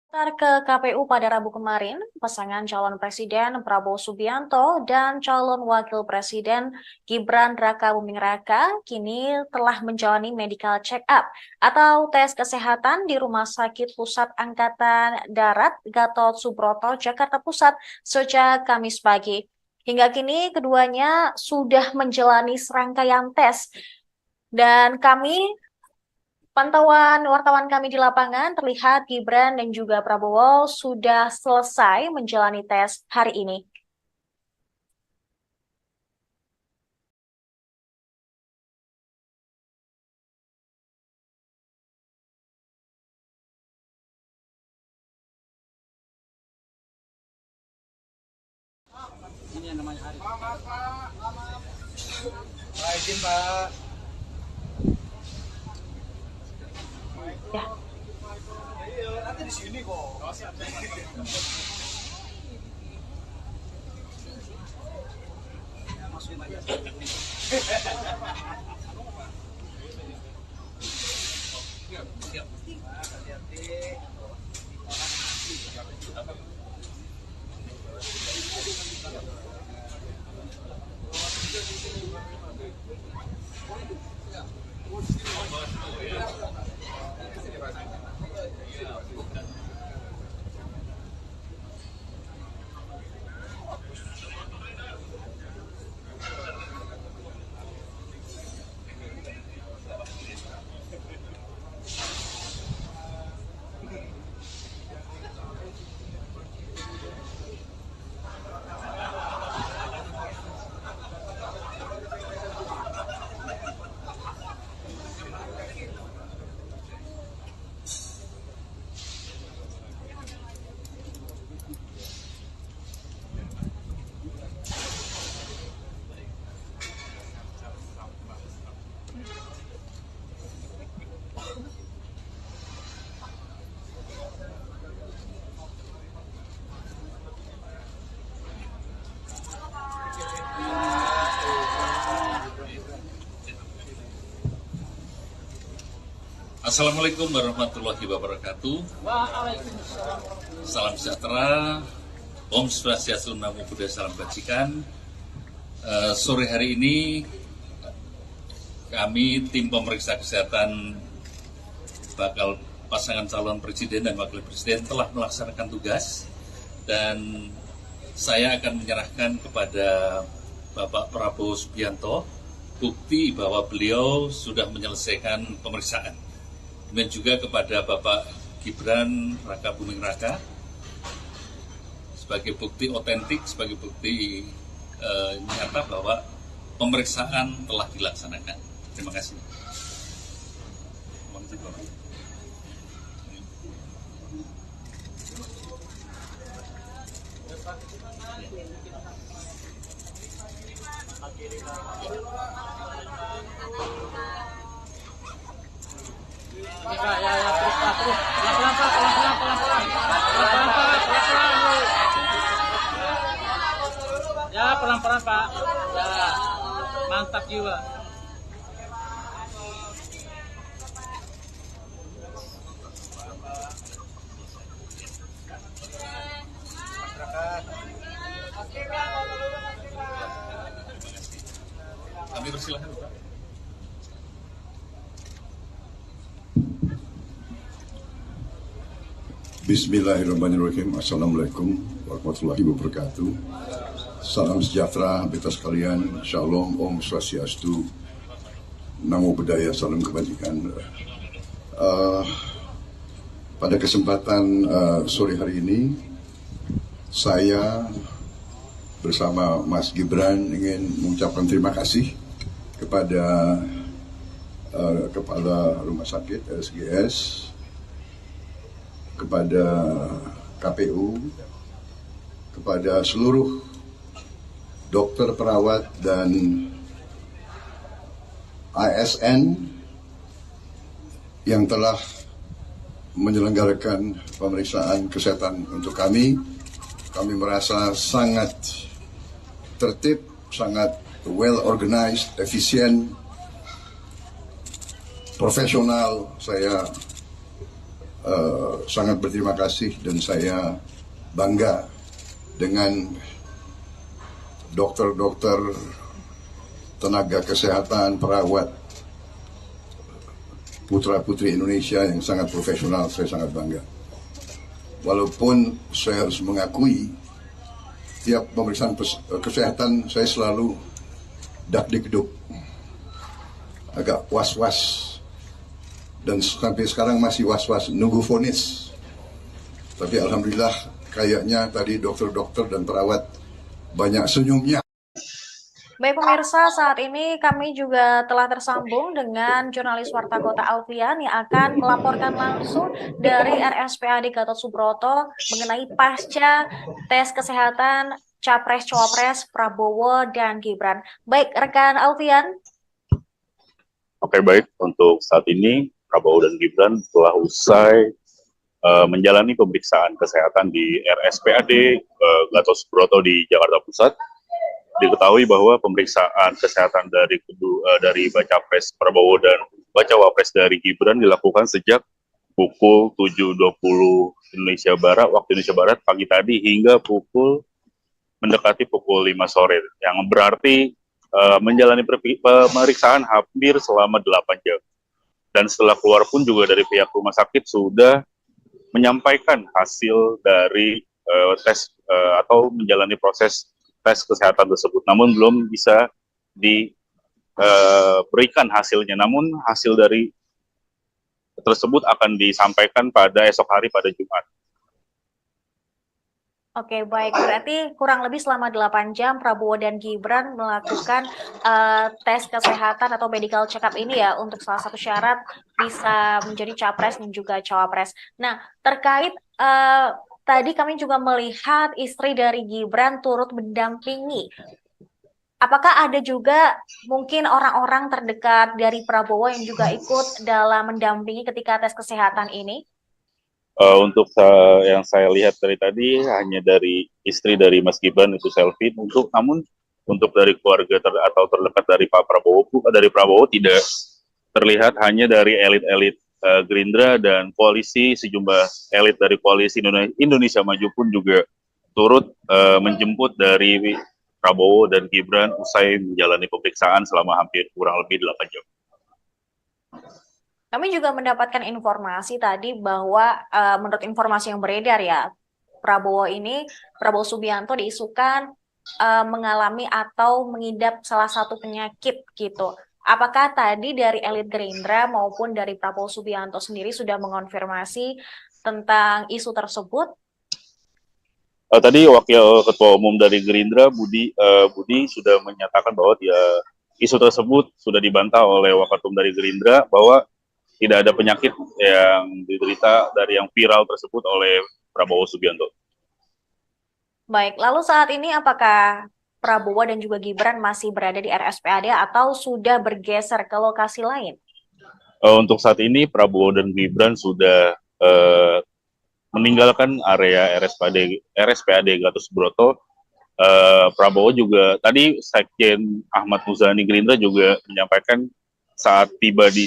Ke KPU pada Rabu kemarin, pasangan calon Presiden Prabowo Subianto dan calon Wakil Presiden Gibran Rakabuming Raka kini telah menjalani medical check-up atau tes kesehatan di Rumah Sakit Pusat Angkatan Darat Gatot Subroto, Jakarta Pusat sejak Kamis pagi. Hingga kini keduanya sudah menjalani serangkaian tes dan pantauan wartawan kami di lapangan terlihat Gibran dan juga Prabowo sudah selesai menjalani tes hari ini. Ini yang namanya Arif. Pak, izin Pak. Ya. Nanti di sini kok. Masukin aja. Siap. Hati-hati. Assalamualaikum warahmatullahi wabarakatuh. Waalaikumsalam. Salam sejahtera, Om Swastiastu, Namo Buddhaya, Salam Kebajikan. Sore hari ini kami tim pemeriksa kesehatan bakal pasangan calon presiden dan wakil presiden telah melaksanakan tugas dan saya akan menyerahkan kepada Bapak Prabowo Subianto bukti bahwa beliau sudah menyelesaikan pemeriksaan. Dan juga kepada Bapak Gibran Rakabuming Raka sebagai bukti otentik, sebagai bukti nyata bahwa pemeriksaan telah dilaksanakan. Terima kasih. Terus. Ya, pelan-pelan Pak. Ya, mantap jiwa. Kami persilahkan, Pak. Bismillahirrahmanirrahim. Assalamualaikum warahmatullahi wabarakatuh. Salam sejahtera beta sekalian. Shalom, Om Swastiastu, Namo Buddhaya, Salam Kebajikan. Pada kesempatan sore hari ini, saya bersama Mas Gibran ingin mengucapkan terima kasih kepada Kepala Rumah Sakit RSGS, kepada KPU, kepada seluruh dokter, perawat, dan ASN yang telah menyelenggarakan pemeriksaan kesehatan untuk kami. Kami merasa sangat tertib, sangat well organized, efisien, profesional. Saya sangat berterima kasih dan saya bangga dengan dokter-dokter, tenaga kesehatan, perawat, putra-putri Indonesia yang sangat profesional. Saya sangat bangga. Walaupun saya harus mengakui, tiap pemeriksaan kesehatan saya selalu dak-dikduk, agak was-was, dan sampai sekarang masih was-was nunggu vonis. Tapi alhamdulillah kayaknya tadi dokter-dokter dan perawat banyak senyumnya. Baik pemirsa, saat ini kami juga telah tersambung dengan jurnalis Warta Kota Alfian yang akan melaporkan langsung dari RSPAD Gatot Subroto mengenai pasca tes kesehatan Capres-Cawapres Prabowo dan Gibran. Baik, rekan Alfian. Oke, baik. Untuk saat ini, Prabowo dan Gibran telah usai menjalani pemeriksaan kesehatan di RSPAD Gatot Subroto di Jakarta Pusat. Diketahui bahwa pemeriksaan kesehatan dari Baca Pres Prabowo dan Baca Wapres dari Gibran dilakukan sejak pukul 7.20 Indonesia Barat, waktu Indonesia Barat pagi tadi hingga mendekati pukul 5 sore, yang berarti menjalani pemeriksaan hampir selama 8 jam. Dan setelah keluar pun juga dari pihak rumah sakit sudah menyampaikan hasil dari tes atau menjalani proses tes kesehatan tersebut, namun belum bisa diberikan hasilnya. Namun hasil dari tersebut akan disampaikan pada esok hari, pada Jumat. Oke, baik. Berarti kurang lebih selama 8 jam Prabowo dan Gibran melakukan tes kesehatan atau medical check-up ini ya, untuk salah satu syarat bisa menjadi capres dan juga cawapres. Nah, terkait tadi kami juga melihat istri dari Gibran turut mendampingi. Apakah ada juga mungkin orang-orang terdekat dari Prabowo yang juga ikut dalam mendampingi ketika tes kesehatan ini? Untuk yang saya lihat dari tadi hanya dari istri dari Mas Gibran itu selfie. Namun untuk dari keluarga atau terdekat dari Pak Prabowo tidak terlihat, hanya dari elit-elit Gerindra dan koalisi, sejumlah elit dari koalisi Indonesia Maju pun juga turut menjemput dari Prabowo dan Gibran usai menjalani pemeriksaan selama hampir kurang lebih 8 jam. Kami juga mendapatkan informasi tadi bahwa menurut informasi yang beredar ya, Prabowo Subianto diisukan mengalami atau mengidap salah satu penyakit gitu. Apakah tadi dari elit Gerindra maupun dari Prabowo Subianto sendiri sudah mengonfirmasi tentang isu tersebut? Tadi Wakil Ketua Umum dari Gerindra, Budi sudah menyatakan bahwa isu tersebut sudah dibantah oleh Wakil Ketua dari Gerindra, bahwa tidak ada penyakit yang diderita dari yang viral tersebut oleh Prabowo Subianto. Baik, lalu saat ini apakah Prabowo dan juga Gibran masih berada di RSPAD atau sudah bergeser ke lokasi lain? Untuk saat ini Prabowo dan Gibran sudah meninggalkan area RSPAD Gatot Subroto. Prabowo juga tadi Sekjen Ahmad Muzani Gerindra juga menyampaikan saat tiba di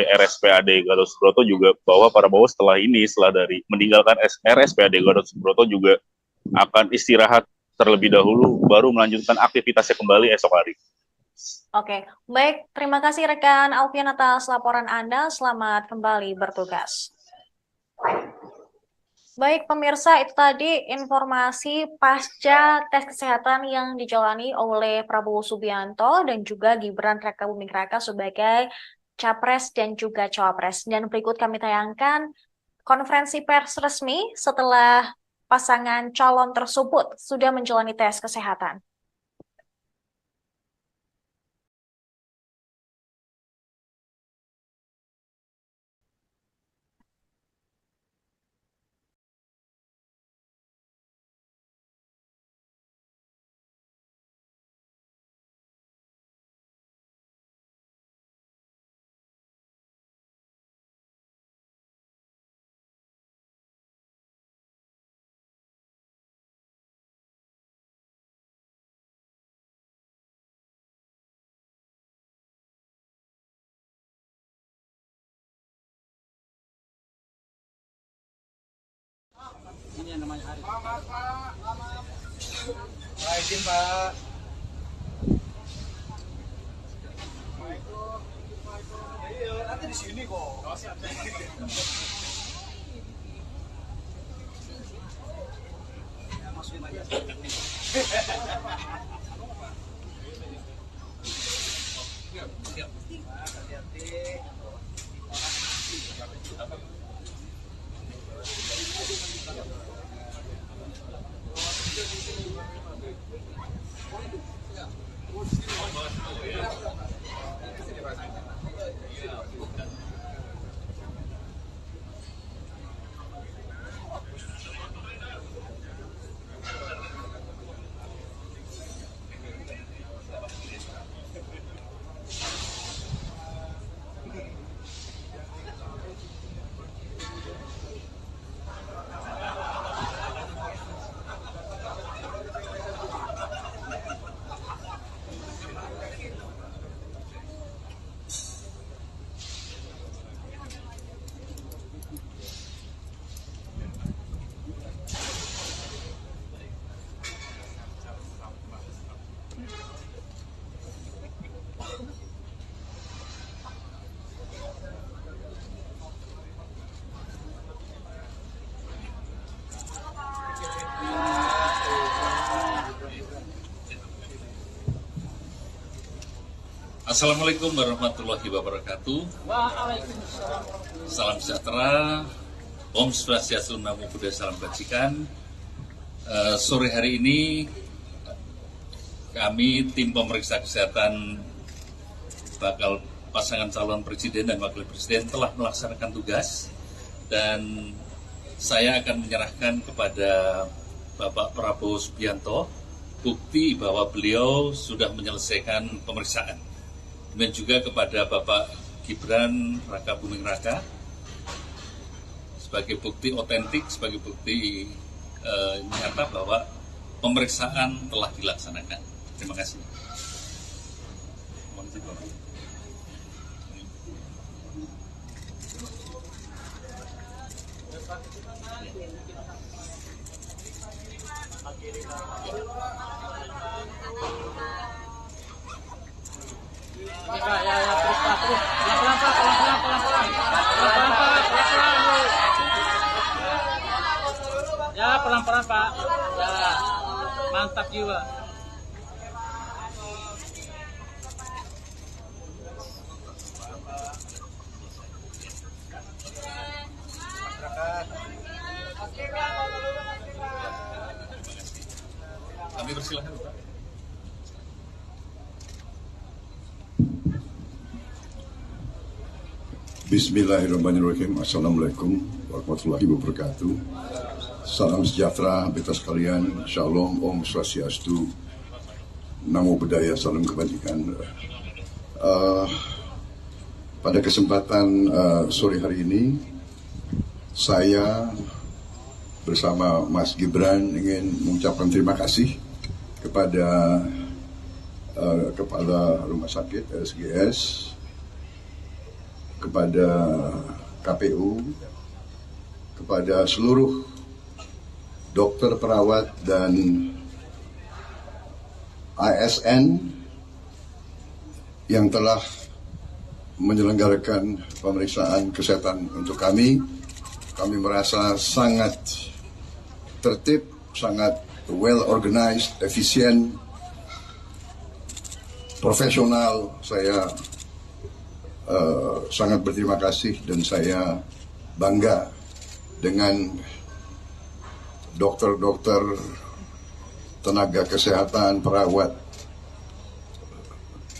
RSPAD Gatot Subroto juga bahwa Prabowo setelah dari meninggalkan RSPAD Gatot Subroto juga akan istirahat terlebih dahulu, baru melanjutkan aktivitasnya kembali esok hari. Oke, baik. Terima kasih rekan Alfian atas laporan Anda. Selamat kembali bertugas. Baik pemirsa, itu tadi informasi pasca tes kesehatan yang dijalani oleh Prabowo Subianto dan juga Gibran Raka Buming Raka sebagai capres dan juga cawapres. Dan berikut kami tayangkan konferensi pers resmi setelah pasangan calon tersebut sudah menjalani tes kesehatan. istrinya namanya Haris. Pak, izin Pak. Nanti di sini kok. Masukin aja. Assalamualaikum warahmatullahi wabarakatuh. Waalaikumsalam. Salam sejahtera, Om Swastiastu, Namo Buddhaya, Salam Kebajikan. Sore hari ini kami tim pemeriksa kesehatan bakal pasangan calon presiden dan wakil presiden telah melaksanakan tugas dan saya akan menyerahkan kepada Bapak Prabowo Subianto bukti bahwa beliau sudah menyelesaikan pemeriksaan. Dan juga kepada Bapak Gibran Raka Buming Raka sebagai bukti otentik, sebagai bukti nyata bahwa pemeriksaan telah dilaksanakan. Terima kasih. Ya, terus Pak, terus. Pelan-pelan Pak, pelan-pelan. Pelan-pelan Pak, pelan-pelan. Ya, pelan-pelan Pak. Ya, mantap jiwa. Kami persilahkan Pak. Bismillahirrahmanirrahim. Assalamualaikum warahmatullahi wabarakatuh. Salam sejahtera beta sekalian. Shalom, Om Swastiastu, Namo Buddhaya, Salam Kebajikan. Pada kesempatan sore hari ini, saya bersama Mas Gibran ingin mengucapkan terima kasih kepada Kepala Rumah Sakit SGS, kepada KPU, kepada seluruh dokter, perawat, dan ASN yang telah menyelenggarakan pemeriksaan kesehatan untuk kami. Kami merasa sangat tertib, sangat well organized, efisien, profesional. Saya sangat berterima kasih dan saya bangga dengan dokter-dokter, tenaga kesehatan, perawat,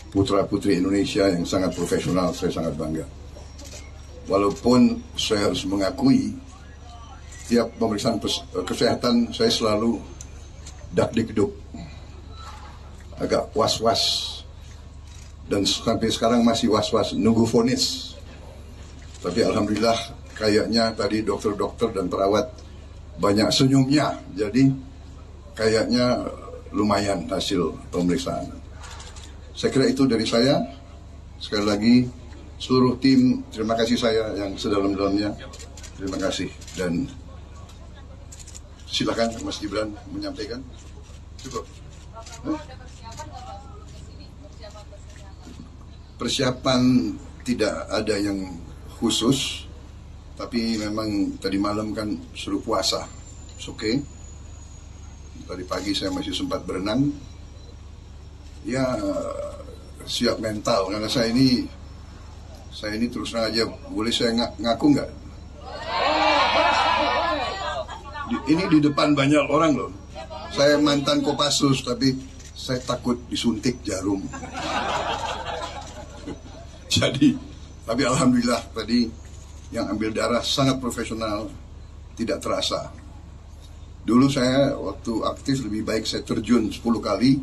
putra-putri Indonesia yang sangat profesional. Saya sangat bangga. Walaupun saya harus mengakui, tiap pemeriksaan kesehatan saya selalu dak-dikduk, agak was-was. Dan sampai sekarang masih was-was, nunggu vonis. Tapi alhamdulillah kayaknya tadi dokter-dokter dan perawat banyak senyumnya. Jadi kayaknya lumayan hasil pemeriksaan. Saya kira itu dari saya. Sekali lagi seluruh tim, terima kasih saya yang sedalam-dalamnya. Terima kasih. Dan Silakan Mas Gibran menyampaikan. Cukup. Persiapan tidak ada yang khusus, tapi memang tadi malam kan suruh puasa. Oke. Tadi pagi saya masih sempat berenang. Ya siap mental karena saya ini terus terang aja, boleh saya ngaku nggak? Ini di depan banyak orang loh. Saya mantan Kopassus, tapi saya takut disuntik jarum. Jadi, tapi alhamdulillah tadi yang ambil darah sangat profesional, tidak terasa. Dulu saya waktu aktif lebih baik saya terjun 10 kali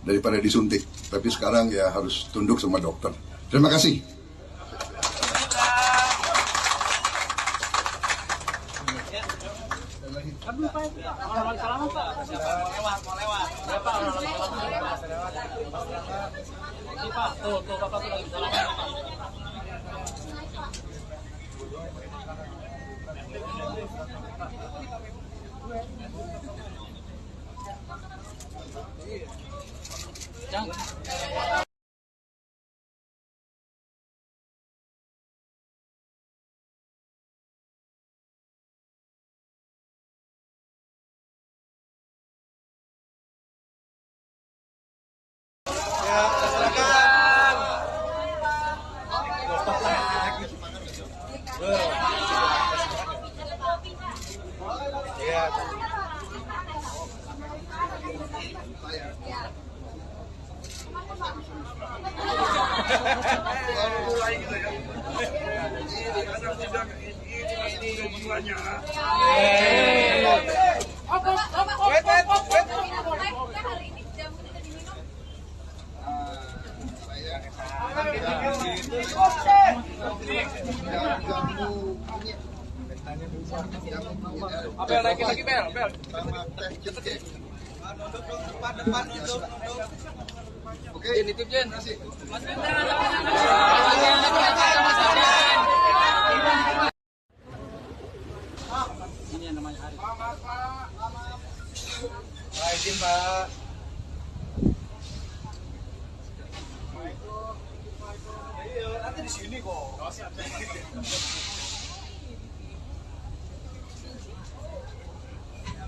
daripada disuntik. Tapi sekarang ya harus tunduk sama dokter. Terima kasih. Bel, naikin lagi bel. Depan untuk. Oke, nitip Jen. Ini yang namanya Hari. Izin Pak. Nanti di sini kok.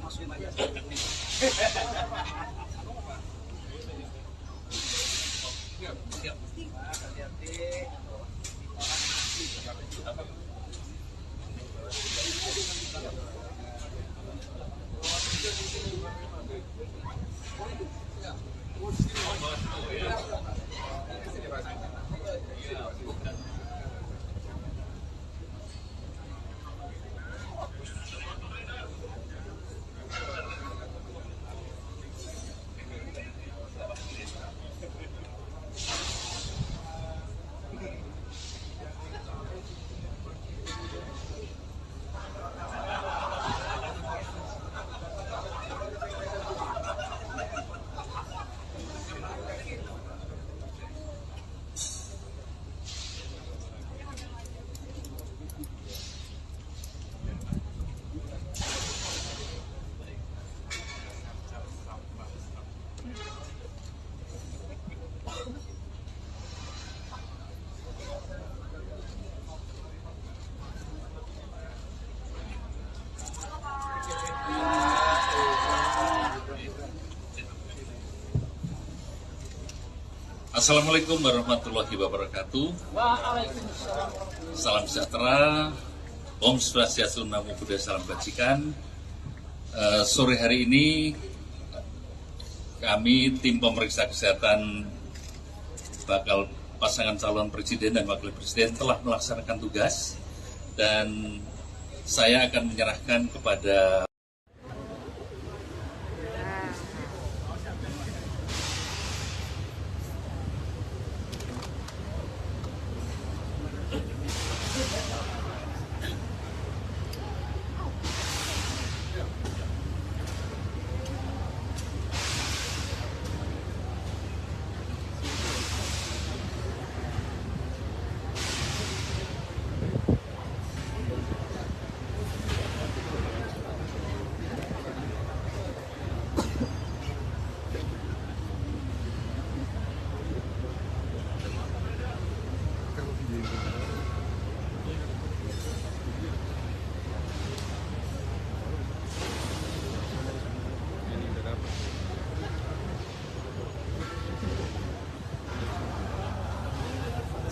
Masukin aja. Assalamualaikum warahmatullahi wabarakatuh. Salam sejahtera, Om Swastiastu, Namo Buddhaya, Salam Kebajikan. Sore hari ini kami tim pemeriksa kesehatan bakal pasangan calon presiden dan wakil presiden telah melaksanakan tugas dan saya akan menyerahkan kepada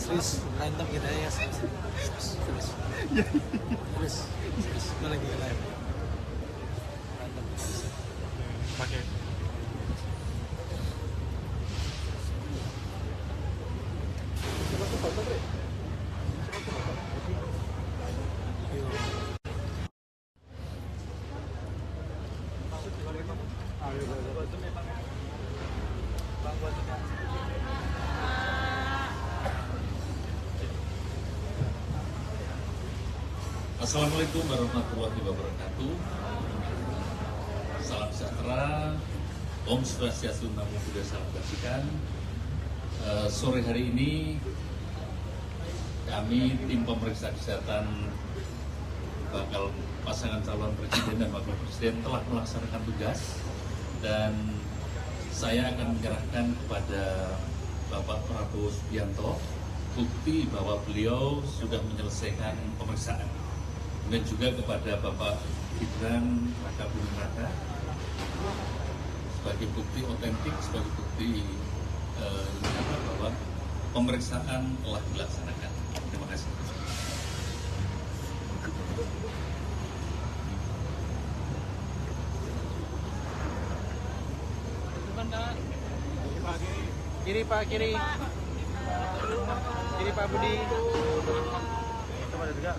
Serius, berantem kita ya, serius. Serius. Gue lagi live. Berantem. Pakai. Assalamualaikum warahmatullahi wabarakatuh. Salam sejahtera, Om Swastiastu, Namo Buddhaya, Salam Kebajikan. Sore hari ini kami tim pemeriksa kesehatan bakal pasangan calon presiden dan wakil presiden telah melaksanakan tugas, dan saya akan menyerahkan kepada Bapak Prabowo Subianto bukti bahwa beliau sudah menyelesaikan pemeriksaan, dan juga kepada Bapak Gibran Raka Buming Raka sebagai bukti otentik, sebagai bukti bahwa pemeriksaan telah dilaksanakan. Terima kasih. Kiri Pak, kiri. Kiri Pak Budi. Coba juga.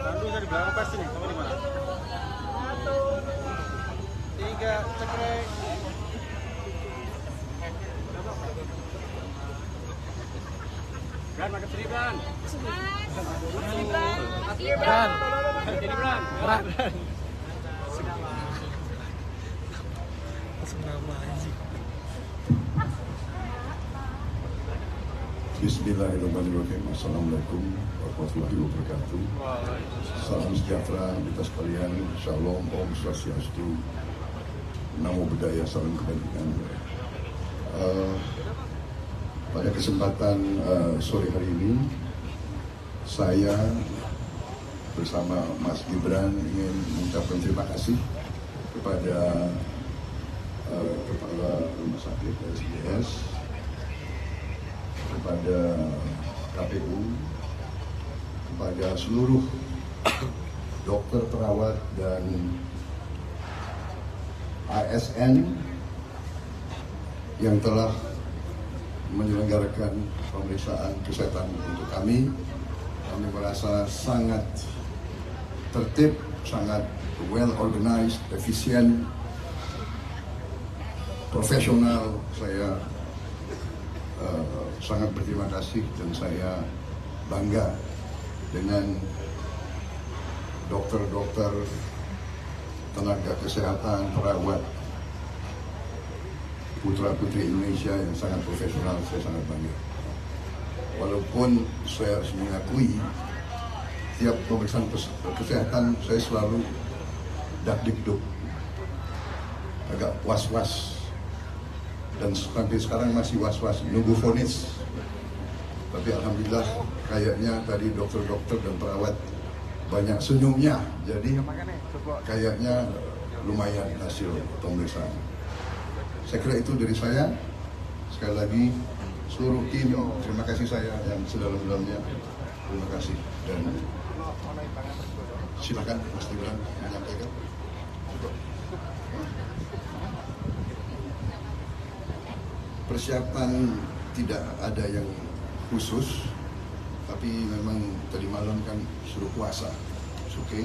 Bantu saya di belakang pas ini, kamu di mana? 3, cekrek. Bran, makan sini, Bran. Bran. Bismillahirrahmanirrahim. Assalamualaikum warahmatullahi wabarakatuh. Salam sejahtera kita sekalian. Shalom, Om Swastiastu, Namo Buddhaya, Salam Kebajikan. Pada kesempatan sore hari ini, saya bersama Mas Gibran ingin mengucapkan terima kasih kepada Kepala Rumah Sakit SDS, kepada KPU, kepada seluruh dokter, perawat, dan ASN yang telah menyelenggarakan pemeriksaan kesehatan untuk kami. Kami merasa sangat tertib, sangat well organized, efisien, profesional. Saya sangat berterima kasih dan saya bangga dengan dokter-dokter, tenaga kesehatan, perawat, putra-putri Indonesia yang sangat profesional. Saya sangat bangga. Walaupun saya harus mengakui, tiap pemeriksaan kesehatan saya selalu dak-dikduk, agak was-was, dan sampai sekarang masih was-was nunggu vonis. Tapi alhamdulillah kayaknya tadi dokter-dokter dan perawat banyak senyumnya, jadi kayaknya lumayan hasil pemeriksaan. Saya kira itu dari saya. Sekali lagi seluruh tim, terima kasih saya yang sedalam-dalamnya. Terima kasih, dan silakan Mas Gibran menyampaikan. Persiapan tidak ada yang khusus, tapi memang tadi malam kan suruh puasa, oke.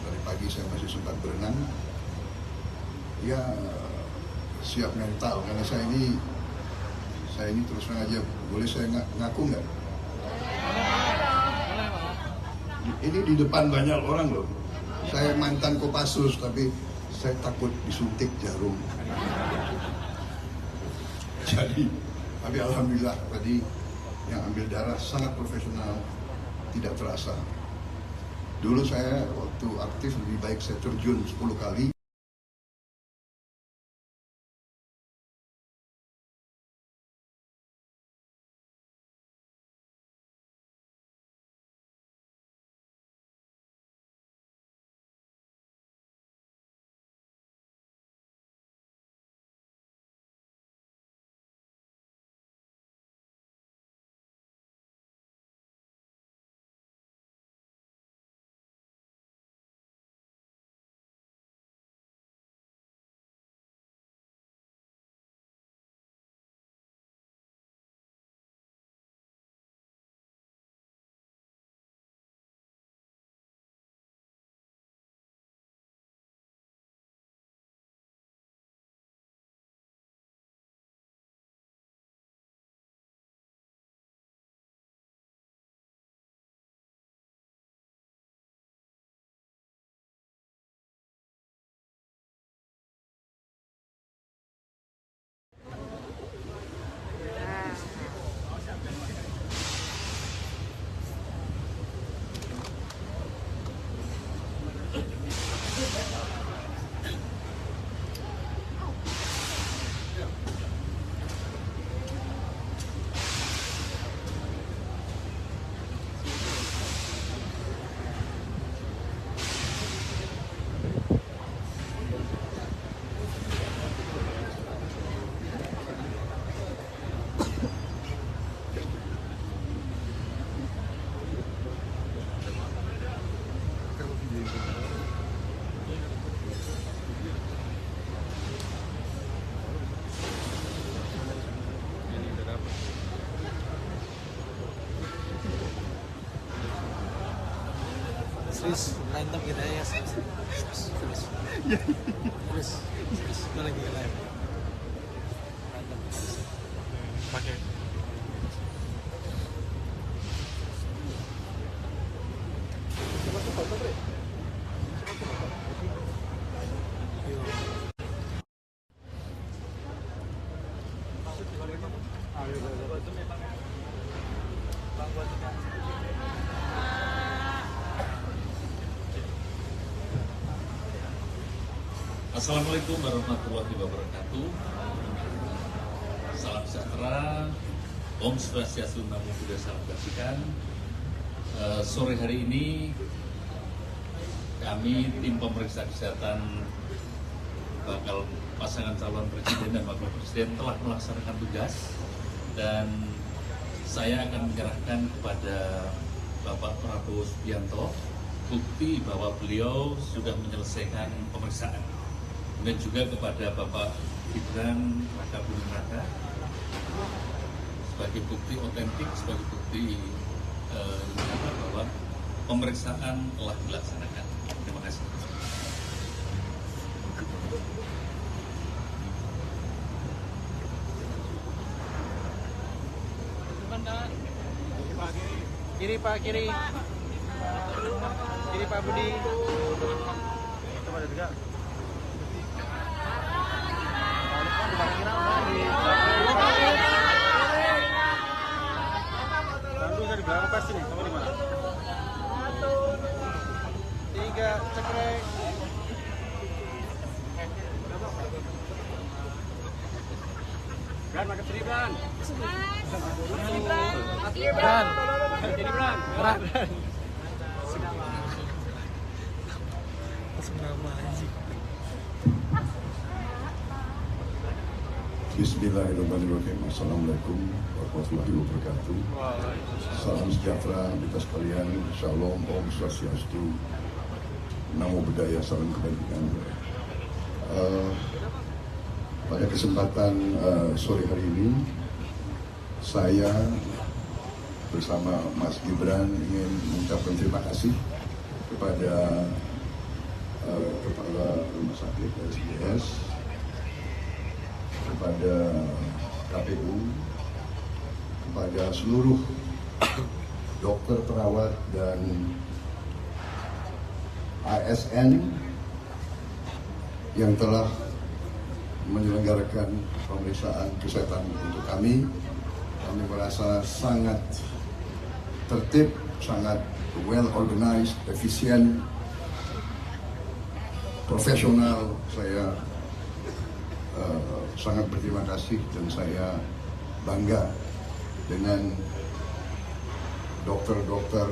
Dari pagi saya masih sempat berenang, ya siap mental, karena saya ini terus terang aja, boleh saya ngaku nggak? Ini di depan banyak orang loh. Saya mantan Kopassus, tapi saya takut disuntik jarum. Jadi, tapi alhamdulillah tadi yang ambil darah sangat profesional, tidak terasa. Dulu saya waktu aktif lebih baik saya terjun 10 kali. Serius, berantem kita ya. Serius. Kita lagi live. Berantem. Pakai. Assalamualaikum warahmatullahi wabarakatuh. Salam sejahtera, Om Swastiastu, Namo Buddhaya, Salam Kebajikan. Sore hari ini kami tim pemeriksa kesehatan bakal pasangan calon presiden dan wakil presiden telah melaksanakan tugas, dan saya akan menyerahkan kepada Bapak Prabowo Subianto bukti bahwa beliau sudah menyelesaikan pemeriksaan, dan juga kepada Bapak Gibran Raka Buming Raka sebagai bukti otentik, sebagai bukti bahwa pemeriksaan telah dilaksanakan. Terima kasih. Kiri Pak, kiri. Kiri Pak Budi. Coba ada juga. Bantu dari belakang pasti nih, kamu di mana? 3 cekrek. Bran, makan sini Bran. Bran. Bismillahirrahmanirrahim. Assalamualaikum warahmatullahi wabarakatuh. Salam sejahtera kita sekalian. Shalom, Om Swastiastu, Namo Buddhaya, Salam Kebajikan. Pada kesempatan sore hari ini, saya bersama Mas Gibran ingin mengucapkan terima kasih kepada Kepala Rumah Sakit RSPS, kepada KPU, kepada seluruh dokter, perawat, dan ASN yang telah menyelenggarakan pemeriksaan kesehatan untuk kami. Kami merasa sangat tertib, sangat well organized, efisien, profesional. Saya sangat berterima kasih dan saya bangga dengan dokter-dokter,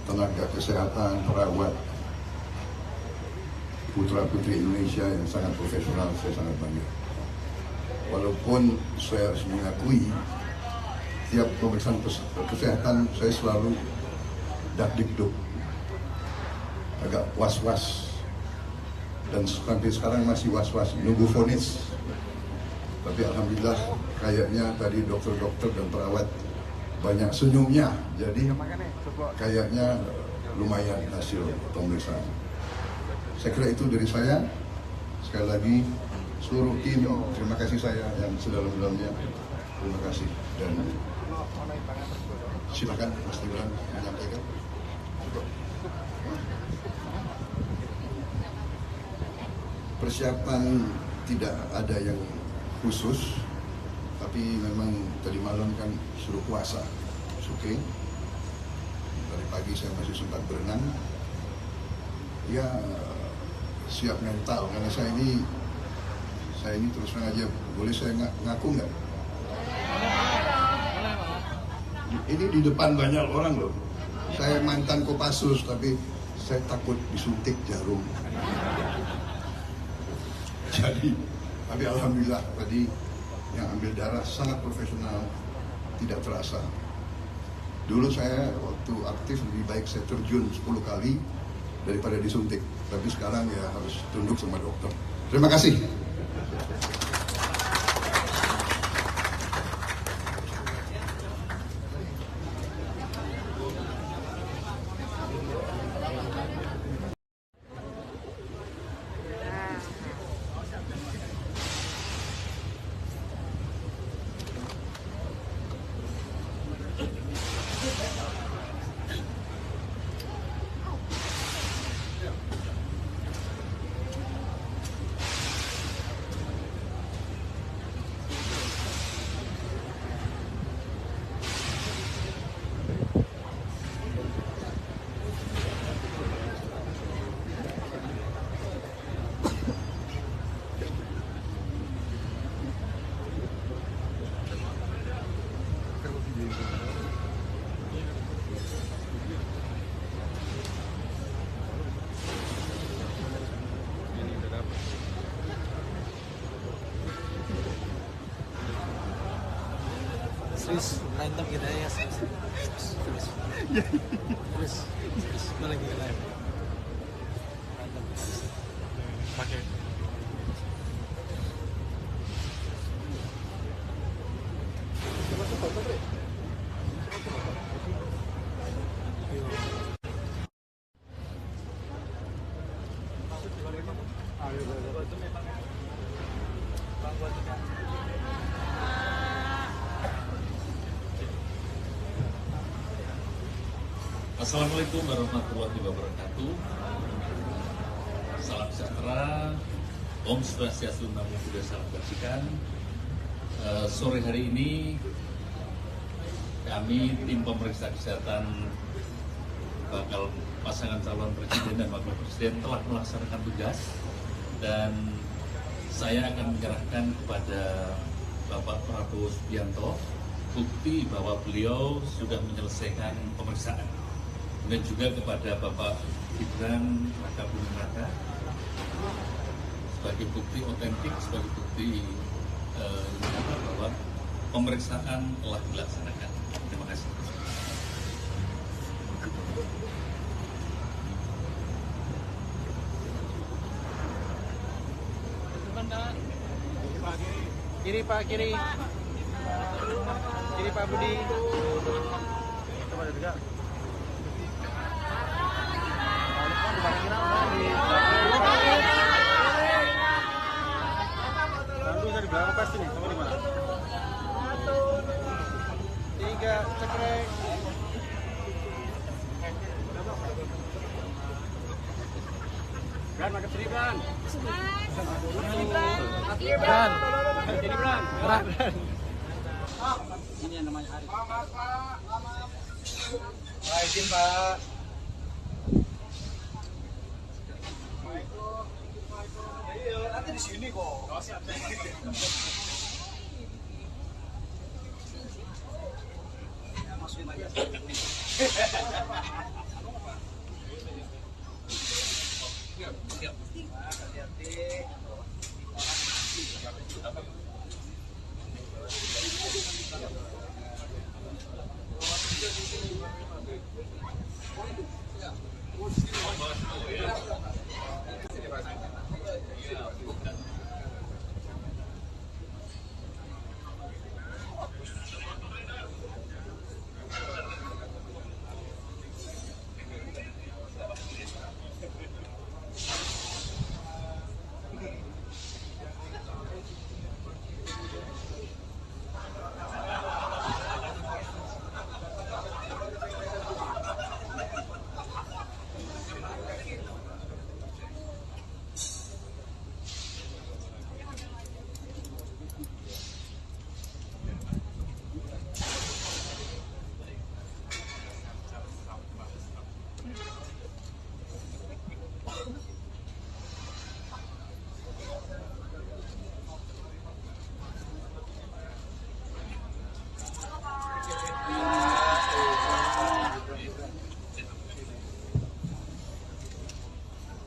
tenaga kesehatan, perawat, putra-putri Indonesia yang sangat profesional. Saya sangat bangga. Walaupun saya harus mengakui, tiap pemeriksaan kesehatan saya selalu dak-dikduk, agak was-was, dan sampai sekarang masih was-was nunggu vonis. Tapi alhamdulillah kayaknya tadi dokter-dokter dan perawat banyak senyumnya, jadi kayaknya lumayan hasil pemeriksaan. Saya kira itu dari saya. Sekali lagi seluruh tim, terima kasih saya yang sedalam-dalamnya. Terima kasih, dan silakan Mas Gibran menyampaikan. Persiapan tidak ada yang khusus, tapi memang tadi malam kan suruh puasa, oke. Dari pagi saya masih sempat berenang, ya siap mental, karena saya ini terus terang aja, boleh saya ngaku nggak? Ini di depan banyak orang loh. Saya mantan Kopassus, tapi saya takut disuntik jarum. Jadi, tapi alhamdulillah tadi yang ambil darah sangat profesional, tidak terasa. Dulu saya waktu aktif lebih baik saya terjun 10 kali daripada disuntik. Tapi sekarang ya harus tunduk sama dokter. Terima kasih. Terus berantem kita ya. Terus gue lagi live. Berantem. Pakai. Assalamualaikum warahmatullahi wabarakatuh. Salam sejahtera, Om Swastiastu, Namo Buddhaya, Salam Kebajikan. Sore hari ini kami tim pemeriksa kesehatan bakal pasangan calon presiden dan wakil presiden telah melaksanakan tugas, dan saya akan menyerahkan kepada Bapak Prabowo Subianto bukti bahwa beliau sudah menyelesaikan pemeriksaan, dan juga kepada Bapak Gibran Raka Buming Raka sebagai bukti otentik, sebagai bukti bahwa pemeriksaan telah dilaksanakan. Terima kasih. Kiri Pak, kiri. Kiri Pak Budi. Coba juga. Lalu dari belakang pasti nih, kamu di mana? 3 cekrek. Bran, makan sini Bran. Bran. Sini Bran. Bran. Ini yang namanya Arif. Izin Pak. Nanti di sini kok. Masukin aja. Siap. Hati-hati.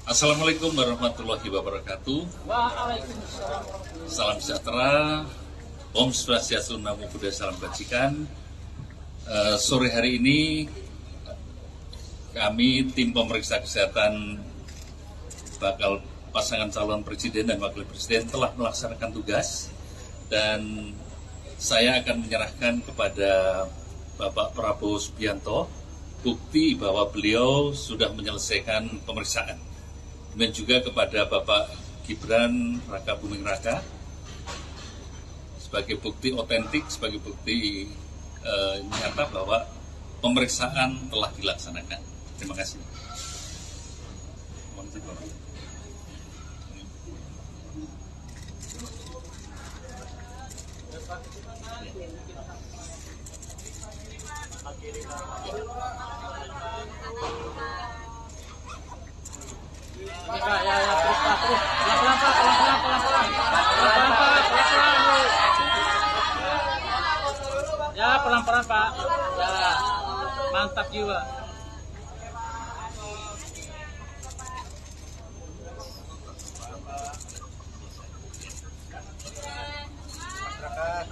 Assalamualaikum warahmatullahi wabarakatuh. Waalaikumsalam. Salam sejahtera, Om Swastiastu, Namo Buddhaya, Salam Kebajikan. Sore hari ini kami tim pemeriksa kesehatan bakal pasangan calon presiden dan wakil presiden telah melaksanakan tugas, dan saya akan menyerahkan kepada Bapak Prabowo Subianto bukti bahwa beliau sudah menyelesaikan pemeriksaan, dan juga kepada Bapak Gibran Raka Buming Raka sebagai bukti otentik, sebagai bukti nyata bahwa pemeriksaan telah dilaksanakan. Terima kasih. Ya, terus Pak, terus. Pelan-pelan Pak, pelan-pelan. Pelan-pelan Pak, pelan-pelan. Ya, pelan-pelan Pak. Ya, mantap jiwa. Masyarakat.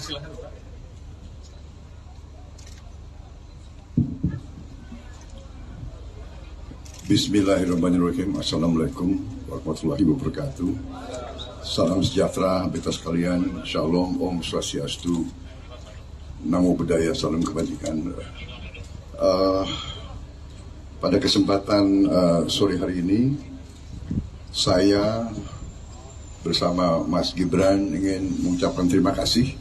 silakan Pak. Bismillahirrahmanirrahim. Assalamualaikum warahmatullahi wabarakatuh. Salam sejahtera beta sekalian. Shalom, Om Swastiastu, Namo Buddhaya, salam kebajikan. Pada kesempatan sore hari ini, saya bersama Mas Gibran ingin mengucapkan terima kasih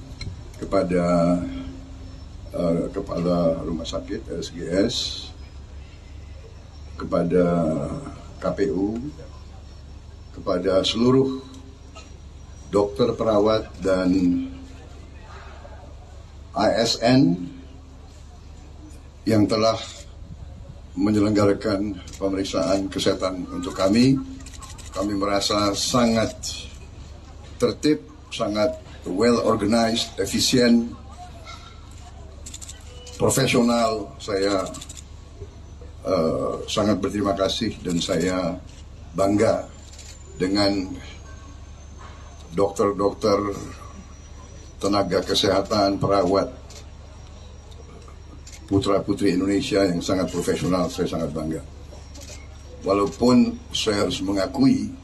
kepada Kepala Rumah Sakit RSGS, kepada KPU, kepada seluruh dokter, perawat, dan ASN yang telah menyelenggarakan pemeriksaan kesehatan untuk kami. Kami merasa sangat tertib, sangat well organized, efisien, profesional. Saya sangat berterima kasih dan saya bangga dengan dokter-dokter, tenaga kesehatan, perawat, putra-putri Indonesia yang sangat profesional. Saya sangat bangga. Walaupun saya harus mengakui,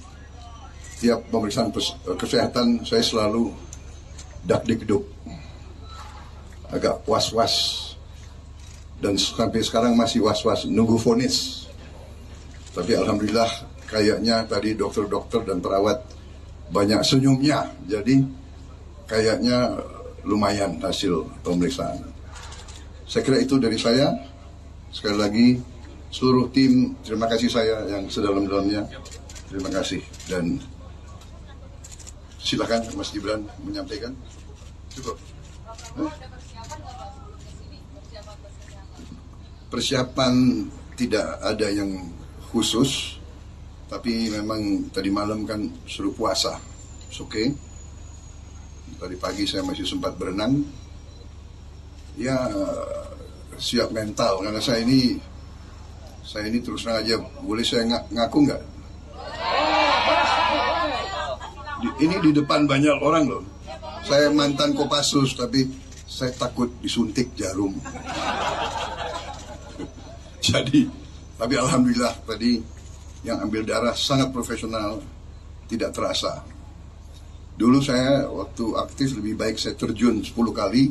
tiap pemeriksaan kesehatan saya selalu dak-dikduk, agak was-was, dan sampai sekarang masih was-was nunggu vonis. Tapi alhamdulillah kayaknya tadi dokter-dokter dan perawat banyak senyumnya, jadi kayaknya lumayan hasil pemeriksaan. Saya kira itu dari saya. Sekali lagi seluruh tim, terima kasih saya yang sedalam-dalamnya. Terima kasih, dan silakan Mas Gibran menyampaikan. Cukup. Persiapan tidak ada yang khusus, tapi memang tadi malam kan suruh puasa. Oke. Tadi pagi saya masih sempat berenang. Ya, siap mental karena saya ini terus terang aja, boleh saya ngaku nggak? Ini di depan banyak orang loh. Saya mantan Kopassus, tapi saya takut disuntik jarum. Jadi, tapi alhamdulillah tadi yang ambil darah sangat profesional, tidak terasa. Dulu saya waktu aktif lebih baik saya terjun 10 kali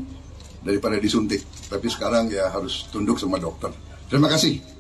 daripada disuntik. Tapi sekarang ya harus tunduk sama dokter. Terima kasih.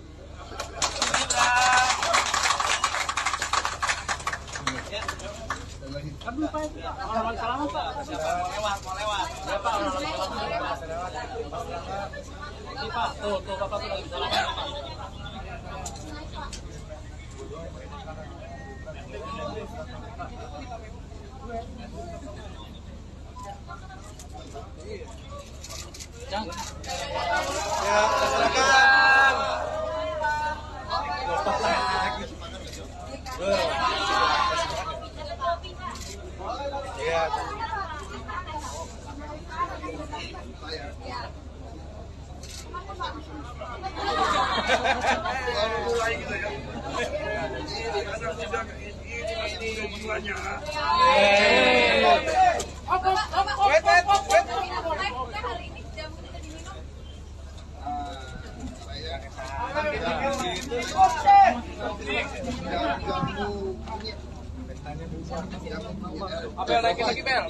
Bel, naikin lagi Bel.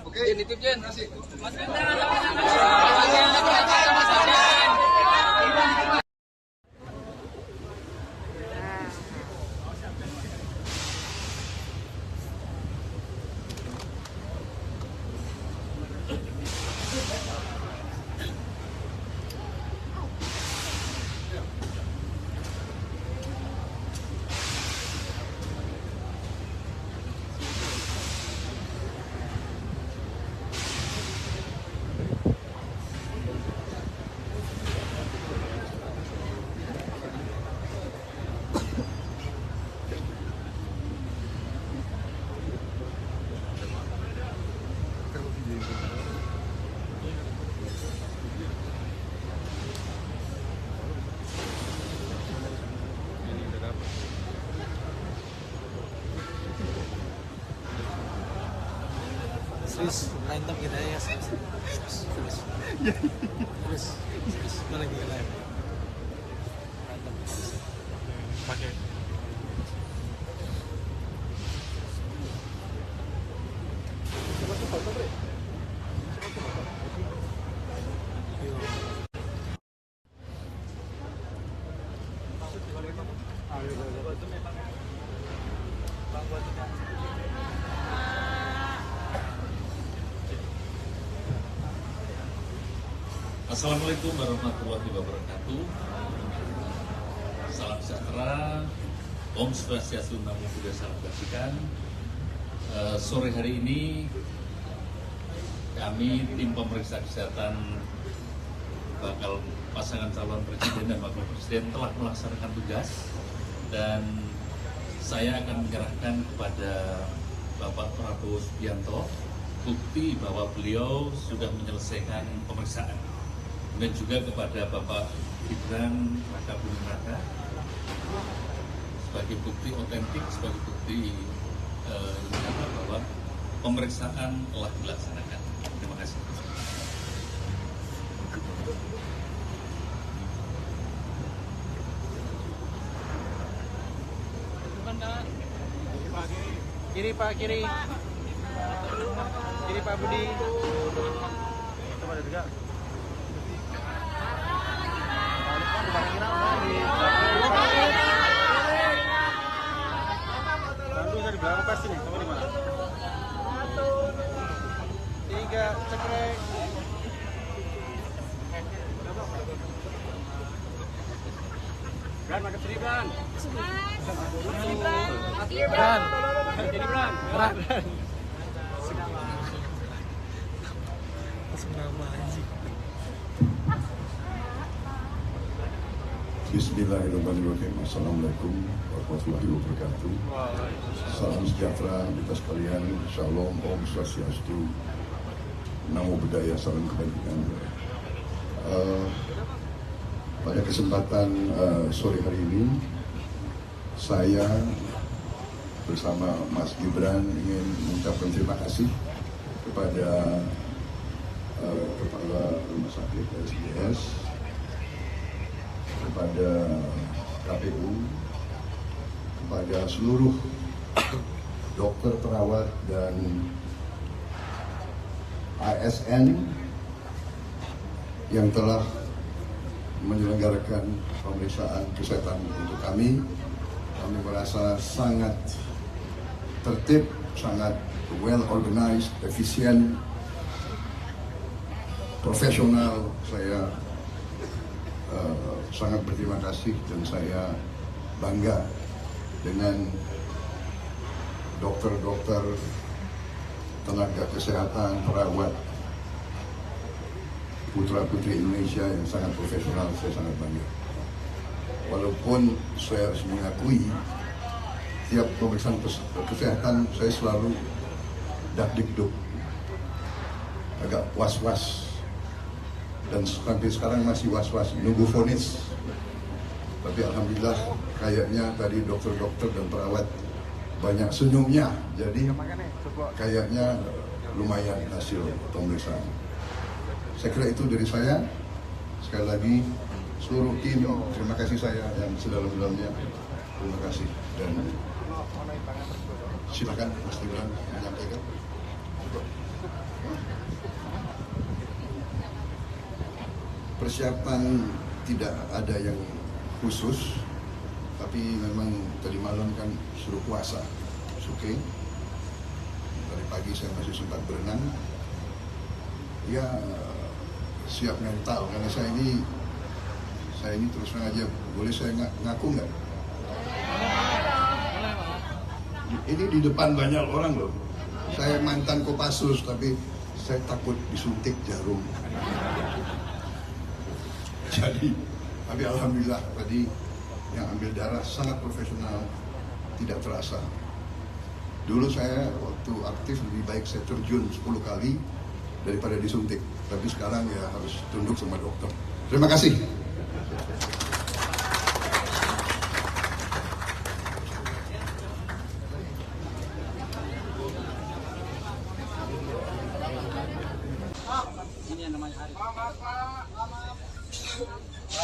Oke, nitip Jen. Terus berantem kita ya. Terus mana lagi lain? Berantem. Pakai. Assalamualaikum warahmatullahi wabarakatuh. Salam sejahtera, Om Swastiastu, Namo Buddhaya, Salam Kebajikan. Sore hari ini kami tim pemeriksa kesehatan bakal pasangan calon presiden dan wakil presiden telah melaksanakan tugas, dan saya akan menyerahkan kepada Bapak Prabowo Subianto bukti bahwa beliau sudah menyelesaikan pemeriksaan, dan juga kepada Bapak Gibran Raka Buming Raka sebagai bukti otentik, sebagai bukti bahwa pemeriksaan telah dilaksanakan. Terima kasih. Kiri Pak, kiri. Kiri Pak Budi. Coba juga. Bantu dari belakang pasti nih, kamu di mana? 3, cekrek. Bran, makan Bran. Bran. Bismillahirrahmanirrahim. Assalamualaikum warahmatullahi wabarakatuh. Salam sejahtera kita sekalian. Shalom, Om Swastiastu, Namo Buddhaya, Salam Kebajikan. Pada kesempatan sore hari ini, saya bersama Mas Gibran ingin mengucapkan terima kasih kepada Kepala Rumah Sakit RSIDS, kepada KPU, kepada seluruh dokter, perawat, dan ASN yang telah menyelenggarakan pemeriksaan kesehatan untuk kami. Kami merasa sangat tertib, sangat well organized, efisien, profesional. Saya sangat berterima kasih dan saya bangga dengan dokter-dokter, tenaga kesehatan, perawat, putra-putri Indonesia yang sangat profesional. Saya sangat bangga. Walaupun saya harus mengakui, tiap pemeriksaan kesehatan saya selalu dak-dikduk, agak was-was, dan sampai sekarang masih was-was, nunggu vonis. Tapi alhamdulillah kayaknya tadi dokter-dokter dan perawat banyak senyumnya, jadi kayaknya lumayan hasil pemeriksaan. Saya kira itu dari saya. Sekali lagi seluruh tim, terima kasih saya yang sedalam-dalamnya. Terima kasih, dan silakan Mas Gibran menyampaikan. Persiapan tidak ada yang khusus, tapi memang tadi malam kan suruh puasa, oke. Dari pagi saya masih sempat berenang. Ya, siap mental, karena saya ini terus terang aja, boleh saya ngaku nggak? Ini di depan banyak orang loh. Saya mantan Kopassus, tapi saya takut disuntik jarum. Jadi, tapi alhamdulillah tadi yang ambil darah sangat profesional, tidak terasa. Dulu saya waktu aktif lebih baik saya terjun 10 kali daripada disuntik. Tapi sekarang ya harus tunduk sama dokter. Terima kasih.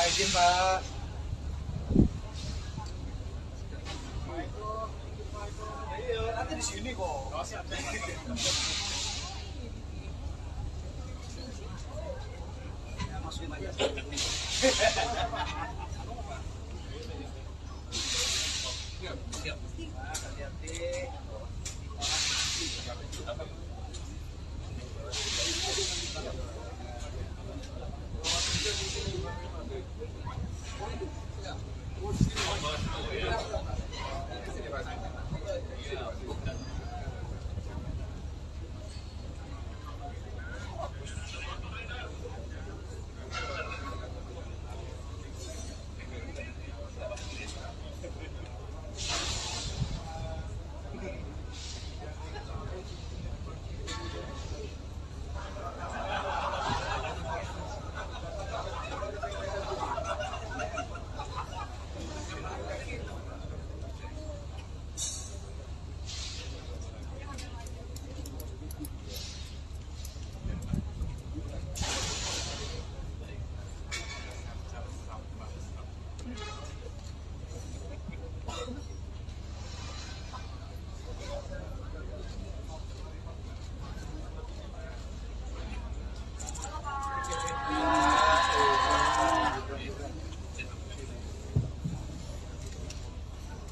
izin Pak. Nanti di sini kok. Masukin aja.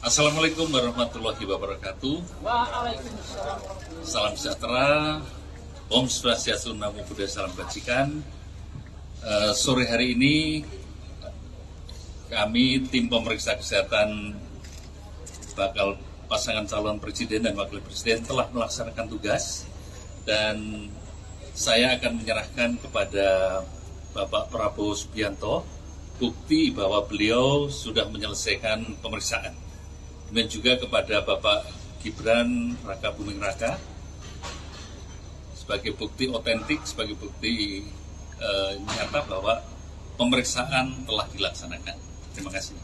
Assalamualaikum warahmatullahi wabarakatuh. Waalaikumsalam. Salam sejahtera, Om Swastiastu, Namo Buddhaya, Salam Kebajikan. Sore hari ini kami tim pemeriksa kesehatan bakal pasangan calon presiden dan wakil presiden telah melaksanakan tugas, dan saya akan menyerahkan kepada Bapak Prabowo Subianto bukti bahwa beliau sudah menyelesaikan pemeriksaan. Dan juga kepada Bapak Gibran Raka Buming Raka sebagai bukti otentik, sebagai bukti nyata bahwa pemeriksaan telah dilaksanakan. Terima kasih.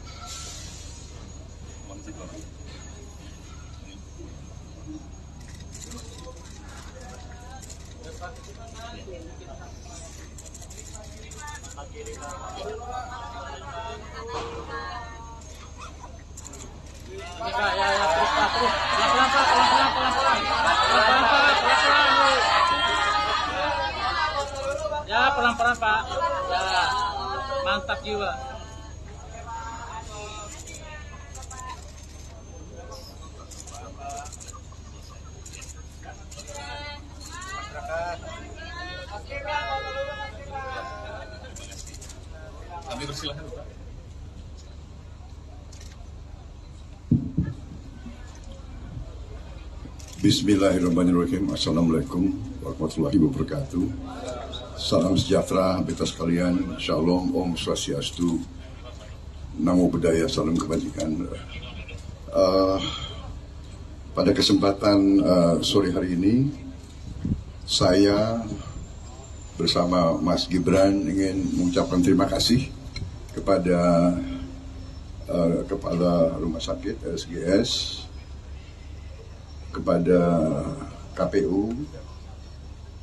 Ya, terus Pak, terus. Pelan-pelan Pak, pelan-pelan. Pelan-pelan Pak, pelan-pelan. Ya, pelan-pelan Pak. Ya, mantap jiwa. Kami persilahkan, Pak. Bismillahirrahmanirrahim. Assalamualaikum warahmatullahi wabarakatuh. Salam sejahtera beta sekalian. Shalom, Om Swastiastu, Namo Buddhaya, Salam Kebajikan. Pada kesempatan sore hari ini, saya bersama Mas Gibran ingin mengucapkan terima kasih kepada Kepala Rumah Sakit RSGS, kepada KPU,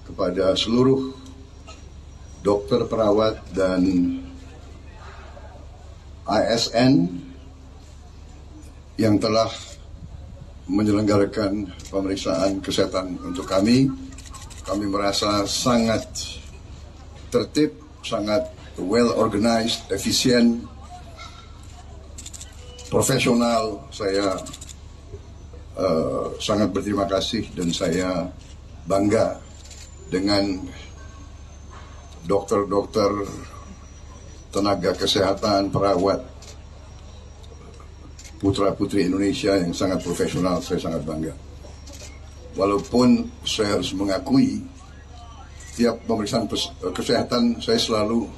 kepada seluruh dokter, perawat, dan ASN yang telah menyelenggarakan pemeriksaan kesehatan untuk kami. Kami merasa sangat tertib, sangat well organized, efisien, profesional. Saya sangat berterima kasih dan saya bangga dengan dokter-dokter, tenaga kesehatan, perawat, putra-putri Indonesia yang sangat profesional. Saya sangat bangga. Walaupun saya harus mengakui, tiap pemeriksaan kesehatan saya selalu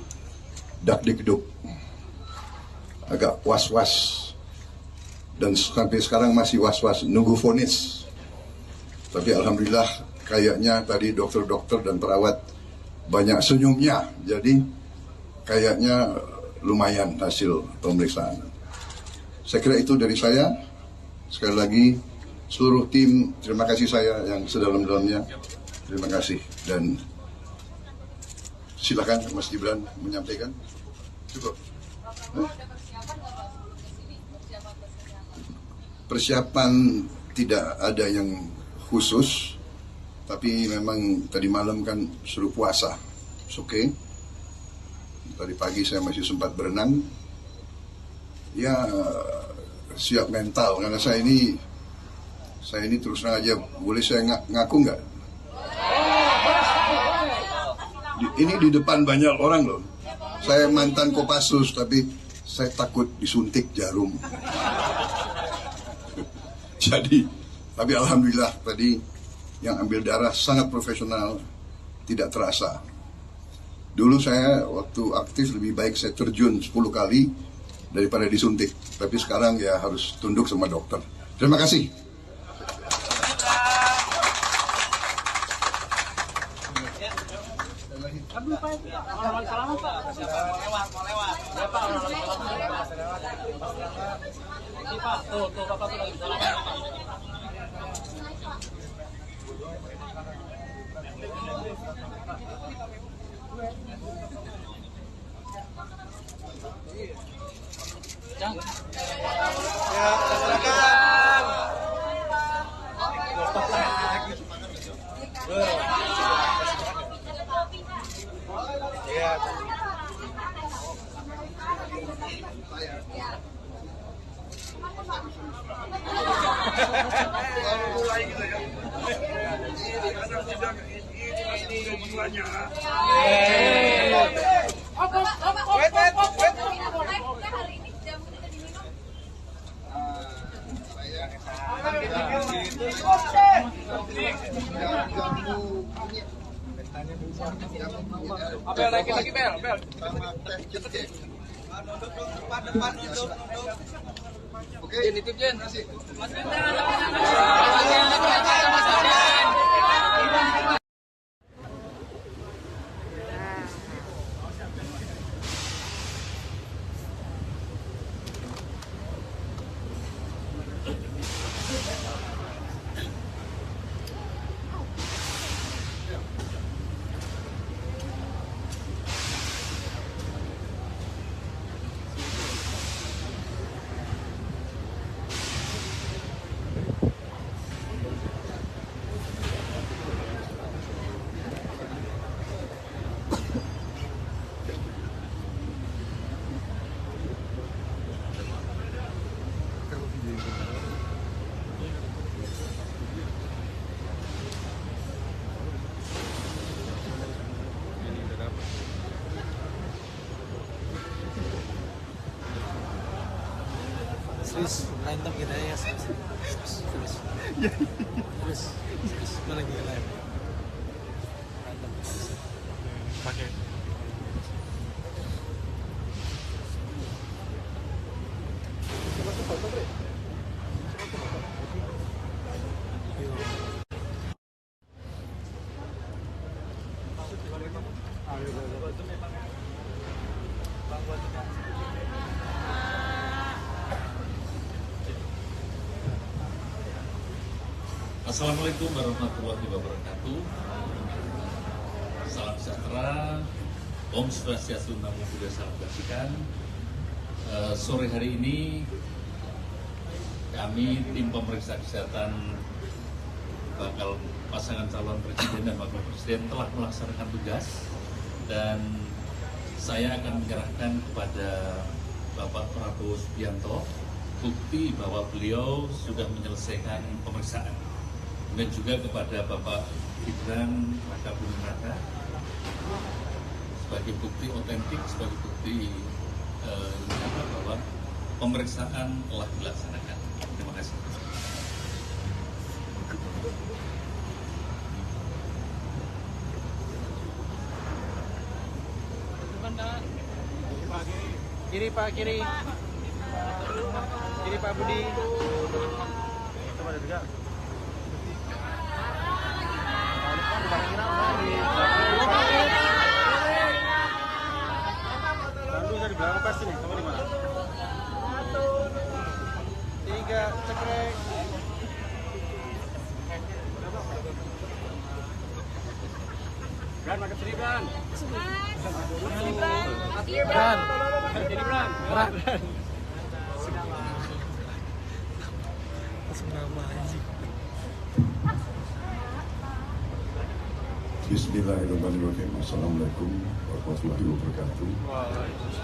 dak-dikduk, agak was-was. Dan sampai sekarang masih was-was nunggu vonis. Tapi alhamdulillah kayaknya tadi dokter-dokter dan perawat banyak senyumnya. Jadi kayaknya lumayan hasil pemeriksaan. Saya kira itu dari saya. Sekali lagi seluruh tim, terima kasih saya yang sedalam-dalamnya. Terima kasih. Dan silakan Mas Gibran menyampaikan. Cukup. Persiapan tidak ada yang khusus, tapi memang tadi malam kan suruh puasa. Oke. Tadi pagi saya masih sempat berenang. Ya siap mental karena saya ini terus terang aja, boleh saya ngaku nggak? Ini di depan banyak orang loh. Saya mantan Kopassus, tapi saya takut disuntik jarum. Jadi, tapi alhamdulillah tadi yang ambil darah sangat profesional, tidak terasa. Dulu saya waktu aktif lebih baik saya terjun 10 kali daripada disuntik. Tapi sekarang ya harus tunduk sama dokter. Terima kasih. Bel, naikin lagi bel. Oke, nitip Jen. Terus mantap kita ya. Terus mana lagi live. Mantap. Pakai. Assalamualaikum warahmatullahi wabarakatuh. Salam sejahtera, Om Swastiastu, Namo Buddhaya, Salam Kebajikan. Sore hari ini kami tim pemeriksa kesehatan bakal pasangan calon presiden dan wakil presiden telah melaksanakan tugas, dan saya akan menyerahkan kepada Bapak Prabowo Subianto bukti bahwa beliau sudah menyelesaikan pemeriksaan, dan juga kepada Bapak Gibran Raka Buming Raka sebagai bukti otentik, sebagai bukti bahwa pemeriksaan telah dilaksanakan. Terima kasih. Kiri Pak, kiri. Kiri Pak Budi. Coba ada juga. Bantu dari belakang pasti nih, kamu di mana? 3, cekrek. Gan, makan sini, Gan. Gan. Bismillahirrahmanirrahim. Assalamualaikum warahmatullahi wabarakatuh.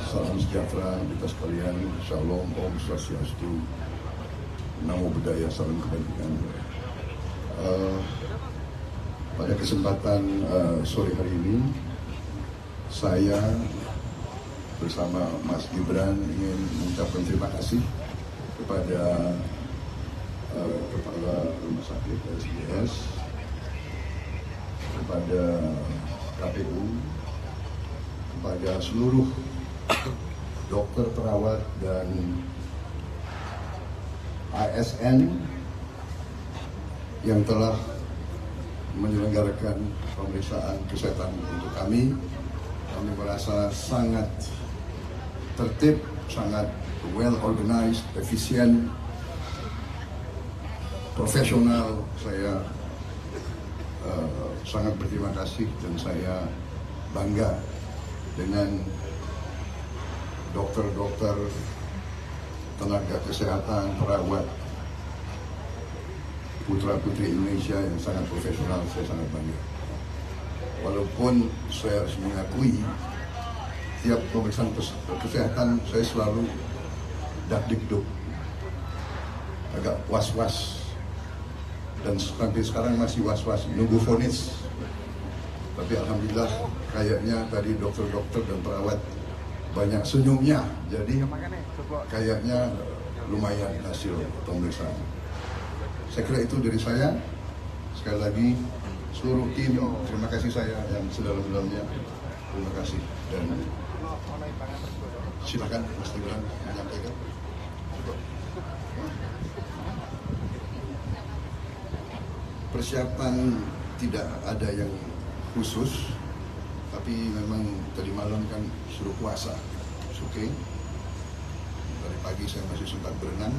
Salam sejahtera kita sekalian. Shalom, Om Swastiastu, Namo Buddhaya, salam kebajikan. Pada kesempatan sore hari ini, saya bersama Mas Gibran ingin mengucapkan terima kasih kepada Kepala Rumah Sakit SGS, kepada KPU, kepada seluruh dokter, perawat, dan ASN yang telah menyelenggarakan pemeriksaan kesehatan untuk kami. Kami merasa sangat tertib, sangat well organized, efisien, profesional. Saya sangat berterima kasih dan saya bangga dengan dokter-dokter, tenaga kesehatan, perawat, putra-putri Indonesia yang sangat profesional. Saya sangat bangga. Walaupun saya harus mengakui, tiap pemeriksaan kesehatan saya selalu dak-dikduk, agak was-was, dan sampai sekarang masih was-was nunggu vonis. Tapi alhamdulillah kayaknya tadi dokter-dokter dan perawat banyak senyumnya, jadi kayaknya lumayan hasil pemeriksaan. Saya kira itu dari saya. Sekali lagi seluruh tim, terima kasih saya yang sedalam-dalamnya. Terima kasih, dan silakan Mas Gibran menyampaikan. Persiapan tidak ada yang khusus, tapi memang tadi malam kan suruh puasa, oke. Dari pagi saya masih sempat berenang,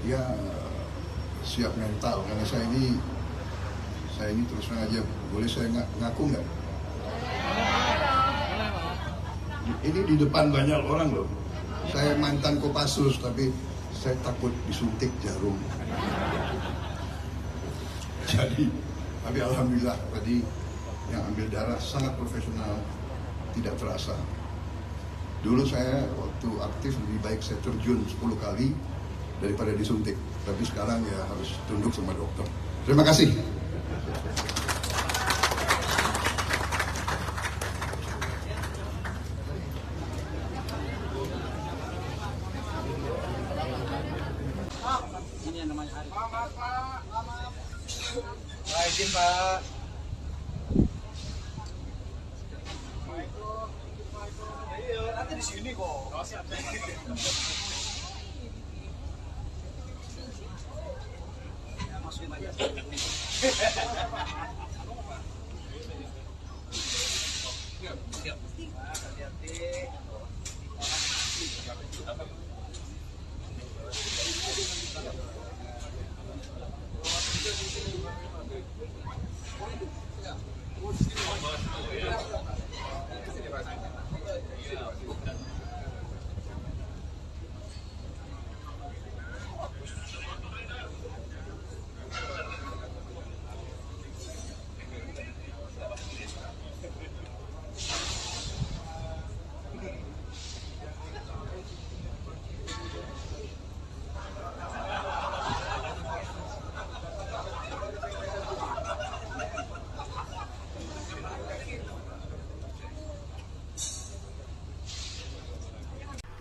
ya siap mental, karena saya ini terus terang aja, boleh saya ngaku nggak? Ini di depan banyak orang loh. Saya mantan Kopassus, tapi saya takut disuntik jarum. Jadi, tapi alhamdulillah tadi yang ambil darah sangat profesional, tidak terasa. Dulu saya waktu aktif lebih baik saya terjun 10 kali daripada disuntik. Tapi sekarang ya harus tunduk sama dokter. Terima kasih. Ini yang namanya Arif. Izin Pak. Nanti di sini kok. Masukin aja. Siap. Hati-hati.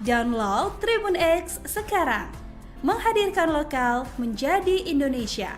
Download Tribun X sekarang, menghadirkan lokal menjadi Indonesia.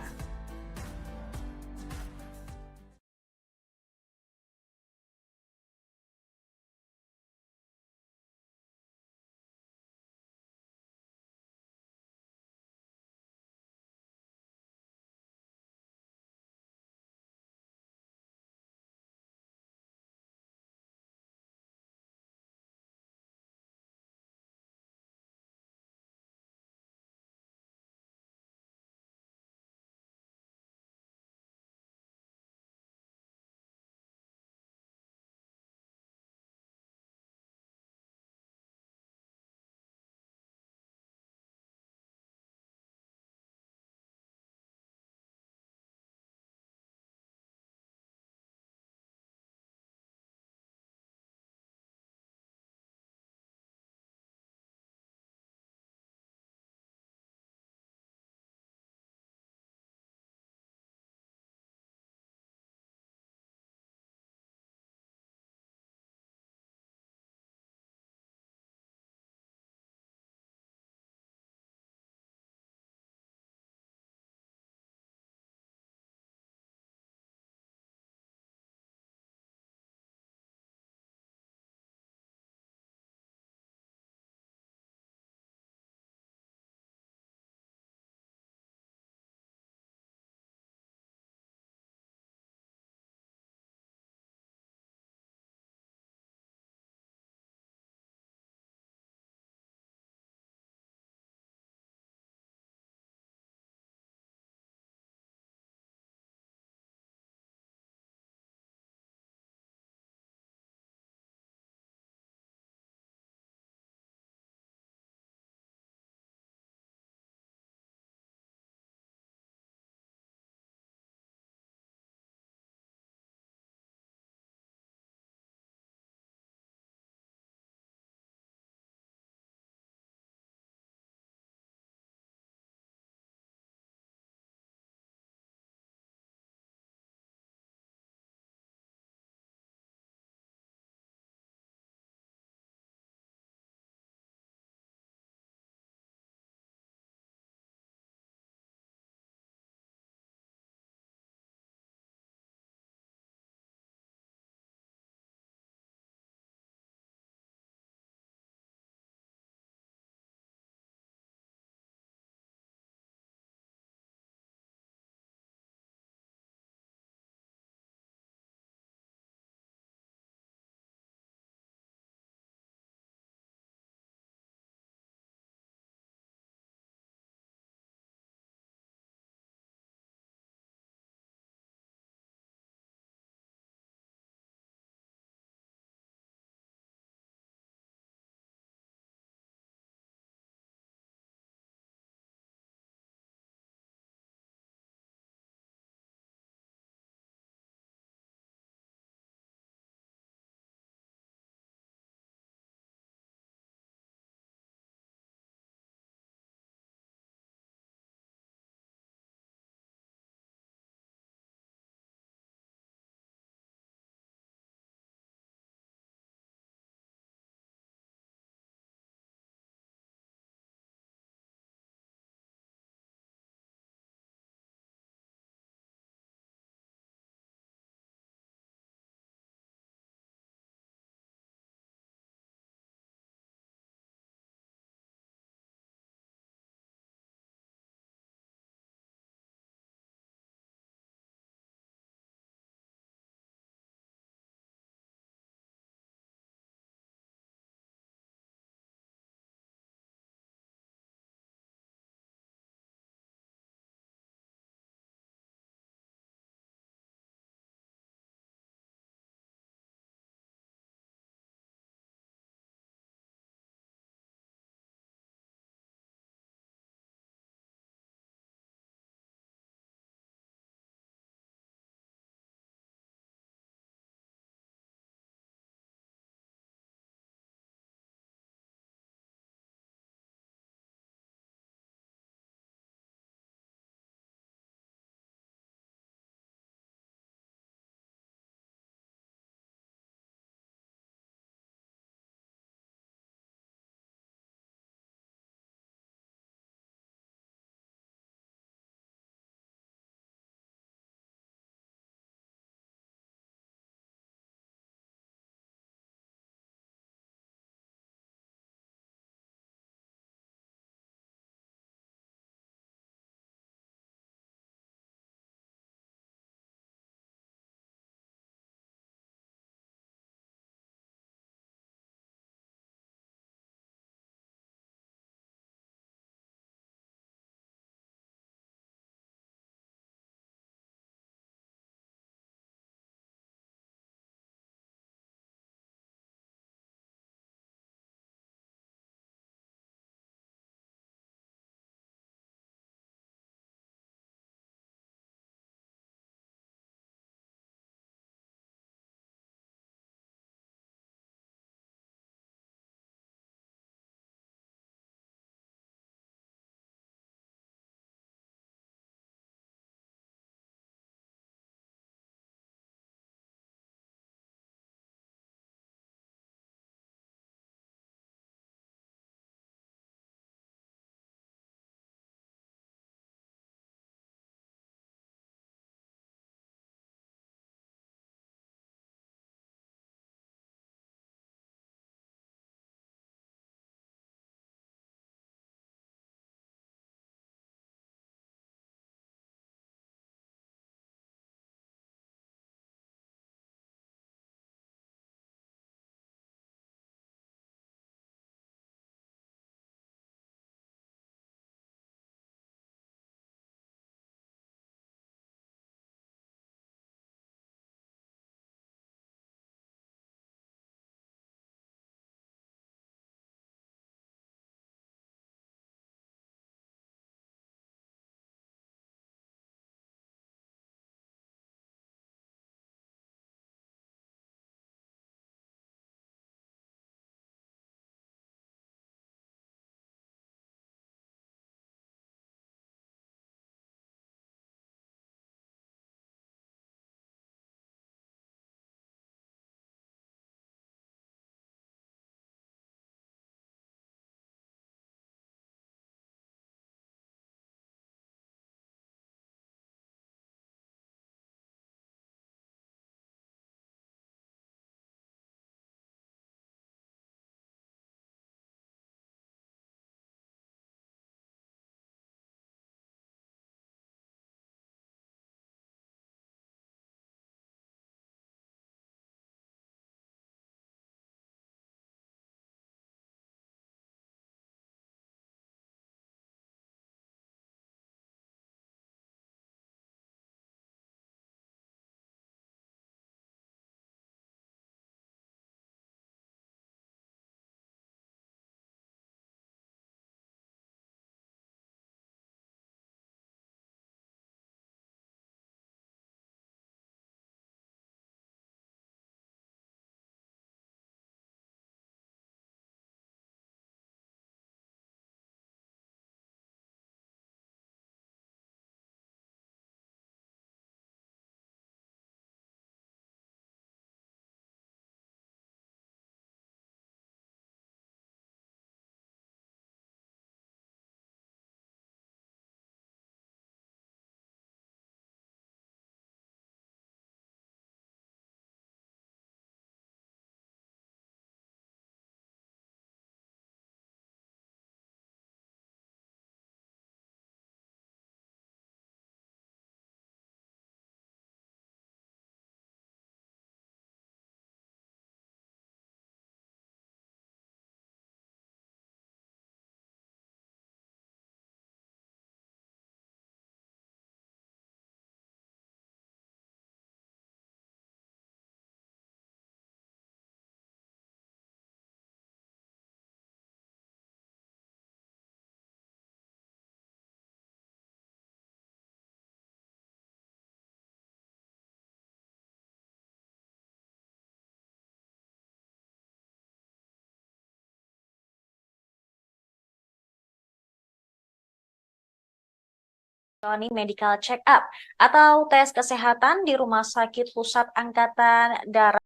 menjalani medical check up atau tes kesehatan di Rumah Sakit Pusat Angkatan Darat.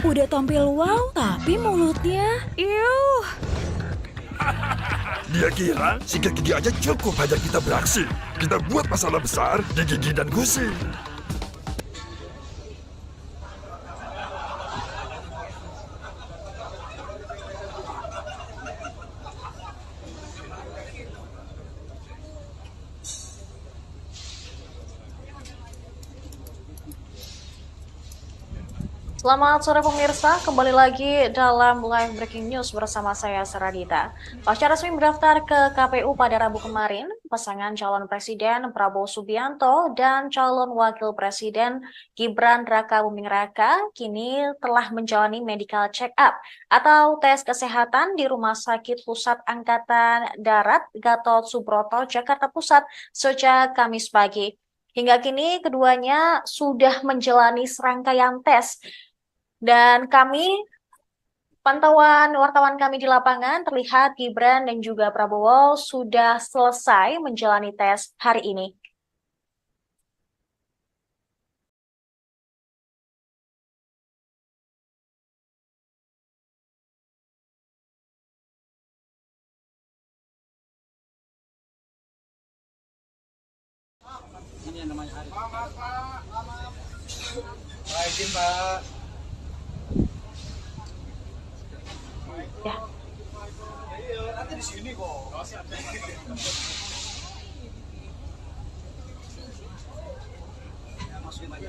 Udah tampil wow, tapi mulutnya, iuh. Dia kira sikat gigi aja cukup aja kita beraksi. Kita buat masalah besar di gigi dan gusi. Selamat sore pemirsa, kembali lagi dalam live breaking news bersama saya Saradita. Pasca resmi mendaftar ke KPU pada Rabu kemarin, pasangan calon presiden Prabowo Subianto dan calon wakil presiden Gibran Raka Buming Raka kini telah menjalani medical check up atau tes kesehatan di Rumah Sakit Pusat Angkatan Darat Gatot Subroto, Jakarta Pusat sejak Kamis pagi. Hingga kini keduanya sudah menjalani serangkaian tes. Dan pantauan wartawan kami di lapangan terlihat Gibran dan juga Prabowo sudah selesai menjalani tes hari ini. Ini yang namanya Arif. Pak, izin Pak. Ya. Nanti di sini kok. Masukin aja.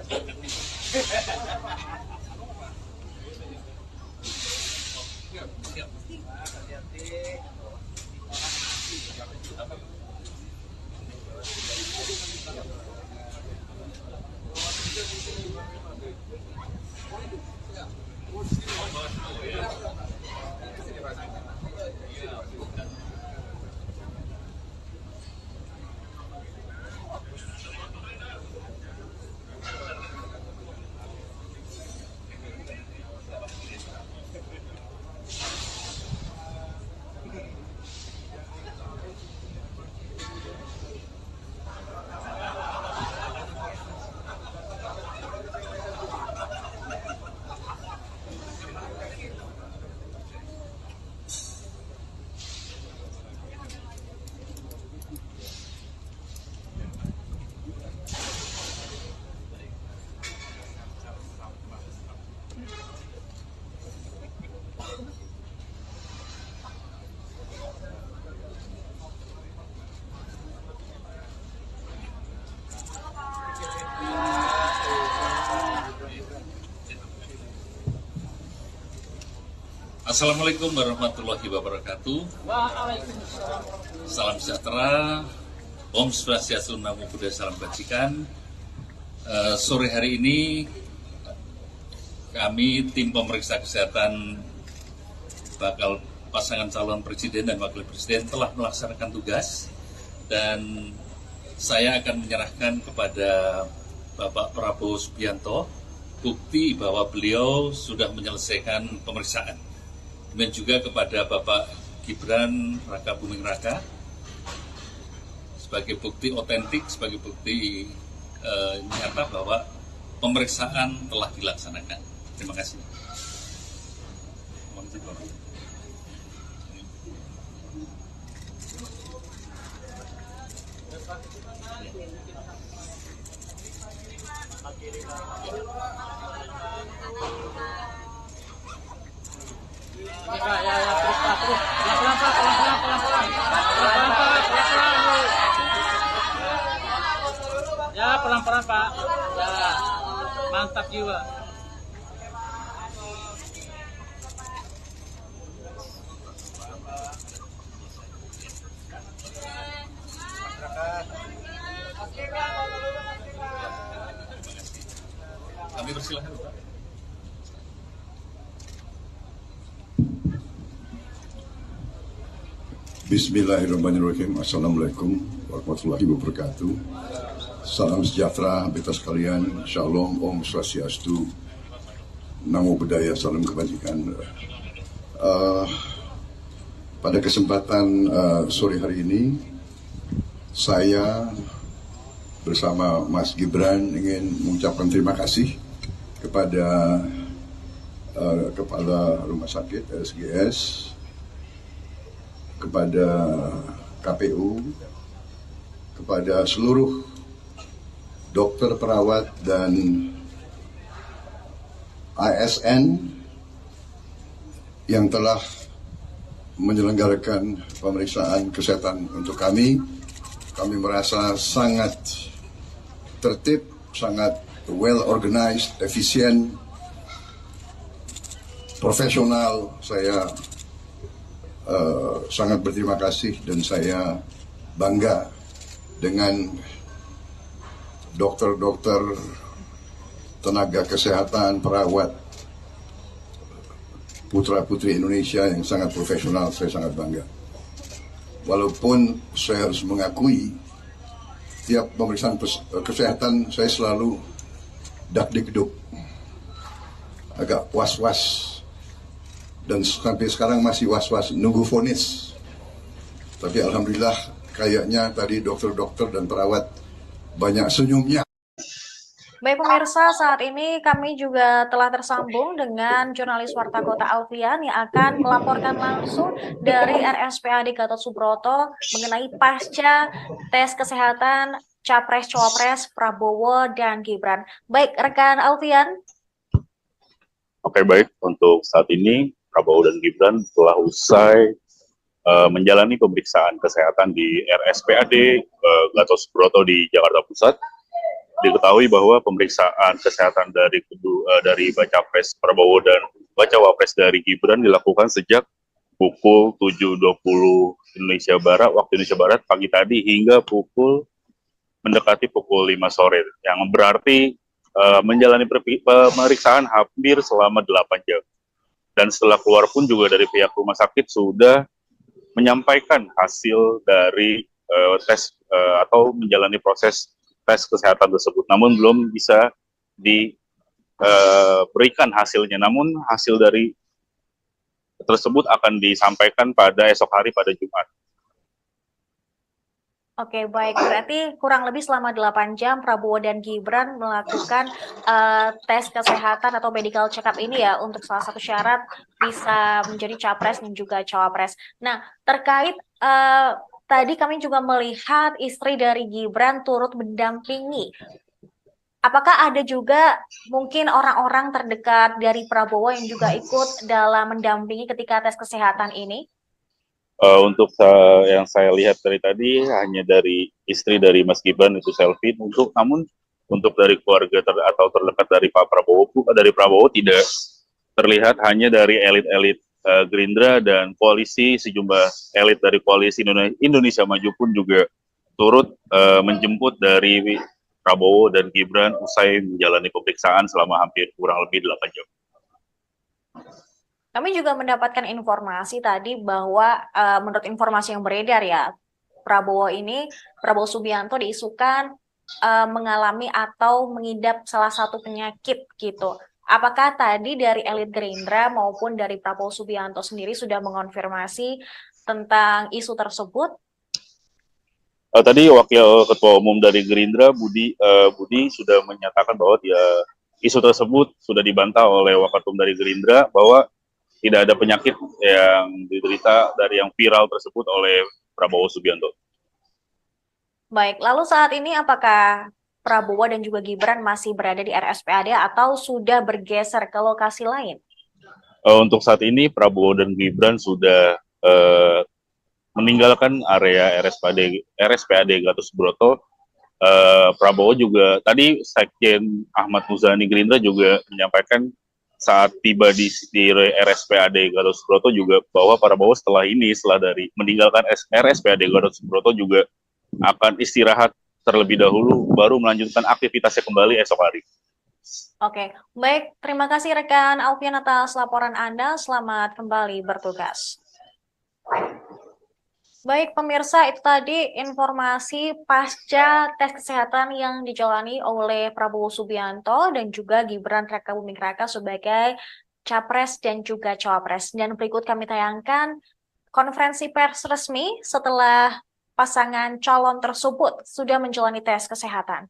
Assalamualaikum warahmatullahi wabarakatuh. Salam sejahtera, Om Swastiastu, Namo Buddhaya, Salam Kebajikan. Sore hari ini kami tim pemeriksa kesehatan bakal pasangan calon presiden dan wakil presiden telah melaksanakan tugas dan saya akan menyerahkan kepada Bapak Prabowo Subianto bukti bahwa beliau sudah menyelesaikan pemeriksaan. Dan juga kepada Bapak Gibran Raka Buming Raka sebagai bukti otentik, sebagai bukti nyata bahwa pemeriksaan telah dilaksanakan. Terima kasih. Ya, terus Pak, terus. Pelan-pelan Pak, pelan-pelan. Pelan-pelan Pak, pelan-pelan. Ya, pelan-pelan Pak. Ya, mantap jiwa. Kami persilahkan Pak. Bismillahirrahmanirrahim. Assalamualaikum warahmatullahi wabarakatuh. Salam sejahtera beta sekalian. Shalom, Om Swastiastu, Namo Buddhaya, salam kebajikan. Pada kesempatan sore hari ini, saya bersama Mas Gibran ingin mengucapkan terima kasih kepada Kepala Rumah Sakit RSGS, kepada KPU, kepada seluruh dokter, perawat, dan ASN yang telah menyelenggarakan pemeriksaan kesehatan untuk kami. Kami merasa sangat tertib, sangat well organized, efisien, profesional. Saya sangat berterima kasih dan saya bangga dengan dokter-dokter, tenaga kesehatan, perawat, putra-putri Indonesia yang sangat profesional. Saya sangat bangga. Walaupun saya harus mengakui, tiap pemeriksaan kesehatan saya selalu dak-dikduk, agak was-was, dan sampai sekarang masih was-was nunggu vonis. Tapi alhamdulillah kayaknya tadi dokter-dokter dan perawat banyak senyumnya. Baik pemirsa, saat ini kami juga telah tersambung dengan jurnalis Warta Kota Alfian yang akan melaporkan langsung dari RSPAD Gatot Subroto mengenai pasca tes kesehatan Capres-Cawapres Prabowo dan Gibran. Baik, rekan Alfian. Oke, baik. Untuk saat ini, Prabowo dan Gibran telah usai menjalani pemeriksaan kesehatan di RSPAD Gatot Subroto di Jakarta Pusat. Diketahui bahwa pemeriksaan kesehatan dari Baca Pres Prabowo dan Baca Wapres dari Gibran dilakukan sejak pukul 7.20 Indonesia Barat, waktu Indonesia Barat pagi tadi hingga mendekati pukul 5 sore, yang berarti menjalani pemeriksaan hampir selama 8 jam. Dan setelah keluar pun juga dari pihak rumah sakit sudah menyampaikan hasil dari tes atau menjalani proses tes kesehatan tersebut, namun belum bisa diberikan hasilnya. Namun hasil dari tersebut akan disampaikan pada esok hari, pada Jumat. Oke, baik. Berarti kurang lebih selama 8 jam Prabowo dan Gibran melakukan tes kesehatan atau medical check-up ini ya, untuk salah satu syarat bisa menjadi capres dan juga cawapres. Nah, terkait tadi kami juga melihat istri dari Gibran turut mendampingi. Apakah ada juga mungkin orang-orang terdekat dari Prabowo yang juga ikut dalam mendampingi ketika tes kesehatan ini? Untuk yang saya lihat dari tadi hanya dari istri dari Mas Gibran itu selfie. Namun untuk dari keluarga atau terdekat dari Pak Prabowo, dari Prabowo tidak terlihat, hanya dari elit-elit Gerindra dan koalisi, sejumlah elit dari koalisi Indonesia Maju pun juga turut menjemput dari Prabowo dan Gibran usai menjalani pemeriksaan selama hampir kurang lebih 8 jam. Kami juga mendapatkan informasi tadi bahwa menurut informasi yang beredar ya, Prabowo Subianto diisukan mengalami atau mengidap salah satu penyakit gitu. Apakah tadi dari elit Gerindra maupun dari Prabowo Subianto sendiri sudah mengonfirmasi tentang isu tersebut? Tadi Wakil Ketua Umum dari Gerindra, Budi sudah menyatakan bahwa isu tersebut sudah dibantah oleh Waketum dari Gerindra, bahwa tidak ada penyakit yang diderita dari yang viral tersebut oleh Prabowo Subianto. Baik, lalu saat ini apakah Prabowo dan juga Gibran masih berada di RSPAD atau sudah bergeser ke lokasi lain? Untuk saat ini Prabowo dan Gibran sudah meninggalkan area RSPAD Gatot Subroto. Prabowo juga tadi Sekjen Ahmad Muzani Gerindra juga menyampaikan saat tiba di RSPAD Gatot Subroto juga bahwa Prabowo setelah dari meninggalkan RSPAD Gatot Subroto juga akan istirahat terlebih dahulu, baru melanjutkan aktivitasnya kembali esok hari. Oke, baik. Terima kasih rekan Alfian atas laporan Anda. Selamat kembali bertugas. Baik pemirsa, itu tadi informasi pasca tes kesehatan yang dijalani oleh Prabowo Subianto dan juga Gibran Rakabuming Raka sebagai Capres dan juga Cawapres. Dan berikut kami tayangkan konferensi pers resmi setelah pasangan calon tersebut sudah menjalani tes kesehatan.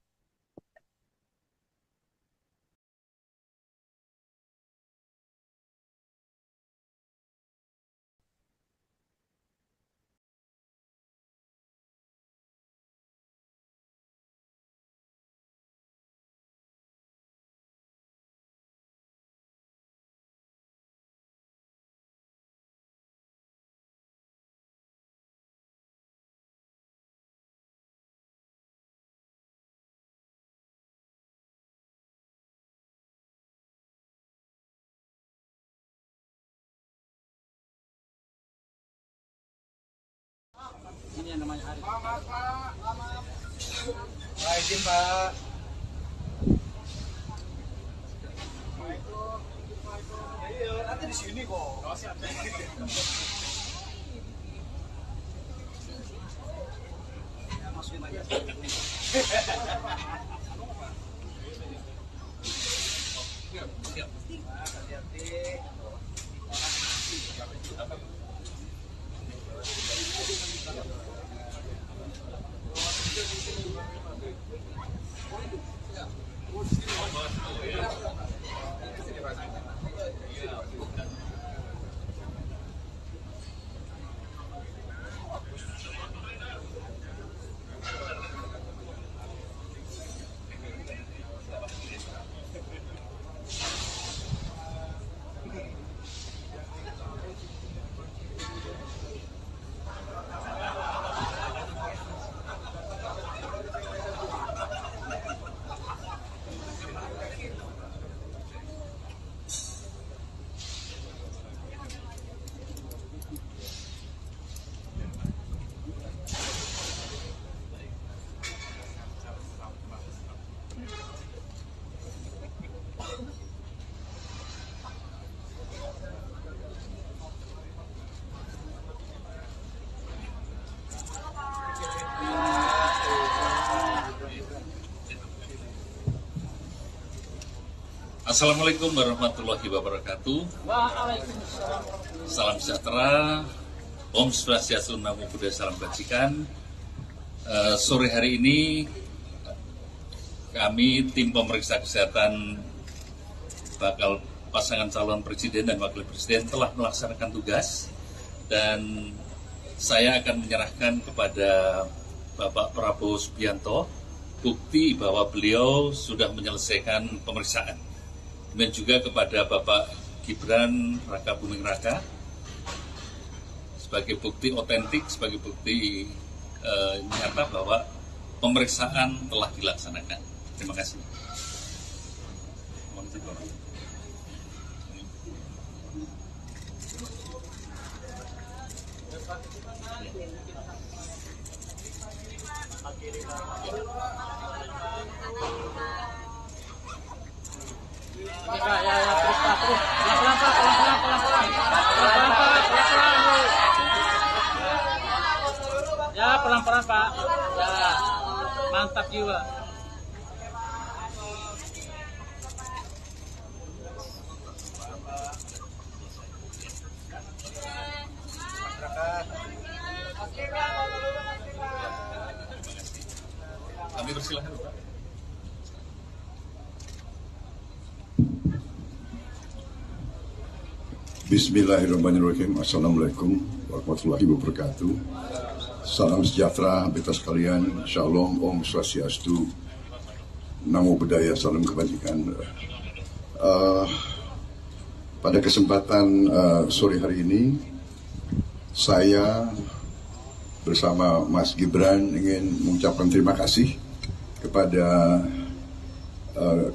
Ini yang namanya Arif. Pak, izin Pak. Iya, nanti di sini kok. Masukin aja. Assalamualaikum warahmatullahi wabarakatuh. Salam sejahtera, Om Swastiastu, Namo Buddhaya, Salam Kebajikan. Sore hari ini kami tim pemeriksa kesehatan bakal pasangan calon presiden dan wakil presiden telah melaksanakan tugas dan saya akan menyerahkan kepada Bapak Prabowo Subianto bukti bahwa beliau sudah menyelesaikan pemeriksaan. Dan juga kepada Bapak Gibran Rakabuming Raka sebagai bukti otentik, sebagai bukti nyata bahwa pemeriksaan telah dilaksanakan. Terima kasih. Ya, terus Pak, terus. Pelan-pelan Pak, pelan-pelan. Ya, pelan-pelan Pak. Ya, mantap jiwa. Kami persilahkan Pak. Bismillahirrahmanirrahim. Assalamualaikum warahmatullahi wabarakatuh. Salam sejahtera beta sekalian. Shalom, Om Swastiastu, Namo Buddhaya, Salam Kebajikan. Pada kesempatan sore hari ini, saya bersama Mas Gibran ingin mengucapkan terima kasih kepada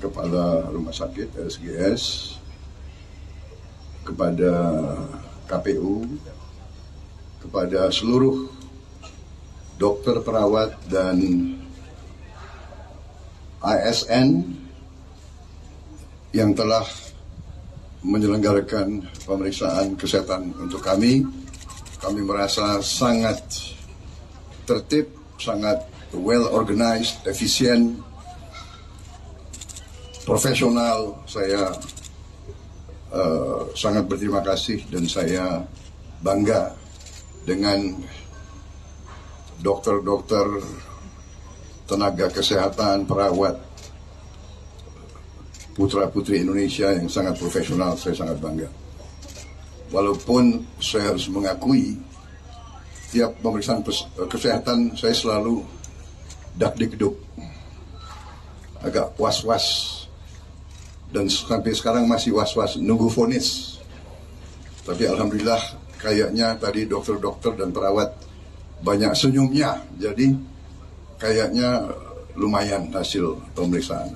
Kepala Rumah Sakit RSGS, kepada KPU, kepada seluruh dokter, perawat, dan ASN yang telah menyelenggarakan pemeriksaan kesehatan untuk kami kami merasa sangat tertib, sangat well organized, efisien, profesional. Saya sangat berterima kasih dan saya bangga dengan dokter-dokter, tenaga kesehatan, perawat, putra-putri Indonesia yang sangat profesional. Saya sangat bangga. Walaupun saya harus mengakui, tiap pemeriksaan kesehatan saya selalu dak-dikduk, agak was-was, dan sampai sekarang masih was-was nunggu vonis. Tapi alhamdulillah kayaknya tadi dokter-dokter dan perawat banyak senyumnya, jadi kayaknya lumayan hasil pemeriksaan.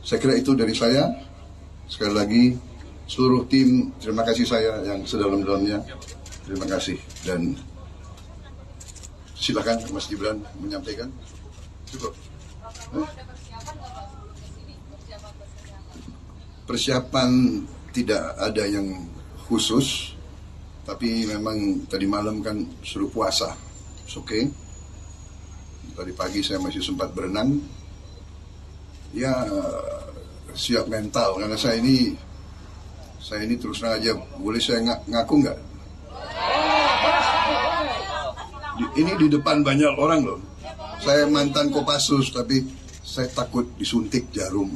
Saya kira itu dari saya. Sekali lagi seluruh tim, terima kasih saya yang sedalam-dalamnya. Terima kasih, dan silakan Mas Gibran menyampaikan. Cukup. Persiapan tidak ada yang khusus, tapi memang tadi malam kan suruh puasa. Oke. Tadi pagi saya masih sempat berenang. Ya, siap mental karena saya ini terus terang aja, boleh saya ngaku nggak? Ini di depan banyak orang loh. Saya mantan Kopassus, tapi saya takut disuntik jarum.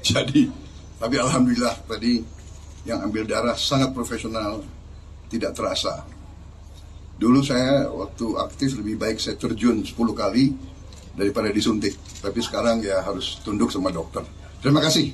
Jadi, tapi alhamdulillah tadi yang ambil darah sangat profesional, tidak terasa. Dulu saya waktu aktif lebih baik saya terjun 10 kali daripada disuntik. Tapi sekarang ya harus tunduk sama dokter. Terima kasih.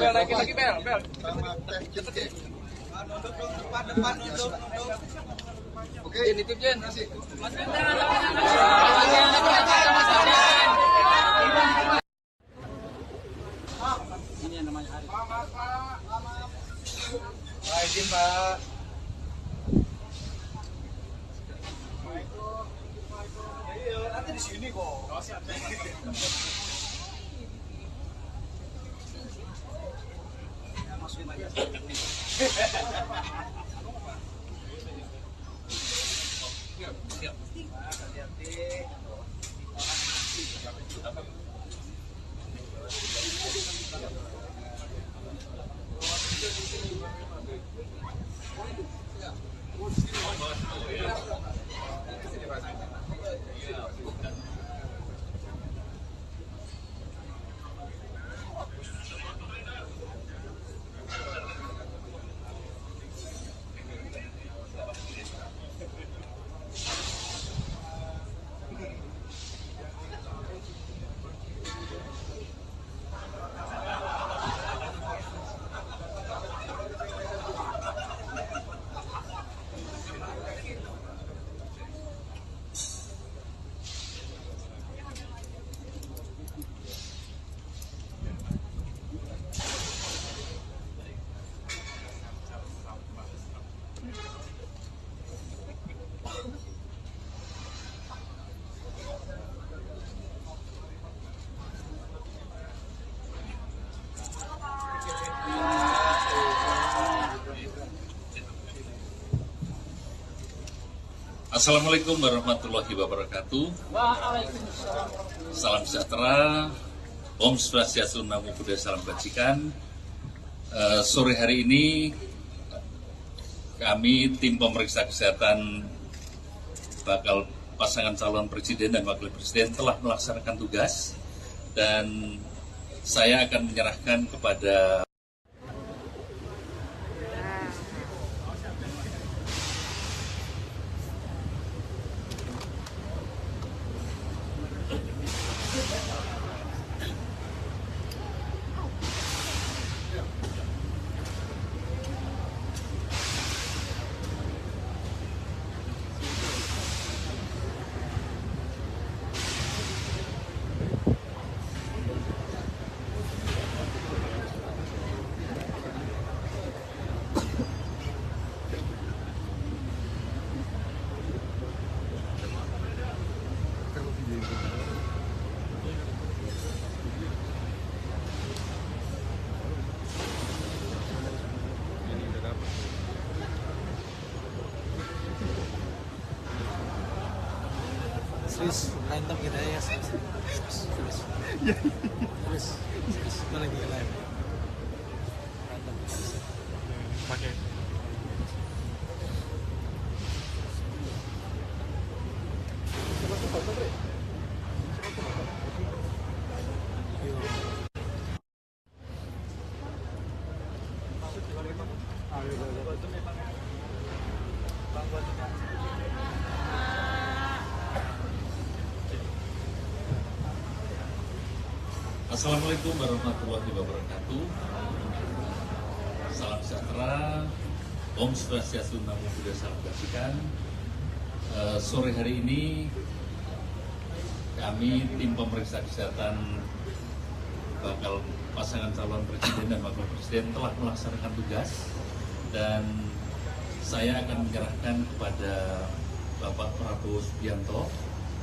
Bel, lagi bel. Oke, nitip Jen. Ini yang namanya Arif. Pak, izin Pak. Nanti di sini kok. Masukin aja. Siap. Hati-hati. Assalamualaikum warahmatullahi wabarakatuh. Salam sejahtera, Om Swastiastu, Namo Buddhaya, Salam Kebajikan. Sore hari ini kami tim pemeriksa kesehatan bakal pasangan calon presiden dan wakil presiden telah melaksanakan tugas dan saya akan menyerahkan kepada Terus random kita ya. Terus mana lagi live. Random. Pakai. Assalamualaikum warahmatullahi wabarakatuh. Salam sejahtera, Om Swastiastu, Namo Buddhaya, Salam Kebajikan. Sore hari ini kami tim pemeriksa kesehatan bakal pasangan calon presiden dan wakil presiden telah melaksanakan tugas dan saya akan menyerahkan kepada Bapak Prabowo Subianto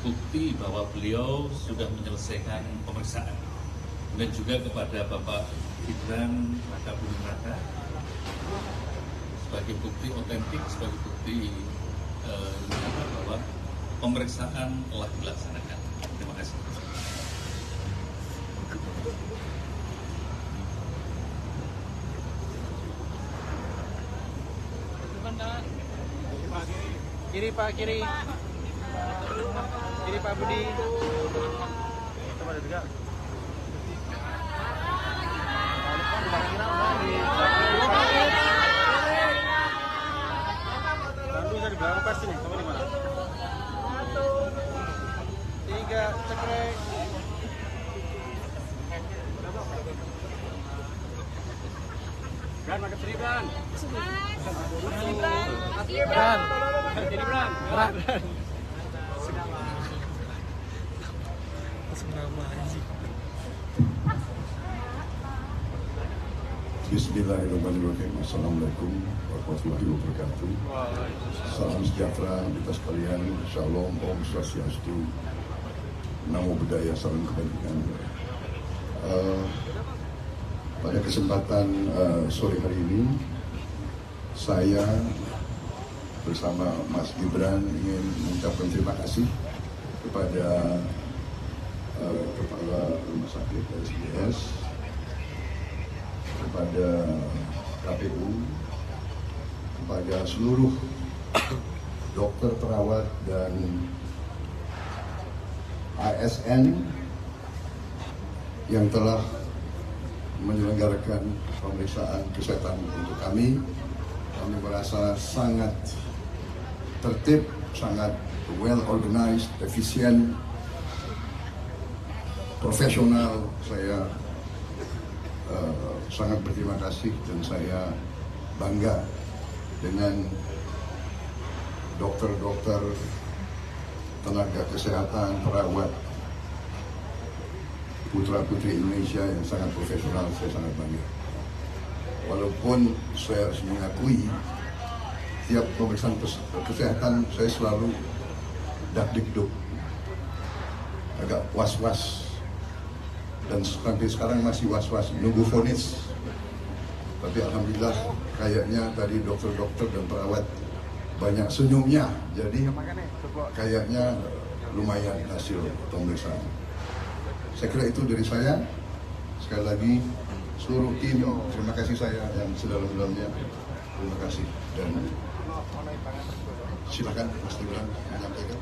bukti bahwa beliau sudah menyelesaikan pemeriksaan. Dan juga kepada Bapak Gibran Raka Buming Raka sebagai bukti otentik, sebagai bukti bahwa pemeriksaan telah dilaksanakan. Terima kasih. Kiri Pak, kiri. Kiri Pak Budi. Coba ada juga. Bandung dari belakang pasti nih, kamu di mana? 3 cekrek. Bran, makan Bran. Bran. Jadi Bran. Bran. Nama anjing. Bismillahirrahmanirrahim. Assalamualaikum warahmatullahi wabarakatuh. Salam sejahtera kita sekalian. Shalom, Om Swastiastu, Namo Buddhaya, Salam Kebajikan. Pada kesempatan sore hari ini, saya bersama Mas Gibran ingin mengucapkan terima kasih kepada Kepala Rumah Sakit SDS, kepada KPU, kepada seluruh dokter, perawat, dan ASN yang telah menyelenggarakan pemeriksaan kesehatan untuk kami. Kami merasa sangat tertib, sangat well organized, efisien, profesional. Saya sangat berterima kasih dan saya bangga dengan dokter-dokter, tenaga kesehatan, perawat, putra-putri Indonesia yang sangat profesional. Saya sangat bangga. Walaupun saya harus mengakui, tiap pemeriksaan kesehatan saya selalu dak-dikduk, agak was-was. Dan sampai sekarang masih was-was, nunggu vonis. Tapi alhamdulillah kayaknya tadi dokter-dokter dan perawat banyak senyumnya. Jadi kayaknya lumayan hasil pemeriksaan. Saya kira itu dari saya. Sekali lagi seluruh tim, terima kasih saya yang sedalam-dalamnya. Terima kasih dan silakan Mas Gibran menyampaikan.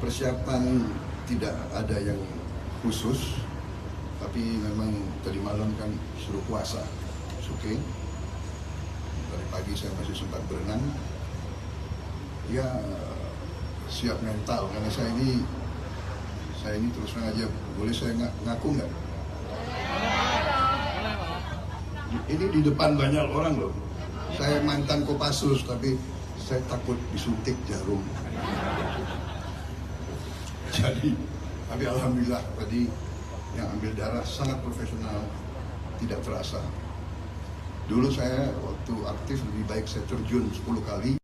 Persiapan tidak ada yang khusus, tapi memang tadi malam kan suruh puasa, oke. Dari pagi saya masih sempat berenang. Ya siap mental karena saya ini terus terang aja, boleh saya ngaku nggak? Ini di depan banyak orang loh. Saya mantan Kopassus tapi saya takut disuntik jarum. Jadi, tapi alhamdulillah tadi yang ambil darah sangat profesional, tidak terasa. Dulu saya waktu aktif lebih baik saya terjun 10 kali.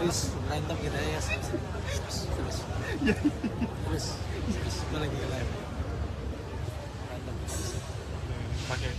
Terus berantem kita ya. Terus lagi live. Berantem. Pakai.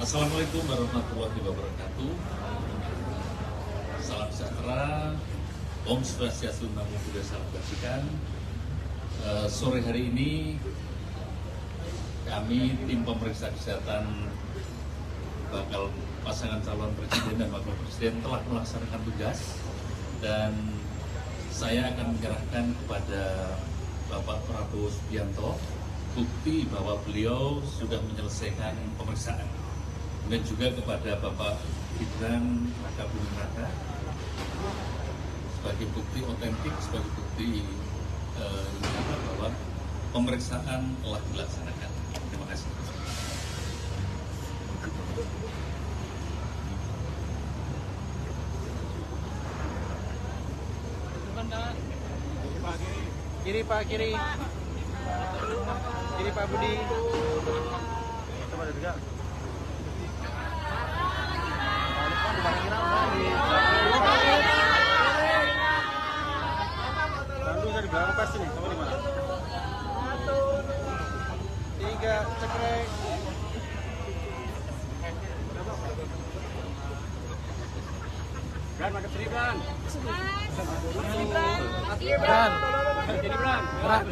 Assalamualaikum warahmatullahi wabarakatuh. Salam sejahtera, Om Swastiastu, Namo Buddhaya, salam kebajikan. Sore hari ini kami tim pemeriksa kesehatan bakal pasangan calon presiden dan wakil presiden telah melaksanakan tugas dan saya akan menyerahkan kepada Bapak Prabowo Subianto bukti bahwa beliau sudah menyelesaikan pemeriksaan, dan juga kepada Bapak Gibran Raka Buming Raka sebagai bukti otentik, sebagai bukti bahwa pemeriksaan telah dilaksanakan. Terima kasih. Kiri Pak, kiri. Kiri Pak Budi. Coba ada juga. Bandung dari belakang pasti nih, kamu di mana? 3, cekrek. Bran, makan sini, Bran. Bran. Jadi Bran. Bran.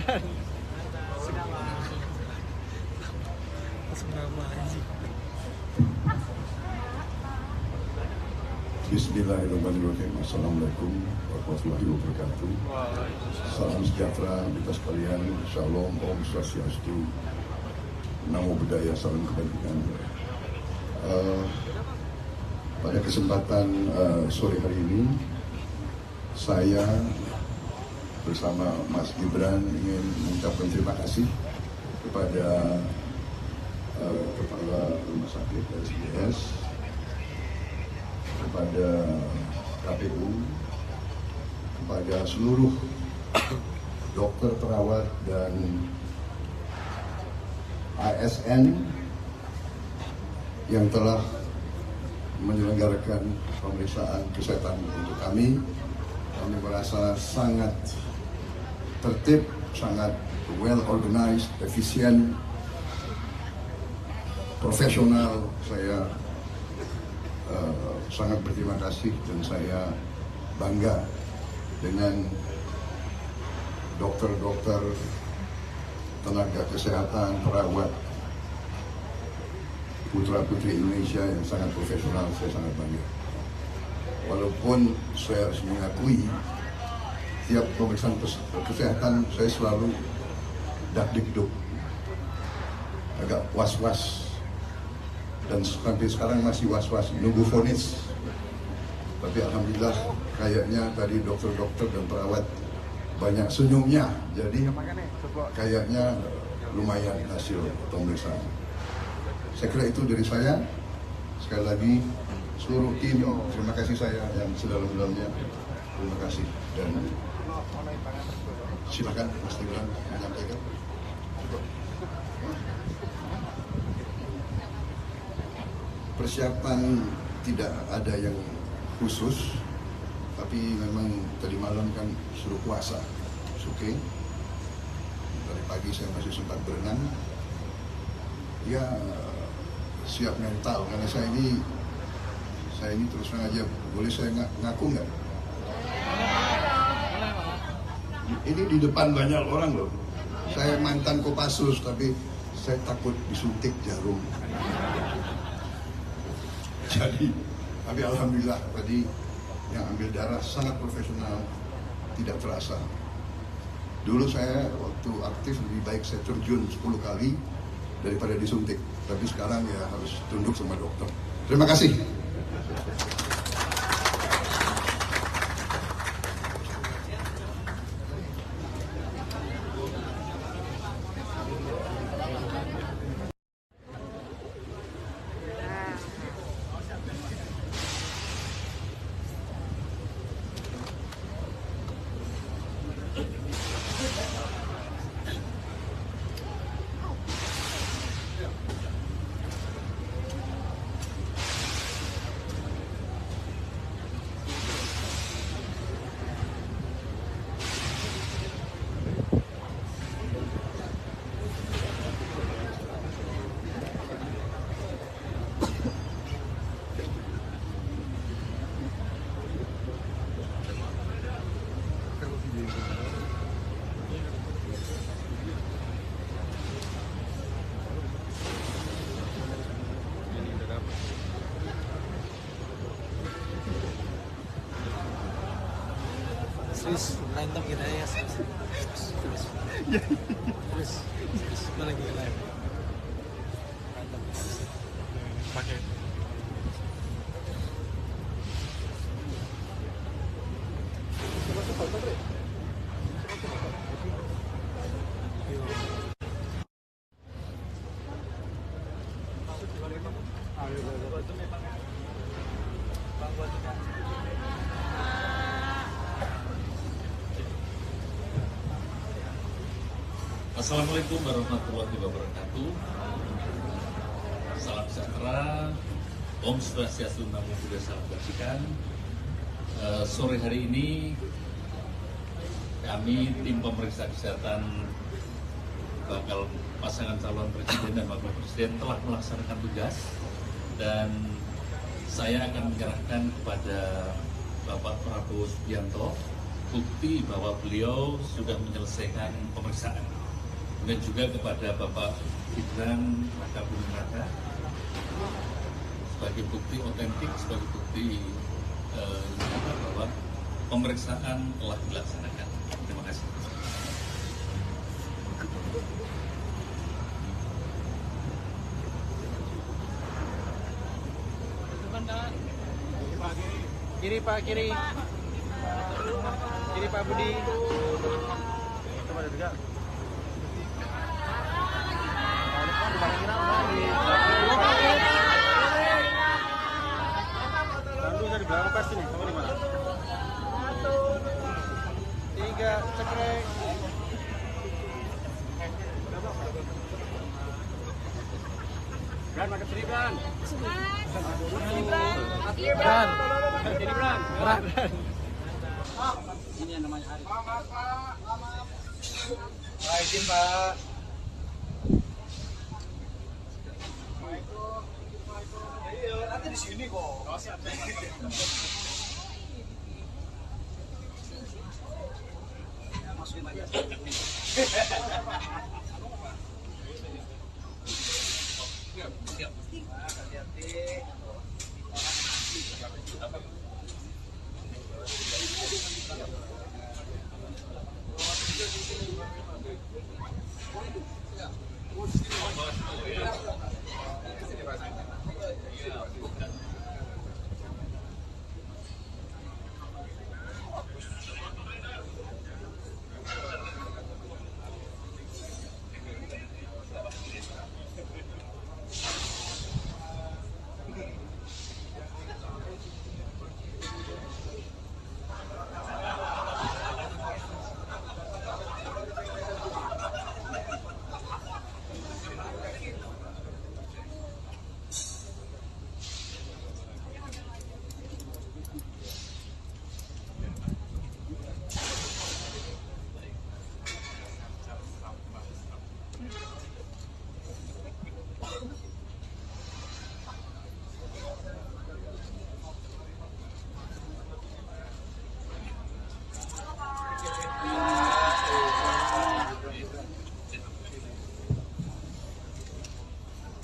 Bismillahirrahmanirrahim. Assalamualaikum warahmatullahi wabarakatuh. Salam sejahtera kita sekalian. Shalom, Om Swastiastu, Namo Buddhaya, salam kebajikan. Pada kesempatan sore hari ini, saya bersama Mas Gibran ingin mengucapkan terima kasih kepada Kepala Rumah Sakit RSPS, kepada KPU, kepada seluruh dokter, perawat, dan ASN yang telah menyelenggarakan pemeriksaan kesehatan untuk kami. Kami merasa sangat tertib, sangat well organized, efisien, profesional. Saya sangat berterima kasih dan saya bangga dengan dokter-dokter, tenaga kesehatan, perawat, putra-putri Indonesia yang sangat profesional. Saya sangat bangga. Walaupun saya harus mengakui, tiap pemeriksaan kesehatan saya selalu dak-dikduk, agak was-was, dan sampai sekarang masih was-was nunggu vonis. Tapi alhamdulillah kayaknya tadi dokter-dokter dan perawat banyak senyumnya, jadi kayaknya lumayan hasil pemeriksaan. Saya kira itu dari saya. Sekali lagi seluruh tim, terima kasih saya yang sedalam-dalamnya. Terima kasih, dan silakan Mas Gibran menyampaikan. Persiapan tidak ada yang khusus, tapi memang tadi malam kan suruh puasa, oke. Dari pagi saya masih sempat berenang. Ya siap mental, karena saya ini terus terang aja, boleh saya ngaku nggak? Ini di depan banyak orang loh. Saya mantan Kopassus, tapi saya takut disuntik jarum. Jadi, tapi alhamdulillah tadi yang ambil darah sangat profesional, tidak terasa. Dulu saya waktu aktif lebih baik saya terjun 10 kali daripada disuntik. Tapi sekarang ya harus tunduk sama dokter. Terima kasih. Terus berantem kita ya. Terus mana kita live? Berantem. Pakai. Assalamualaikum warahmatullahi wabarakatuh. Salam sejahtera, Om Swastiastu, Namo Buddhaya, salam kebajikan. Sore hari ini kami tim pemeriksa kesehatan bakal pasangan calon presiden dan wakil presiden telah melaksanakan tugas, dan saya akan menyerahkan kepada Bapak Prabowo Subianto bukti bahwa beliau sudah menyelesaikan pemeriksaan. dan juga kepada Bapak Gibran Raka Buming Raka sebagai bukti otentik, sebagai bukti bahwa pemeriksaan telah dilaksanakan. Terima kasih. Kiri Pak, kiri. Kiri Pak Budi. Coba ada juga. Lalu dari belakang pasti nih, kamu di mana? 3, cekrek. Bran, makan sini, Bran. Bran. Jadi Bran. Ini yang namanya Arif. Pak, izin Pak. Nanti di sini kok. Masukin aja. Siap. Hati-hati.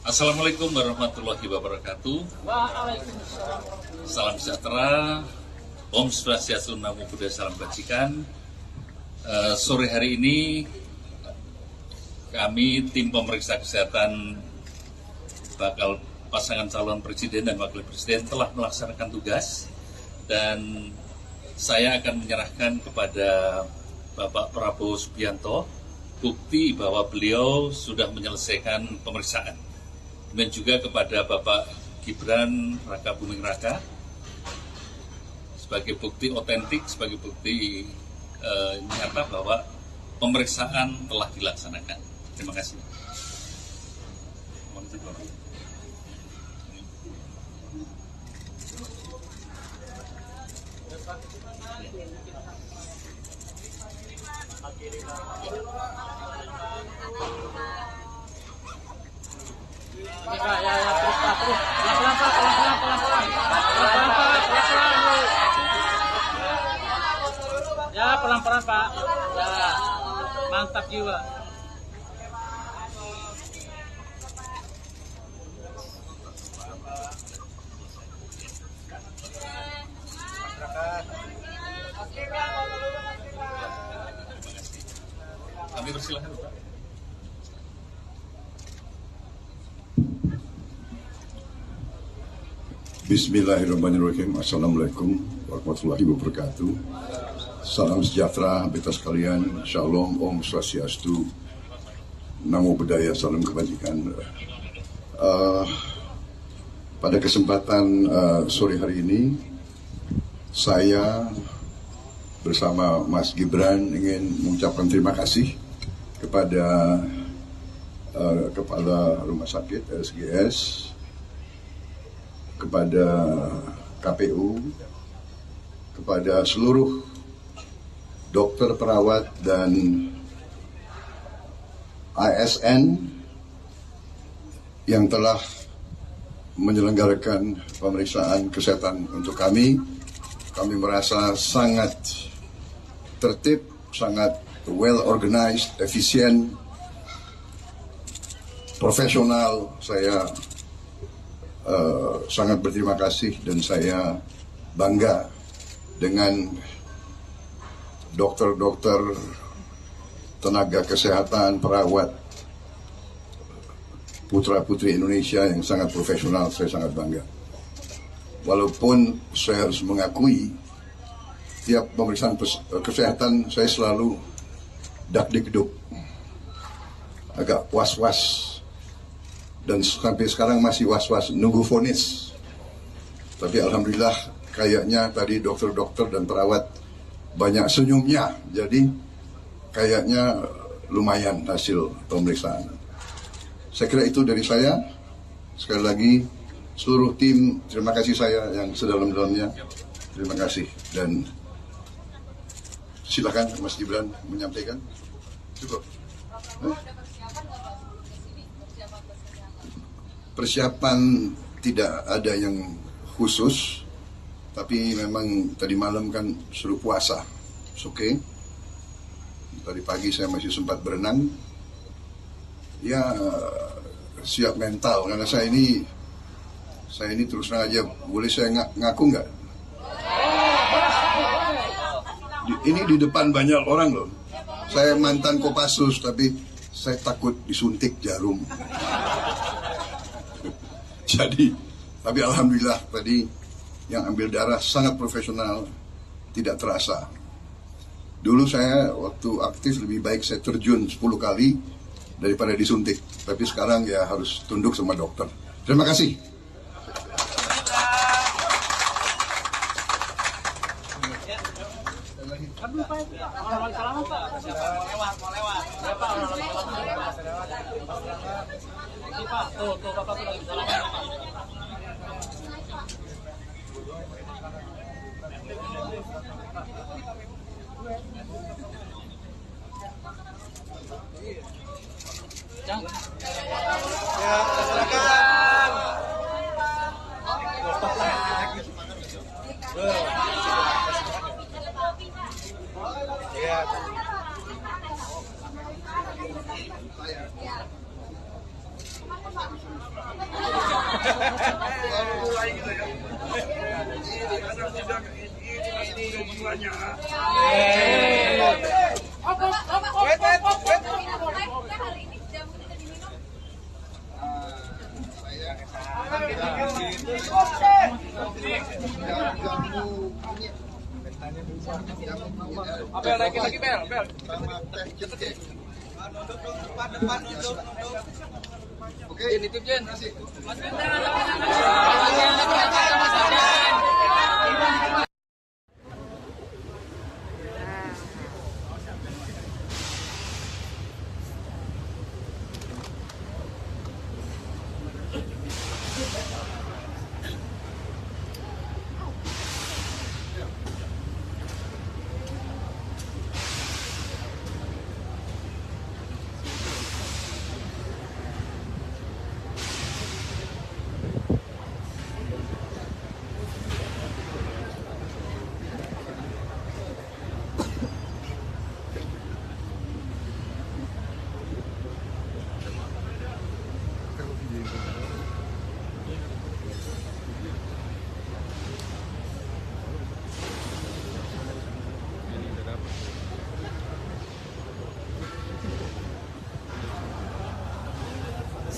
Assalamualaikum warahmatullahi wabarakatuh. Salam sejahtera, Om Swastiastu, Namo Buddhaya, Salam Kebajikan. Sore hari ini kami tim pemeriksa kesehatan bakal pasangan calon presiden dan wakil presiden telah melaksanakan tugas, dan saya akan menyerahkan kepada Bapak Prabowo Subianto bukti bahwa beliau sudah menyelesaikan pemeriksaan, dan juga kepada Bapak Gibran Raka Buming Raka sebagai bukti otentik, sebagai bukti nyata bahwa pemeriksaan telah dilaksanakan. Terima kasih. Ya, terus Pak, terus. Pelan-pelan Pak, pelan-pelan. Ya, pelan-pelan Pak. Ya, mantap jiwa. Kami persilahkan, Pak. Bismillahirrahmanirrahim. Assalamualaikum warahmatullahi wabarakatuh. Salam sejahtera beta sekalian. Shalom, Om Swastiastu, Namo Buddhaya, Salam Kebajikan. Pada kesempatan sore hari ini, saya bersama Mas Gibran ingin mengucapkan terima kasih kepada Kepala Rumah Sakit RSGS, kepada KPU, kepada seluruh dokter, perawat, dan ASN yang telah menyelenggarakan pemeriksaan kesehatan untuk kami. Kami merasa sangat tertib, sangat well organized, efisien, profesional. Saya sangat berterima kasih dan saya bangga dengan dokter-dokter, tenaga kesehatan, perawat, putra-putri Indonesia yang sangat profesional. Saya sangat bangga. Walaupun saya harus mengakui, tiap pemeriksaan kesehatan saya selalu dak-dikduk, agak was-was, dan sampai sekarang masih was-was nunggu vonis. Tapi alhamdulillah kayaknya tadi dokter-dokter dan perawat banyak senyumnya, jadi kayaknya lumayan hasil pemeriksaan. Saya kira itu dari saya. Sekali lagi seluruh tim, terima kasih saya yang sedalam-dalamnya. Terima kasih, dan silakan Mas Gibran menyampaikan. Cukup. Persiapan tidak ada yang khusus, tapi memang tadi malam kan suruh puasa. Oke. Tadi pagi saya masih sempat berenang. Ya, siap mental karena saya ini terus terang aja, boleh saya ngaku nggak? Ini di depan banyak orang loh. Saya mantan Kopassus, tapi saya takut disuntik jarum. Jadi, tapi alhamdulillah tadi yang ambil darah sangat profesional, tidak terasa. Dulu saya waktu aktif lebih baik saya terjun 10 kali daripada disuntik. Tapi sekarang ya harus tunduk sama dokter. Terima kasih. Bel, lagi Bel. Oke, itu Jen.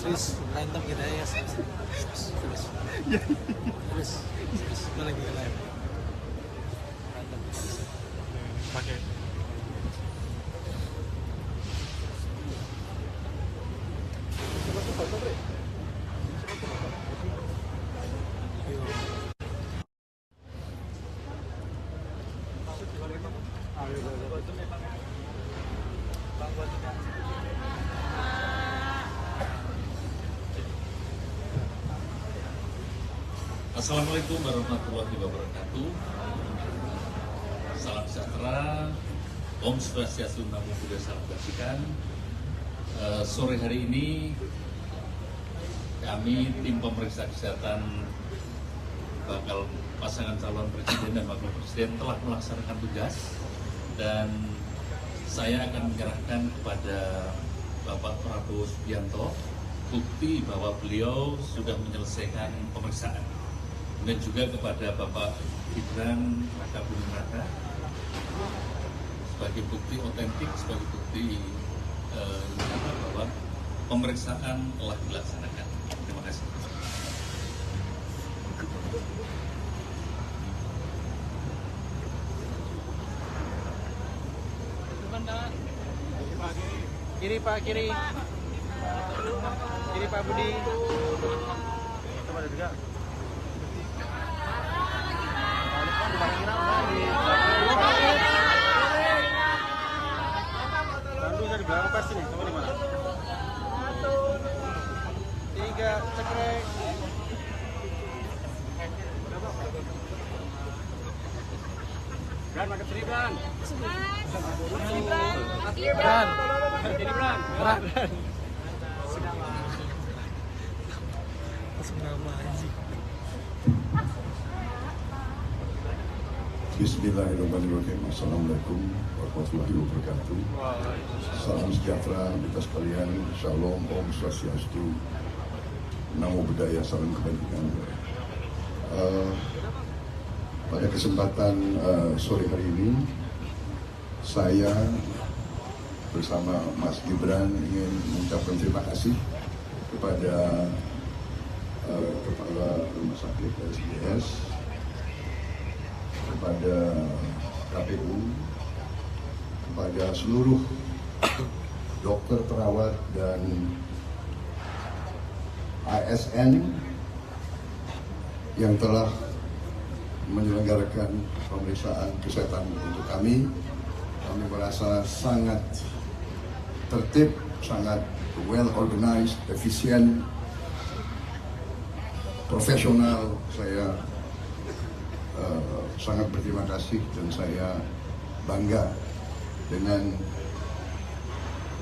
Terus berantem kita ya. Terus mana kita live. Berantem. Pakai. Assalamualaikum warahmatullahi wabarakatuh. Salam sejahtera, Om Swastiastu, Namo Buddhaya, salam kebajikan. Sore hari ini kami tim pemeriksa kesehatan bakal pasangan calon presiden dan wakil presiden telah melaksanakan tugas, dan saya akan menyerahkan kepada Bapak Prabowo Subianto bukti bahwa beliau sudah menyelesaikan pemeriksaan. Dan juga kepada Bapak Gibran Raka Buming Raka sebagai bukti otentik, sebagai bukti bahwa pemeriksaan telah dilaksanakan. Terima kasih. Kiri Pak, kiri. Kiri Pak Budi. Coba juga. Bandung dari belakang pers ini, kamu di mana? 3, cekrek. Bran, makan sini, Bran. Bran. Jadi Bran. Bran. Bismillahirrahmanirrahim. Assalamualaikum warahmatullahi wabarakatuh. Salam sejahtera kita sekalian. Shalom, Om Swastiastu, Namo Buddhaya, salam kebajikan. Pada kesempatan sore hari ini, saya bersama Mas Gibran ingin mengucapkan terima kasih kepada Kepala Rumah Sakit SGS, kepada KPU, kepada seluruh dokter, perawat, dan ASN yang telah menyelenggarakan pemeriksaan kesehatan untuk kami. Kami merasa sangat tertib, sangat well organized, efisien, profesional. Saya sangat berterima kasih dan saya bangga dengan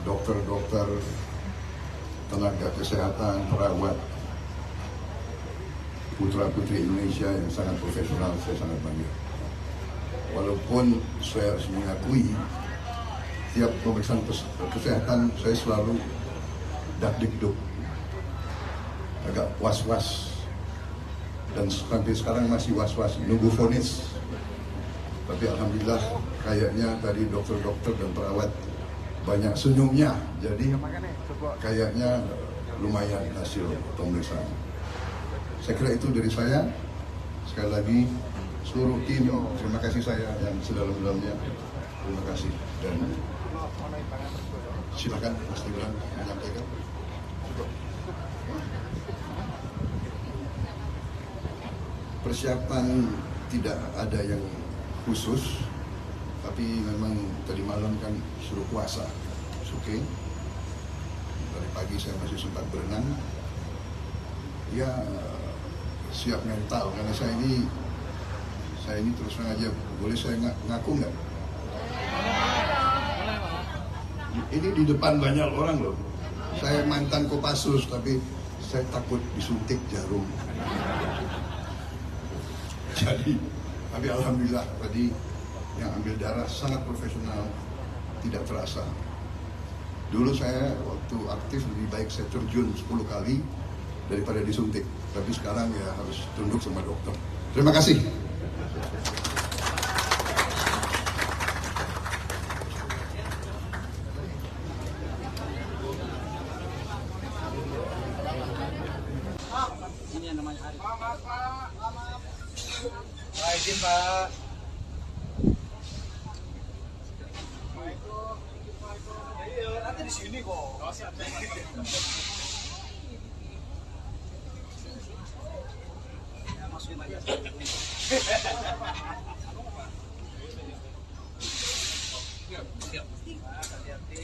dokter-dokter, tenaga kesehatan, perawat, putra-putri Indonesia yang sangat profesional. Saya sangat bangga. Walaupun saya harus mengakui, tiap pemeriksaan kesehatan saya selalu dak-dikduk, agak was-was, dan sampai sekarang masih was-was, nunggu vonis. Tapi alhamdulillah kayaknya tadi dokter-dokter dan perawat banyak senyumnya, jadi kayaknya lumayan hasil pemeriksaan. Saya kira itu dari saya. Sekali lagi seluruh tim, terima kasih saya yang sedalam-dalamnya. Terima kasih, dan silakan Mas Gibran menyampaikan. Persiapan tidak ada yang khusus, tapi memang tadi malam kan suruh puasa, oke. Dari pagi saya masih sempat berenang. Ya, siap mental, karena saya ini terus terang aja, boleh saya ngaku nggak? Ini di depan banyak orang loh. Saya mantan Kopassus, tapi saya takut disuntik jarum. Jadi, tapi alhamdulillah tadi yang ambil darah sangat profesional, tidak terasa. Dulu saya waktu aktif lebih baik saya terjun 10 kali daripada disuntik. Tapi sekarang ya harus tunduk sama dokter. Terima kasih. Ini yang namanya Arif. Pak, izin Pak. Nanti di sini kok. Masukin aja. Siap. Hati-hati.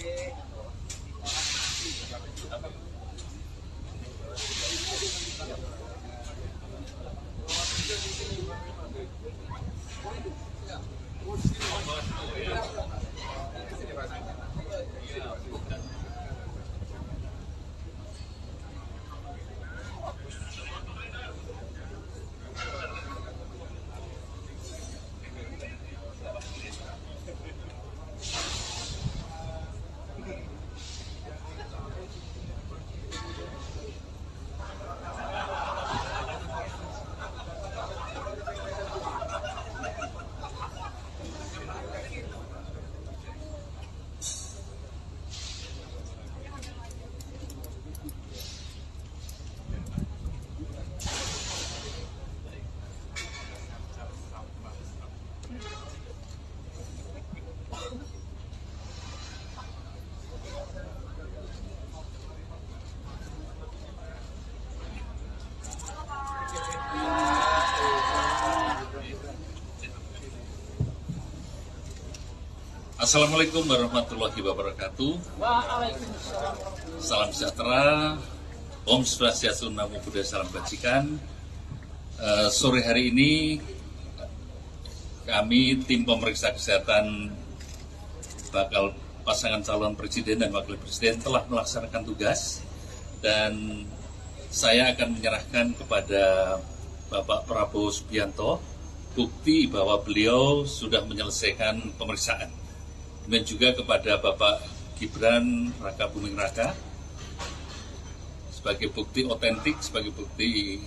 Assalamualaikum warahmatullahi wabarakatuh. Salam sejahtera, Om Swastiastu, Namo Buddhaya, Salam Kebajikan. Sore hari ini kami tim pemeriksa kesehatan bakal pasangan calon presiden dan wakil presiden telah melaksanakan tugas, dan saya akan menyerahkan kepada Bapak Prabowo Subianto bukti bahwa beliau sudah menyelesaikan pemeriksaan, dan juga kepada Bapak Gibran Raka Buming Raka sebagai bukti otentik, sebagai bukti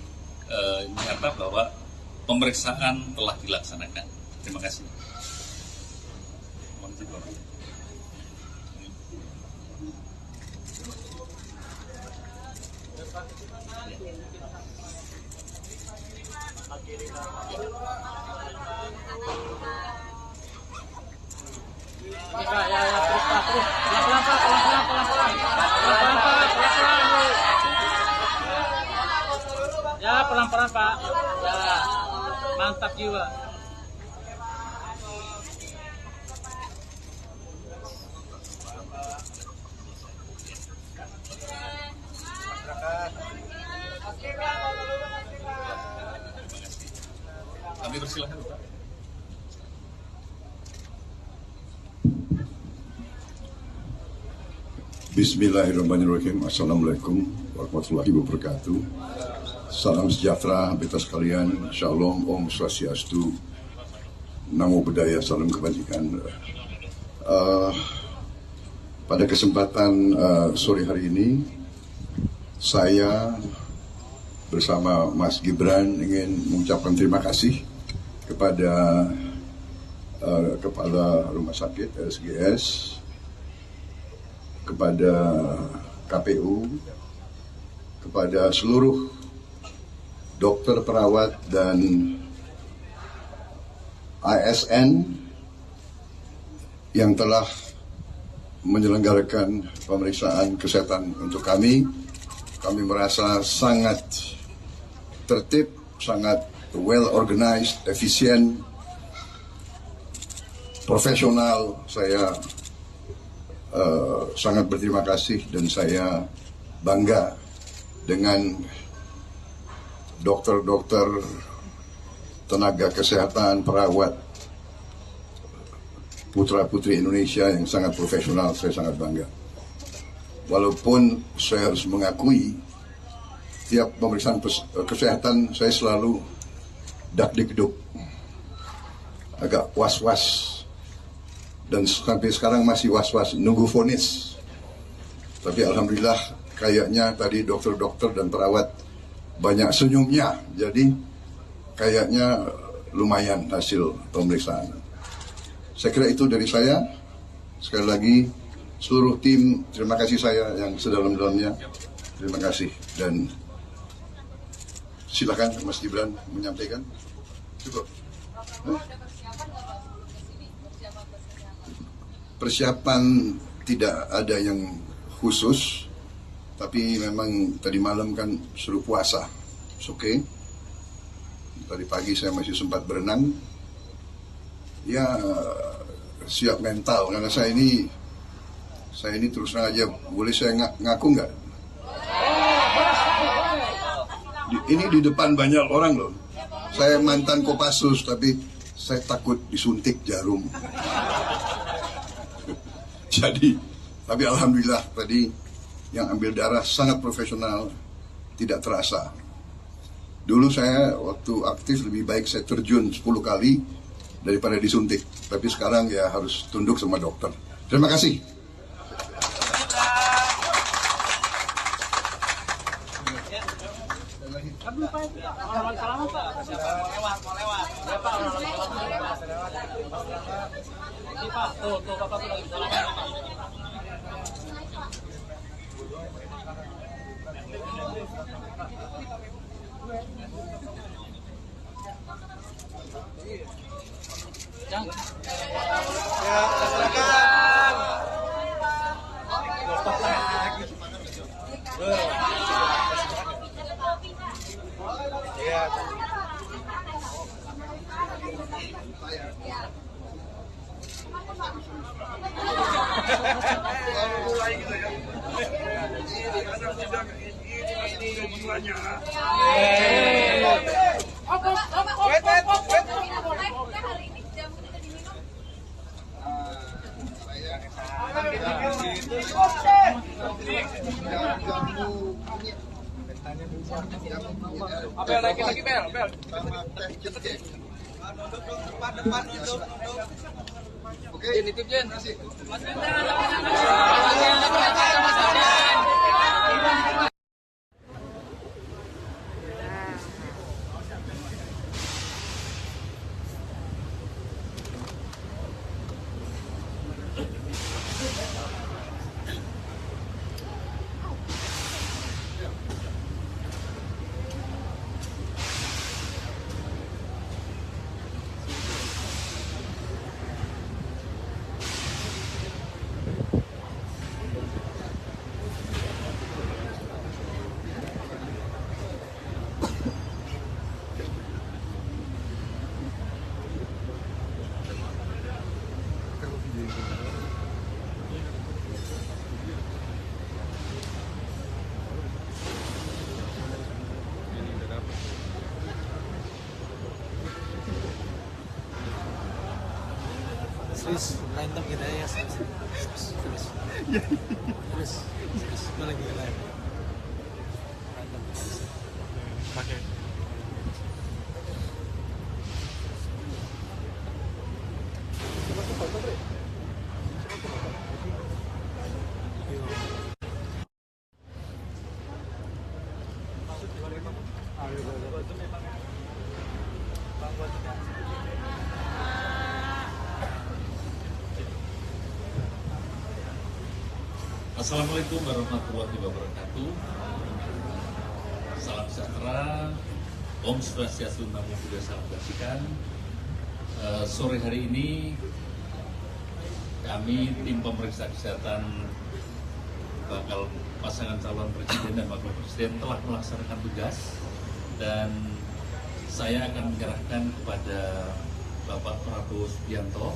nyata bahwa pemeriksaan telah dilaksanakan. Terima kasih. Terus Pak, terus. Pelan-pelan. Ya, pelan-pelan Pak. Ya, mantap jiwa. Kami persilahkan, Pak. Bismillahirrahmanirrahim. Assalamualaikum warahmatullahi wabarakatuh. Salam sejahtera beta sekalian. Shalom, Om Swastiastu, Namo Buddhaya, Salam Kebajikan. Pada kesempatan sore hari ini, saya bersama Mas Gibran ingin mengucapkan terima kasih kepada Kepala Rumah Sakit RSGS, kepada KPU, kepada seluruh dokter, perawat, dan ASN yang telah menyelenggarakan pemeriksaan kesehatan untuk kami. Kami merasa sangat tertib, sangat well organized, efisien, profesional. Saya sangat berterima kasih dan saya bangga dengan dokter-dokter, tenaga kesehatan, perawat, putra-putri Indonesia yang sangat profesional. Saya sangat bangga. Walaupun saya harus mengakui, tiap pemeriksaan kesehatan saya selalu dak-dikduk, agak was-was, dan sampai sekarang masih was-was nunggu vonis. Tapi alhamdulillah kayaknya tadi dokter-dokter dan perawat banyak senyumnya, jadi kayaknya lumayan hasil pemeriksaan. Saya kira itu dari saya. Sekali lagi seluruh tim, terima kasih saya yang sedalam-dalamnya. Terima kasih, dan silakan Mas Gibran menyampaikan. Cukup. Persiapan tidak ada yang khusus, tapi memang tadi malam kan suruh puasa. Oke. Tadi pagi saya masih sempat berenang. Ya, siap mental karena saya ini terus terang aja, boleh saya ngaku nggak? Ini di depan banyak orang loh. Saya mantan Kopassus, tapi saya takut disuntik jarum. Jadi, tapi alhamdulillah tadi yang ambil darah sangat profesional, tidak terasa. Dulu saya waktu aktif lebih baik saya terjun 10 kali daripada disuntik. Tapi sekarang ya harus tunduk sama dokter. Terima kasih. Abel naikin lagi Bel, Bel. Oke, Jen itu Jen. Terus mantap kita ya. Terus mana lagi lain. Pakai. Assalamualaikum warahmatullahi wabarakatuh. Salam sejahtera, Om Swastiastu, Namo Buddhaya, Salam Kebajikan. Sore hari ini kami tim pemeriksa kesehatan bakal pasangan calon presiden dan wakil presiden telah melaksanakan tugas, dan saya akan menyerahkan kepada Bapak Prabowo Subianto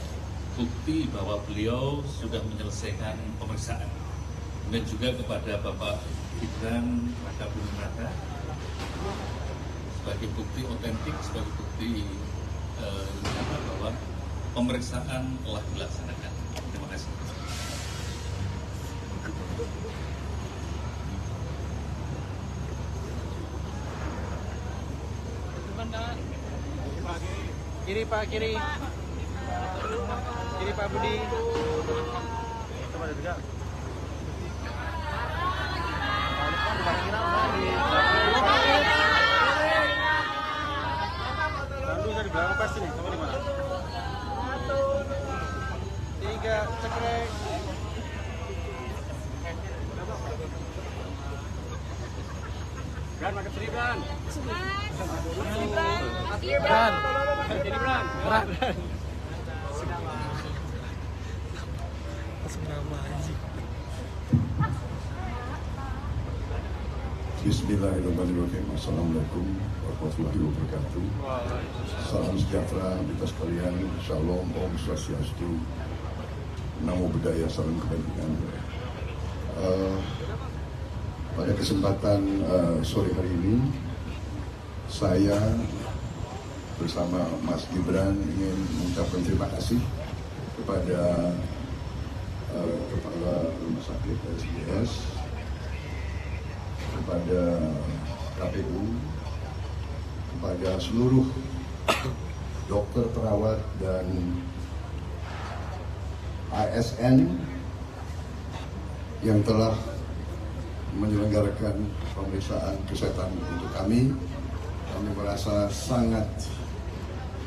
bukti bahwa beliau sudah menyelesaikan pemeriksaan, dan juga kepada Bapak Gibran Raka Buming Raka sebagai bukti otentik, sebagai bukti bahwa pemeriksaan telah dilaksanakan. Terima kasih. Kiri Pak, kiri. Kiri Pak Budi. Coba juga. Lalu dari belakang pasti nih, kamu di mana? 3 cekrek. Bran, makan seri Bran. Bran. Jadi Bran. Bran. Bismillahirrahmanirrahim. Assalamualaikum warahmatullahi wabarakatuh. Salam sejahtera kita sekalian. Shalom, Om Swastiastu, Namo Buddhaya, Salam Kebajikan. Pada kesempatan sore hari ini, saya bersama Mas Gibran ingin mengucapkan terima kasih kepada Kepala Rumah Sakit SDS, kepada KPU, kepada seluruh dokter, perawat, dan ASN yang telah menyelenggarakan pemeriksaan kesehatan untuk kami. Kami merasa sangat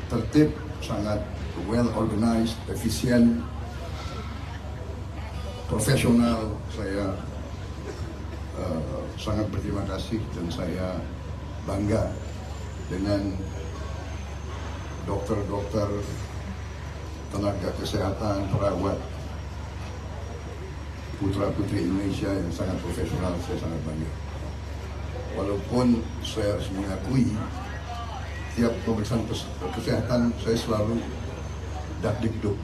tertib, sangat well organized, efisien, profesional. Saya sangat berterima kasih dan saya bangga dengan dokter-dokter, tenaga kesehatan, perawat, putra-putri Indonesia yang sangat profesional. Saya sangat bangga. Walaupun saya harus mengakui, tiap pemeriksaan kesehatan saya selalu dakdikduk.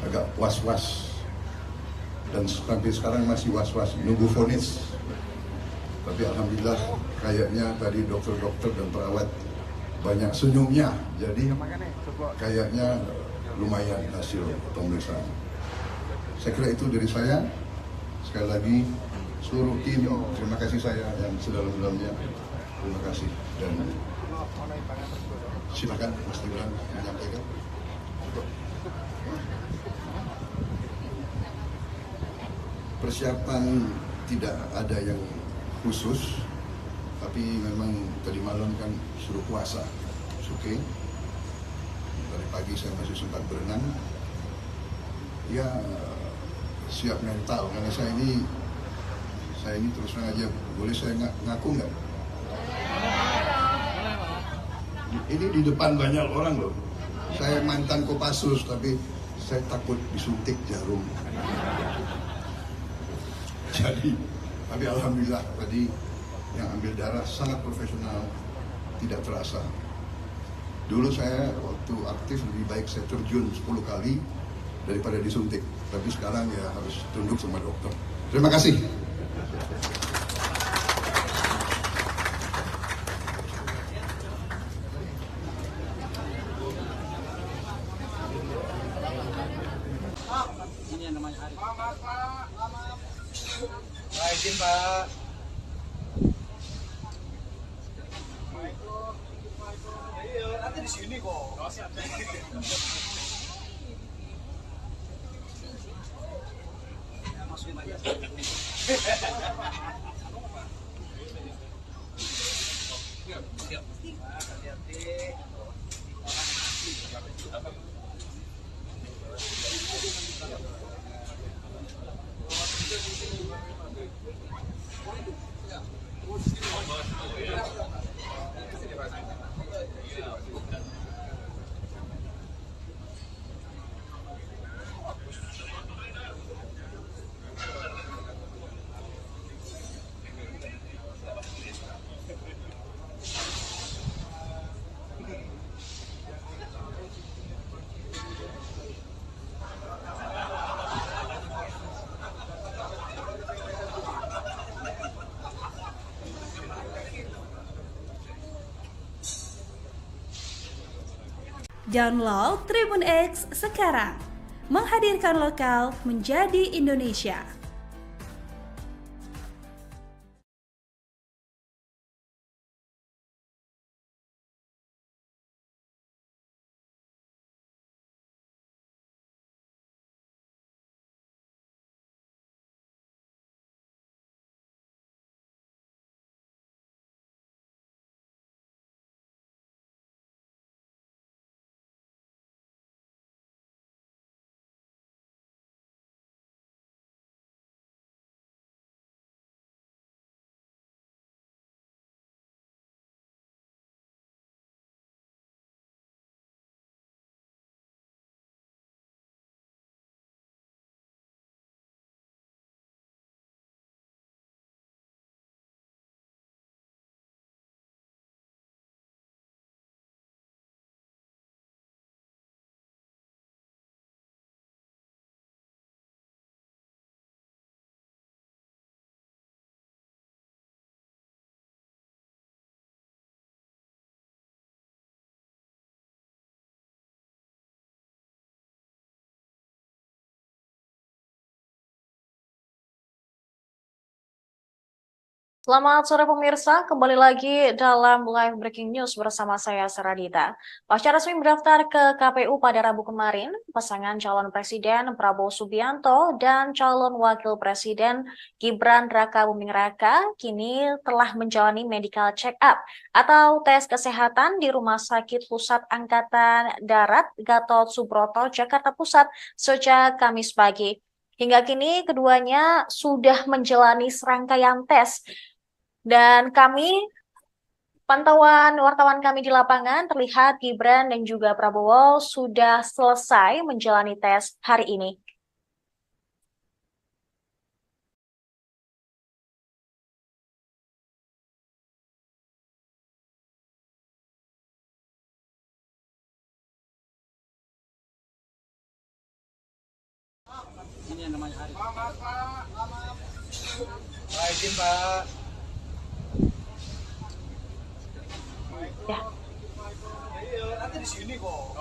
agak was-was, dan sampai sekarang masih was-was nunggu vonis. Tapi alhamdulillah kayaknya tadi dokter-dokter dan perawat banyak senyumnya, jadi kayaknya lumayan hasil pemeriksaan. Saya kira itu dari saya. Sekali lagi seluruh tim, terima kasih saya yang sedalam-dalamnya. Terima kasih, dan silakan Mas Gibran menyampaikan. Persiapan tidak ada yang khusus, tapi memang tadi malam kan suruh puasa, oke. Dari pagi saya masih sempat berenang, ya siap mental, karena saya ini terus terang aja, boleh saya ngaku nggak? Ini di depan banyak orang loh, saya mantan Kopassus, tapi saya takut disuntik jarum. Jadi, tapi alhamdulillah tadi yang ambil darah sangat profesional, tidak terasa. Dulu saya waktu aktif lebih baik saya terjun 10 kali daripada disuntik. Tapi sekarang ya harus tunduk sama dokter. Terima kasih. Ini yang namanya hari. Pak, izin Pak. Nanti di sini kok. Masukin aja. Siap. Hati-hati. Download Tribun X sekarang, menghadirkan lokal menjadi Indonesia. Selamat sore pemirsa, kembali lagi dalam live breaking news bersama saya Saradita. Pasca resmi mendaftar ke KPU pada Rabu kemarin, pasangan calon presiden Prabowo Subianto dan calon wakil presiden Gibran Raka Buming Raka kini telah menjalani medical check-up atau tes kesehatan di Rumah Sakit Pusat Angkatan Darat Gatot Subroto, Jakarta Pusat sejak Kamis pagi. Hingga kini keduanya sudah menjalani serangkaian tes. Dan pantauan wartawan kami di lapangan terlihat Gibran dan juga Prabowo sudah selesai menjalani tes hari ini. Ini yang namanya Arif. Pak, izin Pak. Ya. Nanti di sini kok.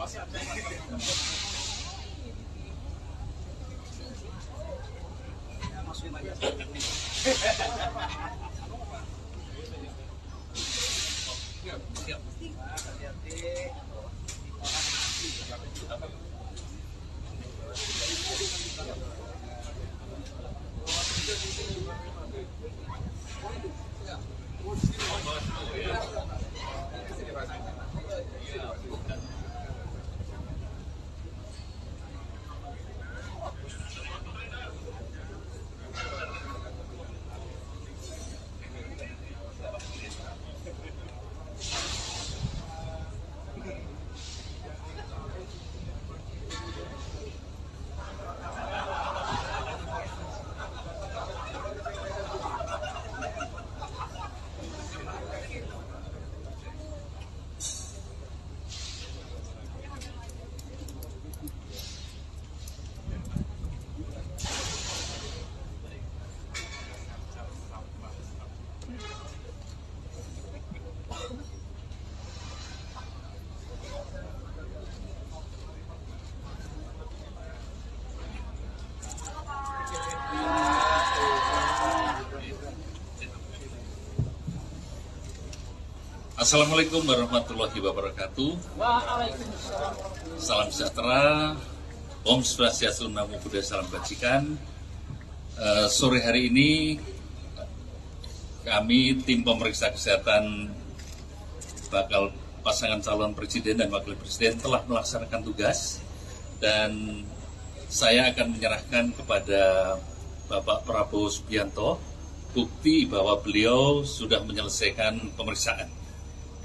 Assalamualaikum warahmatullahi wabarakatuh. Salam sejahtera, Om Swastiastu, Namo Buddhaya, Salam Kebajikan. Sore hari ini kami tim pemeriksa kesehatan bakal pasangan calon presiden dan wakil presiden telah melaksanakan tugas, dan saya akan menyerahkan kepada Bapak Prabowo Subianto bukti bahwa beliau sudah menyelesaikan pemeriksaan.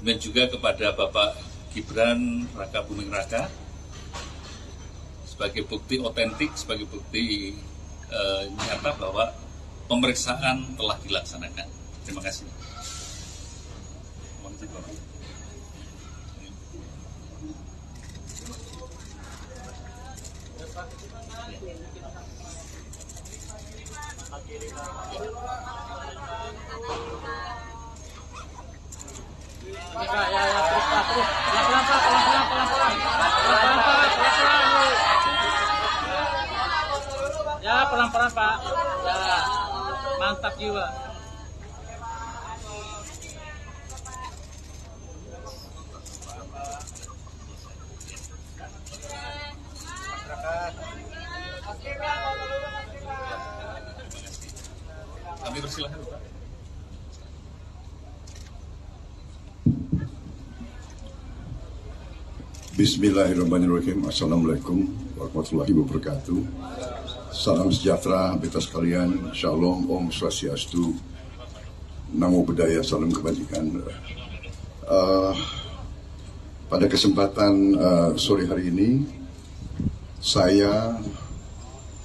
Dan juga kepada Bapak Gibran Raka Buming Raka sebagai bukti otentik, sebagai bukti nyata bahwa pemeriksaan telah dilaksanakan. Terima kasih. Mohon izin, Bapak. Terus Pak, terus. Pelan-pelan Pak, pelan-pelan, pelan-pelan. Pelan-pelan Pak, pelan-pelan. Ya, pelan-pelan Pak. Ya, mantap jiwa. Kami persilahkan, Pak. Bismillahirrahmanirrahim. Assalamualaikum warahmatullahi wabarakatuh. Salam sejahtera beta sekalian. Shalom, Om Swastiastu, Namo Buddhaya, Salam Kebajikan. Pada kesempatan sore hari ini, saya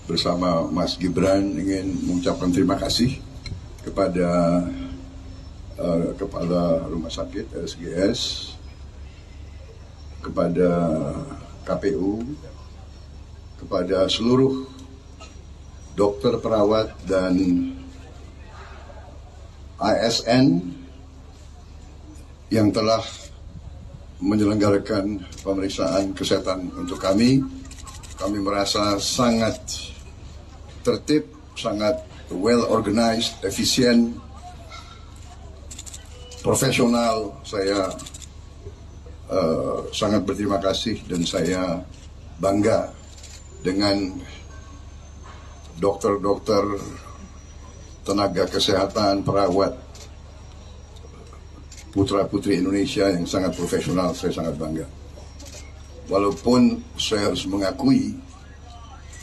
bersama Mas Gibran ingin mengucapkan terima kasih kepada Kepala Rumah Sakit RSGS, kepada KPU, kepada seluruh dokter, perawat, dan ASN yang telah menyelenggarakan pemeriksaan kesehatan untuk kami. Kami merasa sangat tertib, sangat well organized, efisien, profesional. Saya sangat berterima kasih dan saya bangga dengan dokter-dokter, tenaga kesehatan, perawat, putra-putri Indonesia yang sangat profesional. Saya sangat bangga. Walaupun saya harus mengakui,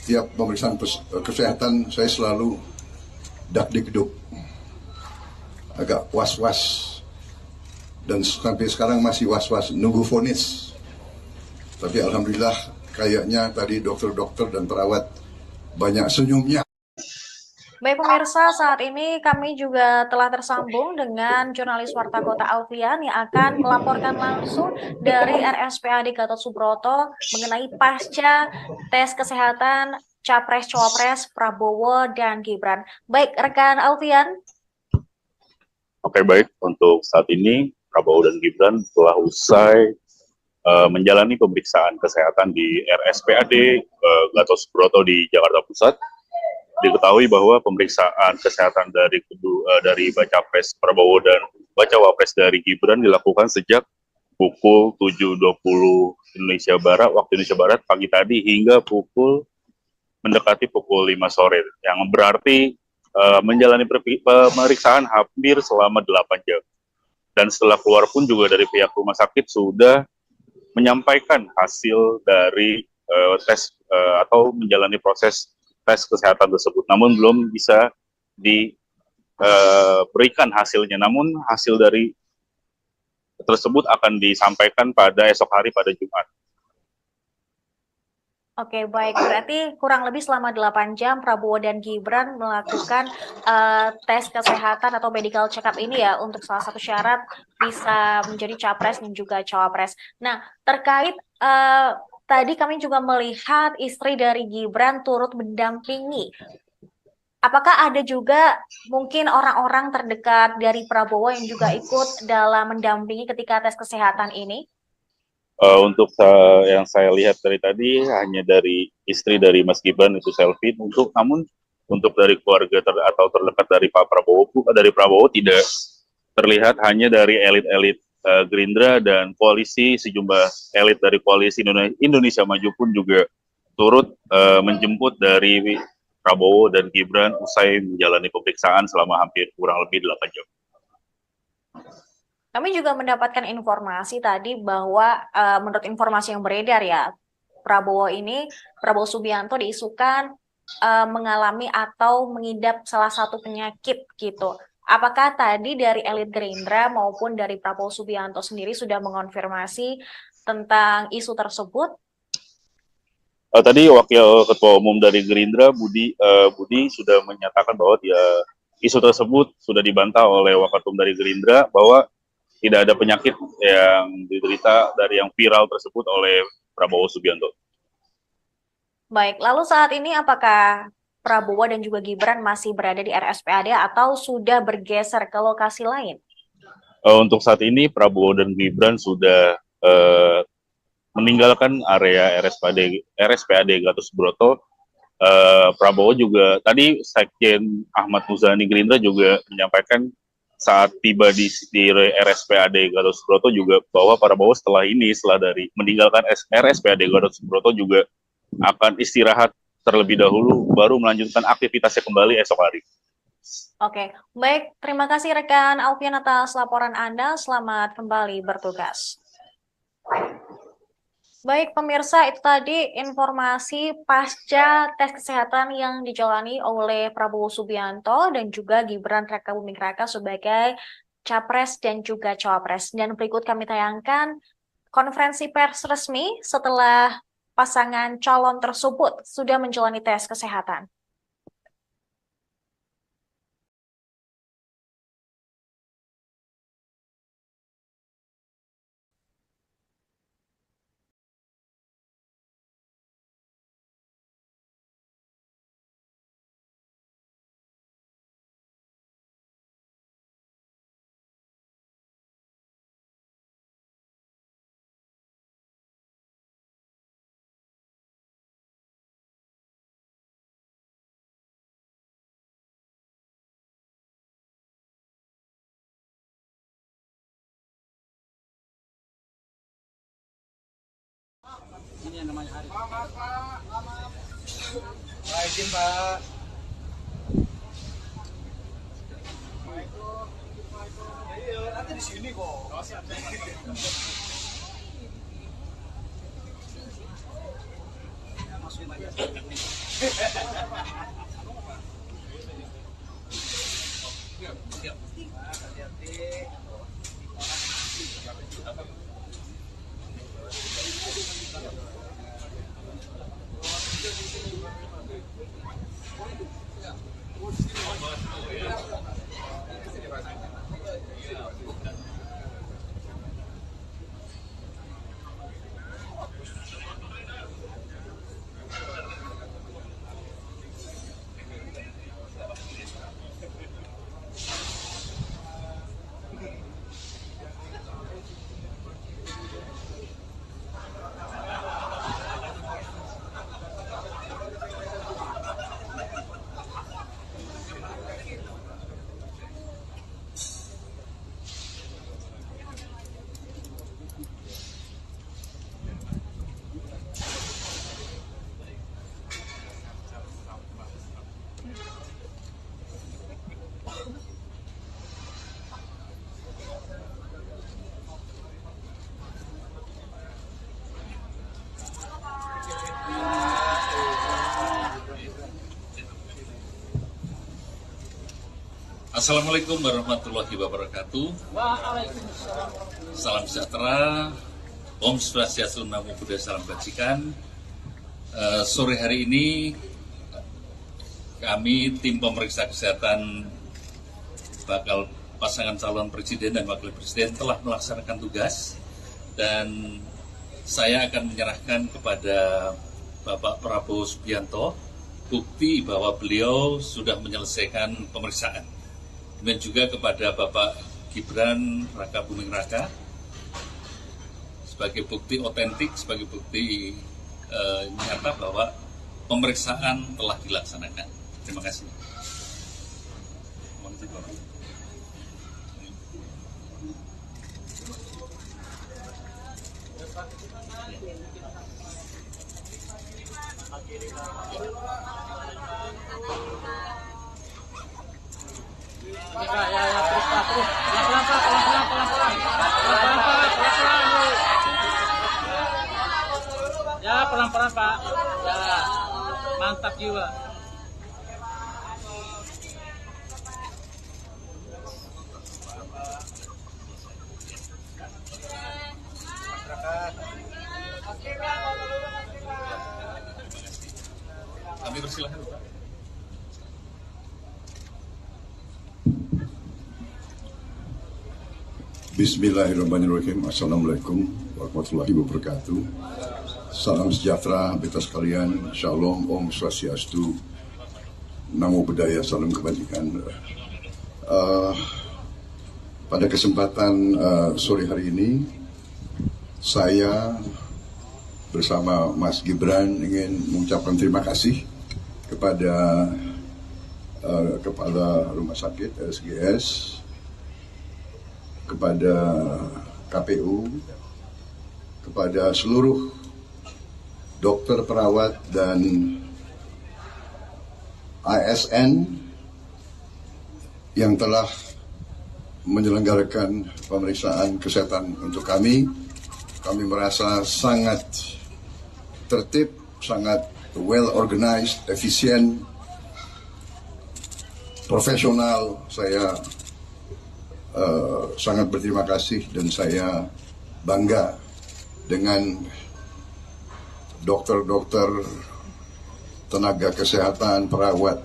tiap pemeriksaan kesehatan saya selalu dak-dikduk, agak was-was, dan sampai sekarang masih was-was nunggu vonis. Tapi alhamdulillah kayaknya tadi dokter-dokter dan perawat banyak senyumnya. Baik pemirsa, saat ini kami juga telah tersambung dengan jurnalis Warta Kota Alfian yang akan melaporkan langsung dari RSPAD Gatot Subroto mengenai pasca tes kesehatan Capres-Cawapres Prabowo dan Gibran. Baik, rekan Alfian. Oke, baik. Untuk saat ini, Prabowo dan Gibran telah usai menjalani pemeriksaan kesehatan di RSPAD Gatot Subroto di Jakarta Pusat. Diketahui bahwa pemeriksaan kesehatan dari Baca Pres Prabowo dan Baca Wapres dari Gibran dilakukan sejak pukul 7.20 Indonesia Barat, waktu Indonesia Barat pagi tadi hingga mendekati pukul 5 sore, yang berarti menjalani pemeriksaan hampir selama 8 jam. Dan setelah keluar pun juga dari pihak rumah sakit sudah menyampaikan hasil dari tes atau menjalani proses tes kesehatan tersebut, namun belum bisa diberikan hasilnya. Namun hasil dari tersebut akan disampaikan pada esok hari pada Jumat. Oke, baik. Berarti kurang lebih selama 8 jam Prabowo dan Gibran melakukan tes kesehatan atau medical check-up ini ya, untuk salah satu syarat bisa menjadi capres dan juga cawapres. Nah, terkait tadi kami juga melihat istri dari Gibran turut mendampingi. Apakah ada juga mungkin orang-orang terdekat dari Prabowo yang juga ikut dalam mendampingi ketika tes kesehatan ini? Untuk yang saya lihat dari tadi hanya dari istri dari Mas Gibran itu selfie. Namun untuk dari keluarga atau terdekat dari Pak Prabowo, tidak terlihat, hanya dari elit-elit Gerindra dan koalisi, sejumlah elit dari koalisi Indonesia Maju pun juga turut menjemput dari Prabowo dan Gibran usai menjalani pemeriksaan selama hampir kurang lebih 8 jam. Kami juga mendapatkan informasi tadi bahwa menurut informasi yang beredar ya, Prabowo Subianto diisukan mengalami atau mengidap salah satu penyakit gitu. Apakah tadi dari elit Gerindra maupun dari Prabowo Subianto sendiri sudah mengonfirmasi tentang isu tersebut? Tadi Wakil Ketua Umum dari Gerindra, Budi sudah menyatakan bahwa isu tersebut sudah dibantah oleh Wakil Ketua Umum dari Gerindra bahwa tidak ada penyakit yang diderita dari yang viral tersebut oleh Prabowo Subianto. Baik, lalu saat ini apakah Prabowo dan juga Gibran masih berada di RSPAD atau sudah bergeser ke lokasi lain? Untuk saat ini Prabowo dan Gibran sudah meninggalkan area RSPAD Gatot Subroto. Prabowo juga tadi Sekjen Ahmad Muzani Gerindra juga menyampaikan saat tiba di RSPAD Gatot Subroto juga bahwa Prabowo setelah dari meninggalkan RSPAD Gatot Subroto juga akan istirahat terlebih dahulu baru melanjutkan aktivitasnya kembali esok hari. Oke, baik. Terima kasih rekan Alfian atas laporan Anda. Selamat kembali bertugas. Baik pemirsa, itu tadi informasi pasca tes kesehatan yang dijalani oleh Prabowo Subianto dan juga Gibran Rakabuming Raka sebagai capres dan juga cawapres. Dan berikut kami tayangkan konferensi pers resmi setelah pasangan calon tersebut sudah menjalani tes kesehatan. Ini yang namanya Arif. Pak izin Pak. Iya, nanti di sini kok. Masukin aja. Siap. Hati-hati. Assalamualaikum warahmatullahi wabarakatuh. Salam sejahtera, Om Swastiastu, Namo Buddhaya, Salam Kebajikan. Sore hari ini kami tim pemeriksa kesehatan bakal pasangan calon presiden dan wakil presiden telah melaksanakan tugas dan saya akan menyerahkan kepada Bapak Prabowo Subianto bukti bahwa beliau sudah menyelesaikan pemeriksaan. Dan juga kepada Bapak Gibran Raka Buming Raka sebagai bukti otentik, sebagai bukti nyata bahwa pemeriksaan telah dilaksanakan. Terima kasih. Ya, terus Pak, terus. Pelan-pelan Pak, pelan-pelan, pelan-pelan. Pelan-pelan Pak, pelan-pelan. Ya, pelan-pelan Pak. Ya, mantap jiwa. Kami persilahkan Pak. Bismillahirrahmanirrahim. Assalamualaikum warahmatullahi wabarakatuh. Salam sejahtera beta sekalian. Shalom, Om Swastiastu, Namo Buddhaya, Salam Kebajikan. Pada kesempatan sore hari ini, saya bersama Mas Gibran ingin mengucapkan terima kasih kepada Kepala Rumah Sakit RSGS, kepada KPU, kepada seluruh dokter, perawat, dan ASN yang telah menyelenggarakan pemeriksaan kesehatan untuk kami. Kami merasa sangat tertib, sangat well organized, efisien, profesional. Saya sangat berterima kasih dan saya bangga dengan dokter-dokter, tenaga kesehatan, perawat,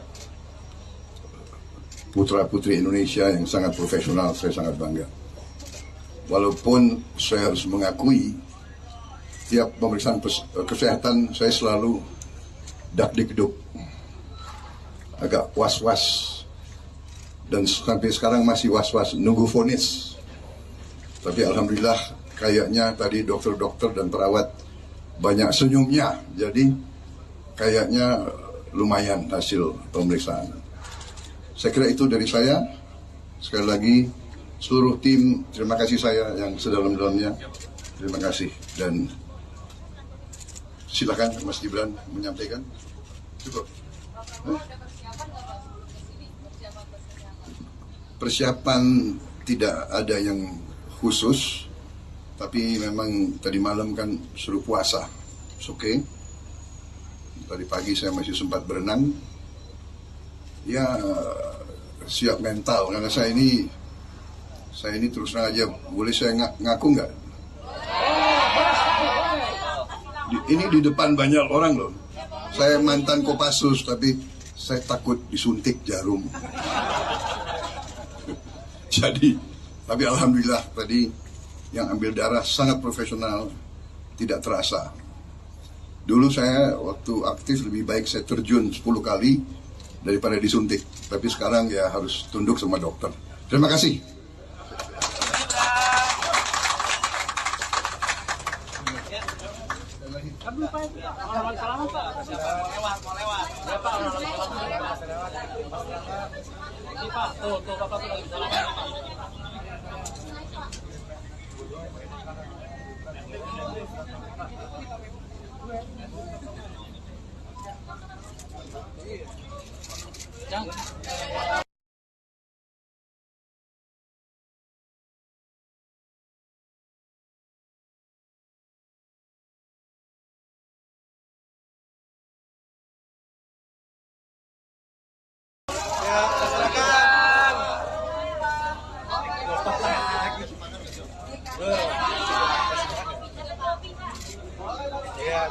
putra-putri Indonesia yang sangat profesional. Saya sangat bangga. Walaupun saya harus mengakui, tiap pemeriksaan kesehatan saya selalu dak-dikduk, agak was-was. Dan sampai sekarang masih was-was nunggu vonis. Tapi alhamdulillah kayaknya tadi dokter-dokter dan perawat banyak senyumnya. Jadi kayaknya lumayan hasil pemeriksaan. Saya kira itu dari saya. Sekali lagi seluruh tim, terima kasih saya yang sedalam-dalamnya. Terima kasih dan silakan Mas Gibran menyampaikan. Cukup. Persiapan tidak ada yang khusus, tapi memang tadi malam kan suruh puasa, oke. Tadi pagi saya masih sempat berenang, ya siap mental karena saya ini terus terang aja, boleh saya ngaku nggak? Ini di depan banyak orang loh. Saya mantan Kopassus, tapi saya takut disuntik jarum. Jadi, tapi alhamdulillah tadi yang ambil darah sangat profesional, tidak terasa. Dulu saya waktu aktif lebih baik saya terjun 10 kali daripada disuntik. Tapi sekarang ya harus tunduk sama dokter. Terima kasih. Ya, silakan. Iya.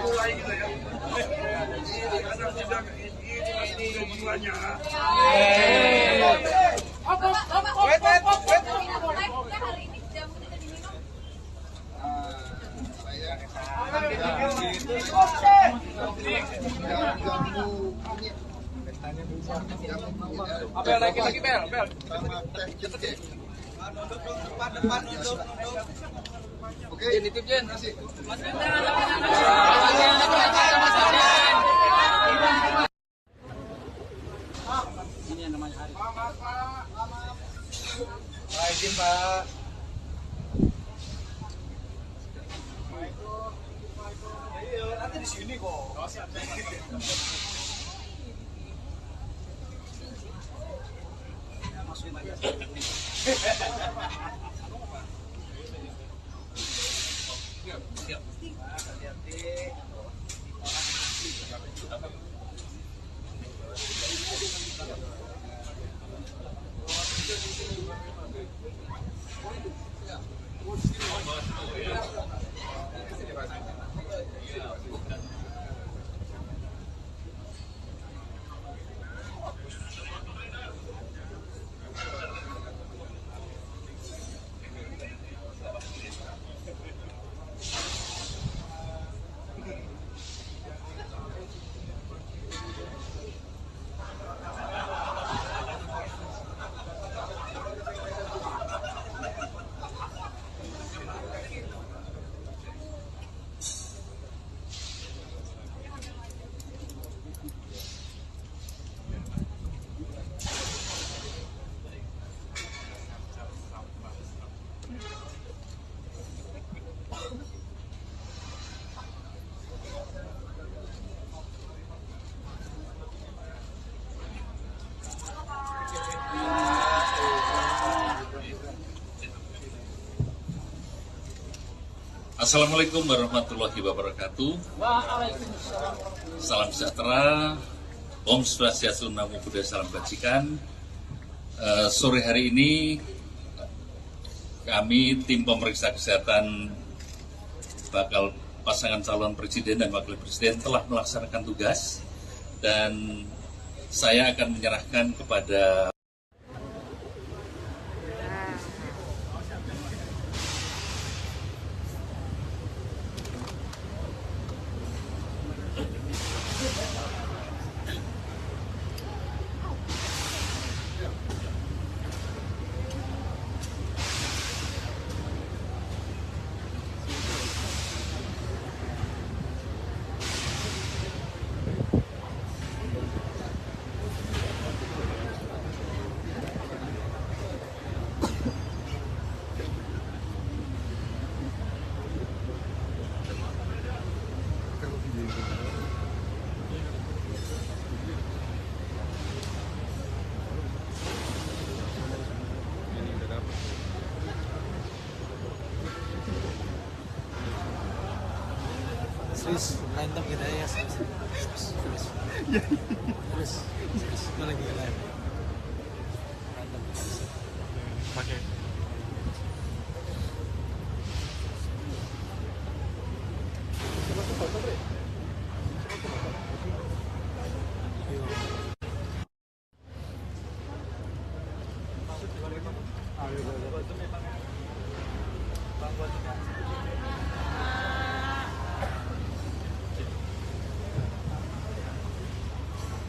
Mulai gitu ya. Ini anak muda ini jiwanya. Bel lagi bel. Depan gitu. Oke, nitip Jen. Ini yang namanya Hari. Pak, izin Pak. Nanti di sini kok. Masukin aja. Siap. Hati-hati. Assalamualaikum warahmatullahi wabarakatuh. Salam sejahtera, Om Swastiastu, Namo Buddhaya, Salam Kebajikan. Sore hari ini kami tim pemeriksa kesehatan bakal pasangan calon presiden dan wakil presiden telah melaksanakan tugas dan saya akan menyerahkan kepada Terus random kita ya. Terus mana lagi live. Random. Pakai.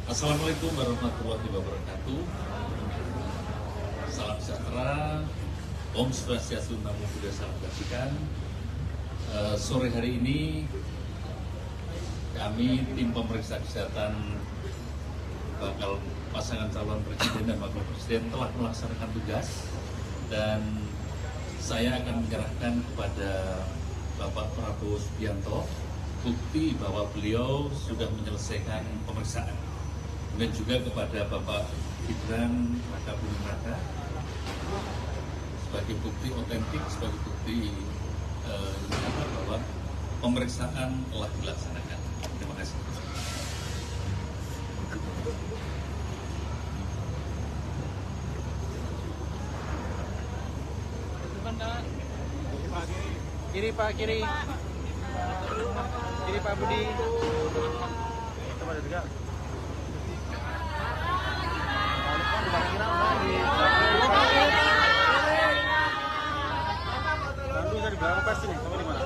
Assalamualaikum warahmatullahi wabarakatuh. Salam sejahtera, Om Swastiastu, Namo Buddhaya, Salam Kebajikan. Sore hari ini kami tim pemeriksa kesehatan bakal pasangan calon presiden dan wakil presiden telah melaksanakan tugas dan saya akan menyerahkan kepada Bapak Prabowo Subianto bukti bahwa beliau sudah menyelesaikan pemeriksaan. Dan juga kepada Bapak Gibran Raka Buming Raka sebagai bukti otentik, sebagai bukti bahwa pemeriksaan telah dilaksanakan. Terima kasih. Kiri Pak, kiri. Kiri Pak Budi. Coba ada juga. Bandung dari belakang pasti nih, kamu di mana?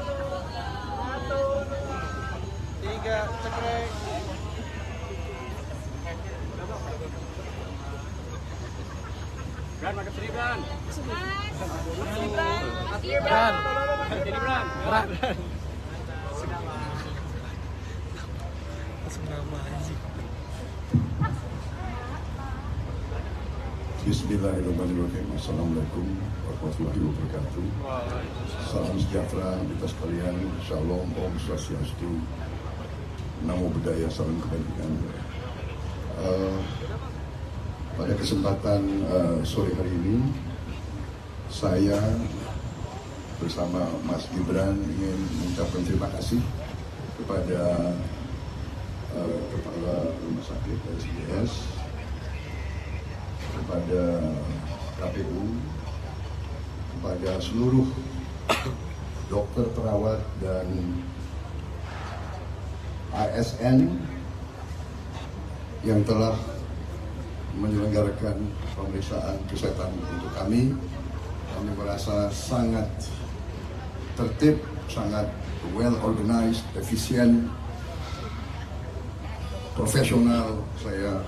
3, cekrek. Bran, makan seri Bran. Bran. Jadi Bran. Bran. Bismillahirrahmanirrahim. Assalamualaikum warahmatullahi wabarakatuh. Salam sejahtera kita sekalian. Shalom, Om Swastiastu, Namo Buddhaya, salam kebajikan. Pada kesempatan sore hari ini, saya bersama Mas Gibran ingin mengucapkan terima kasih kepada Kepala Rumah Sakit SGS, kepada KPU, kepada seluruh dokter, perawat, dan ASN yang telah menyelenggarakan pemeriksaan kesehatan untuk kami. Kami merasa sangat tertib, sangat well organized, efisien, profesional. Saya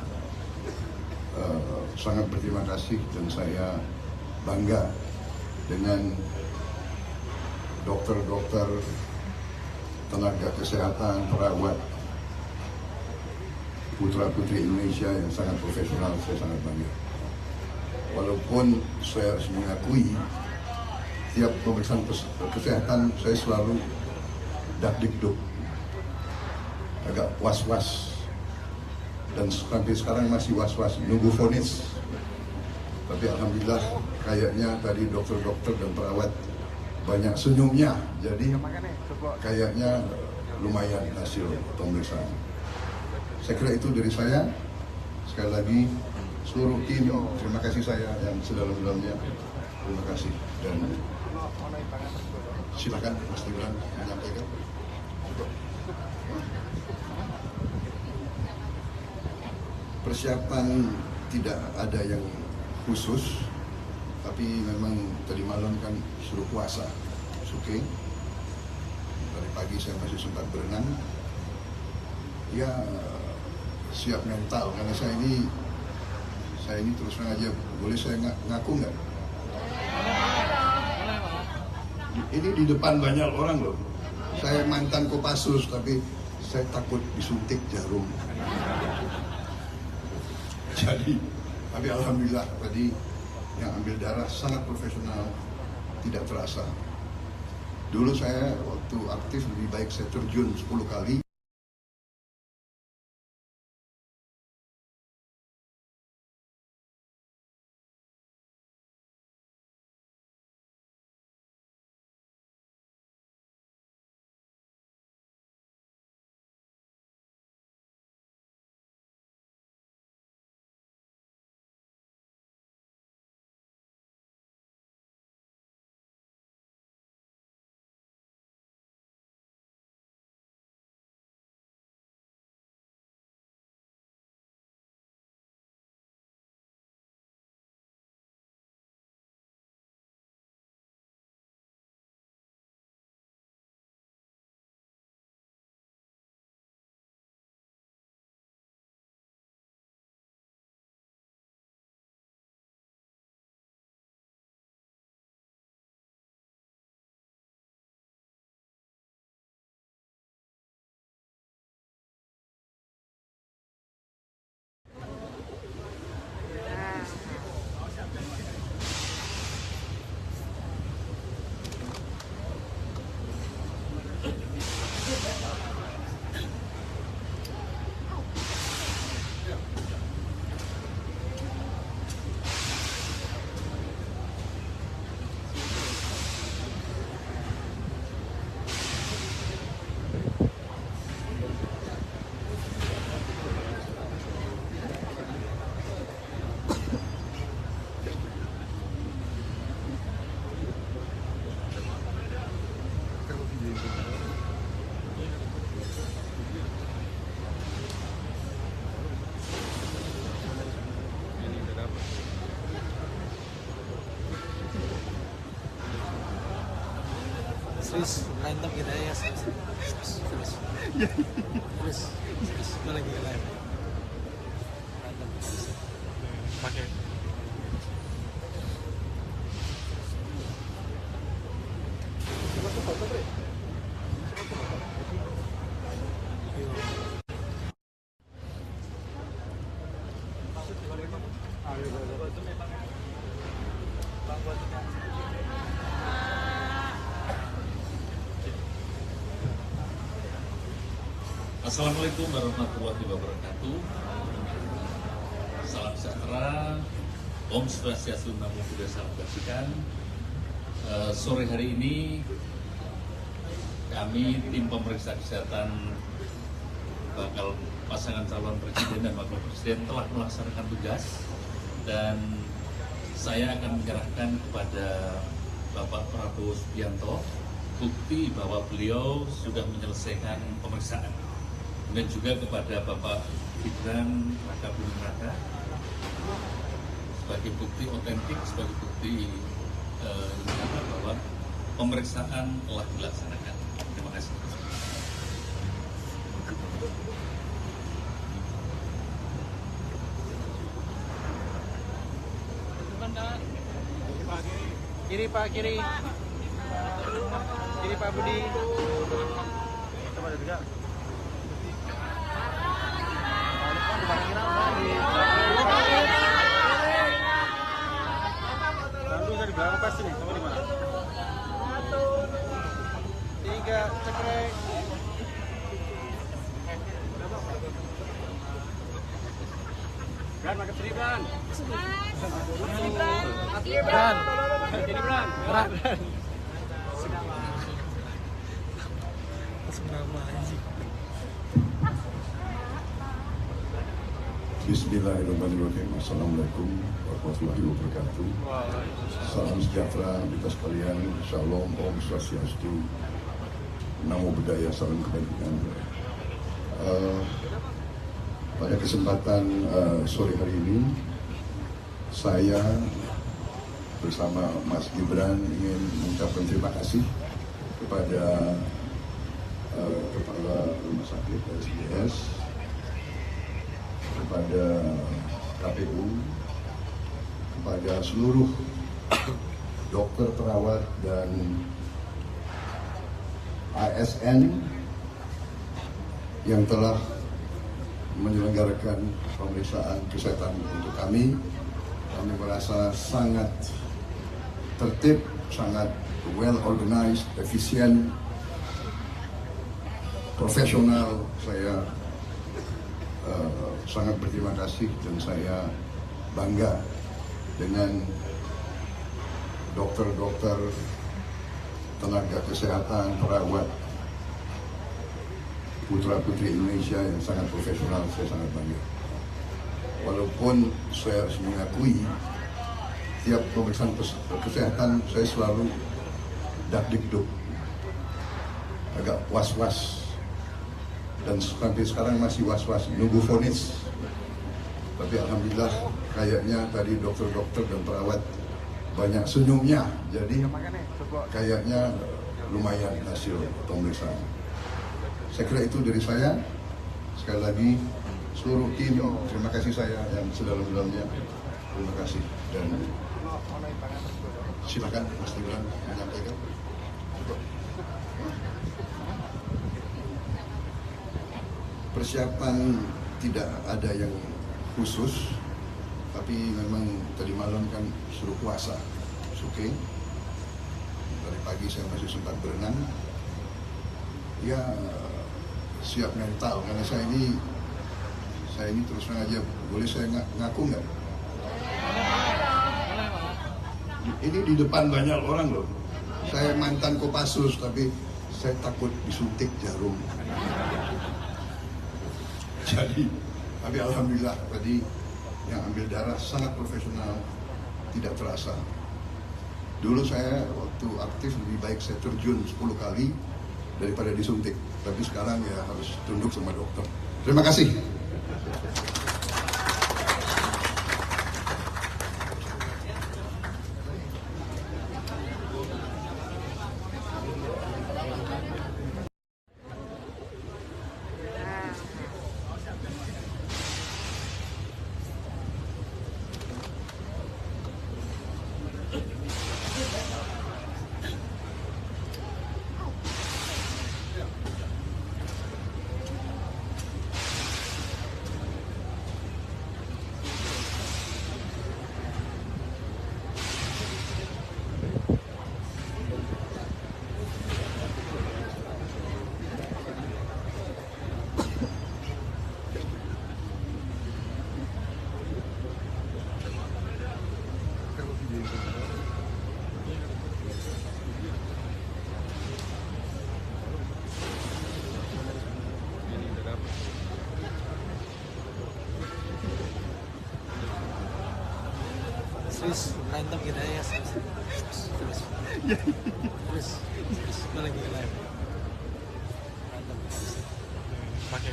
sangat berterima kasih dan saya bangga dengan dokter-dokter, tenaga kesehatan, perawat, putra-putri Indonesia yang sangat profesional. Saya sangat bangga. Walaupun saya harus mengakui, tiap pemeriksaan kesehatan saya selalu dak-dikduk, agak was-was, dan sampai sekarang masih was-was nunggu vonis. Tapi alhamdulillah kayaknya tadi dokter-dokter dan perawat banyak senyumnya, jadi kayaknya lumayan hasil pemeriksaan. Saya kira itu dari saya. Sekali lagi seluruh tim, terima kasih saya yang sedalam-dalamnya. Terima kasih, dan silakan Mas Gibran menyampaikan. Persiapan tidak ada yang khusus, tapi memang tadi malam kan suruh puasa, oke. Dari pagi saya masih sempat berenang. Ya, siap mental, karena saya ini terus terang aja, boleh saya ngaku nggak? Ini di depan banyak orang loh. Saya mantan Kopassus, tapi saya takut disuntik jarum. Jadi, tapi alhamdulillah tadi yang ambil darah sangat profesional, tidak terasa. Dulu saya waktu aktif lebih baik saya terjun 10 kali. Terus berantem kita ya. Terus gue lagi live. Berantem. Pakai. Assalamualaikum warahmatullahi wabarakatuh. Salam sejahtera, Om Swastiastu, Namo Buddhaya, Salam Kebajikan. Sore hari ini kami tim pemeriksa kesehatan bakal pasangan calon presiden dan wakil presiden telah melaksanakan tugas, dan saya akan menyerahkan kepada Bapak Prabowo Subianto bukti bahwa beliau sudah menyelesaikan pemeriksaan, dan juga kepada Bapak Gibran Raka Buming Raka sebagai bukti otentik, sebagai bukti bahwa pemeriksaan telah dilaksanakan. Terima kasih. Kiri Pak, kiri. Kiri Pak Budi. Coba ada juga. Lalu dari belakang pasti nih, sama di mana? 3, cekrek. Bran, makan Bran. Bran. Jadi Bran. Bran. Langsung nama anjing. Bismillahirrahmanirrahim. Assalamualaikum warahmatullahi wabarakatuh. Salam sejahtera kita sekalian. Shalom, Om Swastiastu, Namo Buddhaya, Salam Kebajikan. Pada kesempatan sore hari ini, saya bersama Mas Gibran ingin mengucapkan terima kasih kepada Kepala Rumah Sakit RSPS, kepada KPU, kepada seluruh dokter, perawat, dan ASN yang telah menyelenggarakan pemeriksaan kesehatan untuk kami. Kami merasa sangat tertib, sangat well organized, efisien, profesional. Saya sangat berterima kasih dan saya bangga dengan dokter-dokter, tenaga kesehatan, perawat, putra-putri Indonesia yang sangat profesional. Saya sangat bangga. Walaupun saya harus mengakui, tiap pemeriksaan kesehatan saya selalu dak-dikduk, agak was-was, dan sampai sekarang masih was-was, nunggu vonis. Tapi alhamdulillah kayaknya tadi dokter-dokter dan perawat banyak senyumnya, jadi kayaknya lumayan hasil pemeriksaan. Saya kira itu dari saya. Sekali lagi seluruh tim, terima kasih saya yang sedalam-dalamnya. Terima kasih, dan silakan Mas Gibran menyampaikan. Persiapan tidak ada yang khusus, tapi memang tadi malam kan suruh puasa, oke. Dari pagi saya masih sempat berenang. Ya, siap mental, karena saya ini terus terang aja, boleh saya ngaku nggak? Ini di depan banyak orang loh. Saya mantan Kopassus, tapi saya takut disuntik jarum. Jadi, tapi alhamdulillah tadi yang ambil darah sangat profesional, tidak terasa. Dulu saya waktu aktif lebih baik saya terjun 10 kali daripada disuntik. Tapi sekarang ya harus tunduk sama dokter. Terima kasih. Terus berantem kita ya. Terus lagi live. Berantem. Pakai.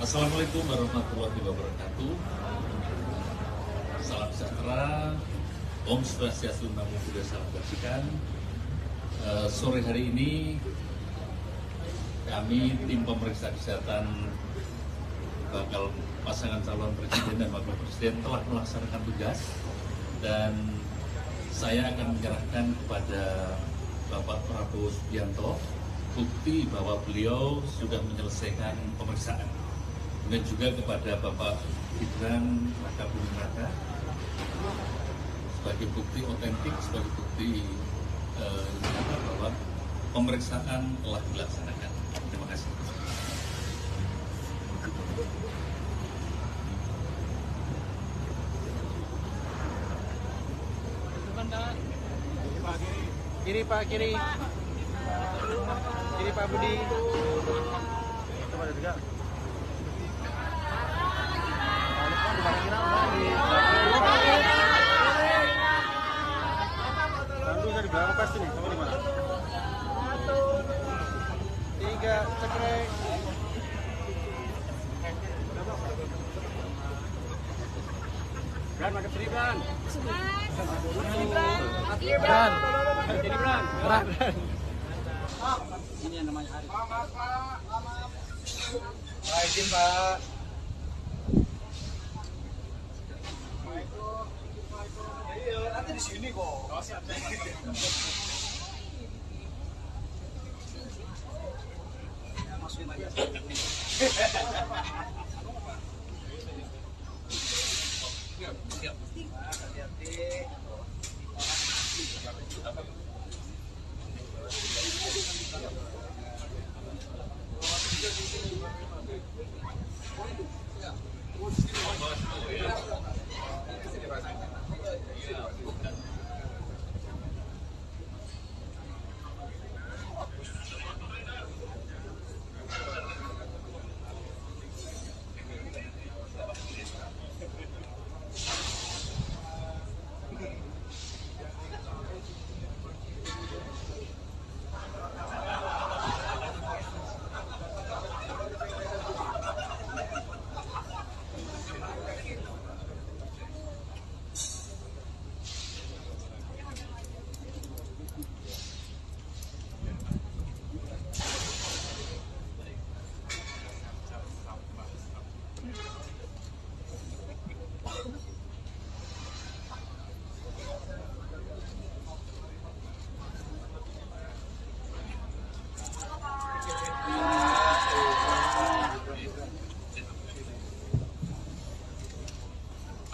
Assalamualaikum warahmatullahi wabarakatuh. Salam sejahtera, Om Swastiastu, Namo Buddhaya, Salam Kebajikan. Sore hari ini kami tim pemeriksa kesehatan bakal pasangan calon presiden dan wakil presiden telah melaksanakan tugas, dan saya akan menyerahkan kepada Bapak Prabowo Subianto bukti bahwa beliau sudah menyelesaikan pemeriksaan, dan juga kepada Bapak Gibran Raka Buming Raka sebagai bukti otentik, sebagai bukti bahwa pemeriksaan telah dilaksanakan. Terima kasih. Kiri Pak, kiri. Kiri Pak Budi. Coba ada juga. Dari belakang pasti nih, kamu di mana? 3, cekrek. Bran, makan sini, Bran. Bran. Jadi Bran. Bran. Ini yang namanya Arif. Pak, izin Pak. Nanti di sini kok. Masukin aja. Siap. Hati-hati.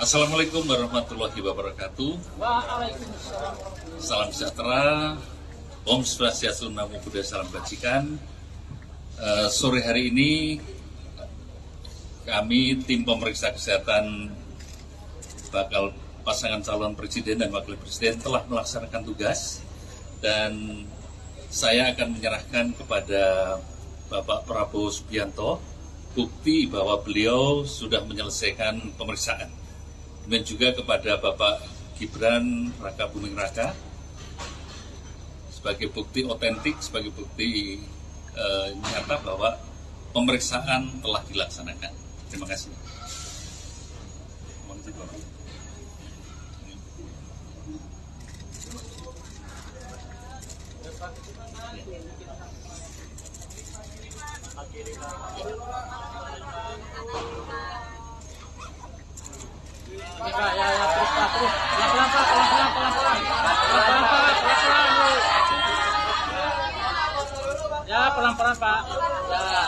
Assalamualaikum warahmatullahi wabarakatuh. Salam sejahtera, Om Swastiastu, Namo Buddhaya, Salam Kebajikan. Sore hari ini kami tim pemeriksa kesehatan bakal pasangan calon presiden dan wakil presiden telah melaksanakan tugas, dan saya akan menyerahkan kepada Bapak Prabowo Subianto bukti bahwa beliau sudah menyelesaikan pemeriksaan, dan juga kepada Bapak Gibran Raka Buming Raka sebagai bukti otentik, sebagai bukti nyata bahwa pemeriksaan telah dilaksanakan. Terima kasih. Ya, terus Pak, terus. Pelan-pelan Pak, pelan-pelan. Ya, pelan-pelan Pak. Ya,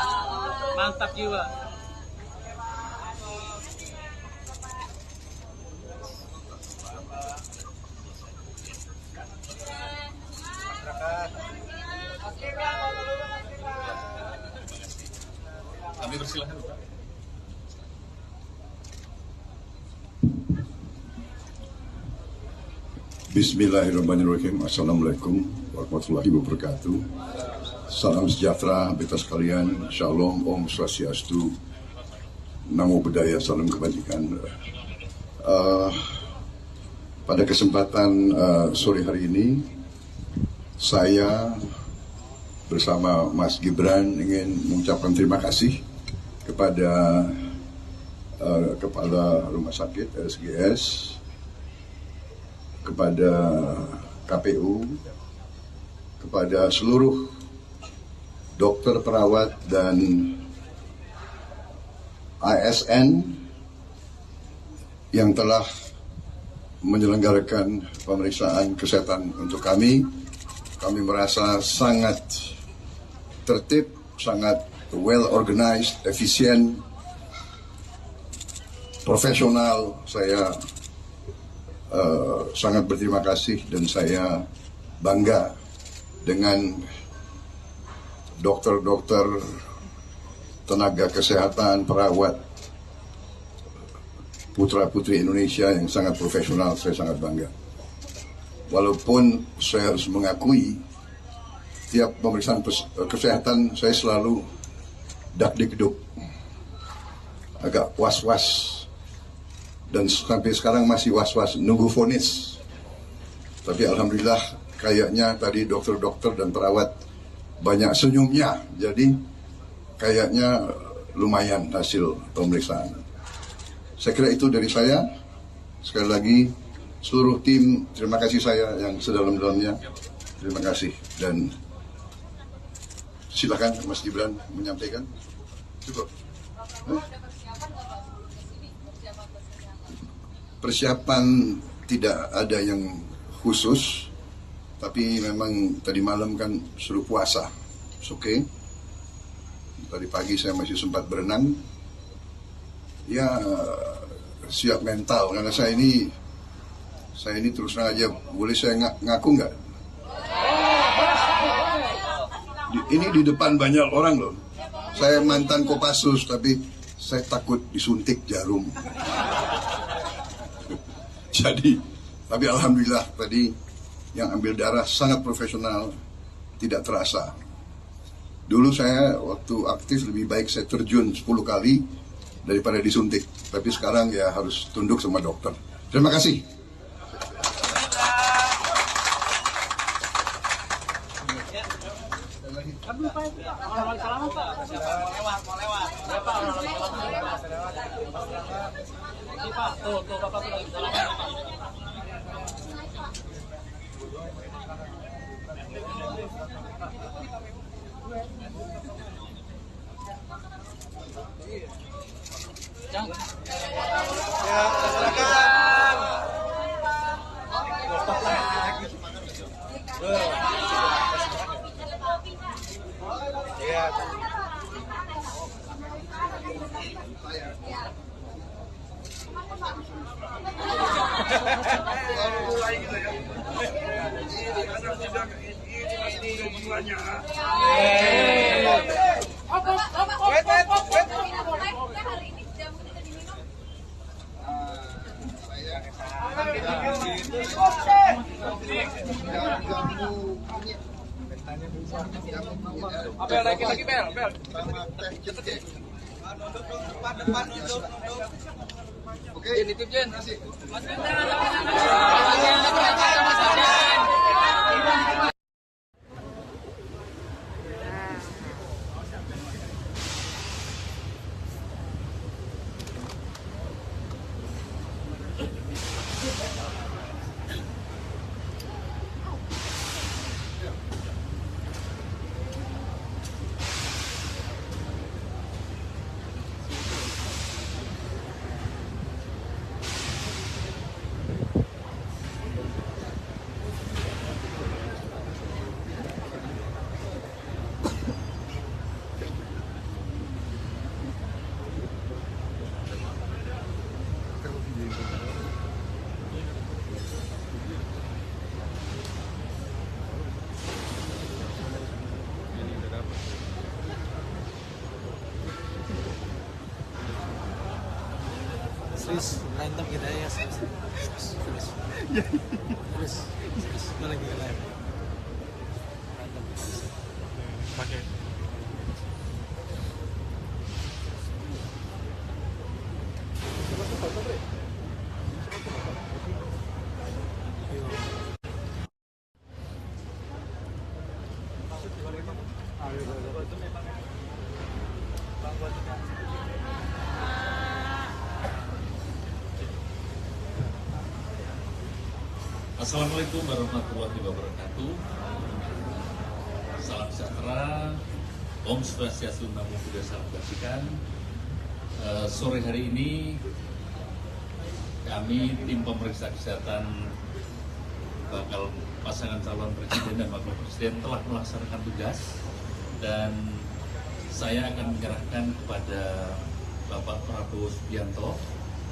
mantap jiwa. Masyarakat. Kami persilahkan, Pak. Bismillahirrahmanirrahim. Assalamualaikum warahmatullahi wabarakatuh. Salam sejahtera beta sekalian. Shalom, Om Swastiastu, Namo Buddhaya, salam kebajikan. Pada kesempatan sore hari ini, saya bersama Mas Gibran ingin mengucapkan terima kasih kepada Kepala Rumah Sakit RSGS, kepada KPU, kepada seluruh dokter, perawat, dan ASN yang telah menyelenggarakan pemeriksaan kesehatan untuk kami. Kami merasa sangat tertib, sangat well organized, efisien, profesional. Saya sangat berterima kasih dan saya bangga dengan dokter-dokter, tenaga kesehatan, perawat, putra-putri Indonesia yang sangat profesional. Saya sangat bangga. Walaupun saya harus mengakui, tiap pemeriksaan kesehatan saya selalu dak-dikduk, agak was-was, dan sampai sekarang masih was-was nunggu vonis. Tapi alhamdulillah kayaknya tadi dokter-dokter dan perawat banyak senyumnya, jadi kayaknya lumayan hasil pemeriksaan. Saya kira itu dari saya. Sekali lagi, seluruh tim, terima kasih saya yang sedalam-dalamnya. Terima kasih, dan silakan Mas Gibran menyampaikan. Cukup. Persiapan tidak ada yang khusus, tapi memang tadi malam kan suruh puasa. Oke. Tadi pagi saya masih sempat berenang. Ya, siap mental karena saya ini terus terang aja, boleh saya ngaku nggak? Ini di depan banyak orang loh. Saya mantan Kopassus, tapi saya takut disuntik jarum. Jadi, tapi alhamdulillah tadi yang ambil darah sangat profesional, tidak terasa. Dulu saya waktu aktif lebih baik saya terjun 10 kali daripada disuntik. Tapi sekarang ya harus tunduk sama dokter. Terima kasih. Bel, lagi bel. Depan itu. Oke, Nitip Jen. Terus berantem kita ya. Terus mana lagi live. Berantem. Pakai. Assalamualaikum warahmatullahi wabarakatuh. Salam sejahtera, Om Swastiastu, Namo Buddhaya, salam kebajikan. Sore hari ini kami tim pemeriksa kesehatan bakal pasangan calon presiden dan wakil presiden telah melaksanakan tugas, dan saya akan menyerahkan kepada Bapak Prabowo Subianto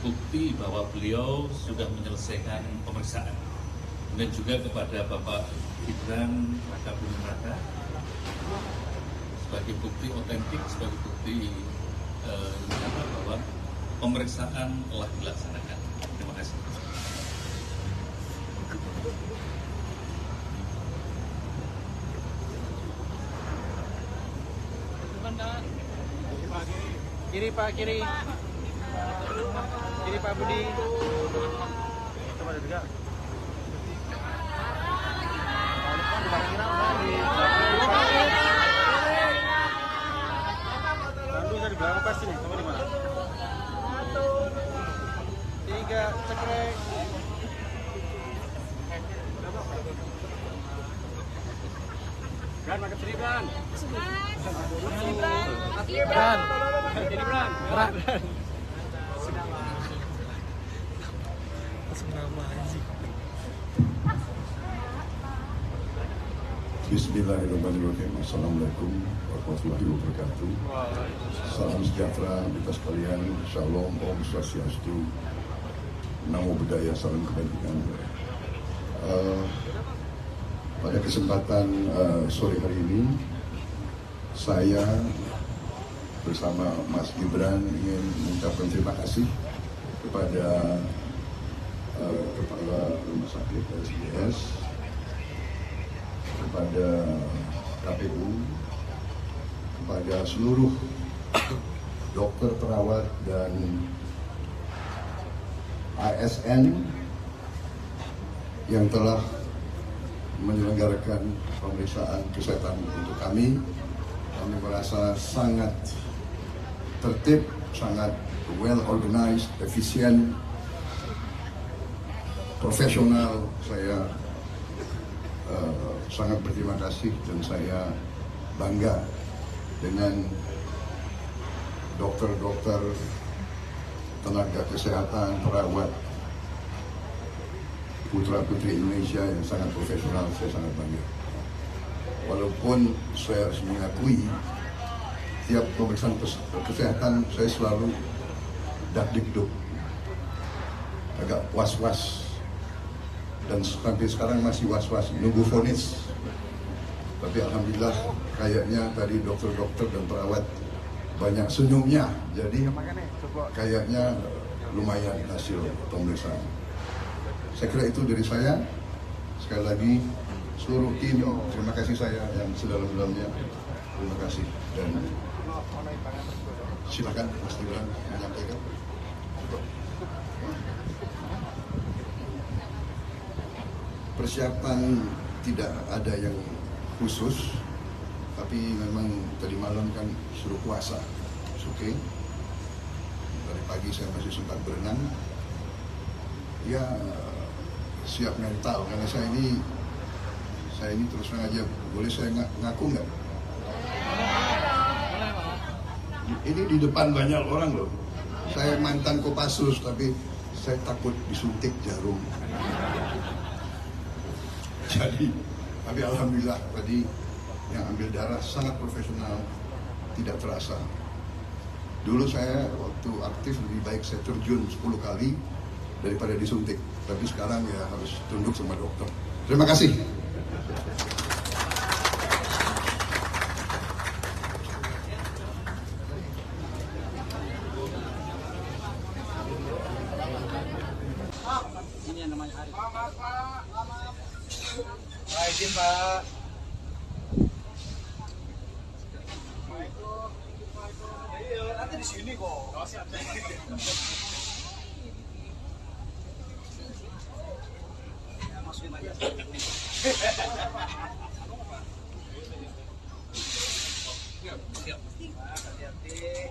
bukti bahwa beliau sudah menyelesaikan pemeriksaan, dan juga kepada Bapak Gibran Raka Buming Raka sebagai bukti otentik, sebagai bukti bahwa pemeriksaan telah dilaksanakan. Terima kasih. Kiri Pak, kiri. Kiri Pak Budi. Coba juga. Bandung dari belakang pasti nih, kamu di mana? 3, cekrek. Bran, makan Bran. Bran. Jadi Bran. Bran. Langsung nama anjing. Bismillahirrahmanirrahim. Assalamualaikum warahmatullahi wabarakatuh. Salam sejahtera kita sekalian. Shalom, Om Swastiastu, Namo Buddhaya, salam kebajikan. Pada kesempatan sore hari ini, saya bersama Mas Gibran ingin mengucapkan terima kasih kepada Kepala Rumah Sakit RSPS, kepada KPU, kepada seluruh dokter, perawat, dan ASN yang telah menyelenggarakan pemeriksaan kesehatan untuk kami. Kami merasa sangat tertib, sangat well organized, efisien, profesional. Saya sangat berterima kasih dan saya bangga dengan dokter-dokter, tenaga kesehatan, perawat, putra-putri Indonesia yang sangat profesional. Saya sangat bangga. Walaupun saya harus mengakui, tiap pemeriksaan kesehatan saya selalu dak-dikduk, agak was-was, dan sampai sekarang masih was-was, nunggu vonis. Tapi alhamdulillah kayaknya tadi dokter-dokter dan perawat banyak senyumnya, jadi kayaknya lumayan hasil pemeriksaan. Saya kira itu dari saya. Sekali lagi seluruh tim, terima kasih saya yang sedalam-dalamnya. Terima kasih, dan silakan Mas Gibran menyampaikan. Persiapan tidak ada yang khusus, tapi memang tadi malam kan suruh puasa, oke. Dari pagi saya masih sempat berenang. Ya, siap mental, karena saya ini terus terang aja, boleh saya ngaku nggak? Ini di depan banyak orang loh. Saya mantan Kopassus, tapi saya takut disuntik jarum. Jadi, tapi alhamdulillah tadi yang ambil darah sangat profesional, tidak terasa. Dulu saya waktu aktif lebih baik saya terjun 10 kali daripada disuntik. Tapi sekarang ya harus tunduk sama dokter. Terima kasih. Pak, izin Pak. Nanti di sini kok. Masukin aja. Siap. Hati-hati.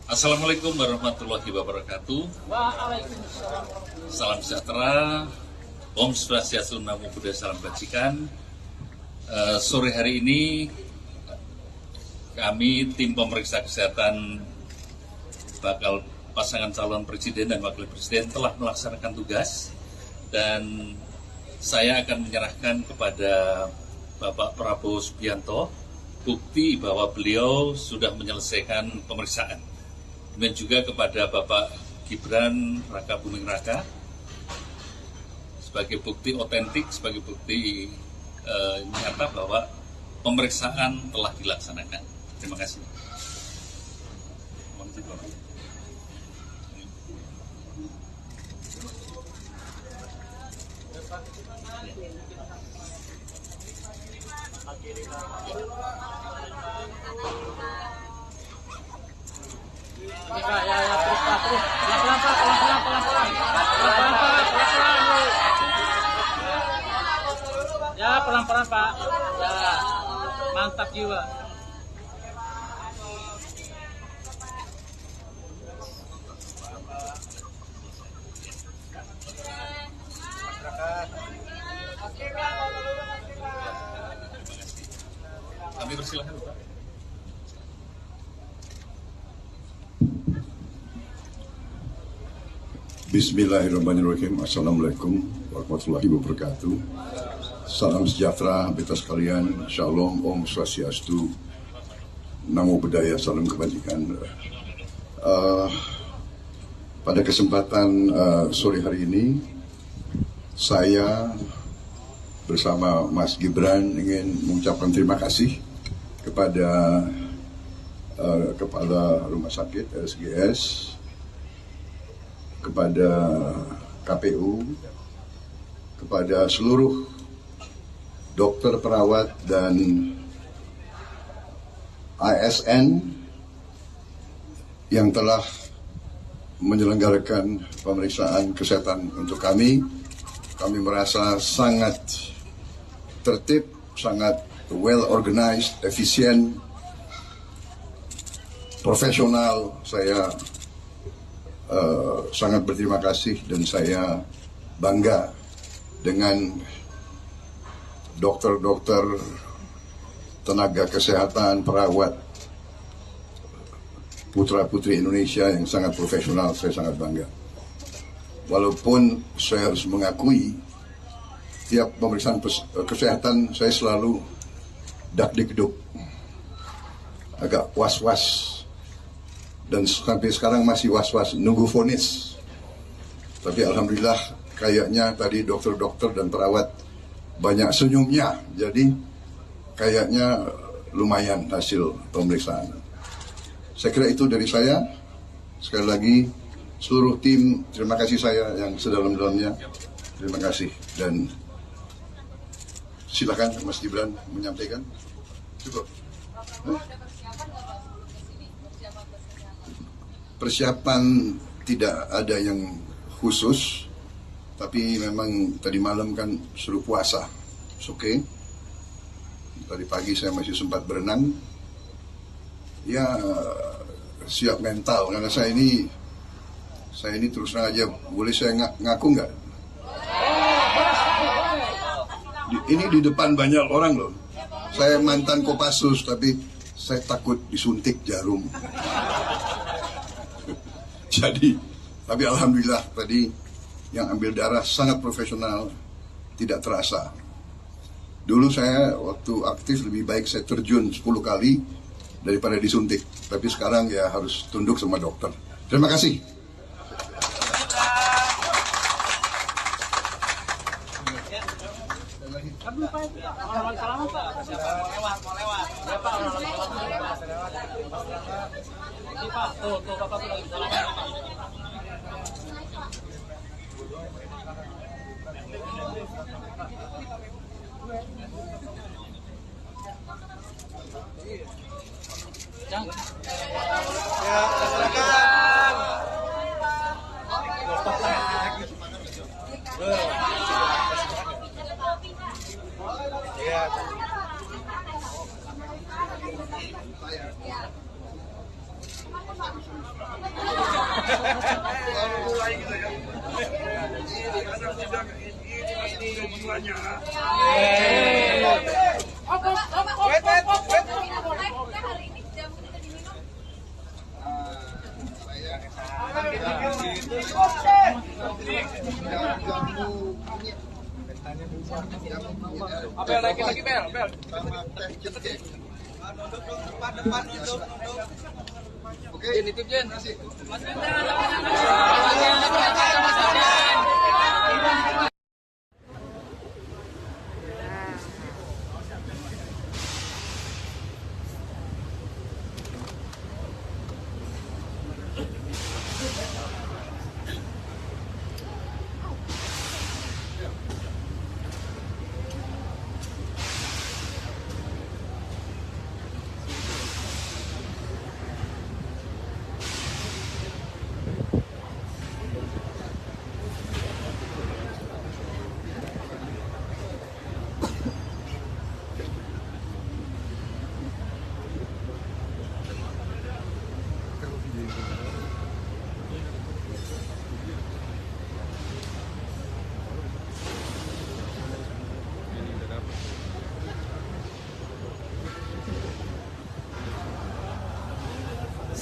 Assalamualaikum warahmatullahi wabarakatuh. Salam sejahtera, Om Swastiastu, Namo Buddhaya, Salam Kebajikan. Sore hari ini kami tim pemeriksa kesehatan bakal pasangan calon presiden dan wakil presiden telah melaksanakan tugas, dan saya akan menyerahkan kepada Bapak Prabowo Subianto bukti bahwa beliau sudah menyelesaikan pemeriksaan. Dan juga kepada Bapak Gibran Raka Buming Raka sebagai bukti otentik, sebagai bukti nyata bahwa pemeriksaan telah dilaksanakan. Terima kasih. Ya, terus Pak, terus. Pelan-pelan Pak, pelan-pelan. Ya, pelan-pelan Pak. Ya, mantap jiwa. Kami persilahkan Pak. Bismillahirrahmanirrahim. Assalamualaikum warahmatullahi wabarakatuh. Salam sejahtera beta sekalian. Shalom, Om Swastiastu, Namo Buddhaya, Salam Kebajikan. Pada kesempatan sore hari ini, saya bersama Mas Gibran ingin mengucapkan terima kasih kepada Kepala Rumah Sakit RSGS, kepada KPU, kepada seluruh dokter, perawat, dan ASN yang telah menyelenggarakan pemeriksaan kesehatan untuk kami. Kami merasa sangat tertib, sangat well organized, efisien, profesional. Saya sangat berterima kasih dan saya bangga dengan dokter-dokter, tenaga kesehatan, perawat, putra-putri Indonesia yang sangat profesional. Saya sangat bangga. Walaupun saya harus mengakui, tiap pemeriksaan kesehatan saya selalu dak-dikduk, agak was-was. Dan sampai sekarang masih was-was, nunggu vonis. Tapi alhamdulillah kayaknya tadi dokter-dokter dan perawat banyak senyumnya. Jadi kayaknya lumayan hasil pemeriksaan. Saya kira itu dari saya. Sekali lagi seluruh tim, terima kasih saya yang sedalam-dalamnya. Terima kasih dan Silakan Mas Gibran menyampaikan. Cukup. Persiapan tidak ada yang khusus, tapi memang tadi malam kan suruh puasa. Oke. Tadi pagi saya masih sempat berenang. Ya siap mental karena saya ini terus terang aja, boleh saya ngaku nggak? Ini di depan banyak orang loh. Saya mantan Kopassus tapi saya takut disuntik jarum. Jadi, tapi alhamdulillah tadi yang ambil darah sangat profesional, tidak terasa. Dulu saya waktu aktif lebih baik saya terjun 10 kali daripada disuntik. Tapi sekarang ya harus tunduk sama dokter. Terima kasih. Bel, lagi bel. Depan itu. Oke, nitip Jen.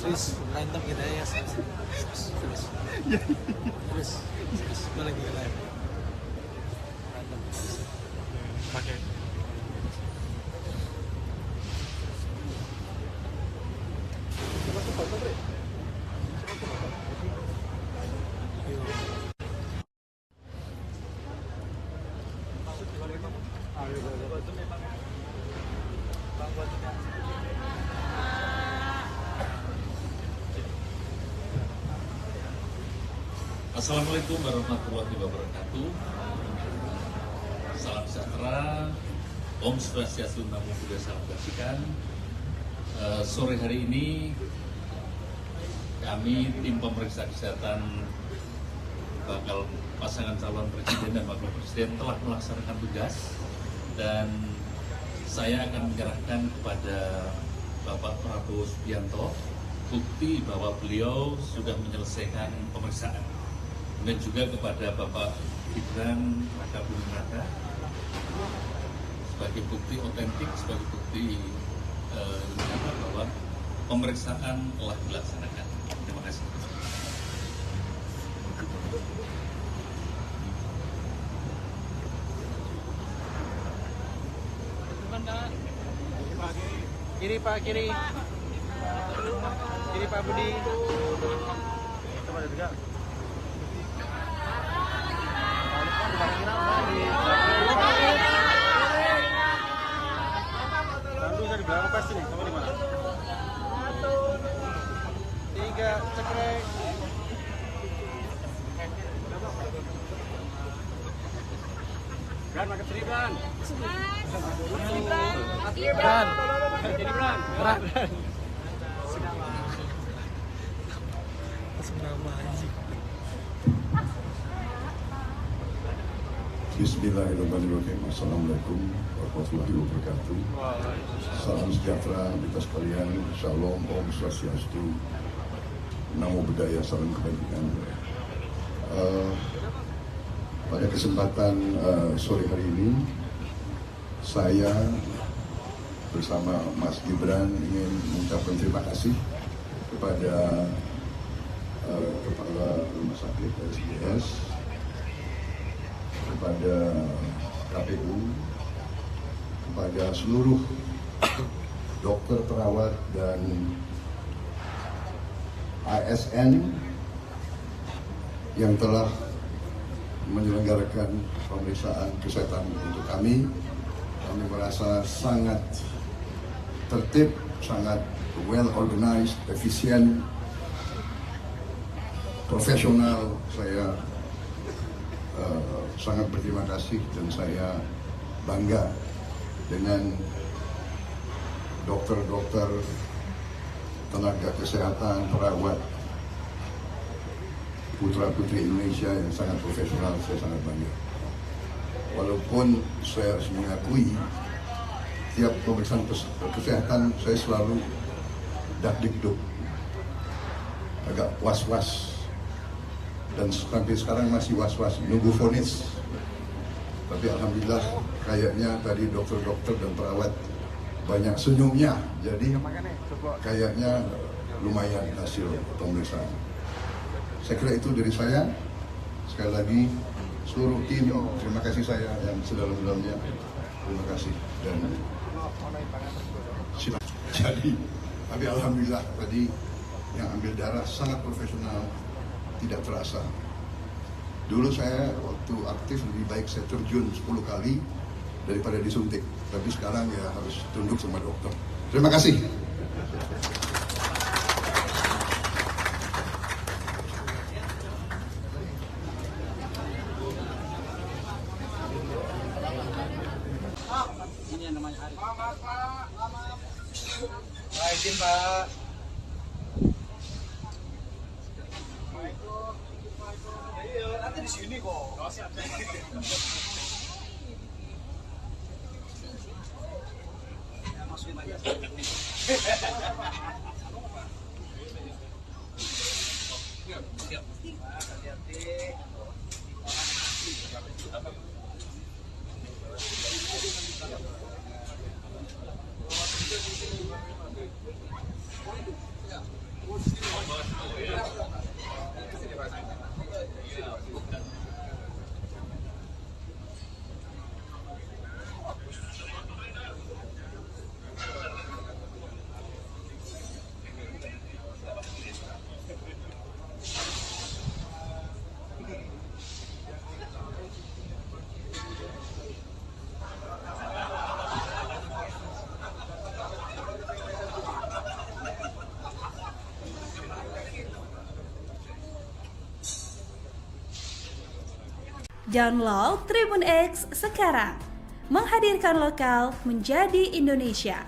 Terus berantem kita ya, terus gue lagi live berantem pakai Assalamualaikum warahmatullahi wabarakatuh. Salam sejahtera, Om Swastiastu, Namo Buddhaya, salam kebajikan. Sore hari ini kami tim pemeriksa kesehatan bakal pasangan calon presiden dan wakil presiden telah melaksanakan tugas dan saya akan menyerahkan kepada Bapak Prabowo Subianto bukti bahwa beliau sudah menyelesaikan pemeriksaan, dan juga kepada Bapak Gibran Raka Buming Raka sebagai bukti otentik, sebagai bukti bahwa pemeriksaan telah dilaksanakan. Terima kasih. kiri Pak, kiri Pak Budi. Berapa pasti nih? Kamu di mana? 3 cekrek. Gan. makan Gibran. Bismillahirrahmanirrahim. Assalamualaikum warahmatullahi wabarakatuh. Salam sejahtera kita sekalian. Shalom, Om Swastiastu, Namo Buddhaya, salam kebajikan. Pada kesempatan sore hari ini, saya bersama Mas Gibran ingin mengucapkan terima kasih kepada Kepala Rumah Sakit SGS, kepada KPU, kepada seluruh dokter, perawat, dan ASN yang telah menyelenggarakan pemeriksaan kesehatan untuk kami. Kami merasa sangat tertib, sangat well organized, efisien, profesional. Saya sangat berterima kasih dan saya bangga dengan dokter-dokter, tenaga kesehatan, perawat, putra-putri Indonesia yang sangat profesional. Saya sangat bangga. Walaupun saya harus mengakui, tiap pemeriksaan kesehatan saya selalu dak-dikduk, agak was-was, dan sampai sekarang masih was-was, nunggu vonis. Tapi alhamdulillah kayaknya tadi dokter-dokter dan perawat banyak senyumnya, jadi kayaknya lumayan hasil pemeriksaan. Saya kira itu dari saya. Sekali lagi seluruh tim, terima kasih saya yang sedalam-dalamnya. Terima kasih dan jadi, tapi alhamdulillah tadi yang ambil darah sangat profesional, tidak terasa. Dulu saya waktu aktif lebih baik saya terjun 10 kali daripada disuntik. Tapi sekarang ya harus tunduk sama dokter. Terima kasih. Ini yang namanya Arif. Pak, izin Pak. Nanti di sini kok. Masukin aja. Siap. Hati-hati. Download Tribun X sekarang, menghadirkan lokal menjadi Indonesia.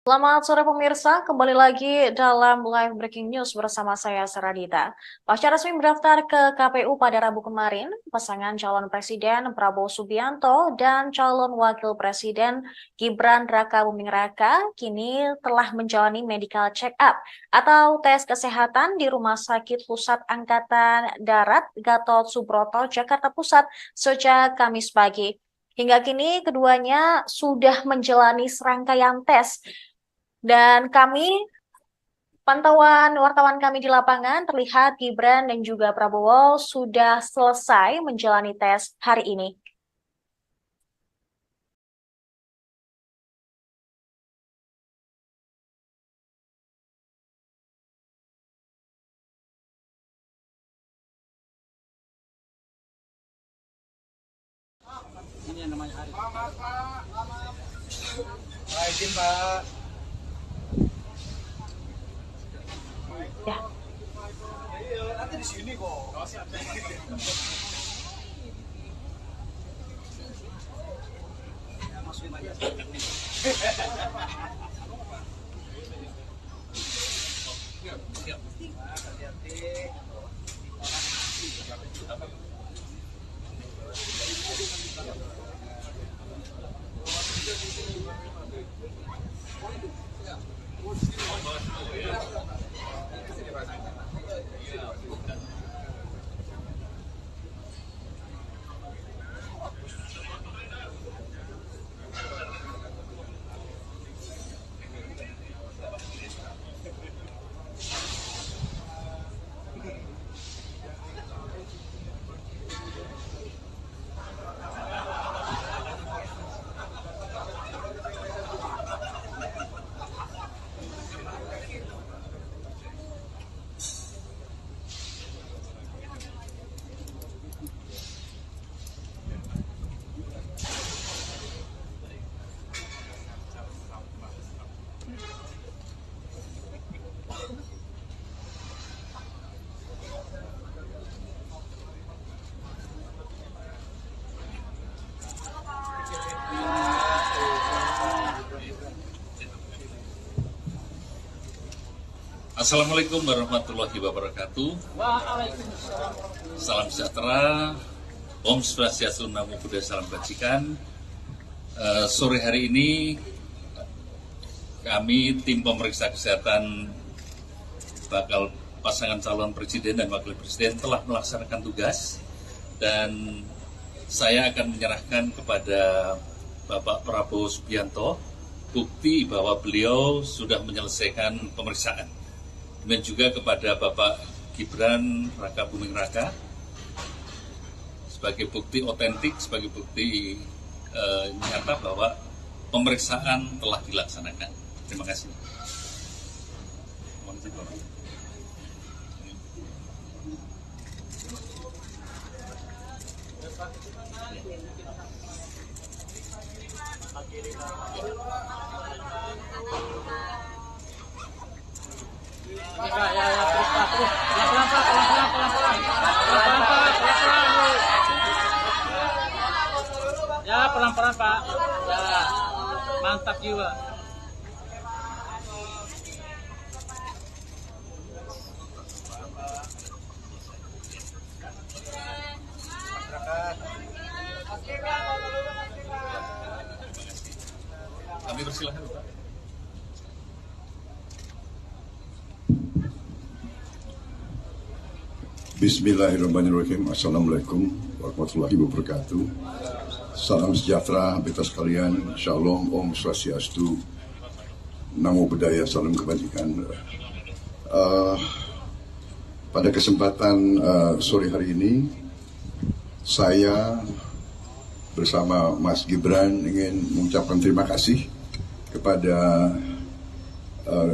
Selamat sore pemirsa, kembali lagi dalam live breaking news bersama saya Saradita. Pasca resmi mendaftar ke KPU pada Rabu kemarin, pasangan calon presiden Prabowo Subianto dan calon wakil presiden Gibran Raka Buming Raka kini telah menjalani medical check-up atau tes kesehatan di Rumah Sakit Pusat Angkatan Darat Gatot Subroto, Jakarta Pusat sejak Kamis pagi. Hingga kini keduanya sudah menjalani serangkaian tes. Dan pantauan wartawan kami di lapangan terlihat Gibran dan juga Prabowo sudah selesai menjalani tes hari ini. Ini yang namanya Arif. Pak, izin Pak. Ya. Iya, nanti di sini kok. Masukin aja. Siap. Hati-hati. Assalamualaikum warahmatullahi wabarakatuh. Salam sejahtera, Om Swastiastu, Namo Buddhaya, Salam Kebajikan. Sore hari ini kami tim pemeriksa kesehatan bakal pasangan calon presiden dan wakil presiden telah melaksanakan tugas dan saya akan menyerahkan kepada Bapak Prabowo Subianto bukti bahwa beliau sudah menyelesaikan pemeriksaan. Dan juga kepada Bapak Gibran Raka Buming Raka sebagai bukti otentik, sebagai bukti nyata bahwa pemeriksaan telah dilaksanakan. Terima kasih. Ya, terus Pak, terus. Pelan-pelan Pak, pelan-pelan. Ya, pelan-pelan Pak. Ya, mantap jiwa. Kami persilahkan Pak. Bismillahirrahmanirrahim. Assalamualaikum warahmatullahi wabarakatuh. Salam sejahtera beta sekalian. Shalom, Om Swastiastu, Namo Buddhaya, Salam Kebajikan. Pada kesempatan sore hari ini, saya bersama Mas Gibran ingin mengucapkan terima kasih kepada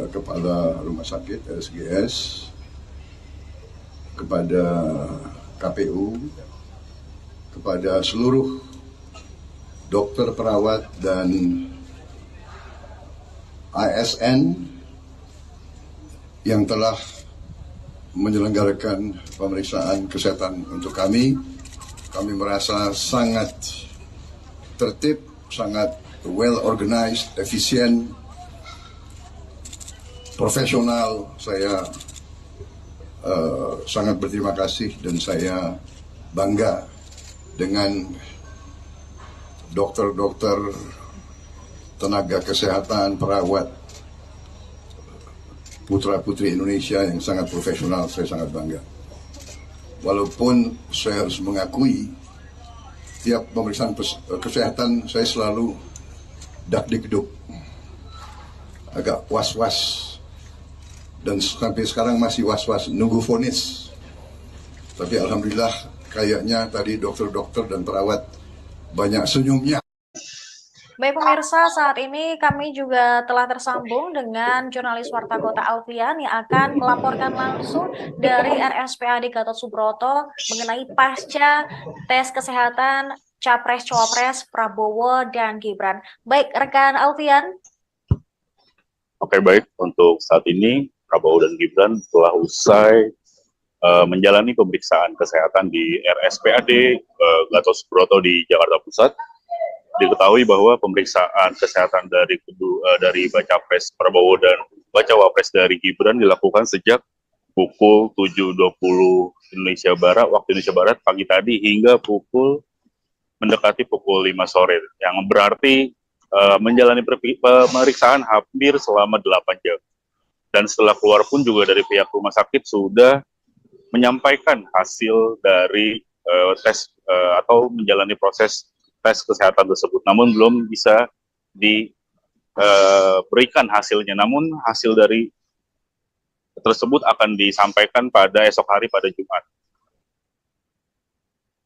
Kepala Rumah Sakit RSGS, kepada KPU, kepada seluruh dokter, perawat, dan ASN yang telah menyelenggarakan pemeriksaan kesehatan untuk kami. Kami merasa sangat tertib, sangat well organized, efisien, profesional. Saya sangat berterima kasih dan saya bangga dengan dokter-dokter, tenaga kesehatan, perawat, putra-putri Indonesia yang sangat profesional. Saya sangat bangga. Walaupun saya harus mengakui, tiap pemeriksaan kesehatan saya selalu dak-dikduk, agak was-was, dan sampai sekarang masih was-was nunggu vonis. Tapi alhamdulillah kayaknya tadi dokter-dokter dan perawat banyak senyumnya. Baik pemirsa, saat ini kami juga telah tersambung dengan jurnalis Warta Kota Alfian yang akan melaporkan langsung dari RSPAD Gatot Subroto mengenai pasca tes kesehatan Capres-Cawapres Prabowo dan Gibran. Baik, rekan Alfian. Oke, baik. Untuk saat ini, Prabowo dan Gibran telah usai menjalani pemeriksaan kesehatan di RSPAD Gatot Subroto di Jakarta Pusat. Diketahui bahwa pemeriksaan kesehatan dari Baca Pres Prabowo dan Bacawa Pres dari Gibran dilakukan sejak pukul 7.20 Indonesia Barat, waktu Indonesia Barat pagi tadi hingga mendekati pukul 5 sore, yang berarti menjalani pemeriksaan hampir selama 8 jam. Dan setelah keluar pun juga dari pihak rumah sakit sudah menyampaikan hasil dari tes atau menjalani proses tes kesehatan tersebut, namun belum bisa diberikan hasilnya. Namun hasil dari tersebut akan disampaikan pada esok hari pada Jumat.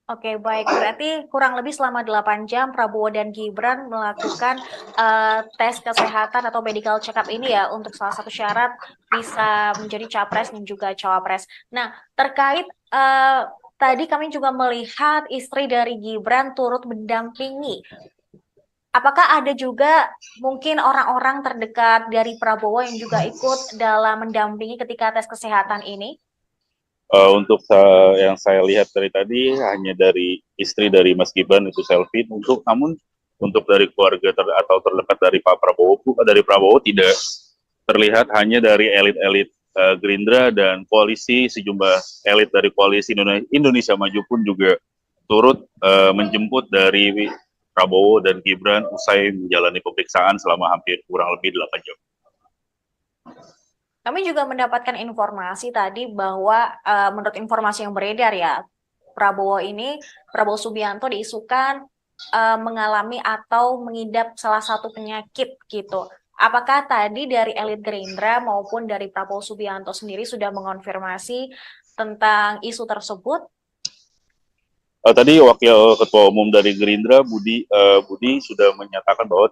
Oke, baik. Berarti kurang lebih selama 8 jam Prabowo dan Gibran melakukan tes kesehatan atau medical check-up ini ya, untuk salah satu syarat bisa menjadi capres dan juga cawapres. Nah, terkait tadi kami juga melihat istri dari Gibran turut mendampingi. Apakah ada juga mungkin orang-orang terdekat dari Prabowo yang juga ikut dalam mendampingi ketika tes kesehatan ini? Untuk yang saya lihat dari tadi hanya dari istri dari Mas Gibran itu selfie. Namun untuk dari keluarga atau terdekat dari Pak Prabowo tidak terlihat, hanya dari elit-elit Gerindra dan koalisi, sejumlah elit dari koalisi Indonesia Maju pun juga turut menjemput dari Prabowo dan Gibran usai menjalani pemeriksaan selama hampir kurang lebih 8 jam. Kami juga mendapatkan informasi tadi bahwa menurut informasi yang beredar ya, Prabowo Subianto diisukan mengalami atau mengidap salah satu penyakit gitu. Apakah tadi dari elit Gerindra maupun dari Prabowo Subianto sendiri sudah mengonfirmasi tentang isu tersebut? Tadi Wakil Ketua Umum dari Gerindra, Budi sudah menyatakan bahwa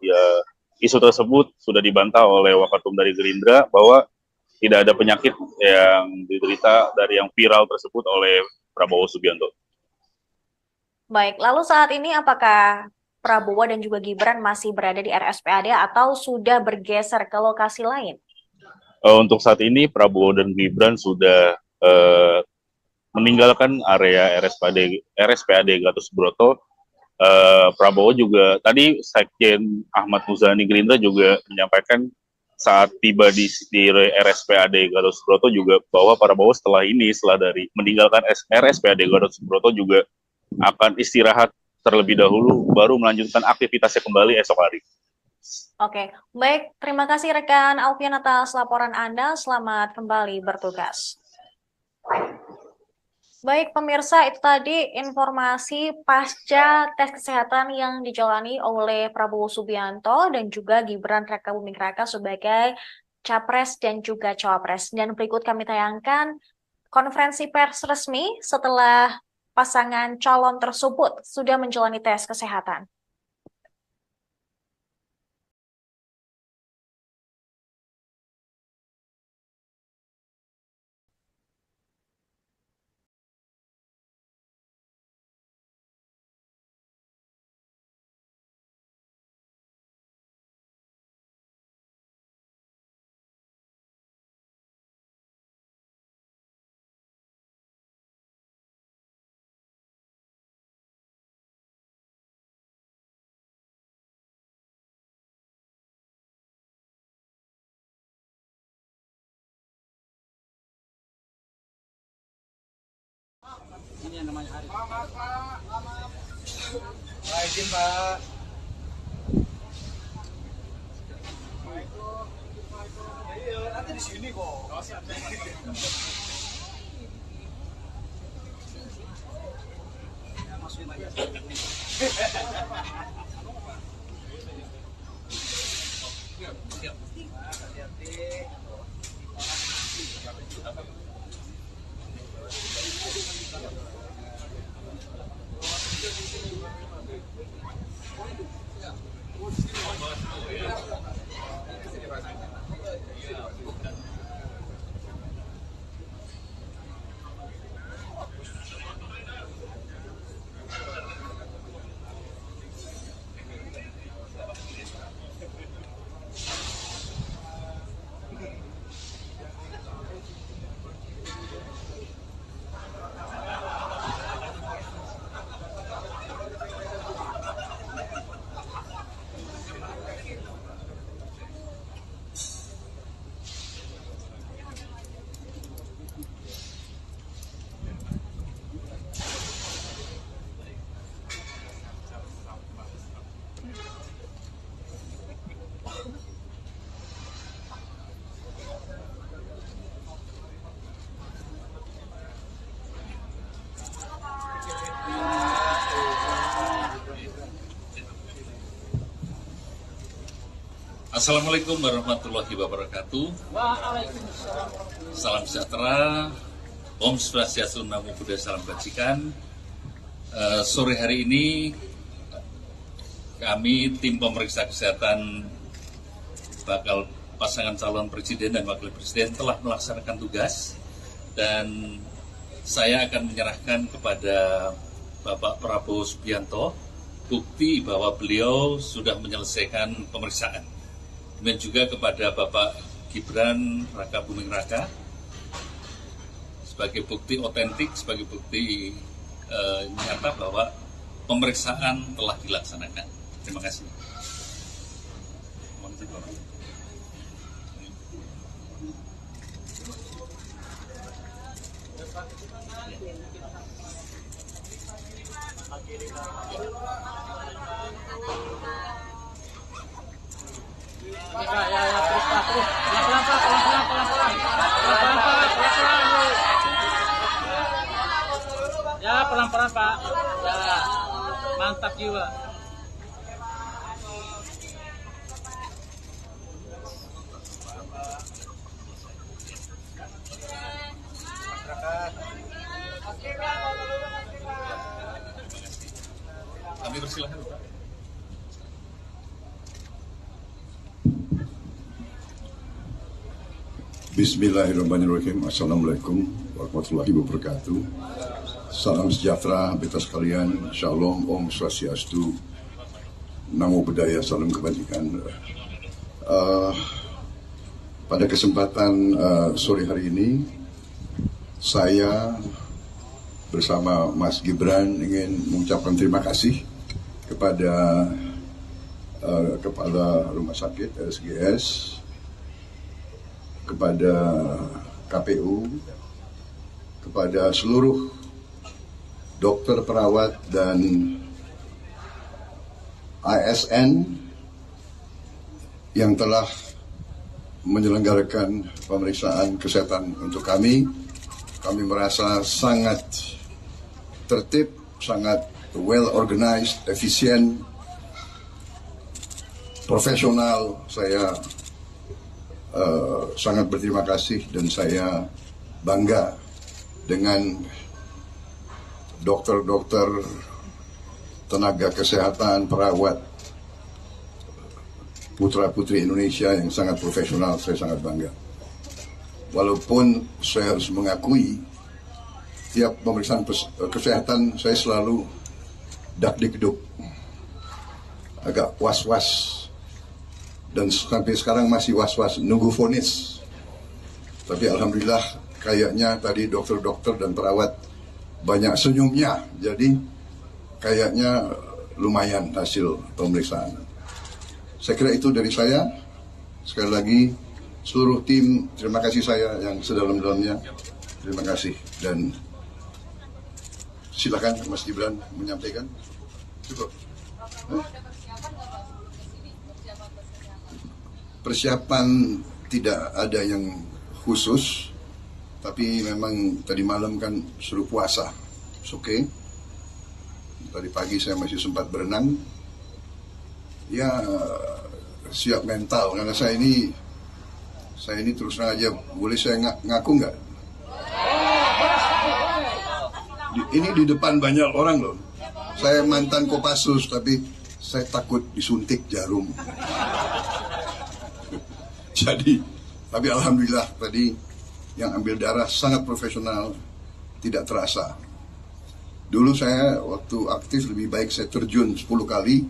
isu tersebut sudah dibantah oleh Wakil Ketua Umum dari Gerindra, bahwa tidak ada penyakit yang diderita dari yang viral tersebut oleh Prabowo Subianto. Baik, lalu saat ini apakah Prabowo dan juga Gibran masih berada di RSPAD atau sudah bergeser ke lokasi lain? Untuk saat ini Prabowo dan Gibran sudah meninggalkan area RSPAD Gatot Subroto. Prabowo juga tadi Sekjen Ahmad Muzani Gerindra juga menyampaikan saat tiba di RSPAD Gatot Subroto juga bahwa Prabowo setelah dari meninggalkan RSPAD Gatot Subroto juga akan istirahat terlebih dahulu, baru melanjutkan aktivitasnya kembali esok hari. Oke, baik. Terima kasih rekan Alfian atas laporan Anda. Selamat kembali bertugas. Baik pemirsa, itu tadi informasi pasca tes kesehatan yang dijalani oleh Prabowo Subianto dan juga Gibran Raka Buming Raka sebagai capres dan juga cawapres. Dan berikut kami tayangkan konferensi pers resmi setelah pasangan calon tersebut sudah menjalani tes kesehatan. Ini yang namanya Arif. Pak, izin Pak. Iya, nanti di sini kok. Masukin aja. Hati-hati. Assalamualaikum warahmatullahi wabarakatuh. Waalaikumsalam. Salam sejahtera, Om Swastiastu, Namo Buddhaya, Salam Kebajikan. Sore hari ini kami tim pemeriksa kesehatan bakal pasangan calon presiden dan wakil presiden telah melaksanakan tugas, dan saya akan menyerahkan kepada Bapak Prabowo Subianto bukti bahwa beliau sudah menyelesaikan pemeriksaan. Dan juga kepada Bapak Gibran Raka Buming Raka sebagai bukti otentik, sebagai bukti nyata bahwa pemeriksaan telah dilaksanakan. Terima kasih. Ya, terus Pak, terus. Pelan-pelan Pak, pelan-pelan. Pelan-pelan Pak, pelan-pelan. Ya, pelan-pelan Pak. Ya, mantap jiwa. Kami persilahkan, Pak. Bismillahirrahmanirrahim. Assalamualaikum warahmatullahi wabarakatuh. Salam sejahtera beta sekalian. Shalom, Om Swastiastu, Namo Buddhaya, Salam Kebajikan. Pada kesempatan sore hari ini, saya bersama Mas Gibran ingin mengucapkan terima kasih kepada Kepala Rumah Sakit RSGS, kepada KPU, kepada seluruh dokter, perawat, dan ASN yang telah menyelenggarakan pemeriksaan kesehatan untuk kami. Kami merasa sangat tertib, sangat well organized, efisien, profesional. Saya sangat berterima kasih dan saya bangga dengan dokter-dokter, tenaga kesehatan, perawat, putra-putri Indonesia yang sangat profesional. Saya sangat bangga. Walaupun saya harus mengakui, tiap pemeriksaan kesehatan saya selalu dak-dikduk, agak was-was. Dan sampai sekarang masih was-was nunggu vonis. Tapi alhamdulillah kayaknya tadi dokter-dokter dan perawat banyak senyumnya. Jadi kayaknya lumayan hasil pemeriksaan. Saya kira itu dari saya. Sekali lagi seluruh tim, terima kasih saya yang sedalam-dalamnya. Terima kasih dan Silakan Mas Gibran menyampaikan. Cukup. Persiapan tidak ada yang khusus, tapi memang tadi malam kan suruh puasa. Oke. Tadi pagi saya masih sempat berenang. Ya siap mental karena saya ini terus terang aja, boleh saya ngaku nggak? Ini di depan banyak orang loh. Saya mantan Kopassus tapi saya takut disuntik jarum. Jadi, tapi alhamdulillah tadi yang ambil darah sangat profesional, tidak terasa. Dulu saya waktu aktif lebih baik saya terjun 10 kali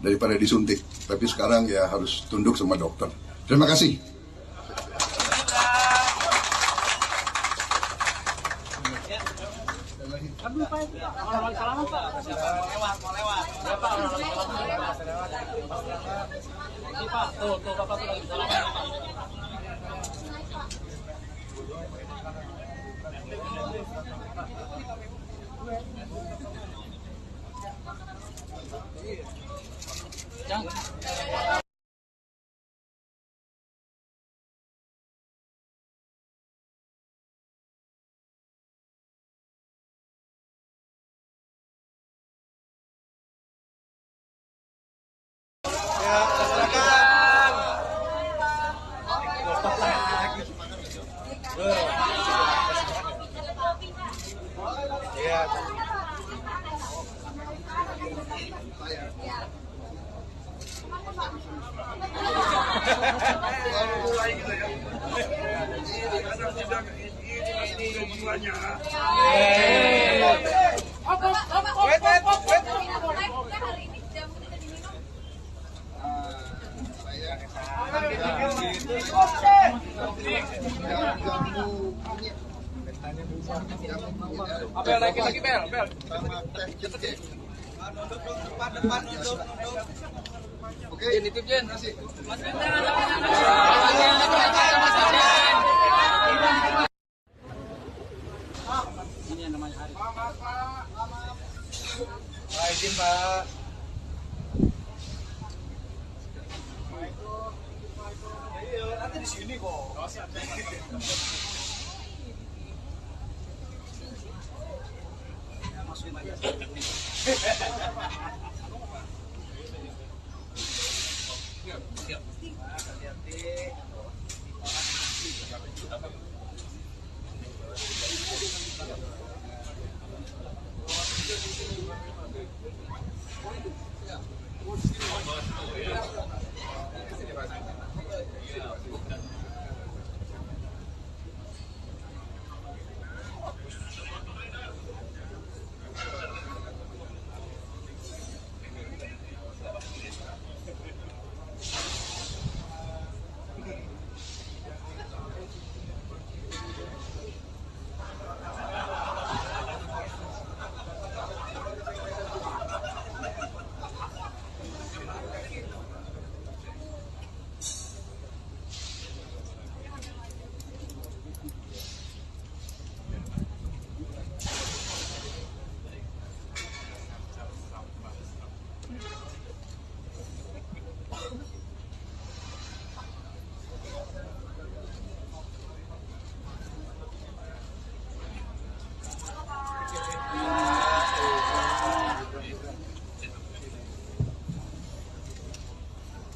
daripada disuntik. Tapi sekarang ya harus tunduk sama dokter. Terima kasih. Mulai gitu ya. Anak muda ini jiwanya. Bel, naikin lagi Bel. Depan, nunduk. Oke, nitip Jen. Ini yang namanya Arif. Pak, izin Pak. Nanti di sini kok. Masukin aja. Siap. Hati-hati.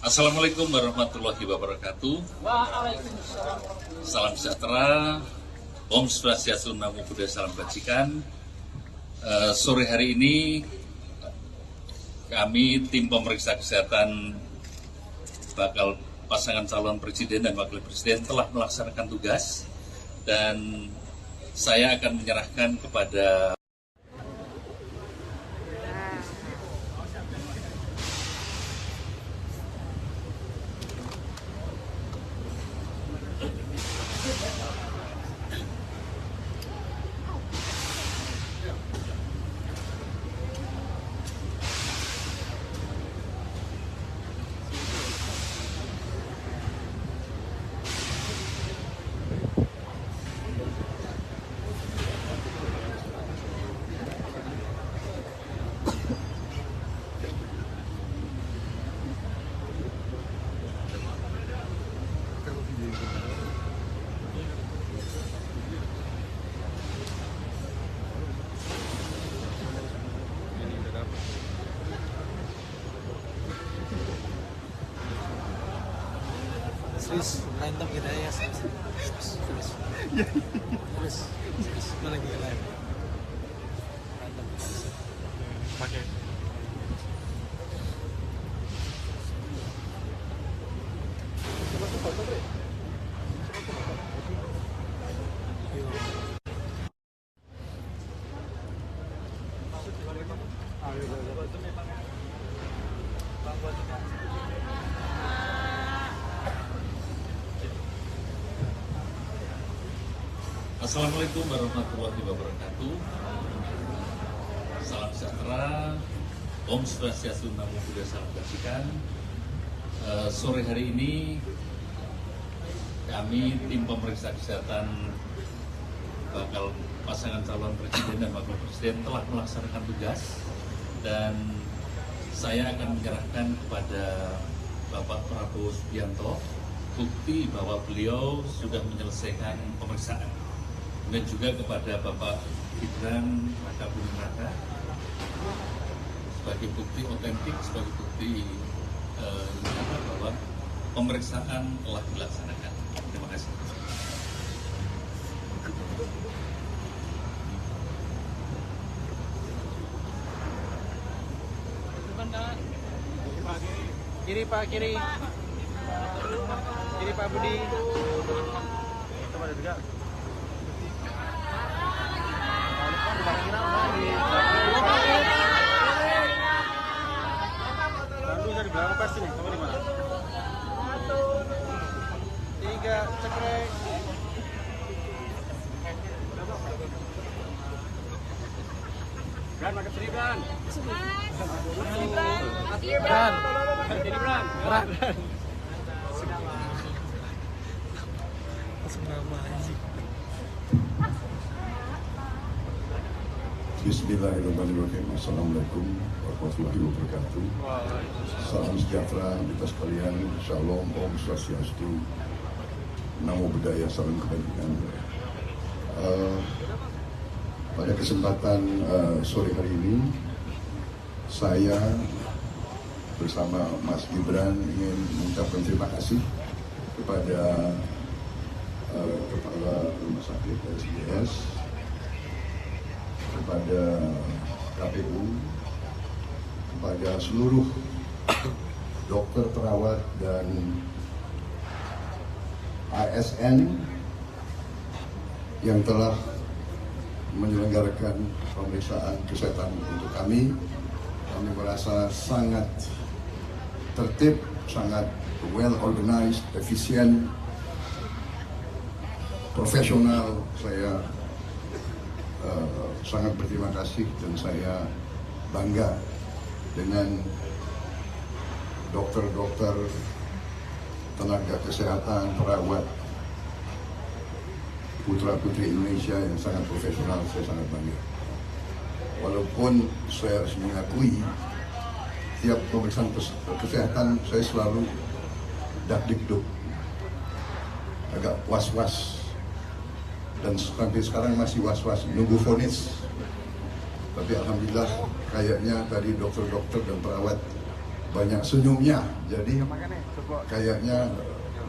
Assalamualaikum warahmatullahi wabarakatuh. Salam sejahtera, Om Swastiastu, Namo Buddhaya, Salam Kebajikan. Sore hari ini kami tim pemeriksa kesehatan bakal pasangan calon presiden dan wakil presiden telah melaksanakan tugas dan saya akan menyerahkan kepada Terus berantem kita ya. Terus mana kita lain? Berantem. Pakai. Assalamualaikum warahmatullahi wabarakatuh. Salam sejahtera, Om Swastiastu, Namo Buddhaya, Salam Kebajikan. Sore hari ini kami tim pemeriksa kesehatan bakal pasangan calon presiden dan wakil presiden telah melaksanakan tugas, dan saya akan menyerahkan kepada Bapak Prabowo Subianto bukti bahwa beliau sudah menyelesaikan pemeriksaan, dan juga kepada Bapak Gibran Raka Buming Raka sebagai bukti otentik, sebagai bukti bahwa pemeriksaan telah dilaksanakan. Terima kasih. Kiri Pak, kiri. Kiri Pak Budi. Coba ada juga. Lalu dari belakang pasti nih, kamu di mana? 3, cekrek. Bran, makan seriban. Bran. Jadi Bran. Bran. Nama anjing. Bismillahirrahmanirrahim. Assalamualaikum warahmatullahi wabarakatuh. Salam sejahtera kita sekalian. Shalom, Om Swastiastu, Namo Buddhaya, Salam Kebajikan. Pada kesempatan sore hari ini, saya bersama Mas Gibran ingin mengucapkan terima kasih kepada Kepala Rumah Sakit SGS, kepada KPU, kepada seluruh dokter, perawat, dan ASN yang telah menyelenggarakan pemeriksaan kesehatan untuk kami. Kami merasa sangat tertib, sangat well organized, efisien, profesional. Saya sangat berterima kasih dan saya bangga dengan dokter-dokter, tenaga kesehatan, perawat, putra-putri Indonesia yang sangat profesional. Saya sangat bangga. Walaupun saya harus mengakui, tiap pemeriksaan kesehatan saya selalu dak-dikduk, agak was-was, dan sampai sekarang masih was-was nunggu vonis. Tapi alhamdulillah kayaknya tadi dokter-dokter dan perawat banyak senyumnya, jadi kayaknya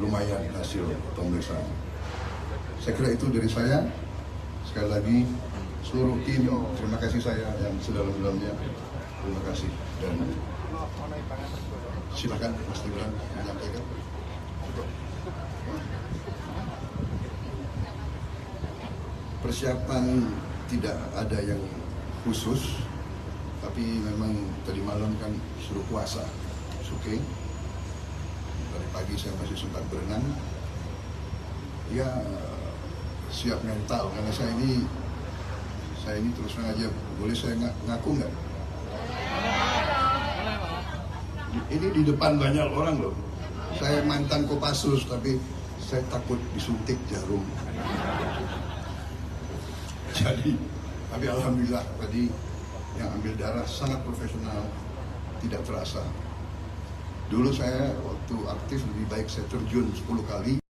lumayan hasil pemeriksaan. Saya kira itu dari saya. Sekali lagi seluruh tim, terima kasih saya yang sedalam-dalamnya. Terima kasih, dan silakan Mas Gibran menyampaikan. Persiapan tidak ada yang khusus, tapi memang tadi malam kan suruh puasa, oke. Dari pagi saya masih sempat berenang. Ya, siap mental karena saya ini terus terang aja, boleh saya ngaku nggak? Ini di depan banyak orang loh. Saya mantan Kopassus, tapi saya takut disuntik jarum. Jadi, tapi alhamdulillah tadi yang ambil darah sangat profesional, tidak terasa. Dulu saya waktu aktif lebih baik saya terjun 10 kali.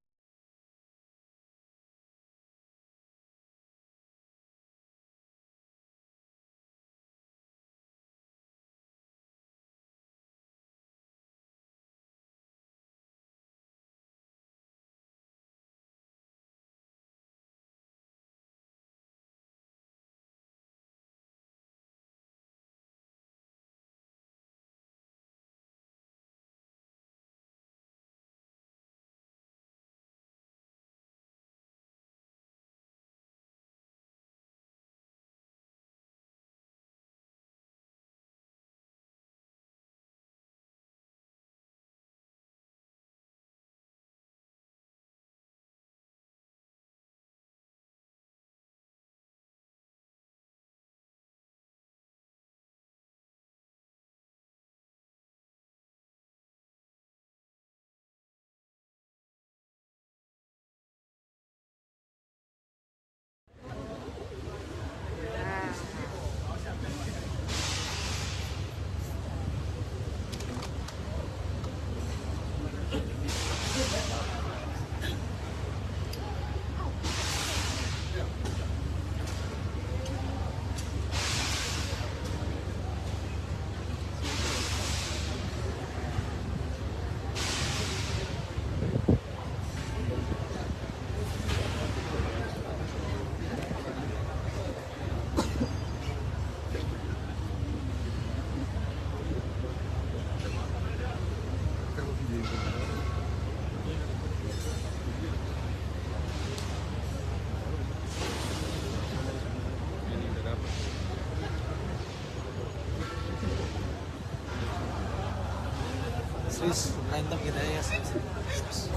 Terus berantem kita ya. Terus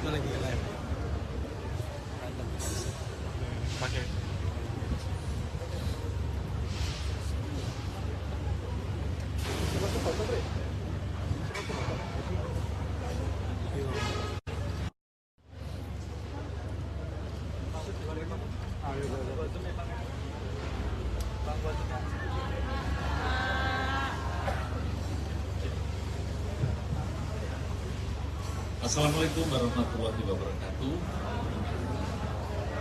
gue lagi live. Berantem. Pakai. Assalamualaikum warahmatullahi wabarakatuh.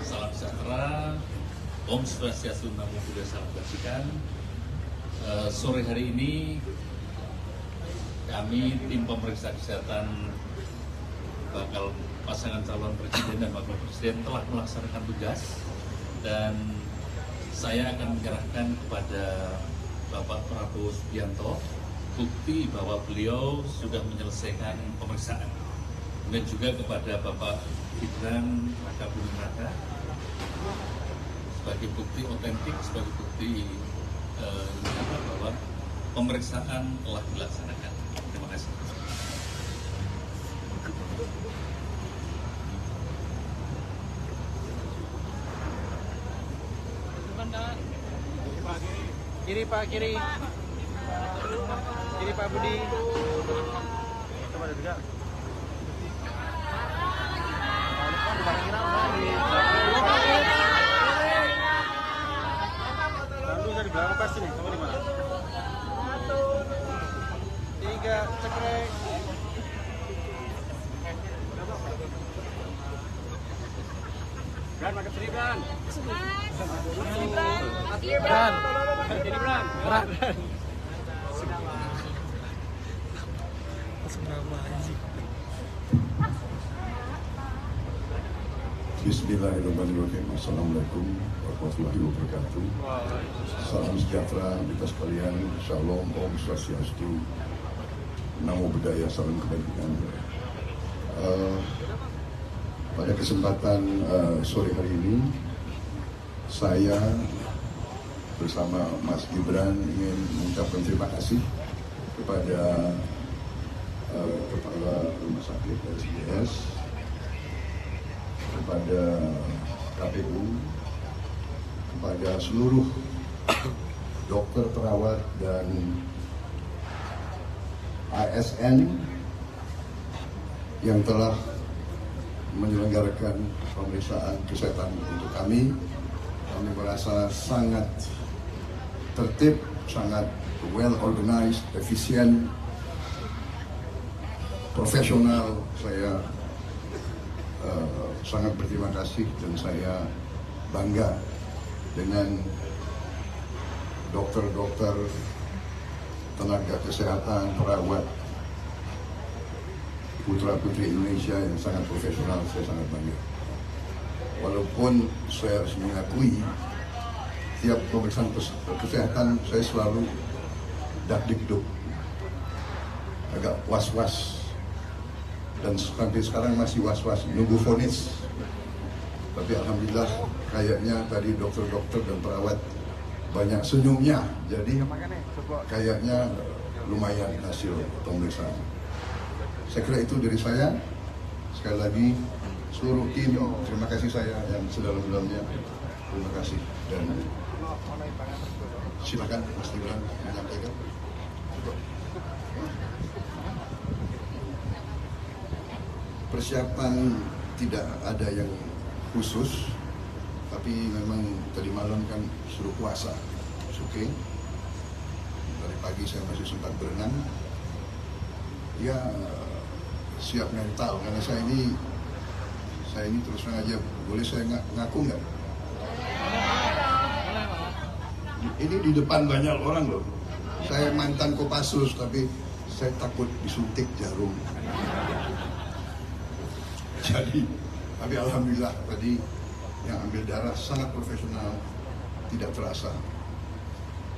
Salam sejahtera, Om Swastiastu, Namo Buddhaya, Salam Kebajikan. Sore hari ini kami tim pemeriksa kesehatan bakal pasangan calon presiden dan wakil presiden telah melaksanakan tugas, dan saya akan menyerahkan kepada Bapak Prabowo Subianto bukti bahwa beliau sudah menyelesaikan pemeriksaan, dan juga kepada Bapak Gibran Raka Buming Raka sebagai bukti otentik, sebagai bukti bahwa pemeriksaan telah dilaksanakan. Terima kasih. Kiri Pak, kiri. Kiri Pak Budi. Coba ada juga. Lalu dari belakang pasti nih, kamu di mana? 3, cekrek. Bran, makan Bran. Bran. Jadi Bran. Bran. Bismillahirrahmanirrahim. Assalamualaikum warahmatullahi wabarakatuh. Salam sejahtera kita sekalian. Shalom, Om Swastiastu, Namo Buddhaya, Salam Kebajikan. Pada kesempatan sore hari ini, saya bersama Mas Gibran ingin mengucapkan terima kasih kepada Kepala Rumah Sakit RSPS, kepada KPU, kepada seluruh dokter, perawat, dan ASN yang telah menyelenggarakan pemeriksaan kesehatan untuk kami. Kami merasa sangat tertib, sangat well organized, efisien, profesional. Saya sangat berterima kasih dan saya bangga dengan dokter-dokter, tenaga kesehatan, perawat, putra-putri Indonesia yang sangat profesional. Saya sangat bangga. Walaupun saya harus mengakui, tiap pemeriksaan kesehatan saya selalu dak-dikduk, agak was-was, dan sampai sekarang masih was-was, nunggu vonis. Tapi alhamdulillah kayaknya tadi dokter-dokter dan perawat banyak senyumnya, jadi kayaknya lumayan hasil pemeriksaan. Saya kira itu dari saya. Sekali lagi seluruh tim, terima kasih saya yang sedalam-dalamnya. Terima kasih, dan silakan Mas Gibran menyampaikan. Persiapan tidak ada yang khusus, tapi memang tadi malam kan suruh puasa, oke. Dari pagi saya masih sempat berenang. Ya siap mental, karena saya ini terus terang aja, boleh saya ngaku nggak? Ini di depan banyak orang loh. Saya mantan Kopassus, tapi saya takut disuntik jarum. Jadi, tapi alhamdulillah tadi yang ambil darah sangat profesional, tidak terasa.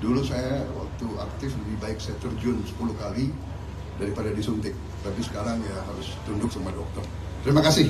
Dulu saya waktu aktif lebih baik saya terjun 10 kali daripada disuntik. Tapi sekarang ya harus tunduk sama dokter. Terima kasih.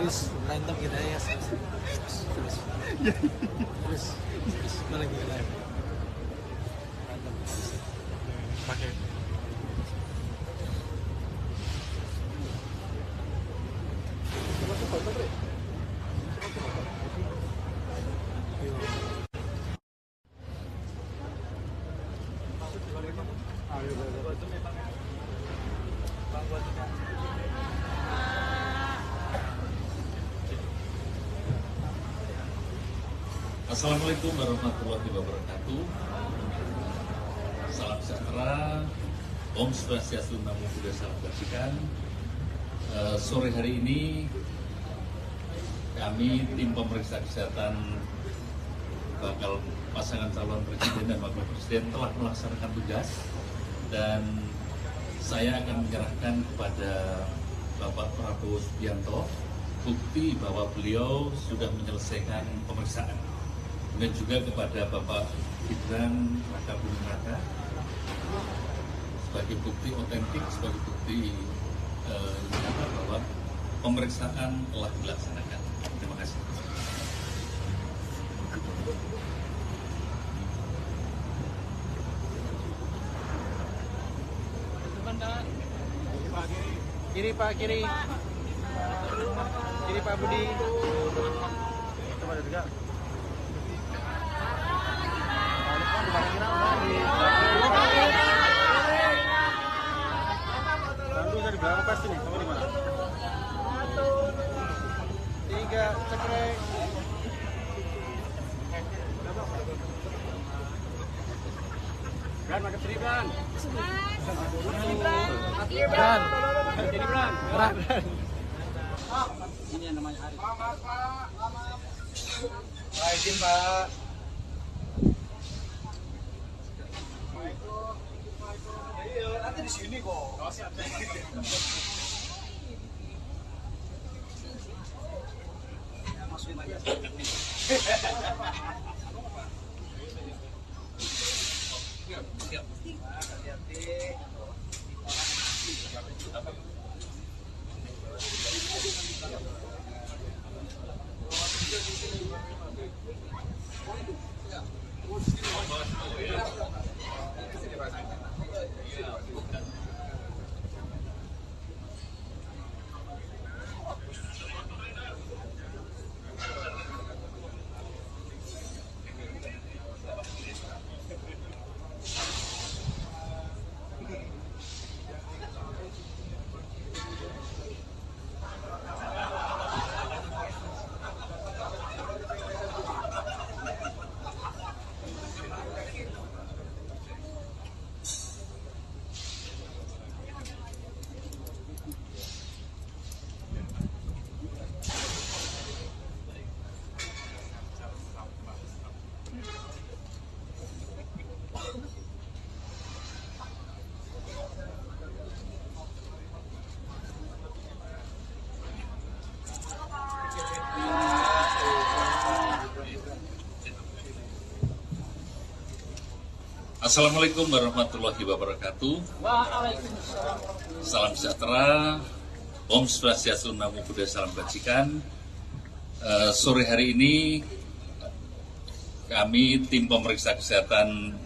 terus berantem kita ya terus malah gimana berantem pakai Assalamualaikum warahmatullahi wabarakatuh. Salam sejahtera, Om Swastiastu, Namo Buddhaya, Salam Kebajikan. Sore hari ini kami tim pemeriksa kesehatan bakal pasangan calon presiden dan wakil presiden telah melaksanakan tugas dan saya akan menyerahkan kepada Bapak Prabowo Subianto bukti bahwa beliau sudah menyelesaikan pemeriksaan, dan juga kepada Bapak Gibran Raka Buming Raka sebagai bukti otentik, sebagai bukti nyata bahwa pemeriksaan telah dilaksanakan. Terima kasih. kiri Pak, kiri Pak Budi. Itu ada juga. Lalu dari belakang pasti nih, kamu di mana? 3 cekrek. Bran, makan seri Bran. Bran. Ini yang namanya Arif. Pak, izin Pak. Nanti di sini kok. Masukin aja. Siap. Hati-hati. Assalamualaikum warahmatullahi wabarakatuh. Salam sejahtera, Om Swastiastu, Namo Buddhaya, Salam Kebajikan. Sore hari ini kami tim pemeriksa kesehatan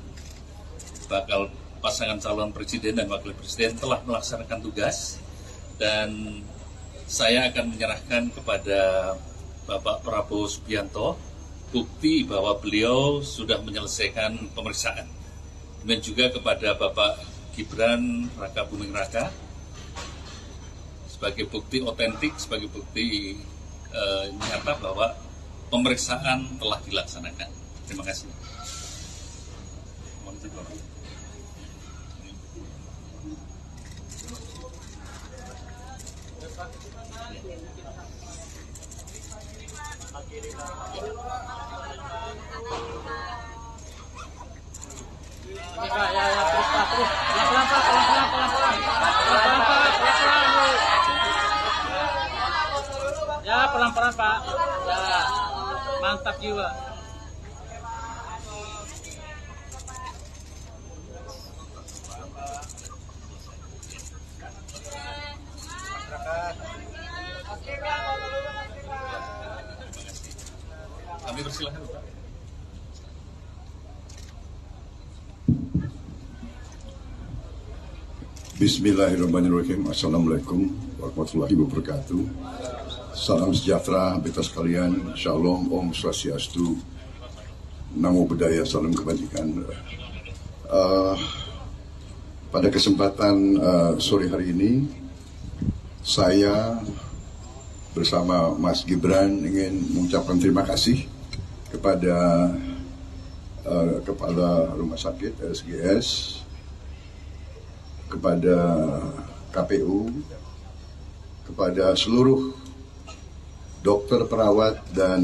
bakal pasangan calon presiden dan wakil presiden telah melaksanakan tugas dan saya akan menyerahkan kepada Bapak Prabowo Subianto bukti bahwa beliau sudah menyelesaikan pemeriksaan, dan juga kepada Bapak Gibran Raka Buming Raka sebagai bukti otentik, sebagai bukti nyata bahwa pemeriksaan telah dilaksanakan. Terima kasih. Terus pelan-pelan Pak. Ya, mantap jiwa. Masyarakat. Kami persilahkan, Pak. Bismillahirrahmanirrahim. Assalamualaikum warahmatullahi wabarakatuh. Salam sejahtera beta sekalian. Shalom, Om Swastiastu, Namo Buddhaya, salam kebajikan. Pada kesempatan sore hari ini, saya bersama Mas Gibran ingin mengucapkan terima kasih kepada Kepala Rumah Sakit RSGS, kepada KPU, kepada seluruh dokter, perawat, dan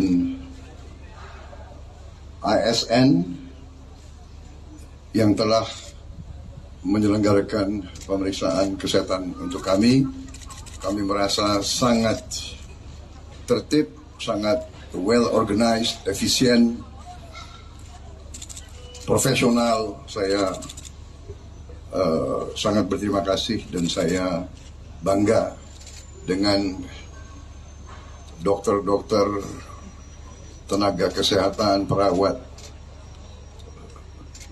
ASN yang telah menyelenggarakan pemeriksaan kesehatan untuk kami. Kami merasa sangat tertib, sangat well organized, efisien, profesional. Saya sangat berterima kasih dan saya bangga dengan dokter-dokter, tenaga kesehatan, perawat,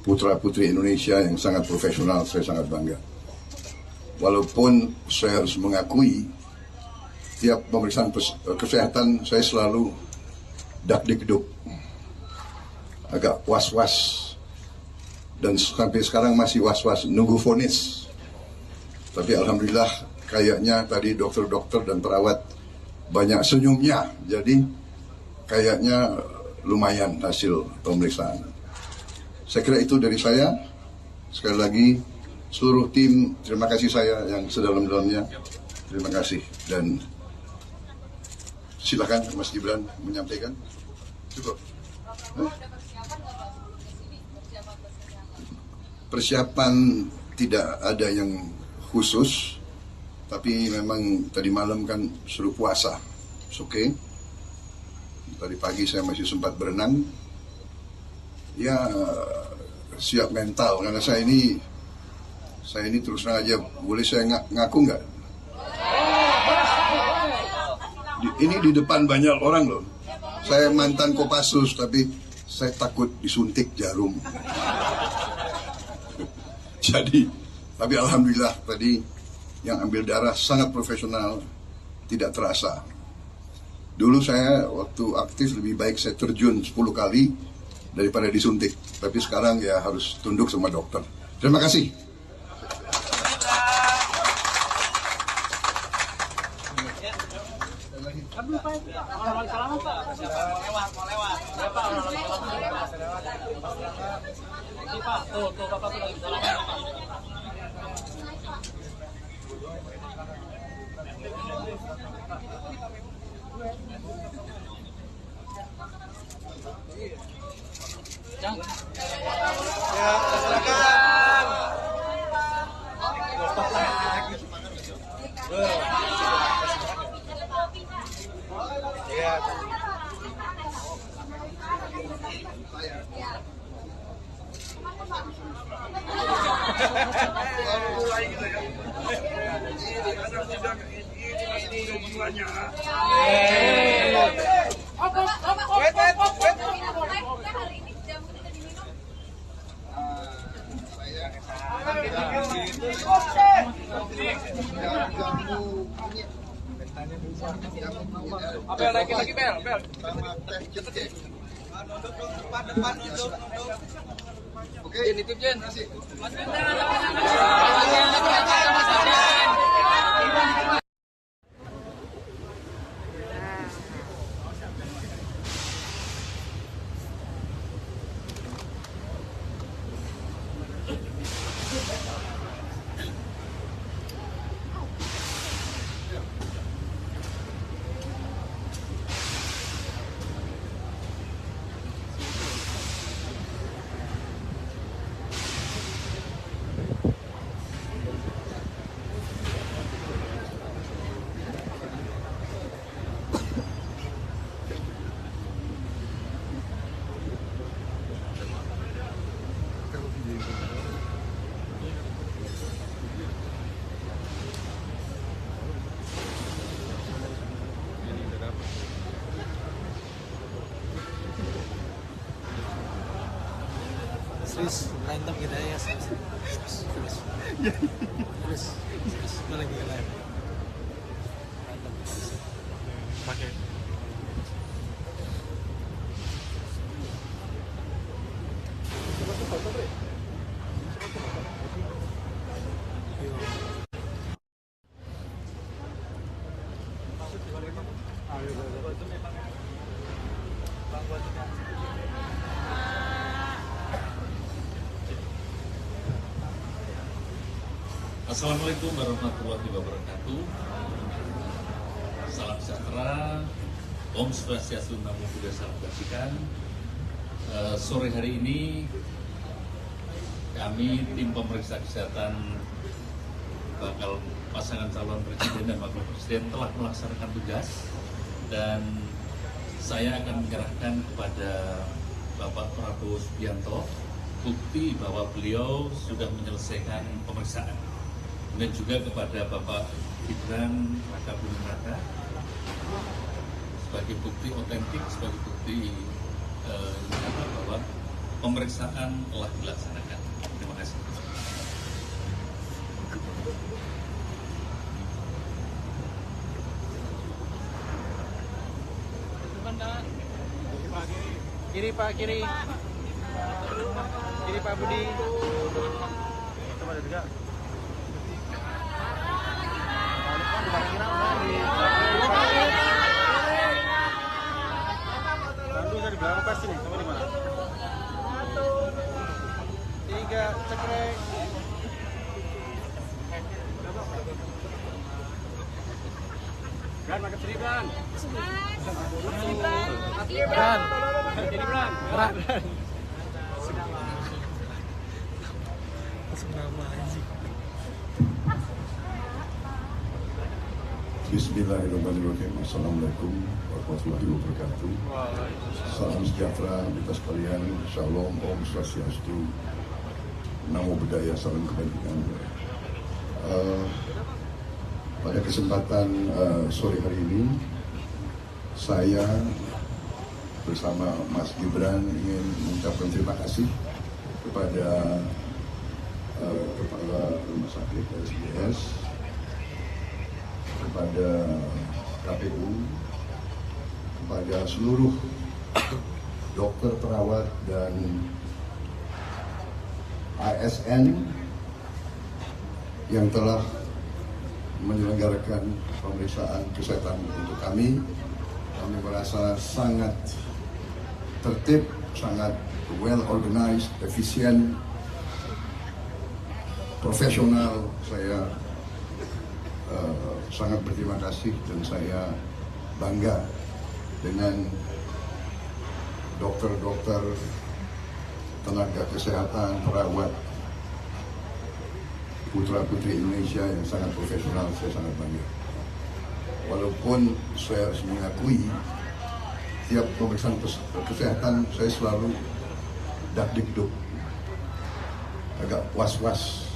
putra-putri Indonesia yang sangat profesional. Saya sangat bangga. Walaupun saya harus mengakui, tiap pemeriksaan kesehatan saya selalu dak-dikduk, agak was-was. Dan sampai sekarang masih was-was nunggu vonis. Tapi alhamdulillah kayaknya tadi dokter-dokter dan perawat banyak senyumnya. Jadi kayaknya lumayan hasil pemeriksaan. Saya kira itu dari saya. Sekali lagi seluruh tim, terima kasih saya yang sedalam-dalamnya. Terima kasih. Dan silakan Mas Gibran menyampaikan. Cukup. Persiapan tidak ada yang khusus, tapi memang tadi malam kan suruh puasa, oke. Tadi pagi saya masih sempat berenang, ya siap mental karena saya ini terus terang aja, boleh saya ngaku nggak? Ini di depan banyak orang loh. Saya mantan Kopassus, tapi saya takut disuntik jarum. Jadi, tapi alhamdulillah tadi yang ambil darah sangat profesional, tidak terasa. Dulu saya waktu aktif lebih baik saya terjun 10 kali daripada disuntik. Tapi sekarang ya harus tunduk sama dokter. Terima kasih. Bel, lagi bel. Oke, nitip Jen. Terus berantem kita ya. Terus mana kita lain? Berantem. Pakai. Assalamualaikum warahmatullahi wabarakatuh. Salam sejahtera, Om Swastiastu, Namo Buddhaya, Salam Kebajikan. Sore hari ini kami tim pemeriksa kesehatan bakal pasangan calon presiden dan wakil presiden telah melaksanakan tugas, dan saya akan menyerahkan kepada Bapak Prabowo Subianto bukti bahwa beliau sudah menyelesaikan pemeriksaan, dan juga kepada Bapak Gibran Raka Buming Raka sebagai bukti otentik, sebagai bukti bahwa pemeriksaan telah dilaksanakan. Terima kasih. Kiri Pak, kiri. Kiri Pak Budi. Coba ada juga. Bantu dari belakang pasti nih, kamu di mana? 3 cekrek. Gan makan seriban. Seriban. Seriban. Berat. Nama sih. Bismillahirrahmanirrahim. Assalamualaikum warahmatullahi wabarakatuh. Salam sejahtera kita sekalian. Shalom, Om Swastiastu, Namo Buddhaya, Salam Kebajikan. Pada kesempatan sore hari ini, saya bersama Mas Gibran ingin mengucapkan terima kasih kepada Kepala Rumah Sakit SDS, kepada KPU, kepada seluruh dokter, perawat, dan ASN yang telah menyelenggarakan pemeriksaan kesehatan untuk kami. Kami merasa sangat tertib, sangat well organized, efisien, profesional. Saya sangat berterima kasih dan saya bangga dengan dokter-dokter, tenaga kesehatan, perawat, putra-putri Indonesia yang sangat profesional. Saya sangat bangga. Walaupun saya harus mengakui, tiap pemeriksaan kesehatan saya selalu dak-dikduk, agak was-was,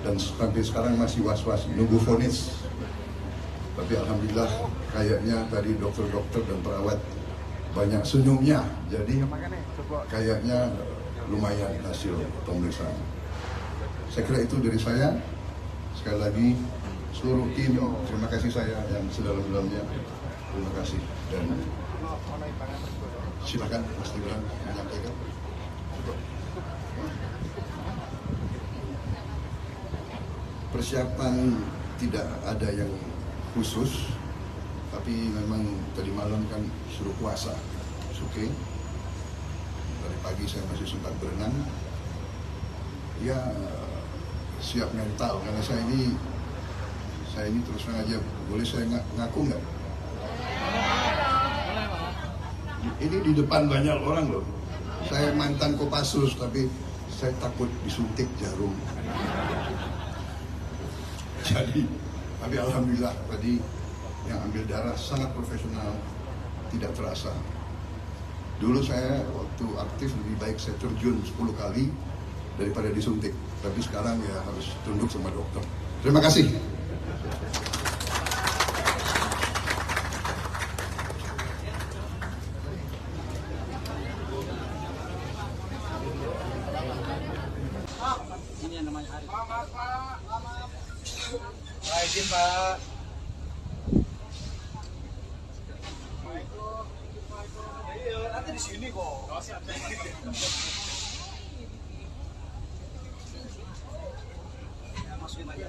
dan sampai sekarang masih was-was, nunggu vonis. Tapi alhamdulillah kayaknya tadi dokter-dokter dan perawat banyak senyumnya, jadi kayaknya lumayan hasil pemeriksaan. Saya kira itu dari saya. Sekali lagi seluruh tim, terima kasih saya yang sedalam-dalamnya. Terima kasih, dan silakan Mas Gibran menyampaikan. Persiapan tidak ada yang khusus, tapi memang tadi malam kan suruh puasa, oke. Dari pagi saya masih sempat berenang, ya siap mental, karena saya ini terus terang aja, boleh saya ngaku nggak? Ini di depan banyak orang loh, saya mantan Kopassus, tapi saya takut disuntik jarum. Jadi, tapi alhamdulillah tadi yang ambil darah sangat profesional, tidak terasa. Dulu saya waktu aktif lebih baik saya terjun 10 kali daripada disuntik. Tapi sekarang ya harus tunduk sama dokter. Terima kasih. izin Pak. Nanti di sini kok. Masukin aja.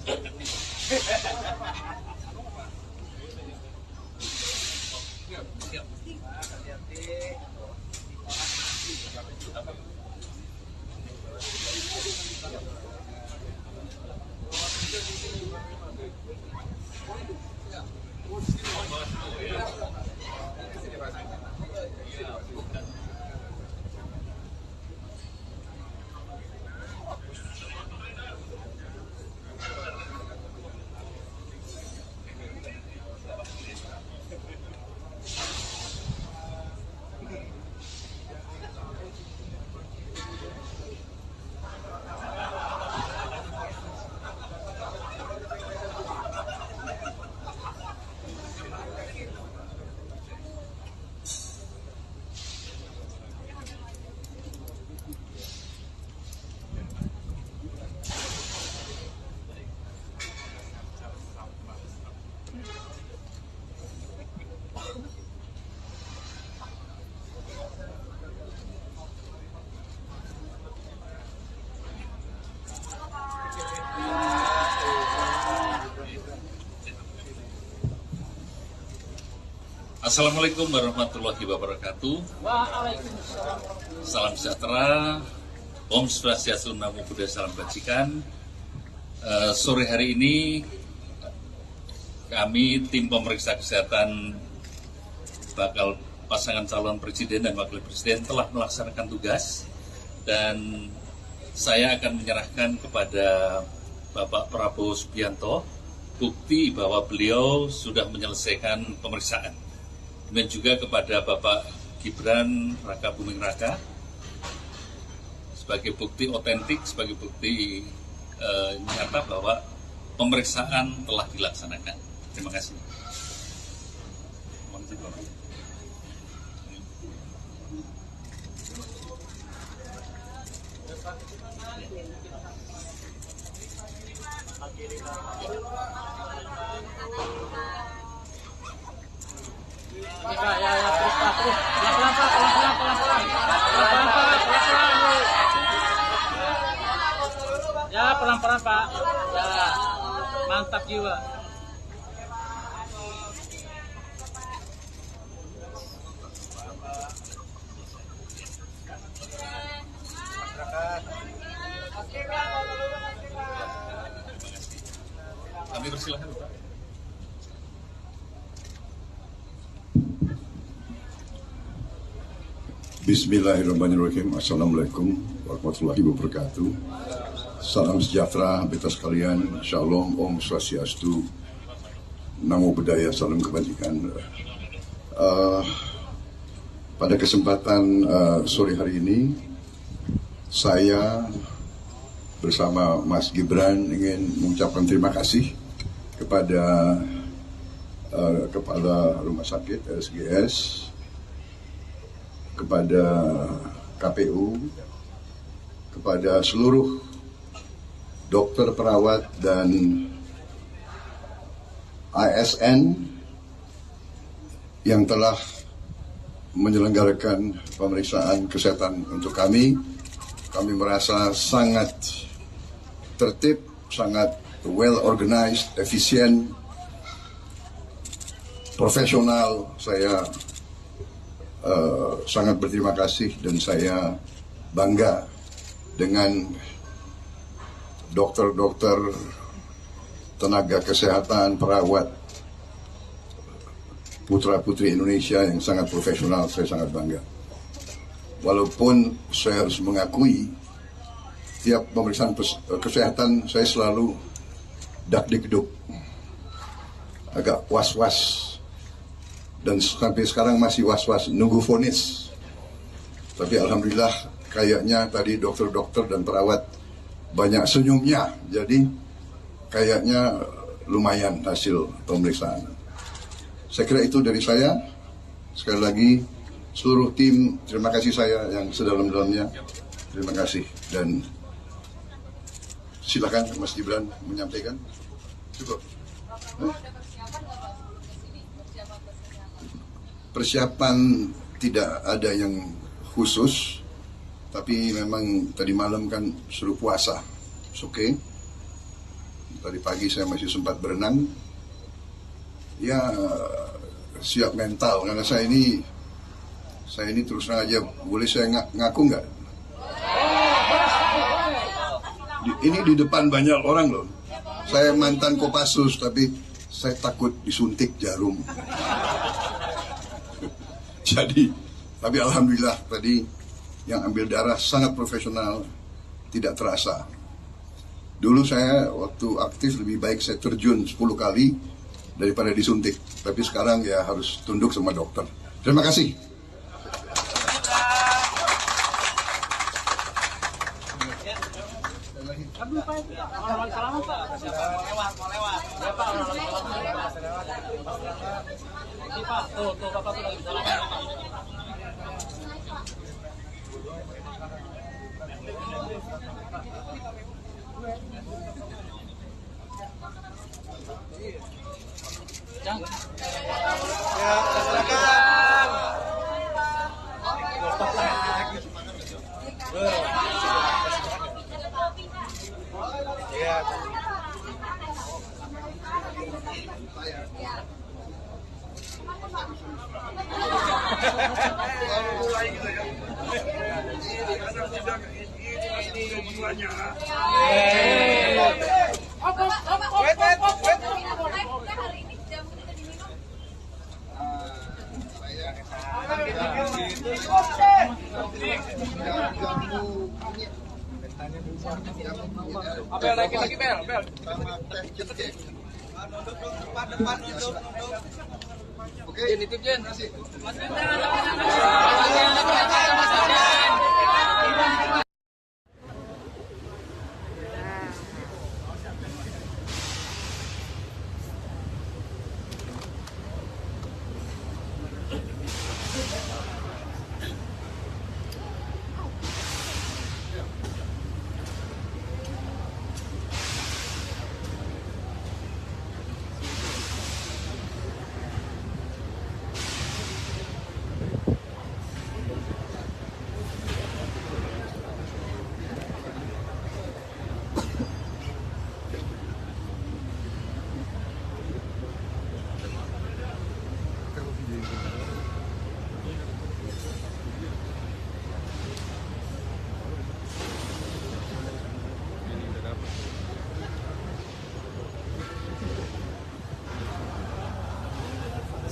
Assalamualaikum warahmatullahi wabarakatuh. Waalaikumsalam. Salam sejahtera, Om Swastiastu, Namo Buddhaya, Salam Kebajikan. Sore hari ini kami tim pemeriksa kesehatan bakal pasangan calon presiden dan wakil presiden telah melaksanakan tugas, dan saya akan menyerahkan kepada Bapak Prabowo Subianto bukti bahwa beliau sudah menyelesaikan pemeriksaan. Dan juga kepada Bapak Gibran Raka Buming Raka sebagai bukti otentik, sebagai bukti nyata bahwa pemeriksaan telah dilaksanakan. Terima kasih. Ya, terus Pak, terus. Pelan-pelan Pak, pelan-pelan. Pelan-pelan Pak, pelan-pelan. Ya, pelan-pelan Pak. Ya, mantap jiwa. Kami persilahkan Pak. Bismillahirrahmanirrahim. Assalamualaikum warahmatullahi wabarakatuh. Salam sejahtera beta sekalian. Shalom, Om Swastiastu, Namo Buddhaya, Salam Kebajikan. Pada kesempatan sore hari ini, saya bersama Mas Gibran ingin mengucapkan terima kasih kepada Kepala Rumah Sakit RSGS, kepada KPU, kepada seluruh dokter, perawat, dan ASN yang telah menyelenggarakan pemeriksaan kesehatan untuk kami. Kami merasa sangat tertib, sangat well organized, efisien, profesional. Saya sangat berterima kasih dan saya bangga dengan dokter-dokter, tenaga kesehatan, perawat, putra-putri Indonesia yang sangat profesional. Saya sangat bangga. Walaupun saya harus mengakui, tiap pemeriksaan kesehatan saya selalu dak-dikduk, agak was-was. Dan sampai sekarang masih was-was, nunggu vonis. Tapi alhamdulillah kayaknya tadi dokter-dokter dan perawat banyak senyumnya. Jadi kayaknya lumayan hasil pemeriksaan. Saya kira itu dari saya. Sekali lagi seluruh tim, terima kasih saya yang sedalam-dalamnya. Terima kasih. Dan silakan Mas Gibran menyampaikan. Cukup. Persiapan tidak ada yang khusus, tapi memang tadi malam kan suruh puasa. Oke. Tadi pagi saya masih sempat berenang. Ya siap mental karena saya ini terus terang aja, boleh saya ngaku nggak? Ini di depan banyak orang loh. Saya mantan Kopassus tapi saya takut disuntik jarum. Jadi, tapi alhamdulillah tadi yang ambil darah sangat profesional, tidak terasa. Dulu saya waktu aktif lebih baik saya terjun 10 kali daripada disuntik. Tapi sekarang ya harus tunduk sama dokter. Terima kasih. Mulai gitu ya. Ini anak muda ini jiwanya. Bel, naikin lagi Bel. Depan, nunduk. Oke, nitip Jen.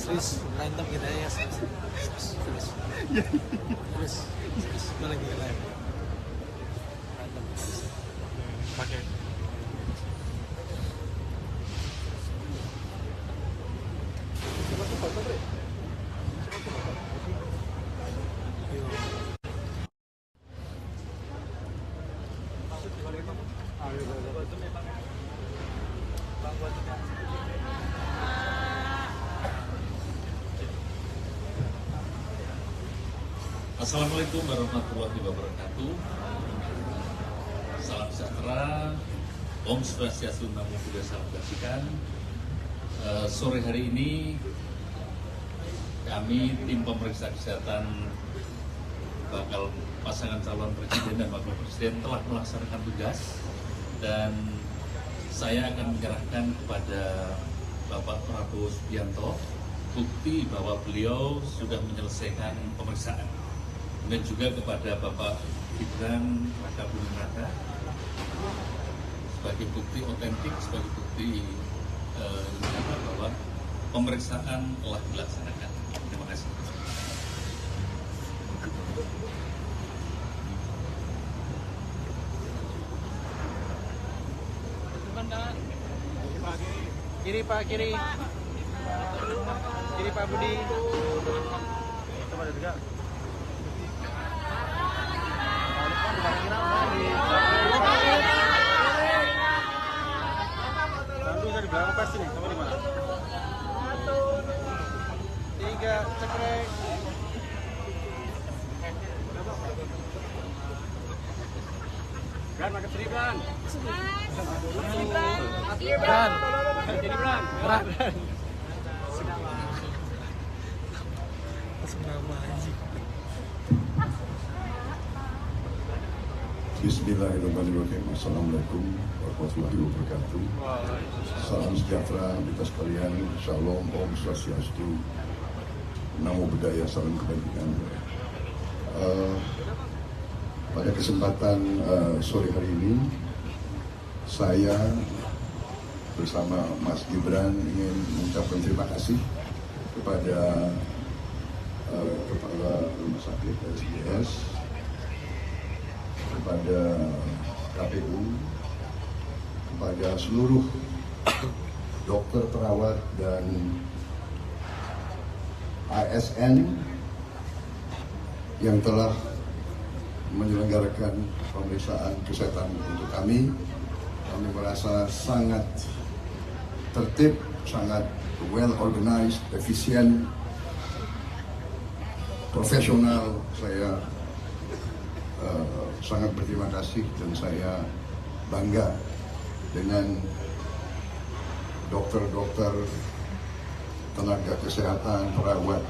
Serius, random kita ya. Serius. Gue lagi live. Random. Pakai. Assalamualaikum warahmatullahi wabarakatuh. Salam sejahtera, Om Swastiastu, Namo Buddhaya, salam kebajikan. Sore hari ini kami tim pemeriksa kesehatan bakal pasangan calon presiden dan wakil presiden telah melaksanakan tugas, dan saya akan menyerahkan kepada Bapak Prabowo Subianto bukti bahwa beliau sudah menyelesaikan pemeriksaan, dan juga kepada Bapak Gibran Raka Buming Raka sebagai bukti otentik, sebagai bukti bahwa pemeriksaan telah dilaksanakan. Terima kasih. Kiri Pak, kiri. Kiri Pak Budi. Coba ada juga. Bantu dari belakang pasti nih, kamu di mana? 3, cekrek. Gan, makan seriban. Seriban. Jadi berat. Bismillahirrahmanirrahim. Assalamualaikum warahmatullahi wabarakatuh. Salam sejahtera kita sekalian. Shalom, Om Swastiastu, Namo Buddhaya, salam kebajikan. Pada kesempatan sore hari ini, saya bersama Mas Gibran ingin mengucapkan terima kasih kepada Kepala Rumah Sakit SGS, kepada KPU, kepada seluruh dokter, perawat, dan ASN yang telah menyelenggarakan pemeriksaan kesehatan untuk kami. Kami merasa sangat tertib, sangat well organized, efisien, profesional. Saya sangat berterima kasih dan saya bangga dengan dokter-dokter, tenaga kesehatan, perawat,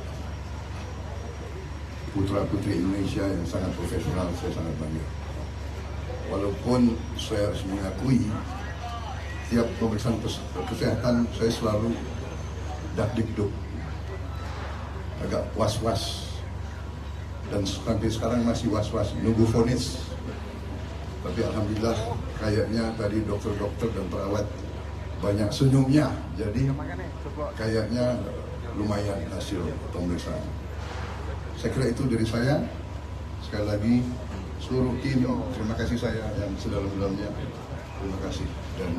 putra-putri Indonesia yang sangat profesional. Saya sangat bangga. Walaupun saya harus mengakui, tiap pemeriksaan kesehatan saya selalu dak-dikduk, agak was-was, dan sampai sekarang masih was-was, nunggu vonis. Tapi alhamdulillah kayaknya tadi dokter-dokter dan perawat banyak senyumnya, jadi kayaknya lumayan hasil pemeriksaan. Saya kira itu dari saya. Sekali lagi seluruh tim, terima kasih saya yang sedalam-dalamnya. Terima kasih, dan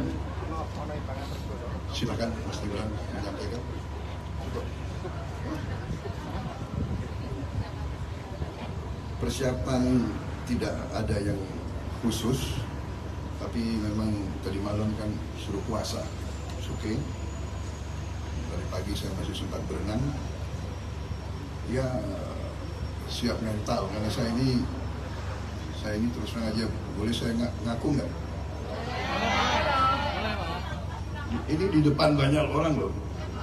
silakan Mas Gibran menyampaikan. Persiapan tidak ada yang khusus, tapi memang tadi malam kan suruh puasa, oke. Dari pagi saya masih sempat berenang. Ya, siap mental, karena saya ini terus terang aja, boleh saya ngaku nggak? Ini di depan banyak orang loh.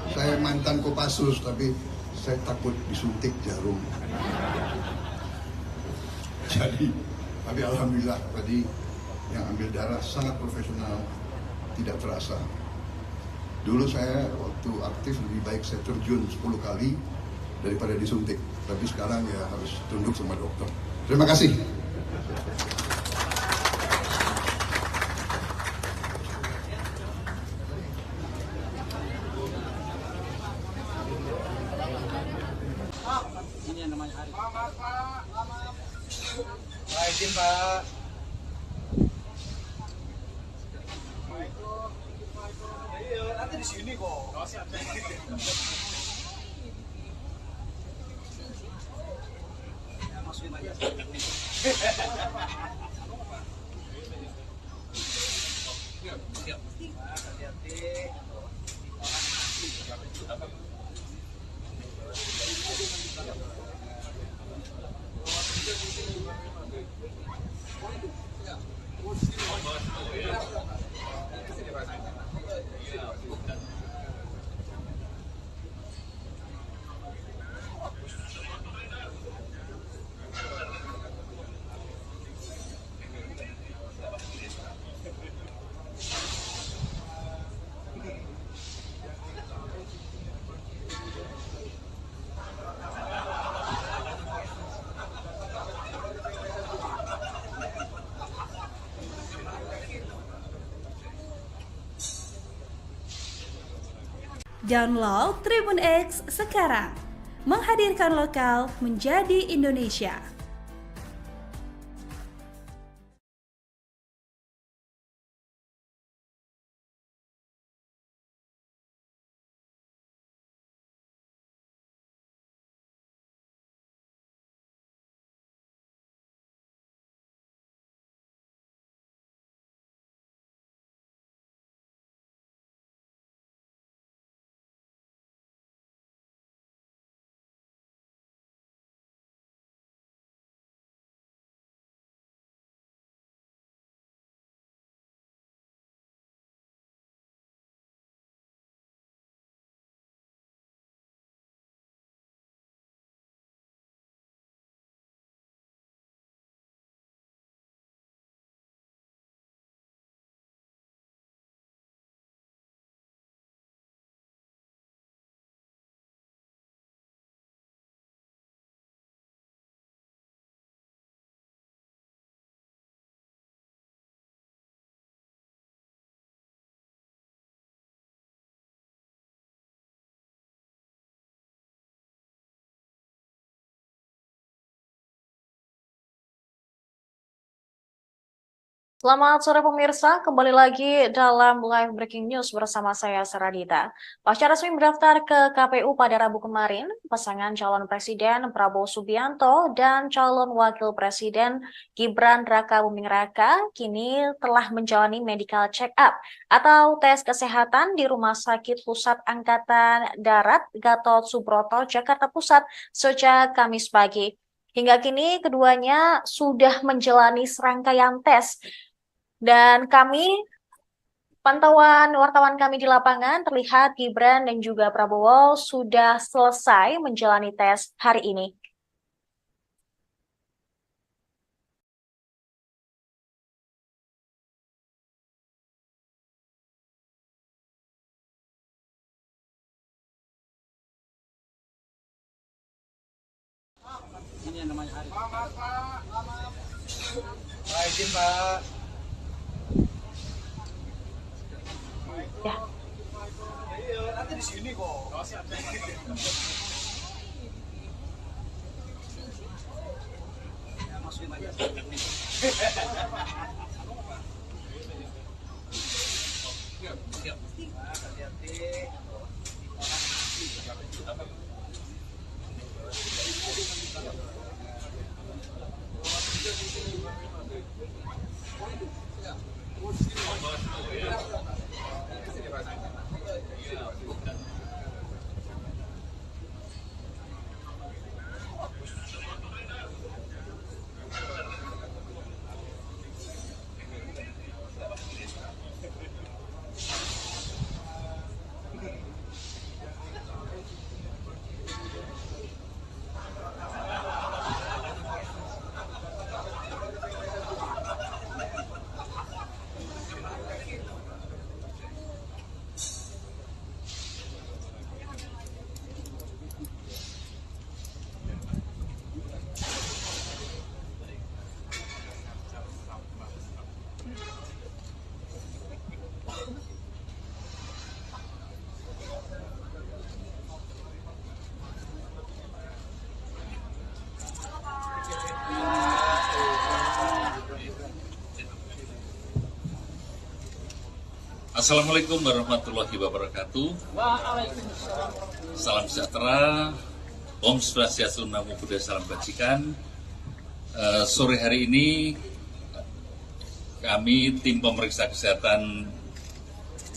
Saya mantan Kopassus, tapi saya takut disuntik jarum. Jadi, tapi alhamdulillah tadi yang ambil darah sangat profesional, tidak terasa. Dulu saya waktu aktif lebih baik saya terjun 10 kali daripada disuntik. Tapi sekarang ya harus tunduk sama dokter. Terima kasih. Ini yang namanya Ari. Izin Pak. Nanti di sini kok. Masukin aja. Siap. Hati-hati. Download Tribun X sekarang, menghadirkan lokal menjadi Indonesia. Selamat sore pemirsa, kembali lagi dalam live breaking news bersama saya Saradita. Pasca resmi mendaftar ke KPU pada Rabu kemarin, pasangan calon presiden Prabowo Subianto dan calon wakil presiden Gibran Raka Buming Raka kini telah menjalani medical check-up atau tes kesehatan di Rumah Sakit Pusat Angkatan Darat Gatot Subroto, Jakarta Pusat sejak Kamis pagi. Hingga kini keduanya sudah menjalani serangkaian tes. Dan pantauan wartawan kami di lapangan terlihat Gibran dan juga Prabowo sudah selesai menjalani tes hari ini. Ini yang namanya hari. Izin Pak. Ya. Nanti di sini kok. Assalamualaikum warahmatullahi wabarakatuh. Waalaikumsalam. Salam sejahtera, Om Swastiastu, Namo Buddhaya, Salam Kebajikan. Sore hari ini kami tim pemeriksa kesehatan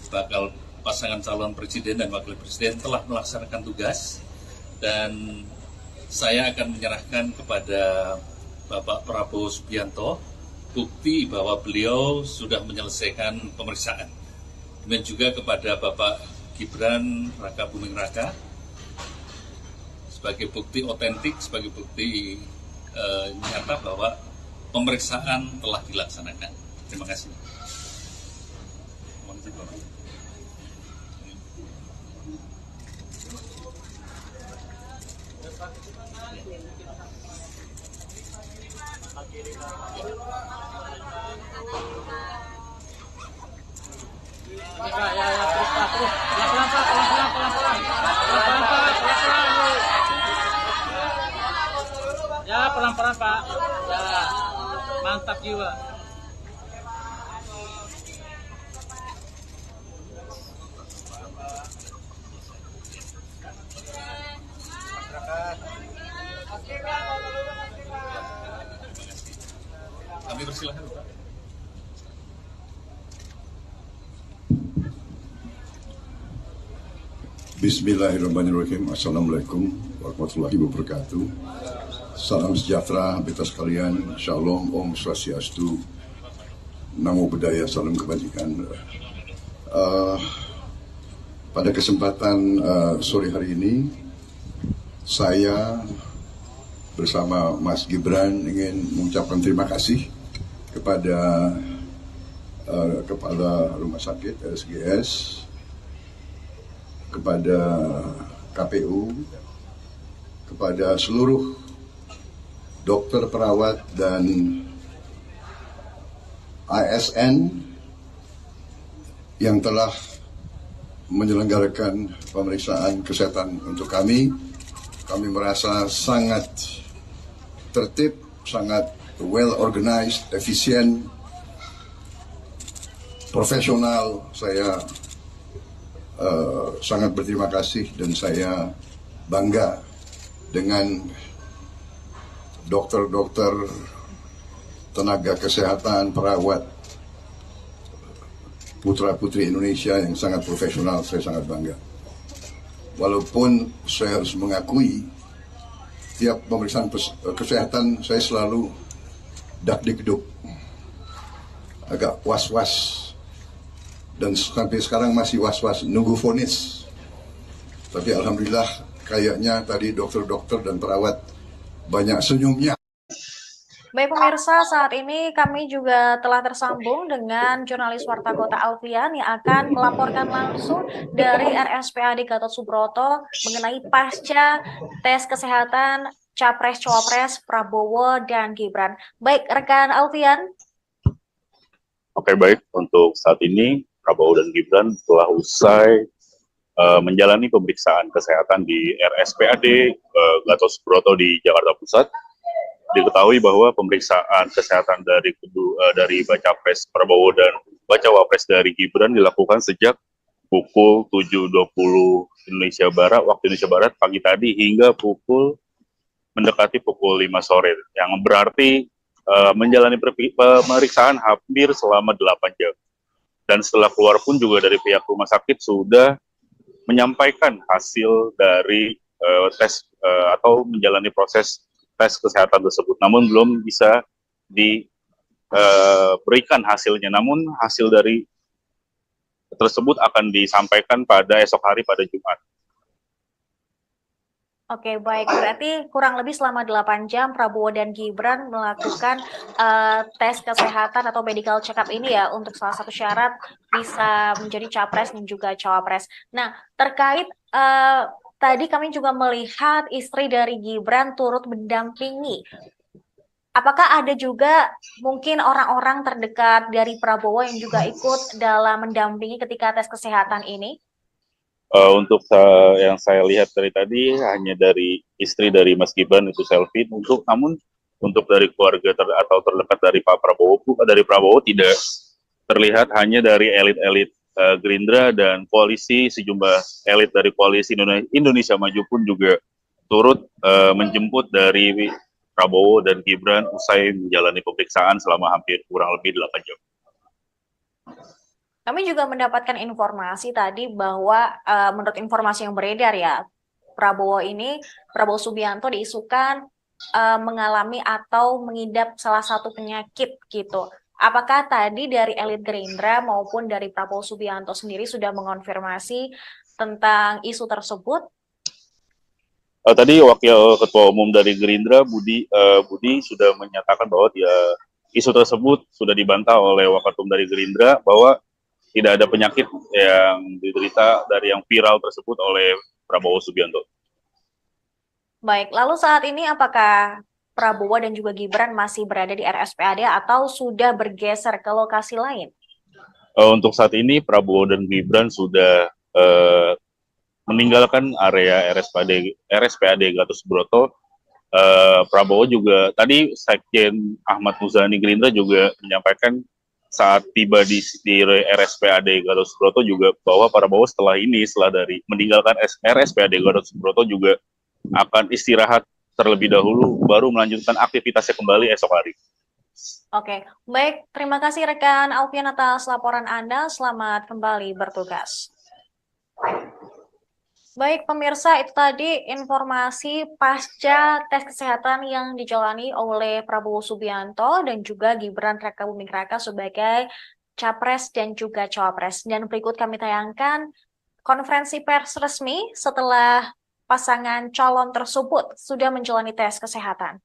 bakal pasangan calon presiden dan wakil presiden telah melaksanakan tugas dan saya akan menyerahkan kepada Bapak Prabowo Subianto bukti bahwa beliau sudah menyelesaikan pemeriksaan. Dan juga kepada Bapak Gibran Raka Buming Raka sebagai bukti otentik, sebagai bukti nyata bahwa pemeriksaan telah dilaksanakan. Terima kasih. Ya, terus Pak, terus. Pelan-pelan Pak, pelan-pelan. Ya, pelan-pelan Pak. Ya, mantap jiwa. Kami persilahkan Pak. Bismillahirrahmanirrahim. Assalamualaikum warahmatullahi wabarakatuh. Salam sejahtera beta sekalian. Shalom, Om Swastiastu, Namo Buddhaya, Salam Kebajikan. Pada kesempatan sore hari ini, saya bersama Mas Gibran ingin mengucapkan terima kasih kepada Kepala Rumah Sakit RSGS, kepada KPU, kepada seluruh dokter, perawat, dan ASN yang telah menyelenggarakan pemeriksaan kesehatan untuk kami. Kami merasa sangat tertib, sangat well organized, efisien, profesional. Saya sangat berterima kasih dan saya bangga dengan dokter-dokter, tenaga kesehatan, perawat, putra-putri Indonesia yang sangat profesional. Saya sangat bangga. Walaupun saya harus mengakui, tiap pemeriksaan kesehatan saya selalu dak-dikduk, agak was-was, dan sampai sekarang masih was-was, nunggu vonis. Tapi alhamdulillah kayaknya tadi dokter-dokter dan perawat banyak senyumnya. Baik pemirsa, saat ini kami juga telah tersambung dengan jurnalis Warta Kota Alfian yang akan melaporkan langsung dari RSPAD Gatot Subroto mengenai pasca tes kesehatan Capres-Cawapres Prabowo dan Gibran. Baik, rekan Alfian. Oke, baik. Untuk saat ini, Prabowo dan Gibran telah usai menjalani pemeriksaan kesehatan di RSPAD Gatot Subroto di Jakarta Pusat. Diketahui bahwa pemeriksaan kesehatan dari Baca Pres Prabowo dan Baca Wapres dari Gibran dilakukan sejak pukul 7.20 Indonesia Barat, waktu Indonesia Barat pagi tadi hingga mendekati pukul 5 sore, yang berarti menjalani pemeriksaan hampir selama 8 jam. Dan setelah keluar pun juga dari pihak rumah sakit sudah menyampaikan hasil dari tes atau menjalani proses tes kesehatan tersebut, namun belum bisa diberikan hasilnya. Namun hasil dari tersebut akan disampaikan pada esok hari pada Jumat. Oke, baik. Berarti kurang lebih selama 8 jam Prabowo dan Gibran melakukan tes kesehatan atau medical check-up ini ya untuk salah satu syarat bisa menjadi capres dan juga cawapres. Nah, terkait tadi kami juga melihat istri dari Gibran turut mendampingi. Apakah ada juga mungkin orang-orang terdekat dari Prabowo yang juga ikut dalam mendampingi ketika tes kesehatan ini? Untuk yang saya lihat dari tadi hanya dari istri dari Mas Gibran itu selfie. Namun untuk dari keluarga atau terdekat dari Pak Prabowo, dari Prabowo tidak terlihat, hanya dari elit-elit Gerindra dan koalisi, sejumlah elit dari koalisi Indonesia Maju pun juga turut menjemput dari Prabowo dan Gibran usai menjalani pemeriksaan selama hampir kurang lebih 8 jam. Kami juga mendapatkan informasi tadi bahwa menurut informasi yang beredar ya, Prabowo Subianto diisukan mengalami atau mengidap salah satu penyakit gitu. Apakah tadi dari elit Gerindra maupun dari Prabowo Subianto sendiri sudah mengonfirmasi tentang isu tersebut? Tadi Wakil Ketua Umum dari Gerindra, Budi sudah menyatakan bahwa isu tersebut sudah dibantah oleh Wakil Ketua dari Gerindra bahwa tidak ada penyakit yang diderita dari yang viral tersebut oleh Prabowo Subianto. Baik, lalu saat ini apakah Prabowo dan juga Gibran masih berada di RSPAD atau sudah bergeser ke lokasi lain? Untuk saat ini Prabowo dan Gibran sudah meninggalkan area RSPAD Gatot Subroto. Prabowo juga tadi Sekjen Ahmad Muzani Gerindra juga menyampaikan saat tiba di RSPAD Gatot Subroto juga bahwa Prabowo setelah dari meninggalkan RSPAD Gatot Subroto juga akan istirahat terlebih dahulu baru melanjutkan aktivitasnya kembali esok hari. Oke, baik. Terima kasih rekan Alfian atas laporan Anda. Selamat kembali bertugas. Baik pemirsa, itu tadi informasi pasca tes kesehatan yang dijalani oleh Prabowo Subianto dan juga Gibran Rakabuming Raka sebagai capres dan juga cawapres. Dan berikut kami tayangkan konferensi pers resmi setelah pasangan calon tersebut sudah menjalani tes kesehatan.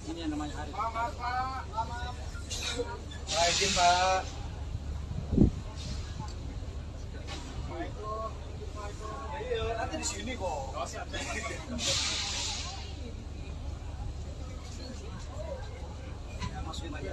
Ini yang namanya Arif. Izin Pak. Nanti di sini kok. Masukin aja.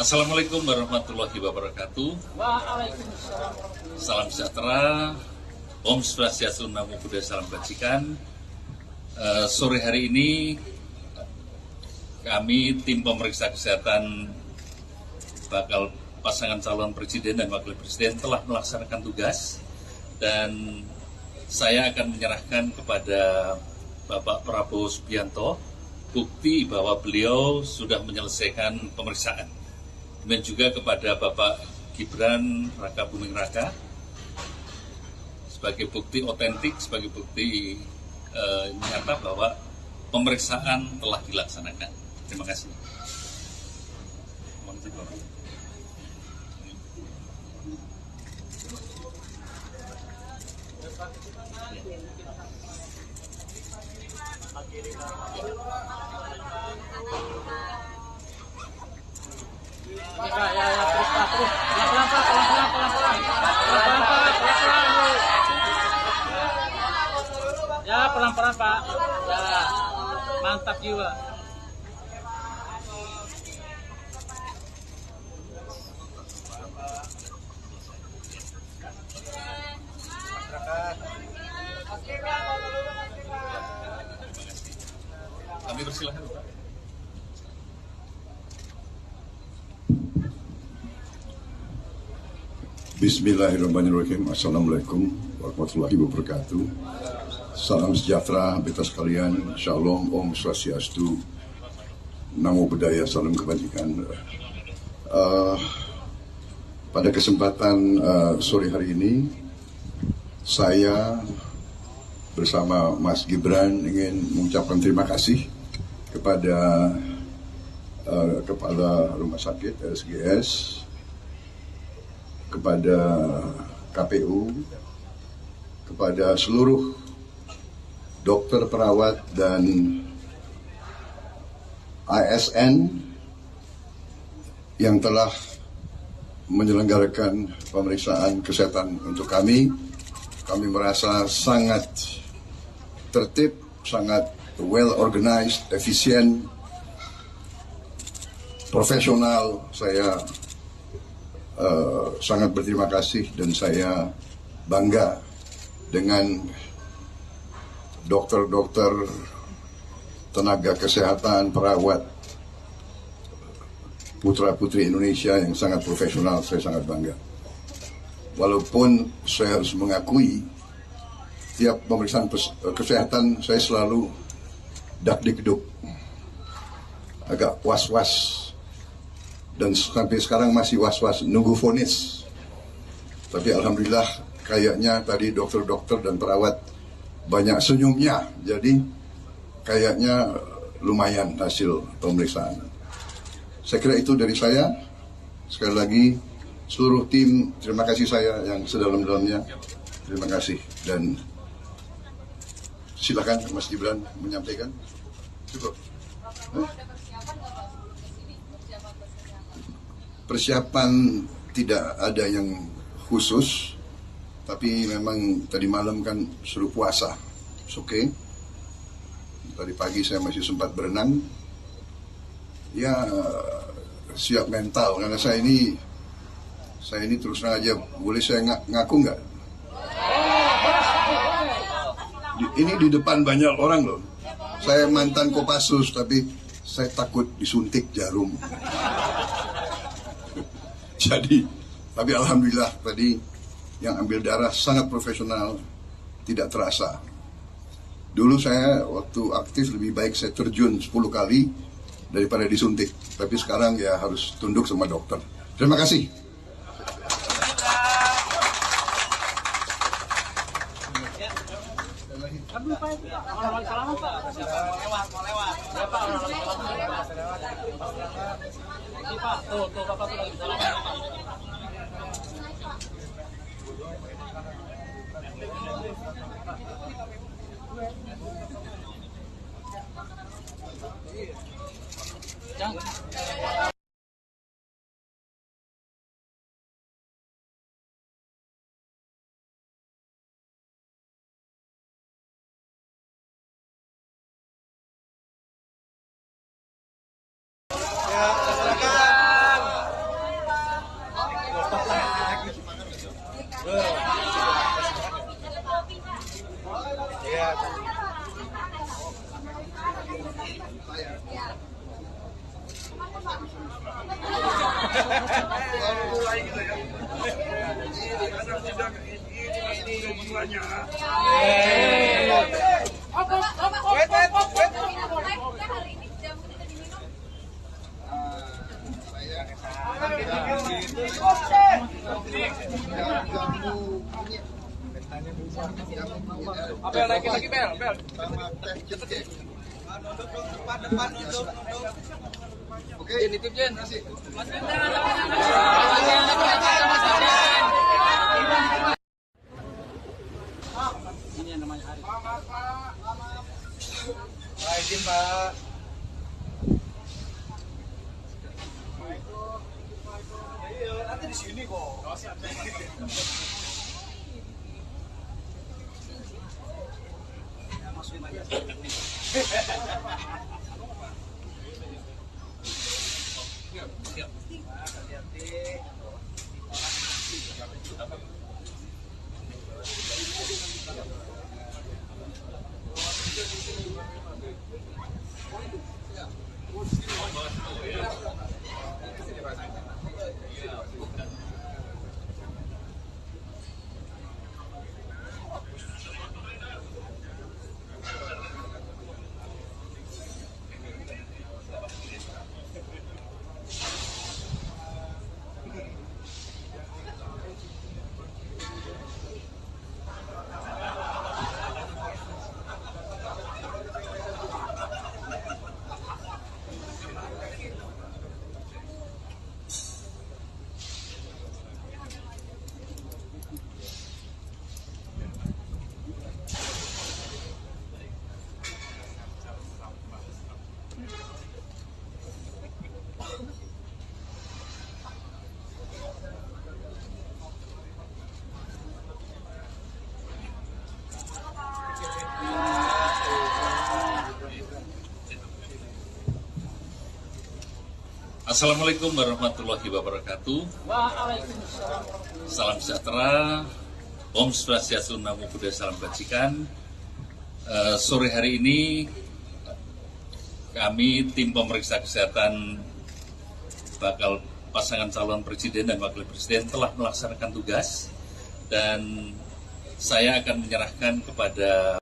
Assalamualaikum warahmatullahi wabarakatuh. Waalaikumsalam. Salam sejahtera, Om Swastiastu, Namo Buddhaya, Salam Kebajikan. Sore hari ini kami tim pemeriksa kesehatan bakal pasangan calon presiden dan wakil presiden telah melaksanakan tugas, dan saya akan menyerahkan kepada Bapak Prabowo Subianto bukti bahwa beliau sudah menyelesaikan pemeriksaan. Dan juga kepada Bapak Gibran Raka Buming Raka sebagai bukti otentik, sebagai bukti nyata bahwa pemeriksaan telah dilaksanakan. Terima kasih. Ya, terus Pak, terus. Pelan-pelan Pak, pelan-pelan. Ya, pelan-pelan Pak. Ya, mantap jiwa. Kami persilahkan Pak. Bismillahirrahmanirrahim. Assalamualaikum warahmatullahi wabarakatuh. Salam sejahtera beta sekalian. Shalom, Om Swastiastu, Namo Buddhaya, Salam Kebajikan. Pada kesempatan sore hari ini, saya bersama Mas Gibran ingin mengucapkan terima kasih kepada Kepala Rumah Sakit RSGS, kepada KPU, kepada seluruh dokter, perawat, dan ASN yang telah menyelenggarakan pemeriksaan kesehatan untuk kami. Kami merasa sangat tertib, sangat well organized, efisien, profesional. Saya sangat berterima kasih dan saya bangga dengan dokter-dokter, tenaga kesehatan, perawat, putra-putri Indonesia yang sangat profesional. Saya sangat bangga. Walaupun saya harus mengakui, tiap pemeriksaan kesehatan saya selalu dak-dikduk, agak was-was. Dan sampai sekarang masih was-was, nunggu vonis. Tapi alhamdulillah kayaknya tadi dokter-dokter dan perawat banyak senyumnya. Jadi kayaknya lumayan hasil pemeriksaan. Saya kira itu dari saya. Sekali lagi seluruh tim, terima kasih saya yang sedalam-dalamnya. Terima kasih. Dan Silakan Mas Gibran menyampaikan. Cukup. Persiapan tidak ada yang khusus, tapi memang tadi malam kan suruh puasa. Oke. Tadi pagi saya masih sempat berenang. Ya siap mental karena saya ini terus terang aja, boleh saya ngaku nggak? Ini di depan banyak orang loh. Saya mantan Kopassus tapi saya takut disuntik jarum. Jadi, tapi alhamdulillah tadi yang ambil darah sangat profesional, tidak terasa. Dulu saya waktu aktif lebih baik saya terjun 10 kali daripada disuntik. Tapi sekarang ya harus tunduk sama dokter. Terima kasih. Bel, lagi bel. Oke, nitip Jen. Ini yang namanya Hari. Izin Pak. Nanti di sini kok. Assalamualaikum warahmatullahi wabarakatuh. Salam sejahtera, Om Swastiastu, Namo Buddhaya, Salam Kebajikan. Sore hari ini kami tim pemeriksa kesehatan bakal pasangan calon presiden dan wakil presiden telah melaksanakan tugas dan saya akan menyerahkan kepada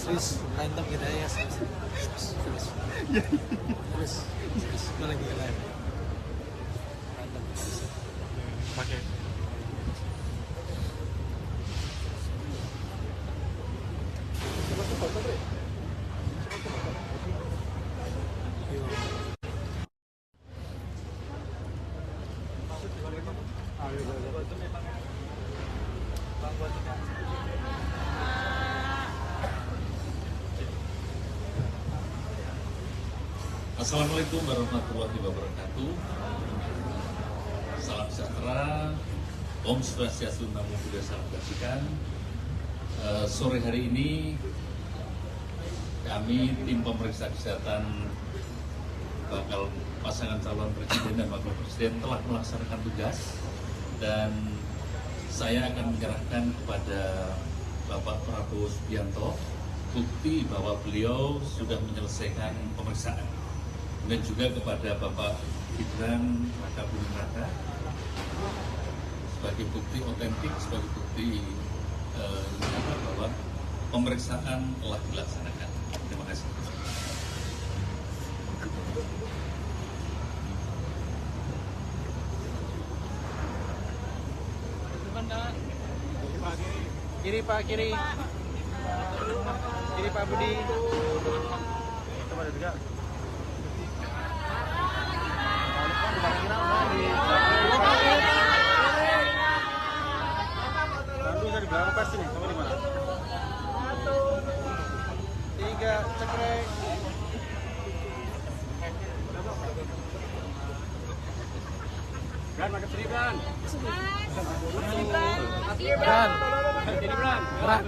Terus random kita ya. Terus mana lagi lain? Random. Pakai. Assalamualaikum warahmatullahi wabarakatuh. Salam sejahtera, Om Swastiastu, Namo Buddhaya, Salam Kebajikan. Sore hari ini kami tim pemeriksa kesehatan bakal pasangan calon presiden dan wakil presiden telah melaksanakan tugas, dan saya akan menyerahkan kepada Bapak Prabowo Subianto bukti bahwa beliau sudah menyelesaikan pemeriksaan, dan juga kepada Bapak Gibran Raka Buming Raka sebagai bukti otentik, sebagai bukti bahwa pemeriksaan telah dilaksanakan. Terima kasih. Kiri Pak, kiri. Kiri Pak Budi. Coba ada juga. Bandung dari belakang pas ini, kamu di mana? 3 cekrek. Bran, makan sini Bran. Bran. Sini Bran. Bran.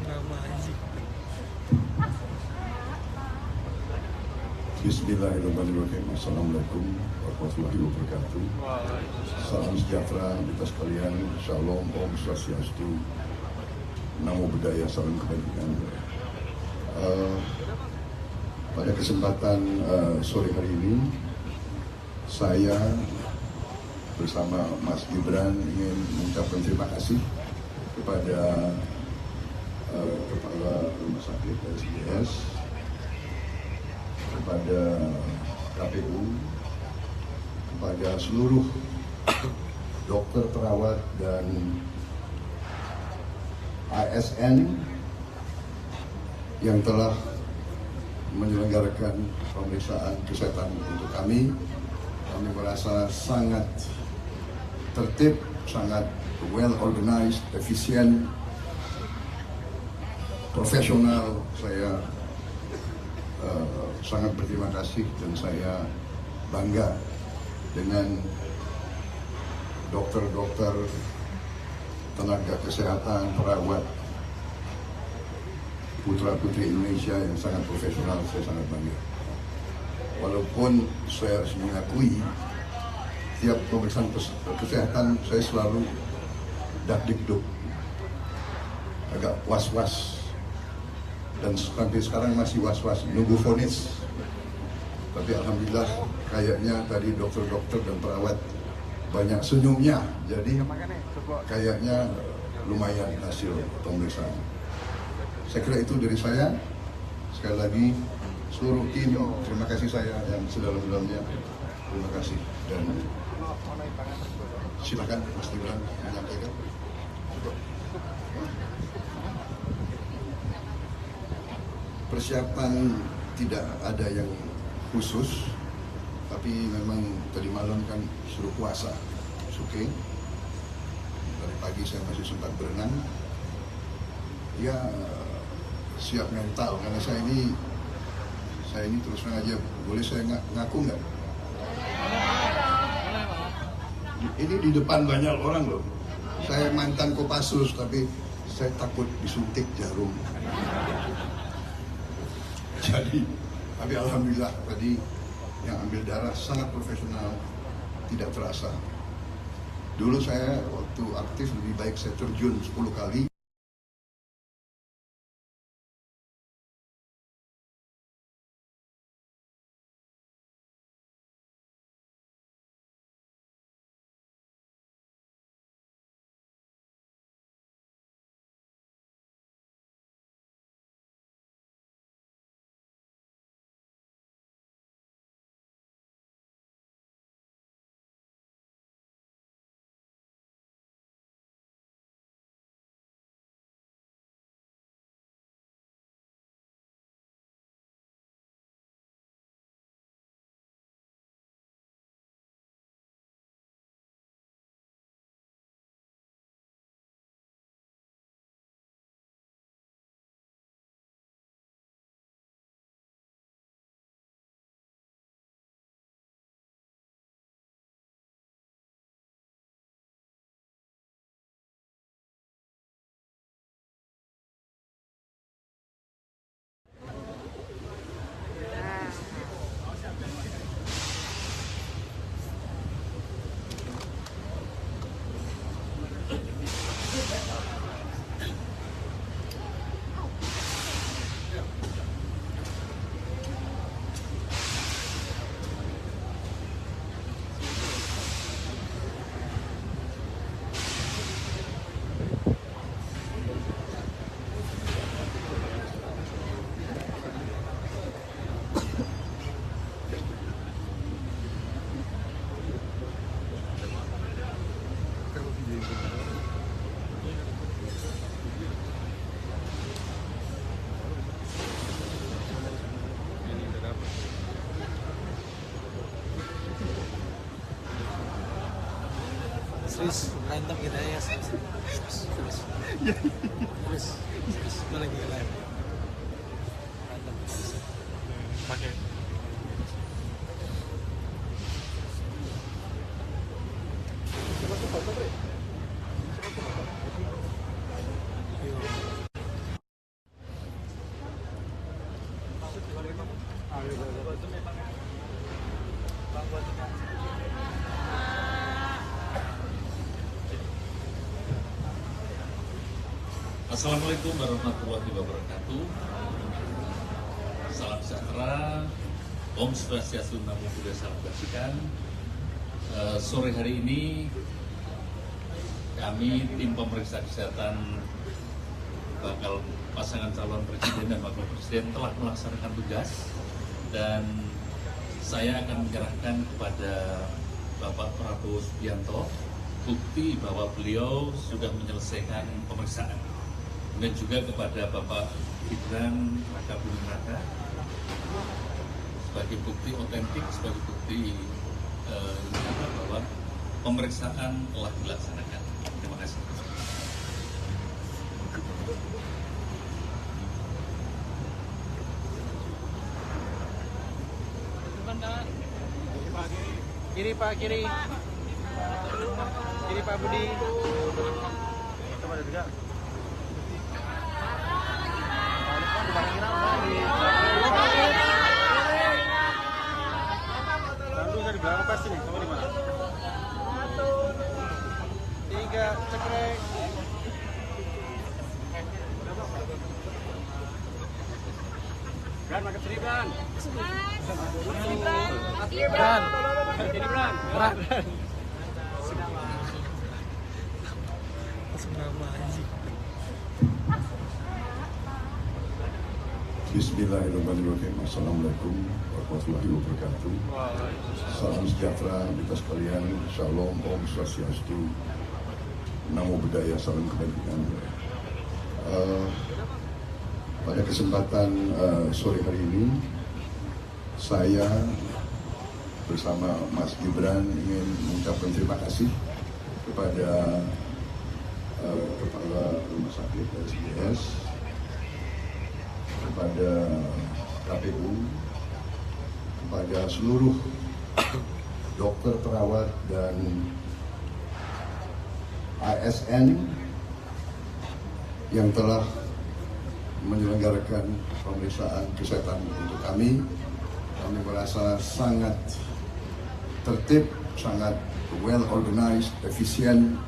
Nama anjing. Bismillahirrahmanirrahim. Assalamualaikum warahmatullahi wabarakatuh. Salam sejahtera kita sekalian. Shalom, Om Swastiastu, Namo Buddhaya, Salam Kebajikan. Pada kesempatan sore hari ini, saya bersama Mas Gibran ingin mengucapkan terima kasih kepada Kepala Rumah Sakit RSUDS, kepada KPU, kepada seluruh dokter, perawat, dan ASN yang telah menyelenggarakan pemeriksaan kesehatan untuk kami. Kami merasa sangat tertib, sangat well organized, efisien, profesional. Saya sangat berterima kasih dan saya bangga dengan dokter-dokter, tenaga kesehatan, perawat, putra-putri Indonesia yang sangat profesional. Saya sangat bangga. Walaupun saya harus mengakui, tiap pemeriksaan kesehatan saya selalu dak-dikduk, agak was-was, dan sampai sekarang masih was-was nunggu vonis. Tapi alhamdulillah kayaknya tadi dokter-dokter dan perawat banyak senyumnya, jadi kayaknya lumayan hasil pemeriksaan. Saya kira itu dari saya. Sekali lagi seluruh tim, terima kasih saya yang sedalam-dalamnya. Terima kasih, dan silakan Mas Gibran menyampaikan. Persiapan tidak ada yang khusus, tapi memang tadi malam kan suruh puasa, oke. Dari pagi saya masih sempat berenang. Ya, siap mental, karena saya ini terus terang aja, boleh saya ngaku nggak? Ini di depan banyak orang loh. Saya mantan Kopassus, tapi saya takut disuntik jarum. Jadi, tapi alhamdulillah tadi yang ambil darah sangat profesional, tidak terasa. Dulu saya waktu aktif lebih baik saya terjun 10 kali. Terus berantem kita ya. Terus gue lagi live. Berantem. Pakai. Assalamualaikum warahmatullahi wabarakatuh. Salam sejahtera, Om Swastiastu, Namo Buddhaya, Salam Kebajikan. Sore hari ini kami tim pemeriksa kesehatan bakal pasangan calon presiden dan wakil presiden telah melaksanakan tugas, dan saya akan menyerahkan kepada Bapak Prabowo Subianto bukti bahwa beliau sudah menyelesaikan pemeriksaan, dan juga kepada Bapak Gibran Raka Buming Raka sebagai bukti otentik, sebagai bukti bahwa pemeriksaan telah dilaksanakan. Terima kasih. Kiri Pak, kiri. Kiri Pak Budi. Coba ada juga. Lalu saya di belakang pas ini, kamu di mana? 3, cekrek. Bran, makan sini, Bran. Bran. Sini, Bran. Bran. Bismillahirrahmanirrahim. Assalamualaikum warahmatullahi wabarakatuh. Salam sejahtera kita sekalian. Shalom, Om Swastiastu, Namo Buddhaya, Salam Kebajikan. Pada kesempatan sore hari ini, saya bersama Mas Gibran ingin mengucapkan terima kasih kepada Kepala Rumah Sakit RSPS, kepada KPU, kepada seluruh dokter, perawat, dan ASN yang telah menyelenggarakan pemeriksaan kesehatan untuk kami. Kami merasa sangat tertib, sangat well organized, efisien,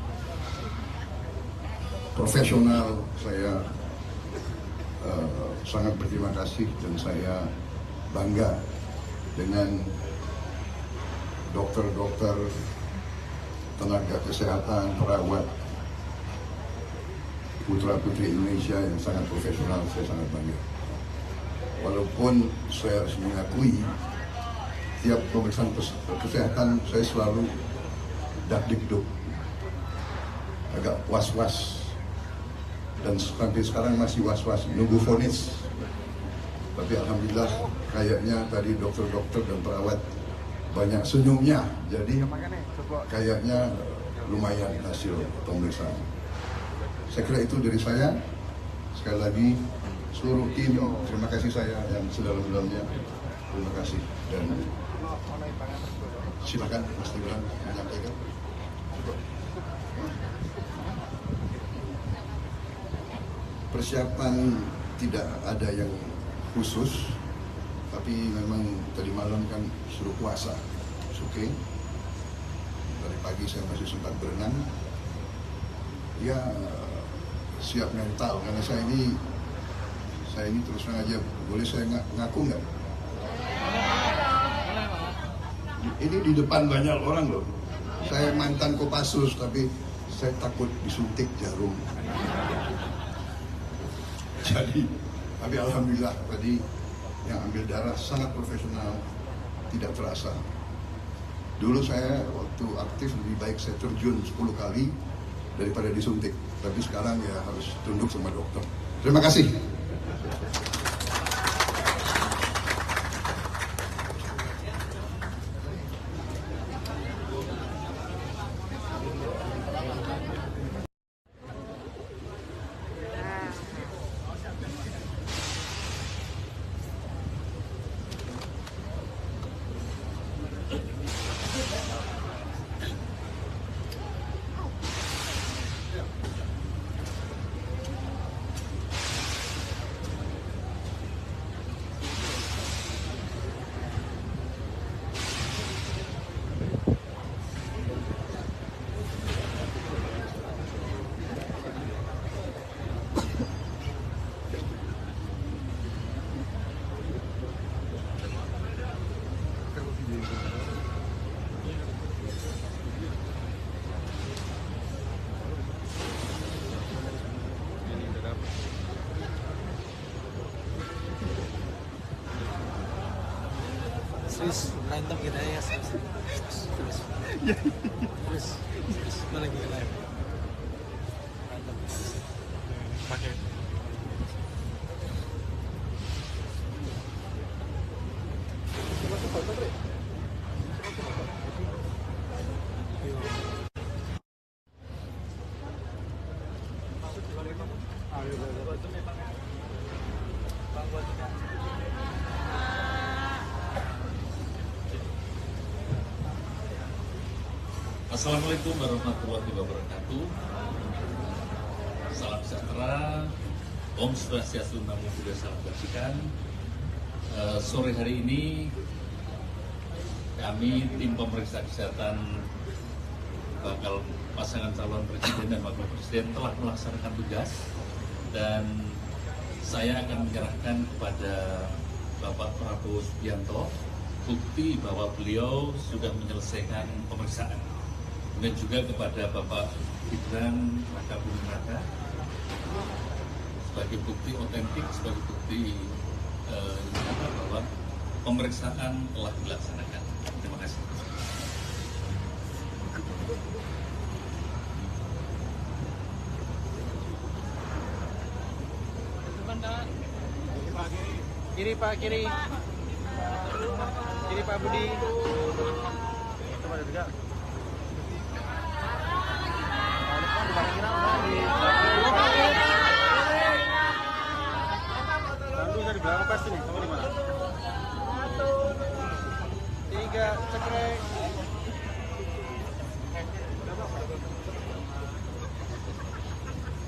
profesional. Saya sangat berterima kasih dan saya bangga dengan dokter-dokter, tenaga kesehatan, perawat, putra-putri Indonesia yang sangat profesional. Saya sangat bangga. Walaupun saya harus mengakui, tiap pemeriksaan kesehatan saya selalu dak-dikduk, agak was-was, dan sampai sekarang masih was-was nunggu vonis. Tapi alhamdulillah kayaknya tadi dokter-dokter dan perawat banyak senyumnya, jadi kayaknya lumayan hasil pemeriksaan. Saya kira itu dari saya. Sekali lagi seluruh tim, terima kasih saya yang sedalam-dalamnya. Terima kasih, dan silakan Mas Gibran menyampaikan. Persiapan tidak ada yang khusus, tapi memang tadi malam kan suruh puasa, oke. Dari pagi saya masih sempat berenang. Ya, siap mental, karena saya ini terus terang aja, boleh saya ngaku nggak? Ini di depan banyak orang loh. Saya mantan Kopassus, tapi saya takut disuntik jarum. Jadi, tapi alhamdulillah tadi yang ambil darah sangat profesional, tidak terasa. Dulu saya waktu aktif lebih baik saya terjun 10 kali daripada disuntik. Tapi sekarang ya harus tunduk sama dokter. Terima kasih. Terus berantem kita ya. Terus mana lagi live. Berantem. Pakai. Assalamualaikum warahmatullahi wabarakatuh. Salam sejahtera, Om Swastiastu, Namo Buddhaya, Salam Kebajikan. Sore hari ini kami tim pemeriksa kesehatan bakal pasangan calon presiden dan wakil presiden telah melaksanakan tugas, dan saya akan menyerahkan kepada Bapak Prabowo Subianto bukti bahwa beliau sudah menyelesaikan pemeriksaan, dan juga kepada Bapak Gibran Raka Buming Raka sebagai bukti otentik, sebagai bukti bahwa pemeriksaan telah dilaksanakan. Terima kasih. Kiri Pak, kiri. Kiri Pak Budi. Coba ada juga. Bandung dari belakang pasti nih, sama di mana? 3, cekrek.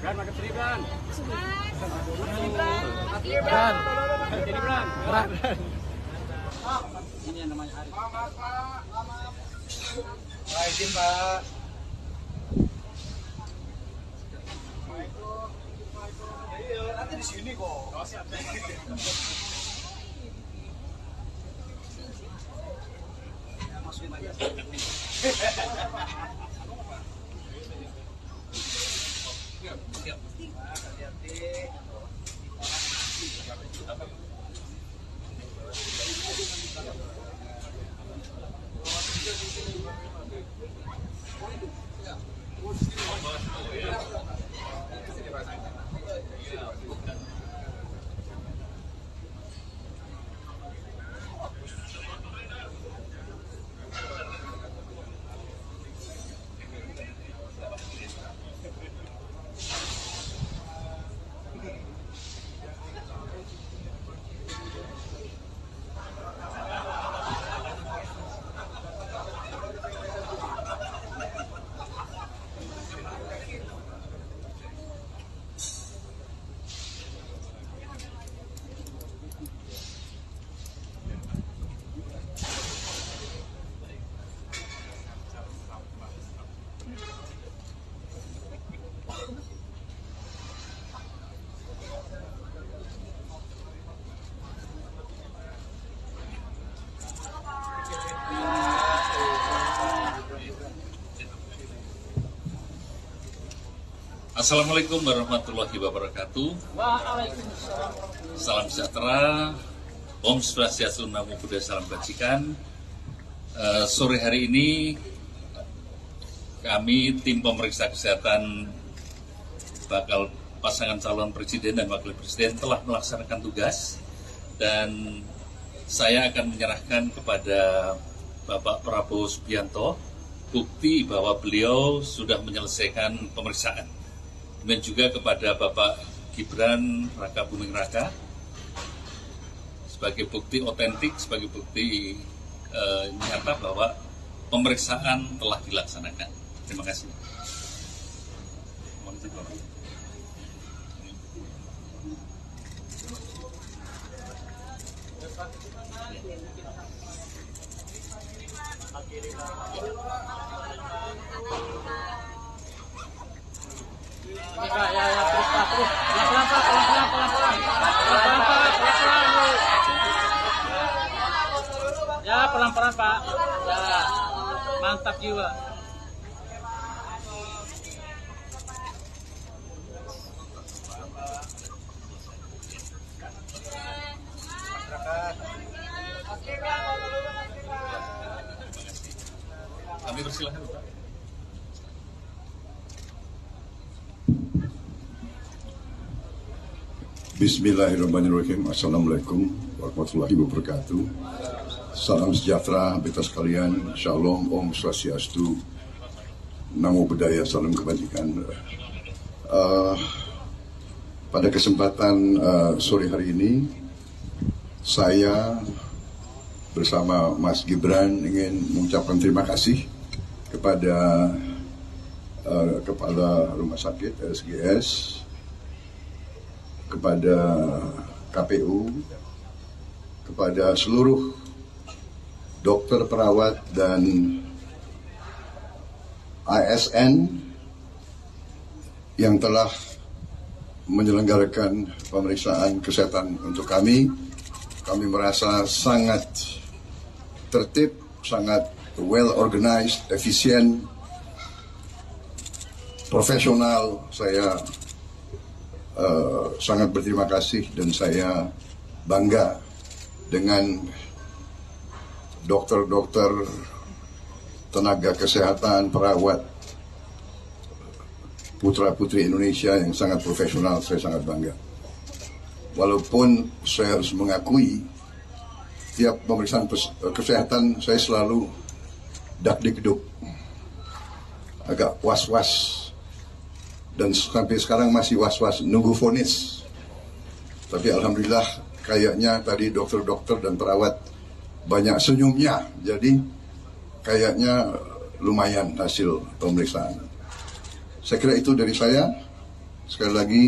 Bran, makan sini, Bran. Bran. Jadi Bran. Bran. Ini yang namanya Arif. Pak, izin Pak. Nanti di sini kok. Masukin aja. Siap. Hati-hati. Assalamualaikum warahmatullahi wabarakatuh. Waalaikumsalam. Salam sejahtera, Om Swastiastu, Namo Buddhaya, Salam Kebajikan. Sore hari ini kami tim pemeriksa kesehatan bakal pasangan calon presiden dan wakil presiden telah melaksanakan tugas, dan saya akan menyerahkan kepada Bapak Prabowo Subianto bukti bahwa beliau sudah menyelesaikan pemeriksaan, dan juga kepada Bapak Gibran Raka Buming Raka sebagai bukti otentik, sebagai bukti nyata bahwa pemeriksaan telah dilaksanakan. Terima kasih. Ya, terus Pak, terus. Pelan-pelan Pak, pelan-pelan. Ya, pelan-pelan Pak. Ya, mantap jiwa. Masyarakat. Kami persilahkan, Pak. Bismillahirrahmanirrahim. Assalamualaikum warahmatullahi wabarakatuh. Salam sejahtera beta sekalian. Shalom, Om Swastiastu, Namo Buddhaya, salam kebajikan. Pada kesempatan sore hari ini, saya bersama Mas Gibran ingin mengucapkan terima kasih kepada Kepala Rumah Sakit RSGS, kepada KPU, kepada seluruh dokter, perawat, dan ASN yang telah menyelenggarakan pemeriksaan kesehatan untuk kami. Kami merasa sangat tertib, sangat well organized, efisien, profesional. Saya sangat berterima kasih dan saya bangga dengan dokter-dokter, tenaga kesehatan, perawat, putra-putri Indonesia yang sangat profesional. Saya sangat bangga. Walaupun saya harus mengakui, tiap pemeriksaan kesehatan saya selalu dak-dikduk, agak was-was, dan sampai sekarang masih was-was nunggu vonis. Tapi alhamdulillah kayaknya tadi dokter-dokter dan perawat banyak senyumnya, jadi kayaknya lumayan hasil pemeriksaan. Saya kira itu dari saya. Sekali lagi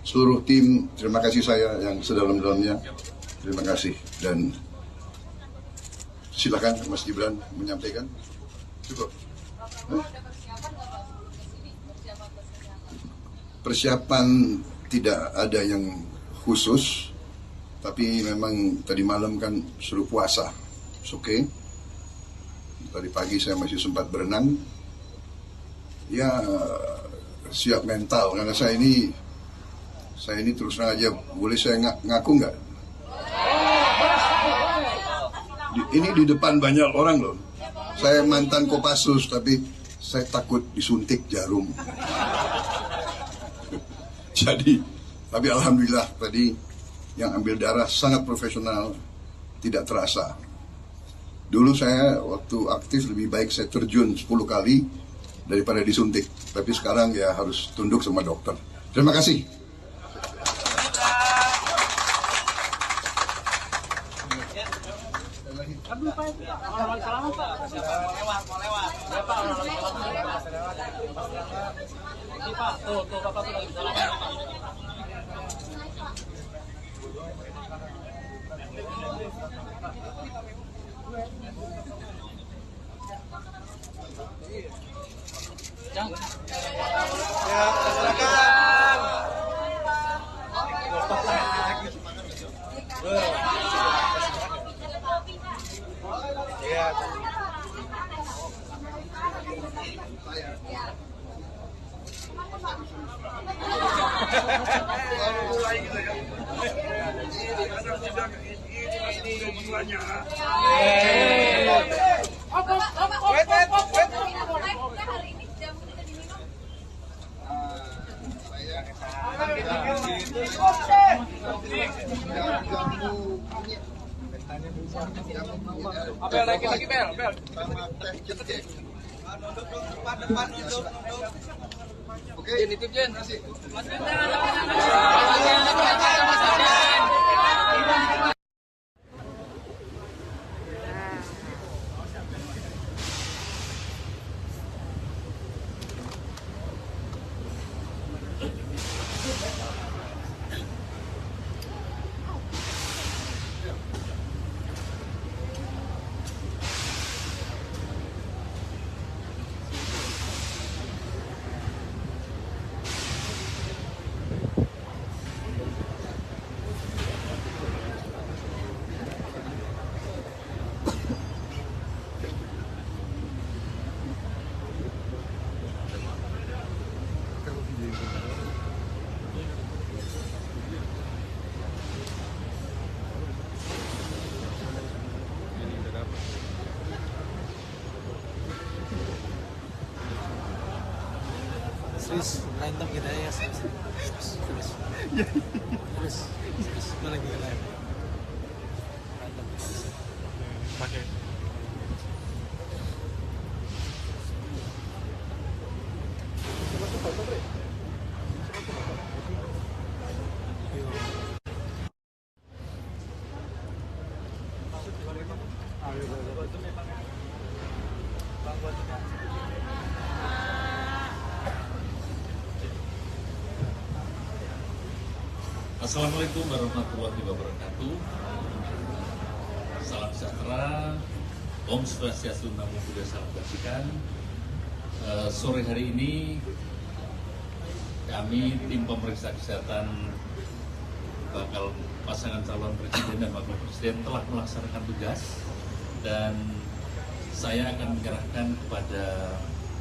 seluruh tim, terima kasih saya yang sedalam-dalamnya. Terima kasih, dan silakan Mas Gibran menyampaikan. Cukup. Persiapan tidak ada yang khusus, tapi memang tadi malam kan suruh puasa. Oke. Tadi pagi saya masih sempat berenang. Ya, siap mental karena saya ini terus terang aja, boleh saya ngaku nggak? Ini di depan banyak orang loh. Saya mantan Kopassus, tapi saya takut disuntik jarum. Jadi, tapi alhamdulillah tadi yang ambil darah sangat profesional, tidak terasa. Dulu saya waktu aktif lebih baik saya terjun 10 kali daripada disuntik. Tapi sekarang ya harus tunduk sama dokter. Terima kasih. Bel, naikin lagi bel. Oke, nitip Jen. Serius, berantem kita ya. Terus, mana lagi lain? Berantem. Pakai. Assalamualaikum warahmatullahi wabarakatuh. Salam sejahtera, Om Swastiastu, Namo Buddhaya, salam kebajikan. Sore hari ini kami tim pemeriksa kesehatan bakal pasangan calon presiden dan wakil presiden telah melaksanakan tugas, dan saya akan menyerahkan kepada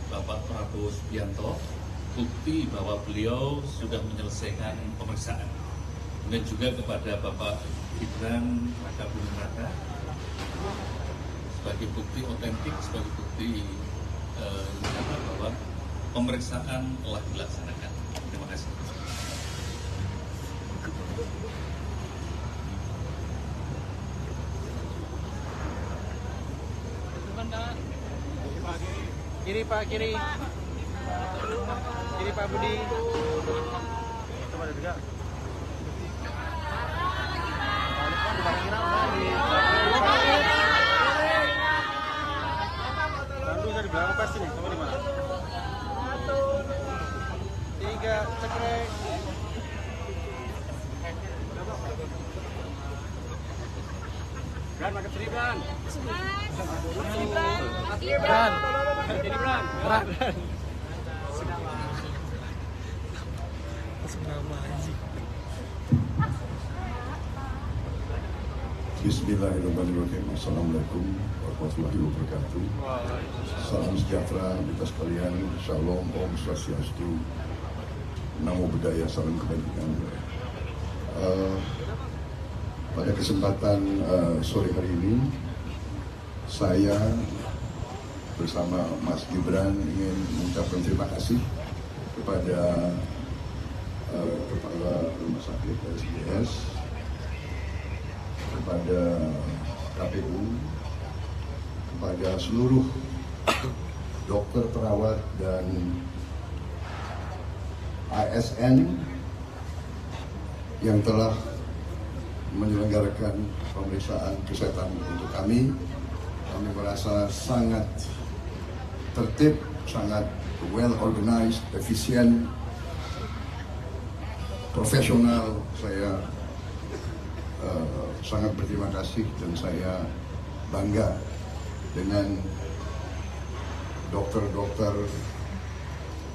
Bapak Prabowo Subianto bukti bahwa beliau sudah menyelesaikan pemeriksaan, dan juga kepada Bapak Gibran Raka Buming Raka sebagai bukti otentik, sebagai bukti bahwa pemeriksaan telah dilaksanakan. Terima kasih. Kiri Pak, kiri. Kiri Pak Budi. Coba ada juga. Bandung dari belakang pasti nih, coba di mana? 3, cekrek. Bran, makan sini Bran. Bran. Jadi Bran. Bran. Bismillahirrahmanirrahim. Assalamualaikum warahmatullahi wabarakatuh. Salam sejahtera kita sekalian. Shalom, Om Swastiastu, Namo Buddhaya, salam kebajikan. Pada kesempatan sore hari ini, saya bersama Mas Gibran ingin mengucapkan terima kasih kepada Kepala Rumah Sakit RSPS, kepada KPU, kepada seluruh dokter, perawat, dan ASN yang telah menyelenggarakan pemeriksaan kesehatan untuk kami. Kami merasa sangat tertib, sangat well organized, efisien, profesional. Saya sangat berterima kasih dan saya bangga dengan dokter-dokter,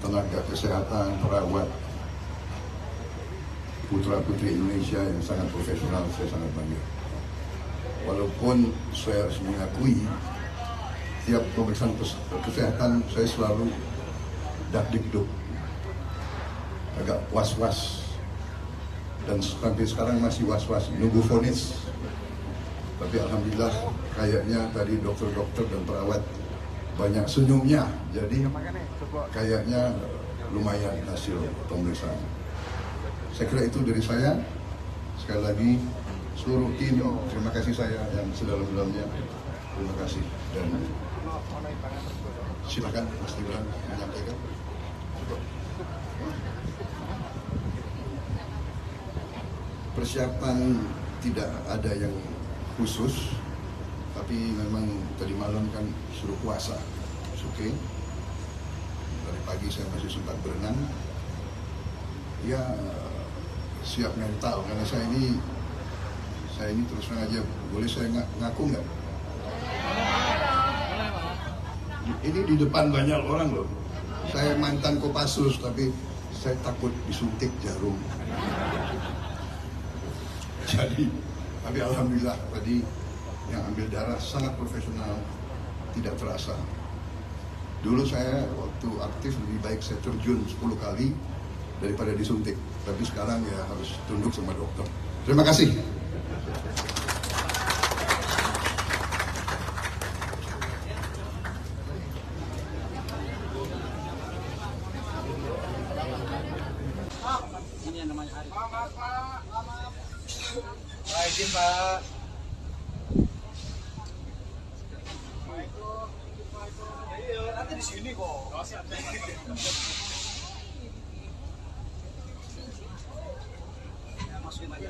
tenaga kesehatan, perawat, putra-putri Indonesia yang sangat profesional. Saya sangat bangga. Walaupun saya harus mengakui, tiap pemeriksaan kesehatan saya selalu dak-dikduk, agak was-was, dan sampai sekarang masih was-was nunggu vonis. Tapi alhamdulillah kayaknya tadi dokter-dokter dan perawat banyak senyumnya, jadi kayaknya lumayan hasil pemeriksaan. Saya kira itu dari saya. Sekali lagi seluruh tim, terima kasih saya yang sedalam-dalamnya. Terima kasih, dan silakan Mas Gibran menyampaikan. Persiapan tidak ada yang khusus, tapi memang tadi malam kan suruh puasa, oke. Dari pagi saya masih sempat berenang. Ya, siap mental, karena saya ini terus terang aja, boleh saya ngaku nggak? Ini di depan banyak orang loh. Saya mantan Kopassus, tapi saya takut disuntik jarum. Jadi, tapi alhamdulillah tadi yang ambil darah sangat profesional, tidak terasa. Dulu saya waktu aktif lebih baik saya terjun 10 kali daripada disuntik. Tapi sekarang ya harus tunduk sama dokter. Terima kasih. namanya Arif. Pak, izin Pak. Nanti di sini kok. Masukin aja.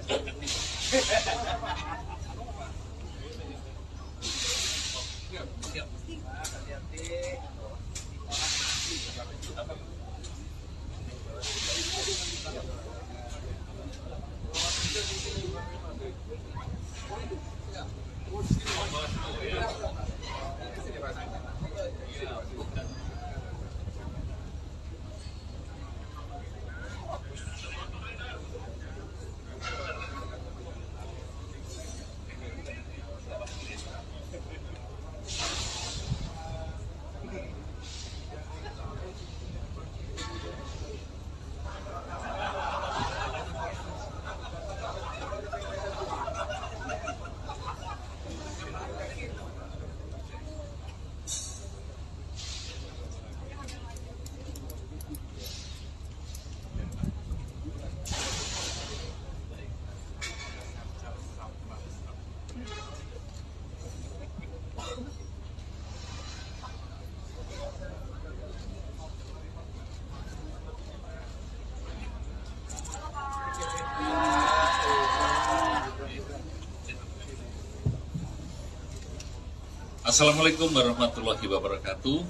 Assalamualaikum warahmatullahi wabarakatuh.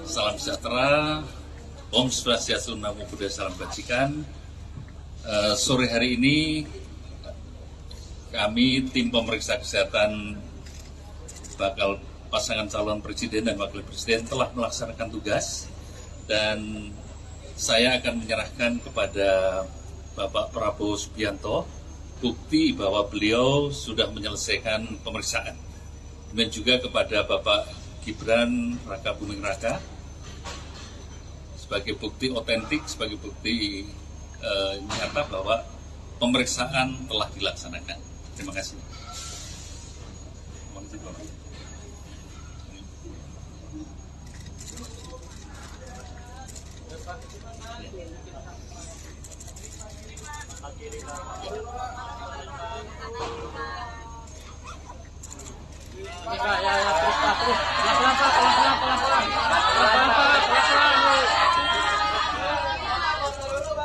Salam sejahtera, Om Swastiastu, Namo Buddhaya, Salam Kebajikan. Sore hari ini kami tim pemeriksa kesehatan bakal pasangan calon presiden dan wakil presiden telah melaksanakan tugas, dan saya akan menyerahkan kepada Bapak Prabowo Subianto bukti bahwa beliau sudah menyelesaikan pemeriksaan. Dan juga kepada Bapak Gibran Raka Buming Raka sebagai bukti otentik, sebagai bukti nyata bahwa pemeriksaan telah dilaksanakan. Terima kasih. Ya, terus Pak, terus. Pelan-pelan Pak, pelan-pelan. Pelan-pelan Pak, pelan-pelan.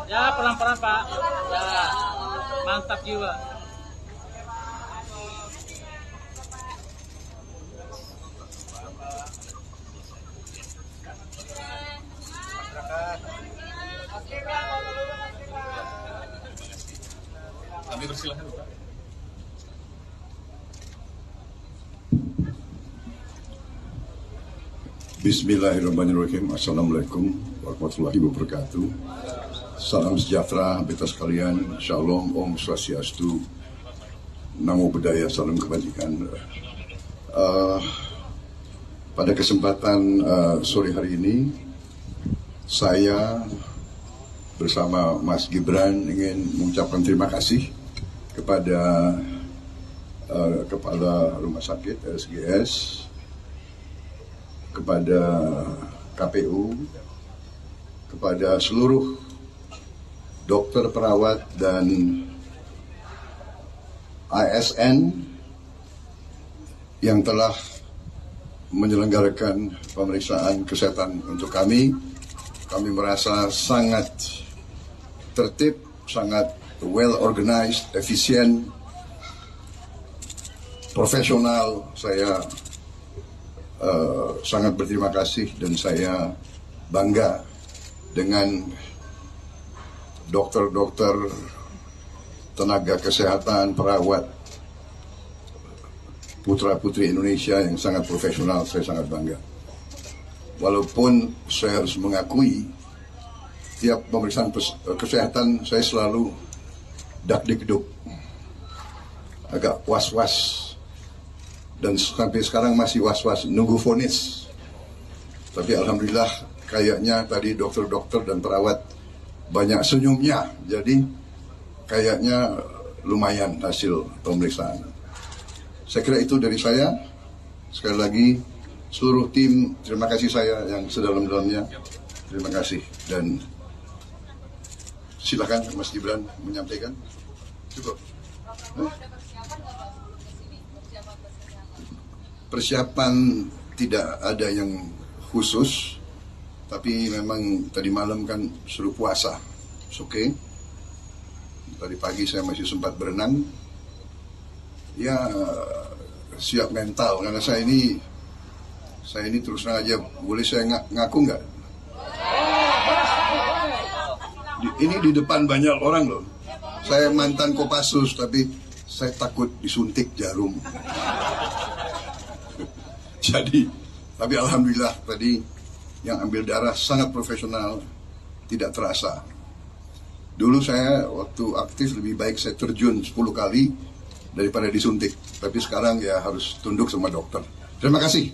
Ya, pelan-pelan Pak. Ya, mantap jiwa. Kami persilahkan Pak. Bismillahirrahmanirrahim. Assalamualaikum warahmatullahi wabarakatuh. Salam sejahtera beta sekalian. Shalom, Om Swastiastu, Namo Buddhaya, Salam Kebajikan. Pada kesempatan sore hari ini, saya bersama Mas Gibran ingin mengucapkan terima kasih kepada Kepala Rumah Sakit RSGS, kepada KPU, kepada seluruh dokter, perawat, dan ASN yang telah menyelenggarakan pemeriksaan kesehatan untuk kami. Kami merasa sangat tertib, sangat well organized, efisien, profesional. Saya sangat berterima kasih dan saya bangga dengan dokter-dokter, tenaga kesehatan, perawat, putra-putri Indonesia yang sangat profesional. Saya sangat bangga. Walaupun saya harus mengakui, tiap pemeriksaan kesehatan saya selalu dak-dikduk, agak was-was. Dan sampai sekarang masih was-was nunggu vonis. Tapi alhamdulillah kayaknya tadi dokter-dokter dan perawat banyak senyumnya. Jadi kayaknya lumayan hasil pemeriksaan. Saya kira itu dari saya. Sekali lagi seluruh tim, terima kasih saya yang sedalam-dalamnya. Terima kasih. Dan Silakan Mas Gibran menyampaikan. Cukup. Persiapan tidak ada yang khusus, tapi memang tadi malam kan suruh puasa. Oke. Tadi pagi saya masih sempat berenang. Ya siap mental karena saya ini terus terang aja, boleh saya ngaku nggak? Ini di depan banyak orang loh. Saya mantan Kopassus, tapi saya takut disuntik jarum. Jadi, tapi alhamdulillah tadi yang ambil darah sangat profesional, tidak terasa. Dulu saya waktu aktif lebih baik saya terjun 10 kali daripada disuntik. Tapi sekarang ya harus tunduk sama dokter. Terima kasih.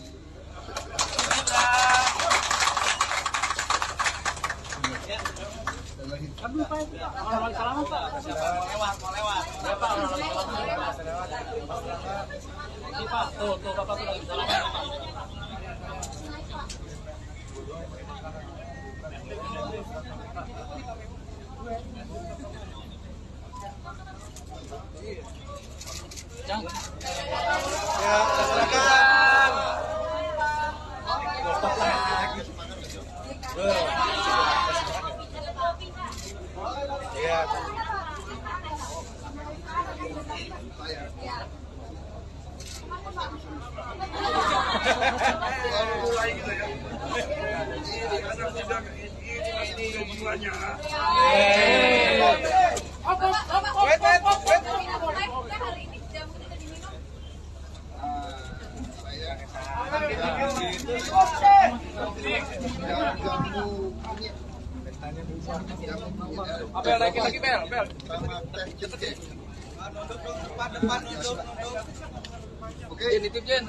Bel, lagi bel. Oke, nitip Jen.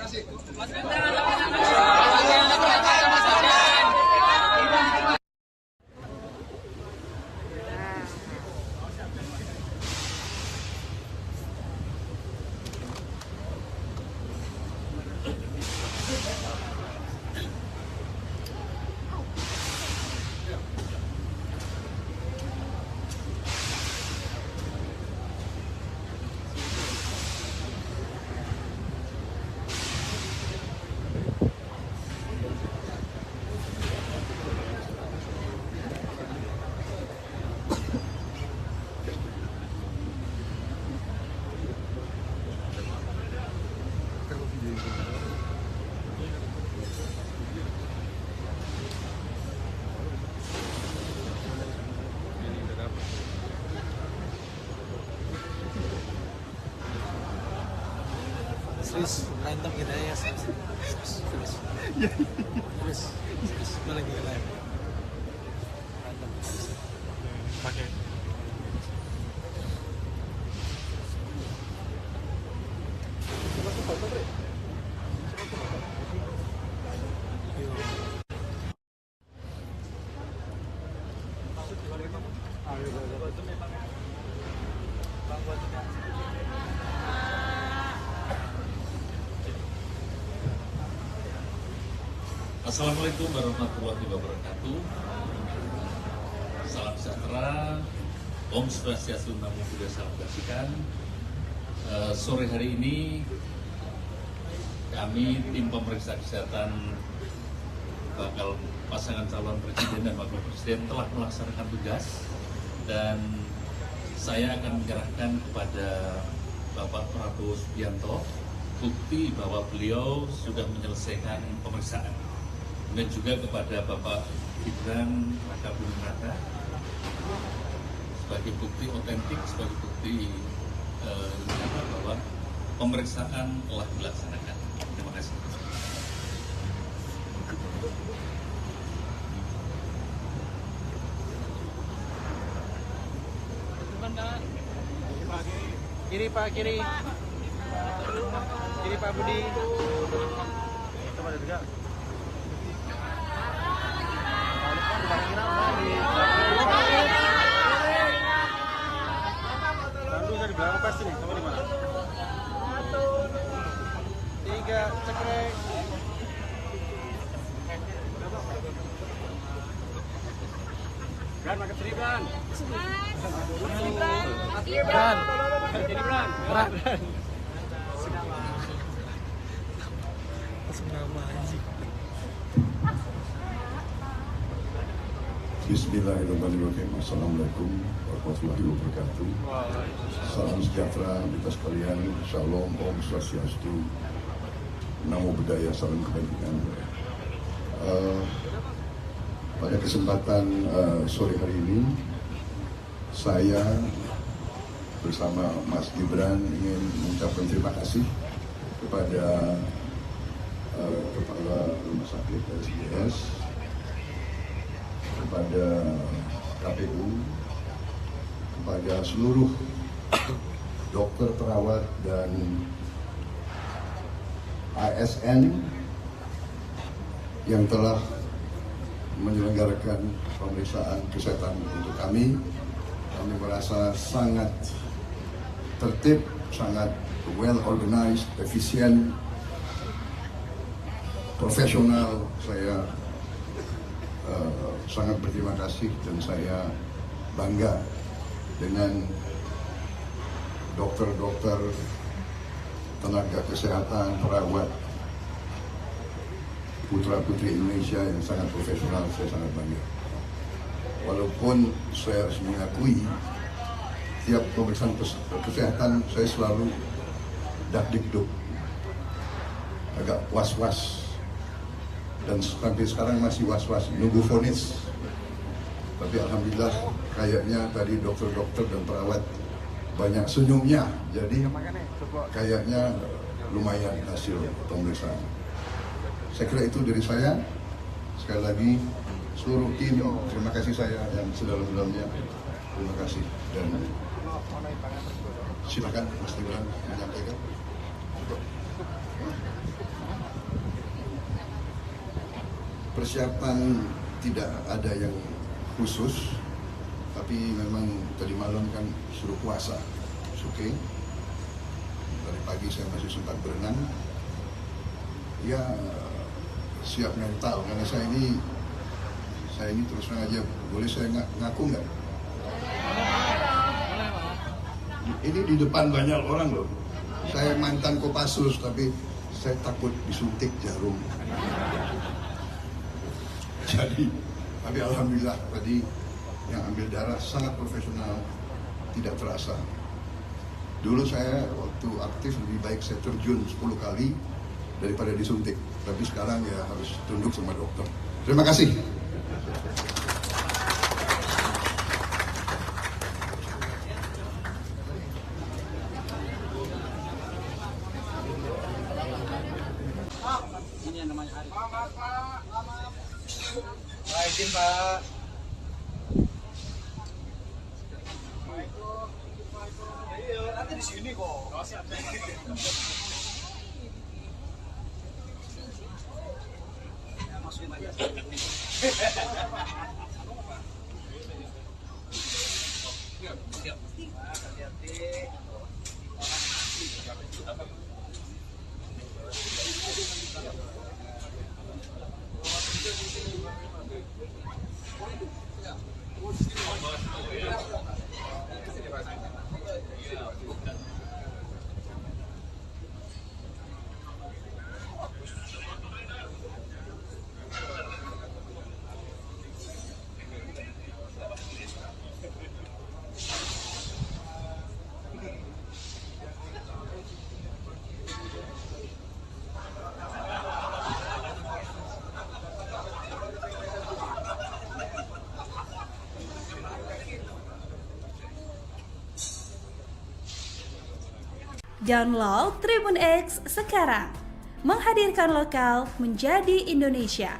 Terus berantem kita ya. Terus mana lagi live. Berantem. Pakai. Assalamualaikum warahmatullahi wabarakatuh. Salam sejahtera, Om Swastiastu, Namo Buddhaya, salam kebajikan. Sore hari ini kami tim pemeriksa kesehatan bakal pasangan calon presiden dan wakil presiden telah melaksanakan tugas, dan saya akan menyerahkan kepada Bapak Prabowo Subianto bukti bahwa beliau sudah menyelesaikan pemeriksaan, dan juga kepada Bapak Gibran Raka Buming Raka sebagai bukti otentik, sebagai bukti bahwa pemeriksaan telah dilaksanakan. Terima kasih. Kiri Pak, kiri. Kiri Pak Budi. Coba ada juga. Bandung dari belakang pasti nih, sama di mana? 3, cekrek. makan seribran. Seribran. Seribran. Seribran. Bismillahirrahmanirrahim. Assalamualaikum warahmatullahi wabarakatuh. Salam sejahtera kita sekalian. Shalom, Om Swastiastu, Namo Buddhaya, salam kebajikan. Pada kesempatan sore hari ini, saya bersama Mas Gibran ingin mengucapkan terima kasih kepada Kepala Rumah Sakit SGS, kepada KPU, kepada seluruh dokter, perawat, dan ASN yang telah menyelenggarakan pemeriksaan kesehatan untuk kami. Kami merasa sangat tertib, sangat well organized, efisien, profesional. Saya sangat berterima kasih dan saya bangga dengan dokter-dokter, tenaga kesehatan, perawat, putra-putri Indonesia yang sangat profesional. Saya sangat bangga. Walaupun saya harus mengakui, tiap pemeriksaan kesehatan saya selalu dak-dikduk, agak was-was, dan sampai sekarang masih was-was nunggu vonis. Tapi alhamdulillah kayaknya tadi dokter-dokter dan perawat banyak senyumnya, jadi kayaknya lumayan hasil pemeriksaan. Saya kira itu dari saya. Sekali lagi seluruh tim, terima kasih saya yang sedalam-dalamnya. Terima kasih, dan silakan Mas Gibran menyampaikan. Persiapan tidak ada yang khusus, tapi memang tadi malam kan suruh puasa, oke. Dari pagi saya masih sempat berenang, ya siap mental, karena saya ini terus terang aja, boleh saya ngaku nggak? Ini di depan banyak orang loh, saya mantan Kopassus, tapi saya takut disuntik jarum. Jadi, tapi alhamdulillah tadi yang ambil darah sangat profesional, tidak terasa. Dulu saya waktu aktif lebih baik saya terjun 10 kali daripada disuntik. Tapi sekarang ya harus tunduk sama dokter. Terima kasih. Ini yang namanya Ari. Pak, izin Pak. Nanti di sini kok. Masukin aja. Siap. Hati-hati. Download Tribun X sekarang, menghadirkan lokal menjadi Indonesia.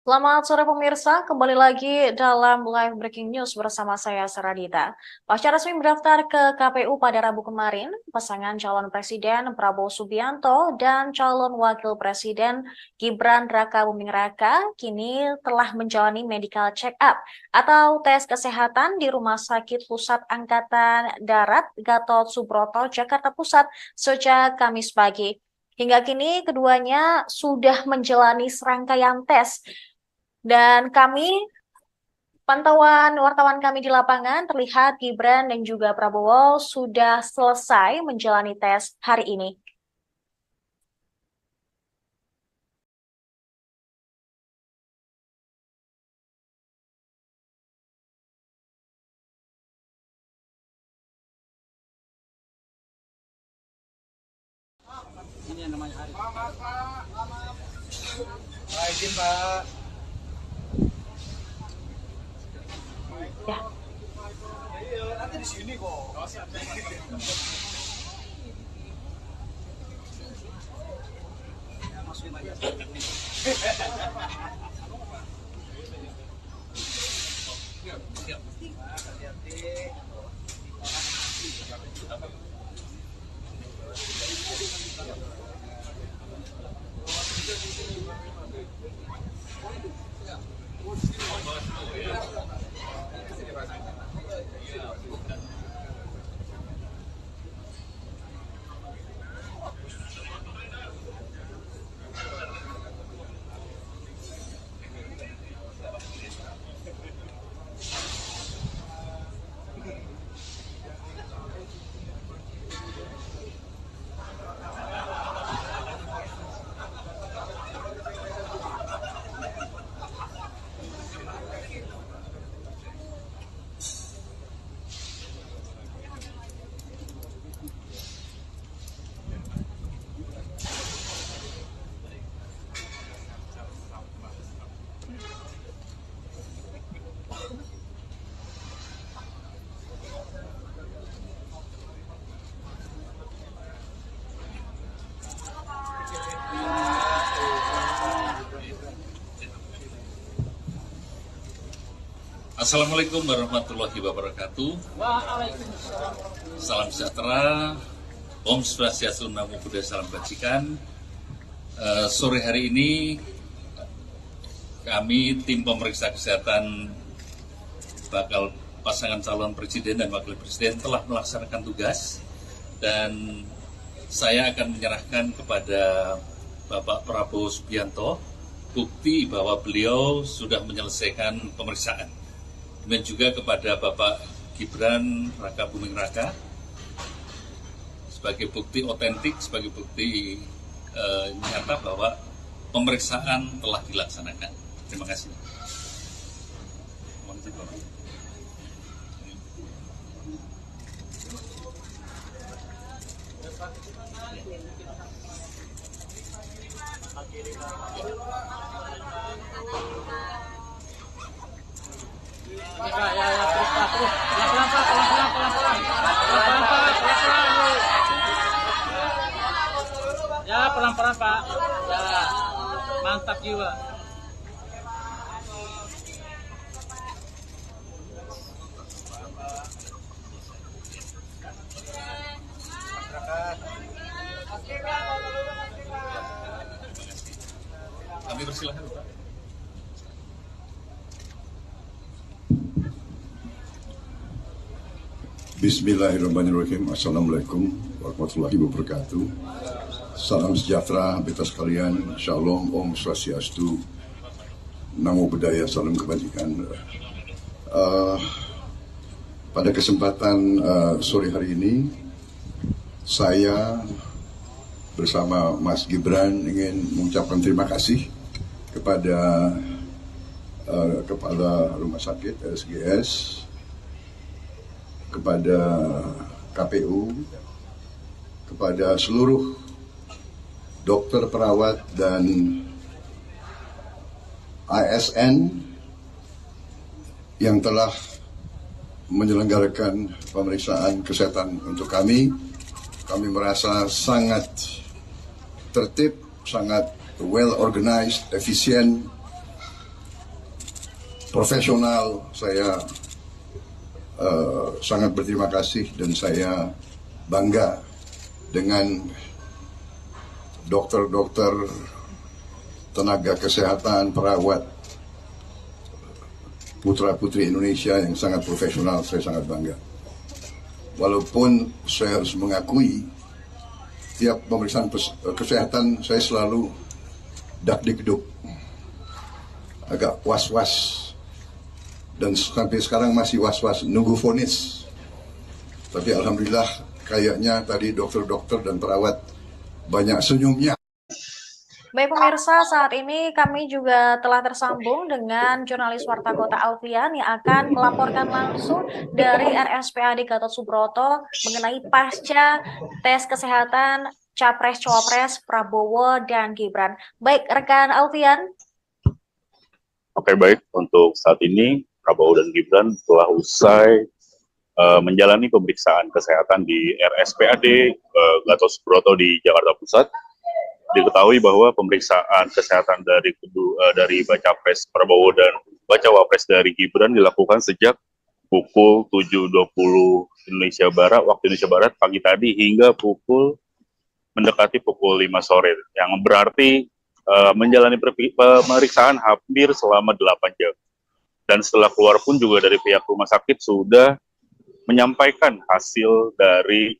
Selamat sore pemirsa, kembali lagi dalam live breaking news bersama saya Saradita. Pasca resmi mendaftar ke KPU pada Rabu kemarin, pasangan calon presiden Prabowo Subianto dan calon wakil presiden Gibran Raka Buming Raka kini telah menjalani medical check-up atau tes kesehatan di Rumah Sakit Pusat Angkatan Darat Gatot Subroto, Jakarta Pusat sejak Kamis pagi. Hingga kini keduanya sudah menjalani serangkaian tes. Dan pantauan wartawan kami di lapangan terlihat Gibran dan juga Prabowo sudah selesai menjalani tes hari ini. Ini yang namanya Arif. Pak, izin Pak. Ya. Nanti di sini kok. Masukin aja. Assalamualaikum warahmatullahi wabarakatuh. Salam sejahtera, Om Swastiastu, Namo Buddhaya, Salam Kebajikan. Sore hari ini kami tim pemeriksa kesehatan bakal pasangan calon presiden dan wakil presiden telah melaksanakan tugas dan saya akan menyerahkan kepada Bapak Prabowo Subianto bukti bahwa beliau sudah menyelesaikan pemeriksaan. Dan juga kepada Bapak Gibran Raka Buming Raka sebagai bukti otentik, sebagai bukti nyata bahwa pemeriksaan telah dilaksanakan. Terima kasih. Ya, terus Pak, terus. Pelan-pelan Pak, pelan-pelan. Ya, pelan-pelan Pak. Ya, mantap jiwa. Kami persilahkan Pak. Bismillahirrahmanirrahim. Assalamualaikum warahmatullahi wabarakatuh. Salam sejahtera beta sekalian. Shalom, Om Swastiastu, Namo Buddhaya, Salam Kebajikan. Pada kesempatan sore hari ini, saya bersama Mas Gibran ingin mengucapkan terima kasih kepada Kepala Rumah Sakit RSGS, kepada KPU, kepada seluruh dokter, perawat, dan ASN yang telah menyelenggarakan pemeriksaan kesehatan untuk kami. Kami merasa sangat tertib, sangat well organized, efisien, profesional. Saya sangat berterima kasih dan saya bangga dengan dokter-dokter, tenaga kesehatan, perawat, putra-putri Indonesia yang sangat profesional. Saya sangat bangga. Walaupun saya harus mengakui, tiap pemeriksaan kesehatan saya selalu dak-dikduk, agak was-was, dan sampai sekarang masih was-was nunggu vonis. Tapi alhamdulillah kayaknya tadi dokter-dokter dan perawat banyak senyumnya. Baik pemirsa, saat ini kami juga telah tersambung dengan jurnalis Warta Kota Alfian yang akan melaporkan langsung dari RSPAD Gatot Subroto mengenai pasca tes kesehatan Capres-Cawapres Prabowo dan Gibran. Baik, rekan Alfian. Oke, baik. Untuk saat ini, Prabowo dan Gibran telah usai menjalani pemeriksaan kesehatan di RSPAD Gatot Subroto di Jakarta Pusat. Diketahui bahwa pemeriksaan kesehatan dari Baca Pres Prabowo dan Baca Wapres dari Gibran dilakukan sejak pukul 7.20 Indonesia Barat, waktu Indonesia Barat pagi tadi hingga mendekati pukul 5 sore, yang berarti menjalani pemeriksaan hampir selama 8 jam. Dan setelah keluar pun juga dari pihak rumah sakit sudah menyampaikan hasil dari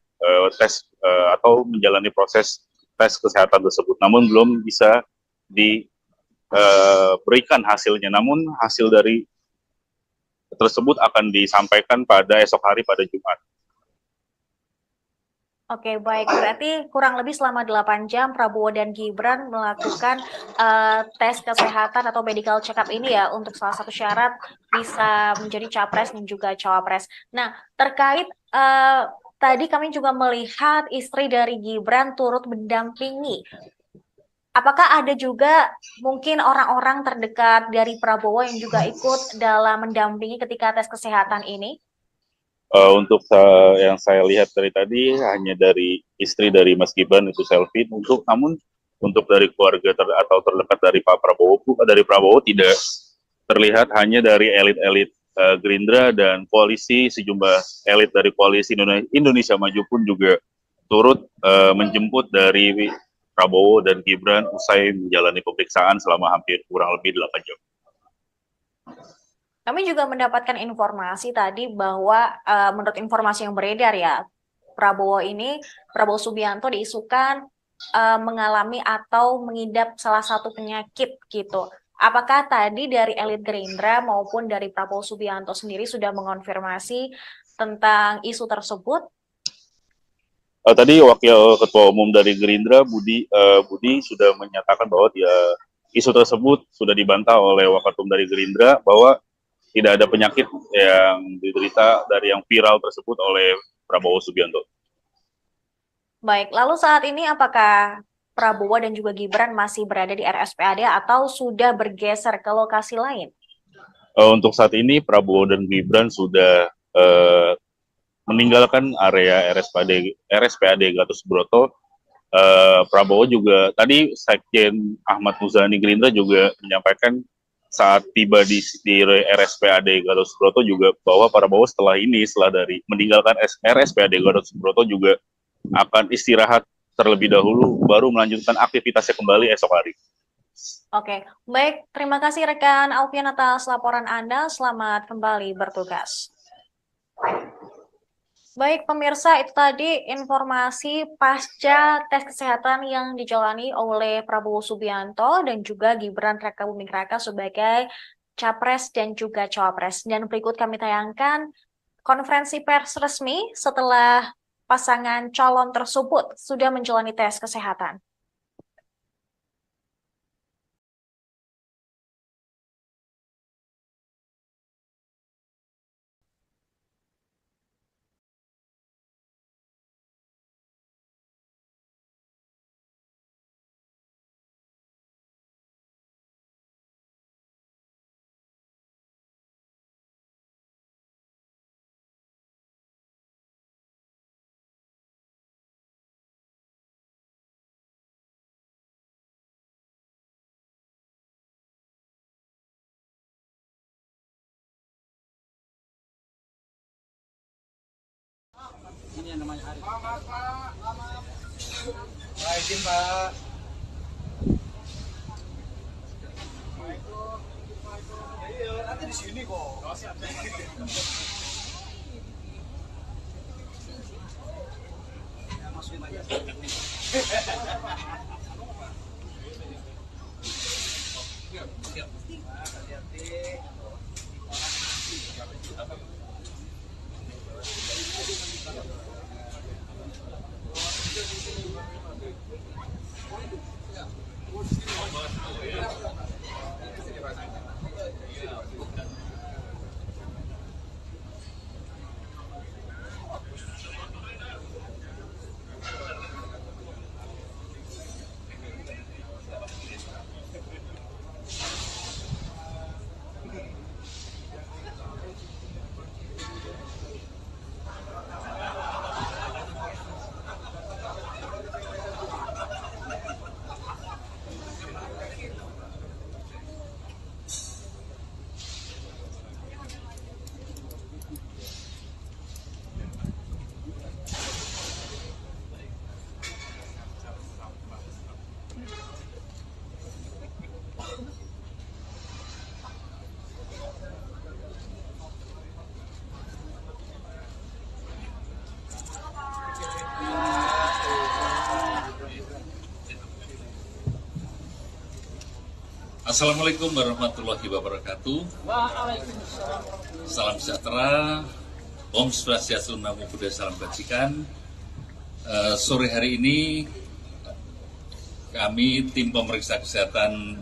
tes atau menjalani proses tes kesehatan tersebut, namun belum bisa diberikan hasilnya. Namun hasil dari tersebut akan disampaikan pada esok hari, pada Jumat. Oke, baik. Berarti kurang lebih selama 8 jam Prabowo dan Gibran melakukan tes kesehatan atau medical check-up ini ya, untuk salah satu syarat bisa menjadi capres dan juga cawapres. Nah, terkait tadi kami juga melihat istri dari Gibran turut mendampingi. Apakah ada juga mungkin orang-orang terdekat dari Prabowo yang juga ikut dalam mendampingi ketika tes kesehatan ini? Untuk yang saya lihat dari tadi hanya dari istri dari Mas Gibran itu selfie. Namun untuk dari keluarga atau terdekat dari Pak Prabowo, tidak terlihat, hanya dari elit-elit Gerindra dan koalisi, sejumlah elit dari koalisi Indonesia Maju pun juga turut menjemput dari Prabowo dan Gibran usai menjalani pemeriksaan selama hampir kurang lebih 8 jam. Kami juga mendapatkan informasi tadi bahwa menurut informasi yang beredar ya, Prabowo Subianto diisukan mengalami atau mengidap salah satu penyakit gitu. Apakah tadi dari elit Gerindra maupun dari Prabowo Subianto sendiri sudah mengonfirmasi tentang isu tersebut? Tadi Wakil Ketua Umum dari Gerindra, Budi sudah menyatakan bahwa isu tersebut sudah dibantah oleh Wakil Ketua dari Gerindra, bahwa tidak ada penyakit yang diderita dari yang viral tersebut oleh Prabowo Subianto. Baik, lalu saat ini apakah Prabowo dan juga Gibran masih berada di RSPAD atau sudah bergeser ke lokasi lain? Untuk saat ini Prabowo dan Gibran sudah meninggalkan area RSPAD Gatot Subroto. Prabowo juga tadi Sekjen Ahmad Muzani Gerindra juga menyampaikan saat tiba di RSPAD Gatot Subroto juga bahwa Prabowo setelah dari meninggalkan RSPAD Gatot Subroto juga akan istirahat terlebih dahulu, baru melanjutkan aktivitasnya kembali esok hari. Oke, baik. Terima kasih rekan Alfian atas laporan Anda. Selamat kembali bertugas. Baik pemirsa, itu tadi informasi pasca tes kesehatan yang dijalani oleh Prabowo Subianto dan juga Gibran Rakabuming Raka sebagai capres dan juga cawapres. Dan berikut kami tayangkan konferensi pers resmi setelah pasangan calon tersebut sudah menjalani tes kesehatan. namanya Arif. Pak, izin Pak. Nanti di sini kok. Assalamualaikum warahmatullahi wabarakatuh. Salam sejahtera, Om Swastiastu, Namo Buddhaya, Salam Kebajikan. Sore hari ini kami tim pemeriksa kesehatan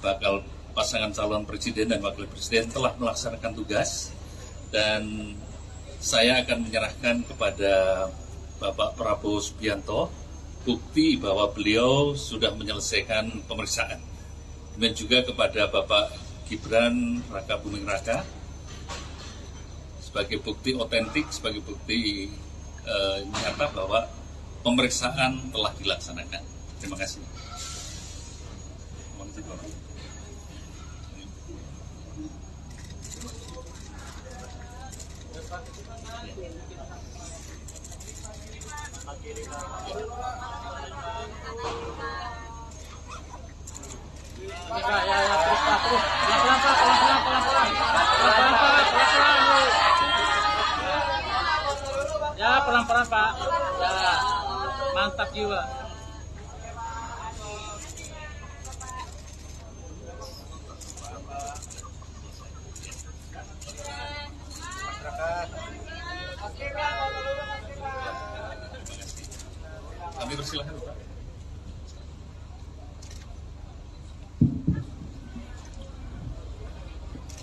bakal pasangan calon presiden dan wakil presiden telah melaksanakan tugas, dan saya akan menyerahkan kepada Bapak Prabowo Subianto bukti bahwa beliau sudah menyelesaikan pemeriksaan. Dan juga kepada Bapak Gibran Raka Buming Raka sebagai bukti otentik, sebagai bukti nyata bahwa pemeriksaan telah dilaksanakan. Terima kasih. Ya, terus Pak, terus. Pelan-pelan Pak, pelan-pelan. Ya, pelan-pelan Pak. Ya, mantap jiwa. Kami persilahkan Pak.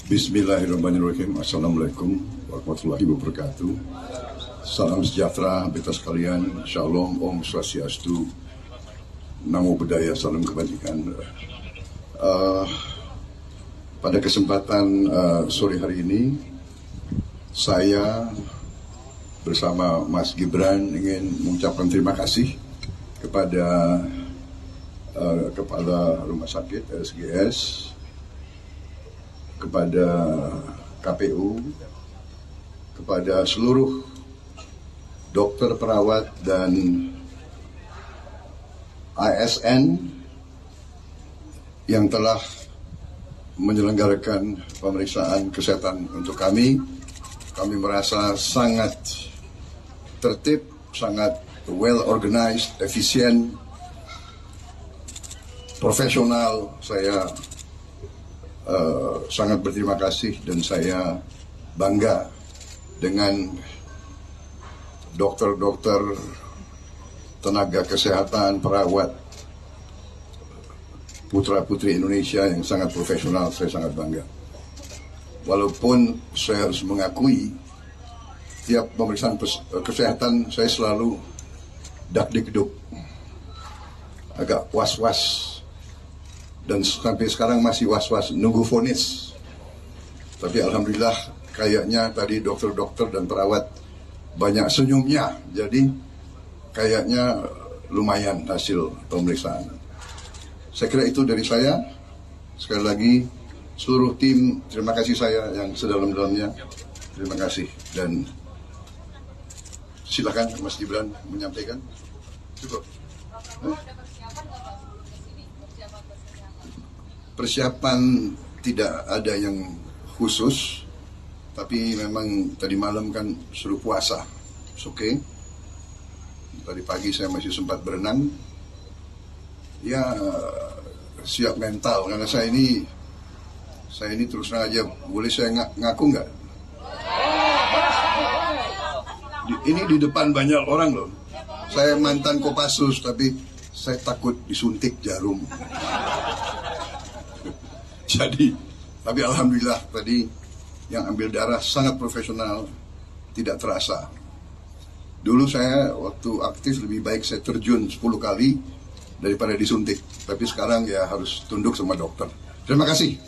Bismillahirrahmanirrahim. Assalamualaikum warahmatullahi wabarakatuh. Salam sejahtera beta sekalian. Shalom, Om Swastiastu, Namo Buddhaya, Salam Kebajikan. Pada kesempatan sore hari ini, saya bersama Mas Gibran ingin mengucapkan terima kasih kepada Kepala Rumah Sakit RSGS, kepada KPU, kepada seluruh dokter, perawat, dan ASN yang telah menyelenggarakan pemeriksaan kesehatan untuk kami. Kami merasa sangat tertib, sangat well organized, efisien, profesional. Saya sangat berterima kasih dan saya bangga dengan dokter-dokter, tenaga kesehatan, perawat, putra-putri Indonesia yang sangat profesional. Saya sangat bangga. Walaupun saya harus mengakui, tiap pemeriksaan kesehatan saya selalu dak-dikduk, agak was-was. Dan sampai sekarang masih was-was nunggu vonis. Tapi alhamdulillah kayaknya tadi dokter-dokter dan perawat banyak senyumnya. Jadi kayaknya lumayan hasil pemeriksaan. Saya kira itu dari saya. Sekali lagi seluruh tim, terima kasih saya yang sedalam-dalamnya. Terima kasih dan Silakan Mas Gibran menyampaikan. Cukup. Persiapan tidak ada yang khusus, tapi memang tadi malam kan suruh puasa, oke. Tadi pagi saya masih sempat berenang, ya siap mental karena saya ini terus terang aja, boleh saya ngaku nggak? Ini di depan banyak orang loh. Saya mantan Kopassus, tapi saya takut disuntik jarum. Jadi, tapi alhamdulillah tadi yang ambil darah sangat profesional, tidak terasa. Dulu saya waktu aktif lebih baik saya terjun 10 kali daripada disuntik. Tapi sekarang ya harus tunduk sama dokter. Terima kasih.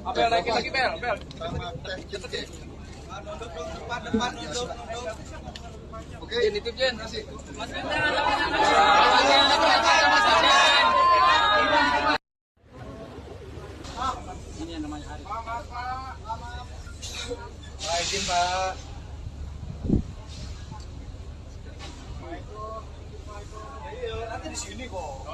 Bel, naikin lagi bel. Oke, nitip Jen. Ini yang namanya Arif. Pak, izin Pak. Nanti di sini kok.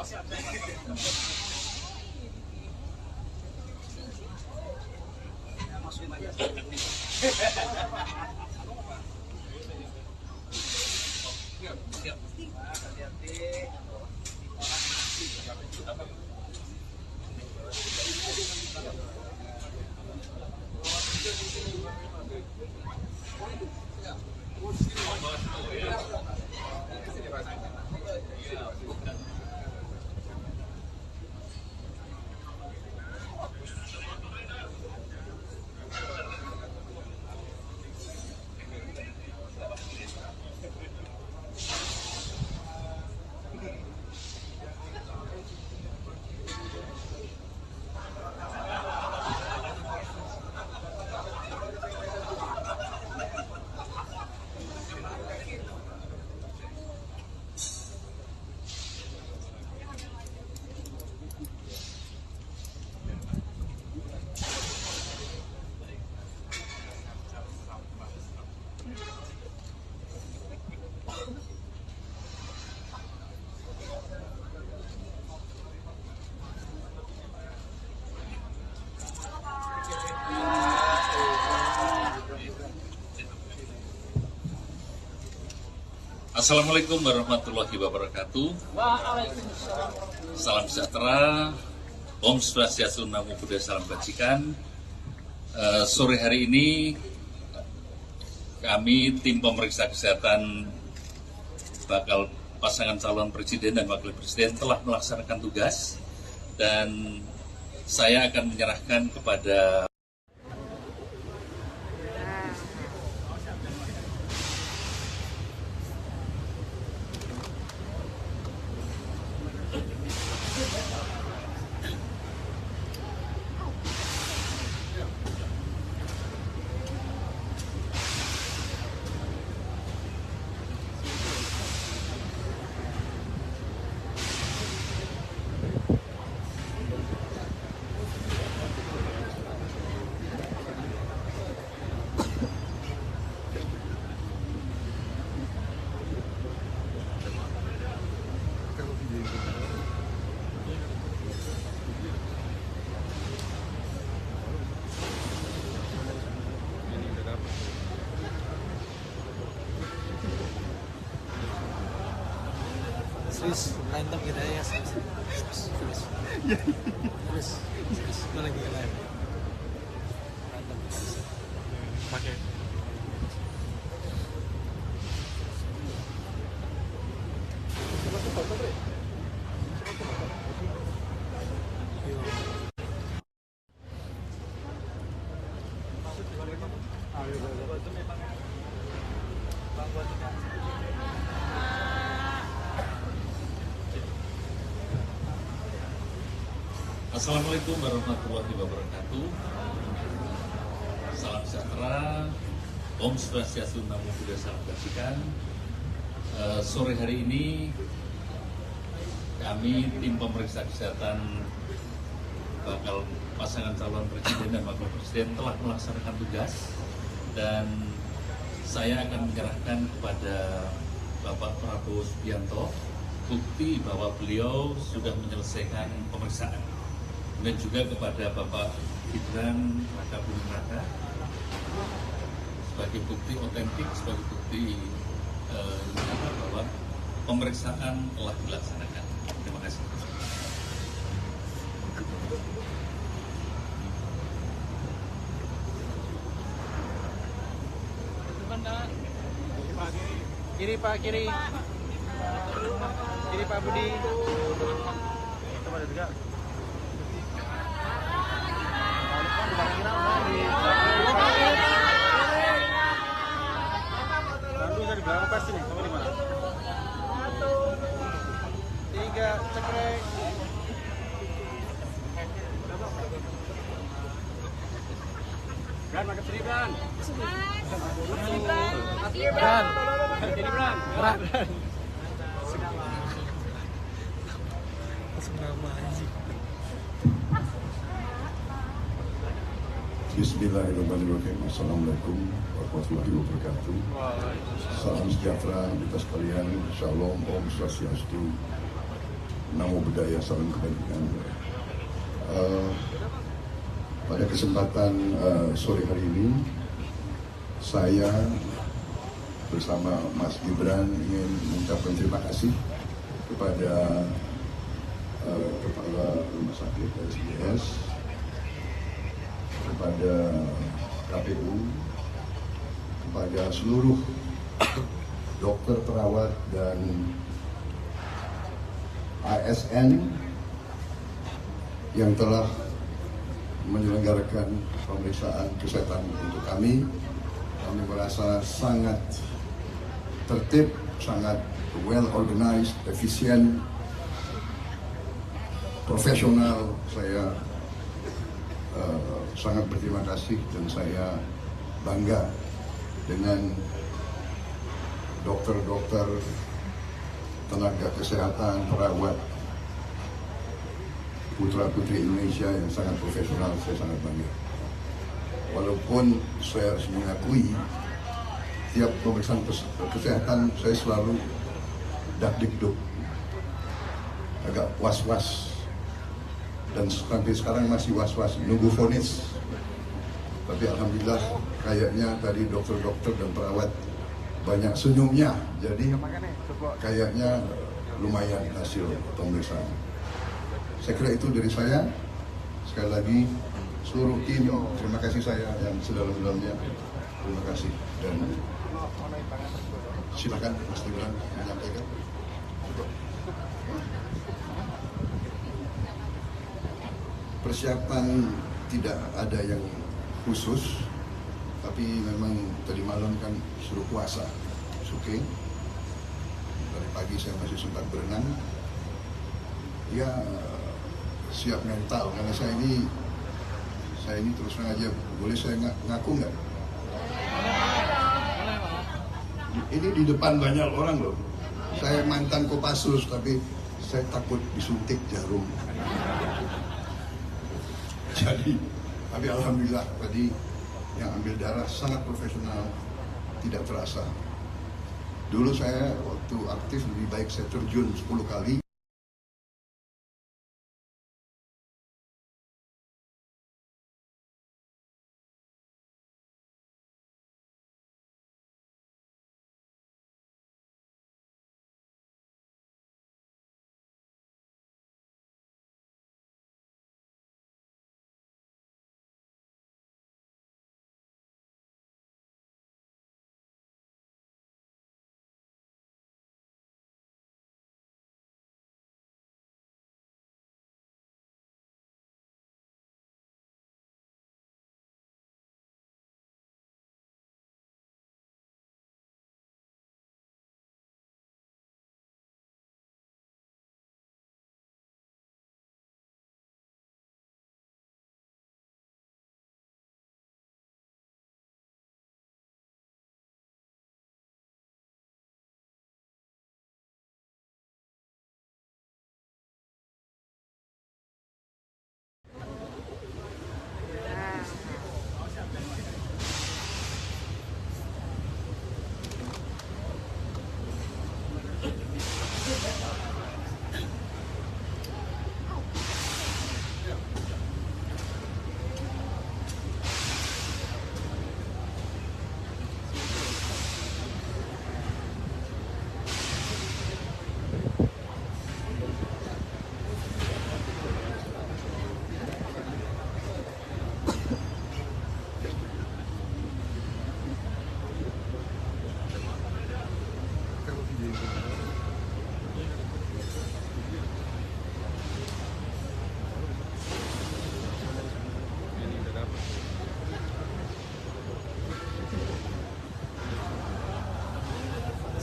Assalamualaikum warahmatullahi wabarakatuh. Salam sejahtera, Om Swastiastu, Namo Buddhaya, Salam Kebajikan. Sore hari ini kami tim pemeriksa kesehatan bakal pasangan calon presiden dan wakil presiden telah melaksanakan tugas dan saya akan menyerahkan kepada Terus berantem kita ya. Terus mana lagi lain? Berantem. Pakai. Assalamualaikum warahmatullahi wabarakatuh. Salam sejahtera, Om Swastiastu, Namo Buddhaya, salam kebajikan. Sore hari ini kami tim pemeriksa kesehatan bakal pasangan calon presiden dan wakil presiden telah melaksanakan tugas, dan saya akan menyerahkan kepada Bapak Prabowo Subianto bukti bahwa beliau sudah menyelesaikan pemeriksaan, dan juga kepada Bapak Gibran Raka Buming Raka sebagai bukti otentik, sebagai bukti bahwa pemeriksaan telah dilaksanakan. Terima kasih. Kiri Pak, kiri. Kiri Pak Budi. Coba ada juga. Bandung dari belakang pasti nih, kamu di mana? 3, cekrek. Bran, makan sini, Bran. Bran. Jadi Bran. Bran. Langsung nama aja. Bismillahirrahmanirrahim. Assalamualaikum warahmatullahi wabarakatuh. Salam sejahtera kita sekalian. Shalom, Om Swastiastu, Namo Buddhaya, salam kebajikan. Pada kesempatan sore hari ini, saya bersama Mas Gibran ingin mengucapkan terima kasih kepada Kepala Rumah Sakit RSIDS, kepada KPU, kepada seluruh dokter, perawat, dan ASN yang telah menyelenggarakan pemeriksaan kesehatan untuk kami. Kami merasa sangat tertib, sangat well organized, efisien, profesional. Saya sangat berterima kasih dan saya bangga dengan dokter-dokter, tenaga kesehatan, perawat, putra-putri Indonesia yang sangat profesional. Saya sangat bangga. Walaupun saya harus mengakui, tiap pemeriksaan kesehatan saya selalu dak-dikduk, agak was-was, dan sampai sekarang masih was-was, nunggu vonis. Tapi alhamdulillah kayaknya tadi dokter-dokter dan perawat banyak senyumnya, jadi kayaknya lumayan hasil pemeriksaan. Saya kira itu dari saya. Sekali lagi seluruh tim, terima kasih saya yang sedalam-dalamnya. Terima kasih, dan silakan Mas Gibran menyampaikan. Persiapan tidak ada yang khusus, tapi memang tadi malam kan suruh puasa, oke. Dari pagi saya masih sempat berenang. Ya, siap mental, karena saya ini terus terang aja, boleh saya ngaku nggak? Ini di depan banyak orang loh. Saya mantan Kopassus, tapi saya takut disuntik jarum. Jadi, tapi alhamdulillah tadi yang ambil darah sangat profesional, tidak terasa. Dulu saya waktu aktif lebih baik saya terjun 10 kali.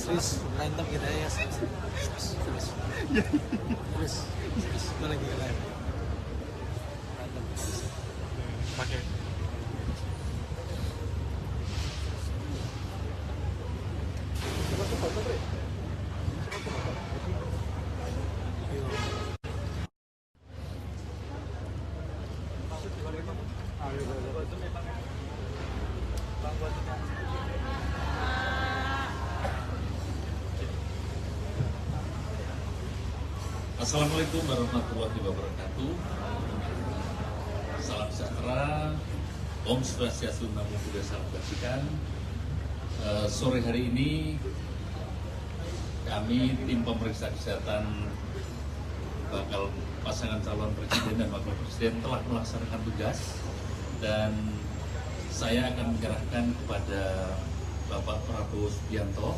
Terus berantem kita ya. Terus mana lagi lain? Berantem. Pakai. Assalamualaikum warahmatullahi wabarakatuh. Salam sejahtera, Om Swastiastu, Namo Buddhaya, Salam Kebajikan. Sore hari ini kami tim pemeriksa kesehatan bakal pasangan calon presiden dan wakil presiden telah melaksanakan tugas, dan saya akan menyerahkan kepada Bapak Prabowo Subianto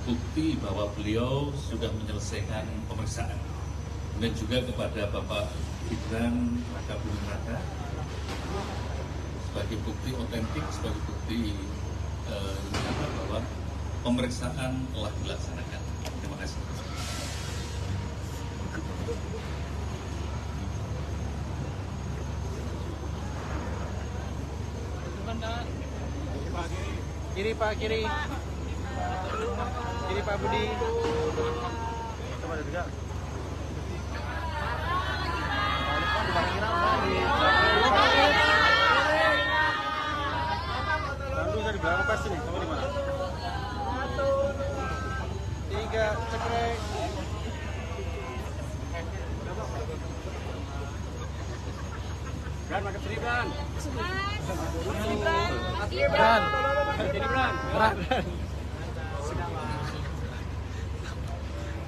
bukti bahwa beliau sudah menyelesaikan pemeriksaan, dan juga kepada Bapak Gibran Raka Buming Raka sebagai bukti otentik, sebagai bukti bahwa pemeriksaan telah dilaksanakan. Terima kasih. Kiri Pak, kiri. Kiri Pak Budi. Coba ada juga. Dari belakang pasti nih, kamu di mana? 3, cekrek. Bran, makan sini, Bran. Bran. Jadi Bran. Bran.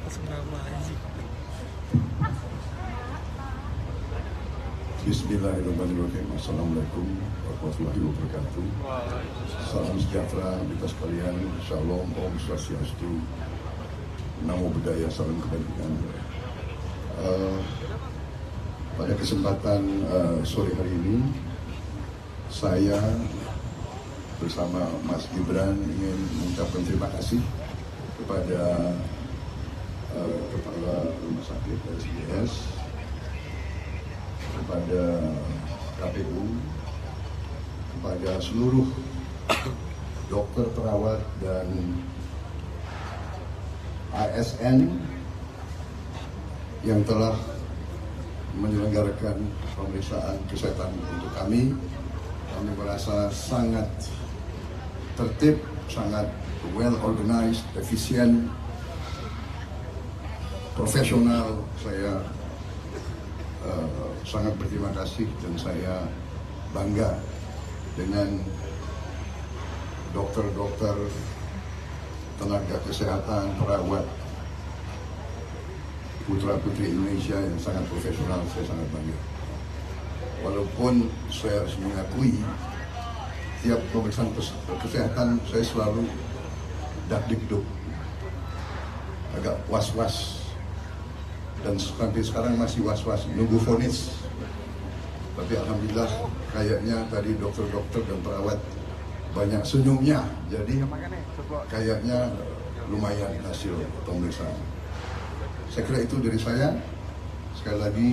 Langsung nama aja. Bismillahirrahmanirrahim. Assalamualaikum warahmatullahi wabarakatuh. Salam sejahtera kita sekalian. Shalom, Om Swastiastu, Namo Buddhaya, Salam Kebajikan. Pada kesempatan sore hari ini, saya bersama Mas Gibran ingin mengucapkan terima kasih kepada Kepala Rumah Sakit RSIDS, kepada KPU, kepada seluruh dokter, perawat, dan ASN yang telah menyelenggarakan pemeriksaan kesehatan untuk kami. Kami merasa sangat tertib, sangat well organized, efisien, profesional. Saya sangat berterima kasih dan saya bangga dengan dokter-dokter, tenaga kesehatan, perawat, putra-putri Indonesia yang sangat profesional. Saya sangat bangga. Walaupun saya harus mengakui, tiap pemeriksaan kesehatan saya selalu dak-dikduk, agak was-was, dan sampai sekarang masih was-was, nunggu vonis. Tapi alhamdulillah kayaknya tadi dokter-dokter dan perawat banyak senyumnya, jadi kayaknya lumayan hasil pemeriksaan. Saya kira itu dari saya. Sekali lagi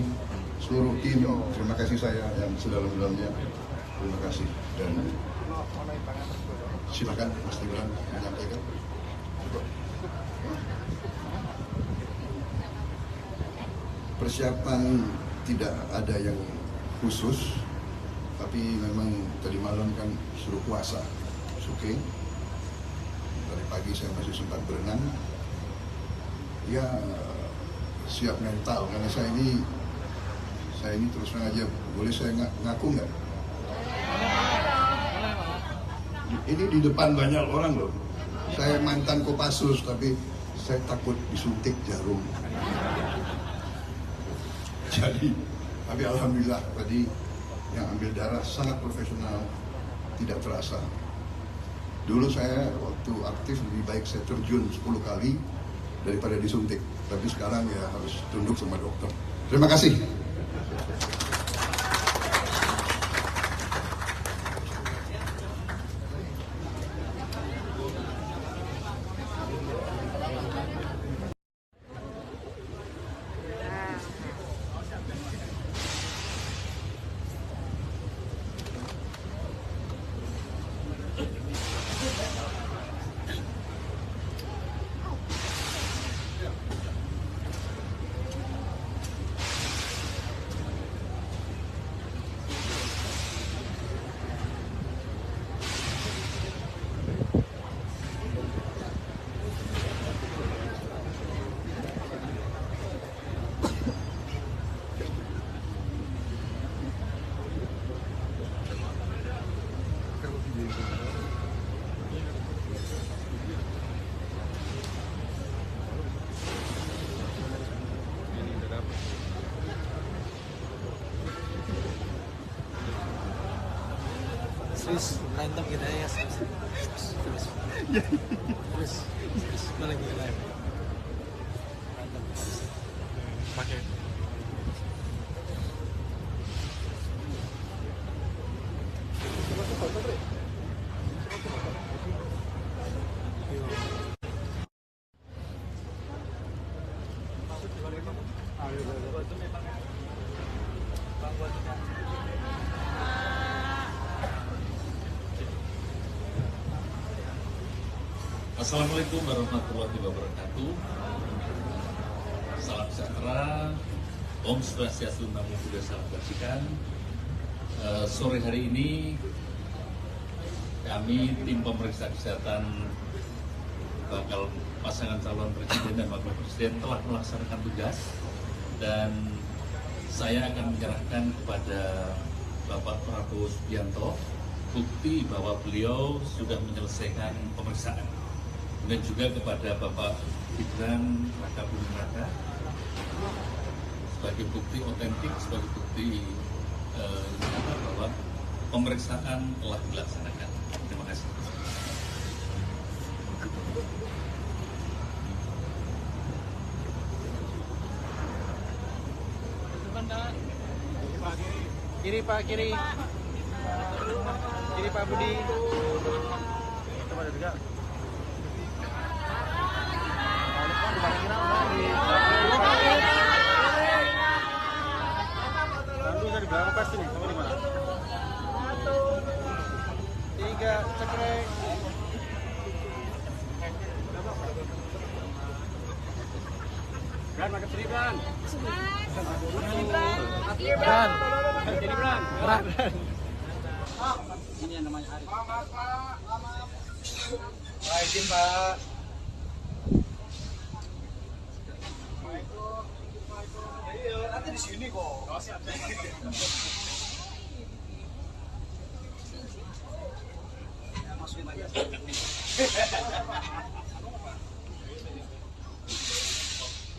seluruh tim, terima kasih saya yang sedalam-dalamnya. Terima kasih, dan silakan Mas Gibran menyampaikan. Persiapan tidak ada yang khusus, tapi memang tadi malam kan suruh puasa, oke. Dari pagi saya masih sempat berenang. Ya siap mental, karena saya ini terus terang aja, boleh saya ngaku nggak? Ini di depan banyak orang loh. Saya mantan Kopassus, tapi saya takut disuntik jarum. Jadi, tapi alhamdulillah tadi yang ambil darah sangat profesional, tidak terasa. Dulu saya waktu aktif lebih baik saya terjun 10 kali daripada disuntik. Tapi sekarang ya harus tunduk sama dokter. Terima kasih. Terus berantem kita ya. Terus malah gila. Berantem. Pakai. Assalamualaikum warahmatullahi wabarakatuh. Salam sejahtera, Om Swastiastu, Namo Buddhaya, Salam Kebajikan. Sore hari ini kami tim pemeriksa kesehatan bakal pasangan calon presiden dan wakil presiden telah melaksanakan tugas, dan saya akan menyerahkan kepada Bapak Prabowo Subianto bukti bahwa beliau sudah menyelesaikan pemeriksaan, dan juga kepada Bapak Gibran Raka Buming Raka sebagai bukti otentik, sebagai bukti bahwa pemeriksaan telah dilaksanakan. Terima kasih. Kiri Pak, kiri. Kiri Pak Budi. Coba ada juga. Dari belakang pasti nih, kamu di mana? 3, cekrek. Bran, makan sini, Bran. Bran. Ini yang namanya Arif. Pak, izin Pak. Nanti di sini kok. Masukin aja.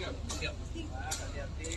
Siap. Hati-hati.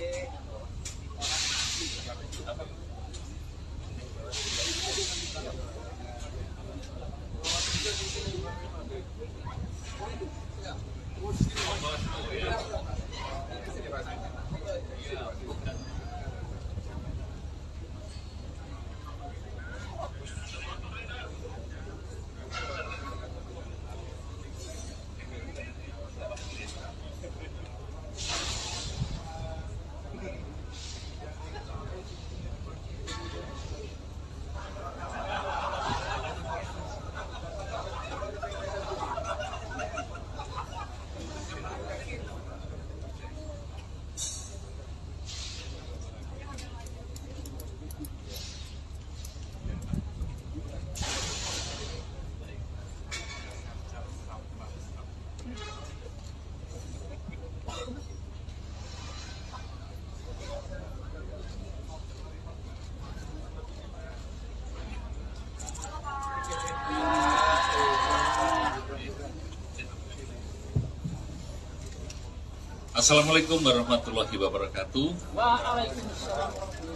Assalamualaikum warahmatullahi wabarakatuh.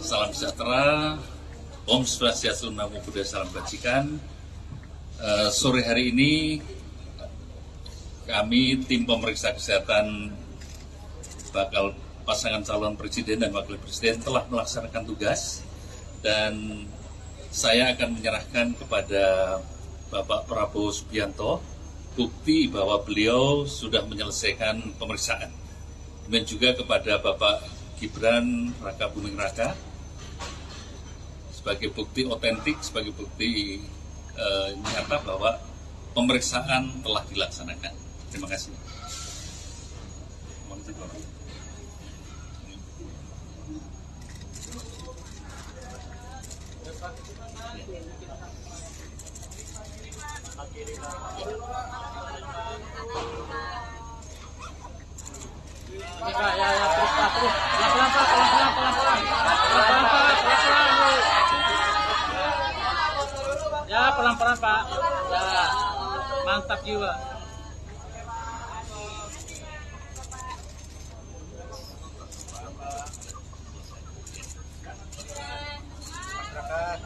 Salam sejahtera, Om Swastiastu, Namo Buddhaya, Salam Kebajikan. Sore hari ini kami tim pemeriksa kesehatan bakal pasangan calon presiden dan wakil presiden telah melaksanakan tugas, dan saya akan menyerahkan kepada Bapak Prabowo Subianto bukti bahwa beliau sudah menyelesaikan pemeriksaan, dan juga kepada Bapak Gibran Raka Buming Raka sebagai bukti otentik, sebagai bukti nyata bahwa pemeriksaan telah dilaksanakan. Terima kasih. Ya, terus Pak, terus. Pelan-pelan Pak, pelan-pelan. Ya, pelan-pelan Pak. Ya, mantap jiwa. Masyarakat.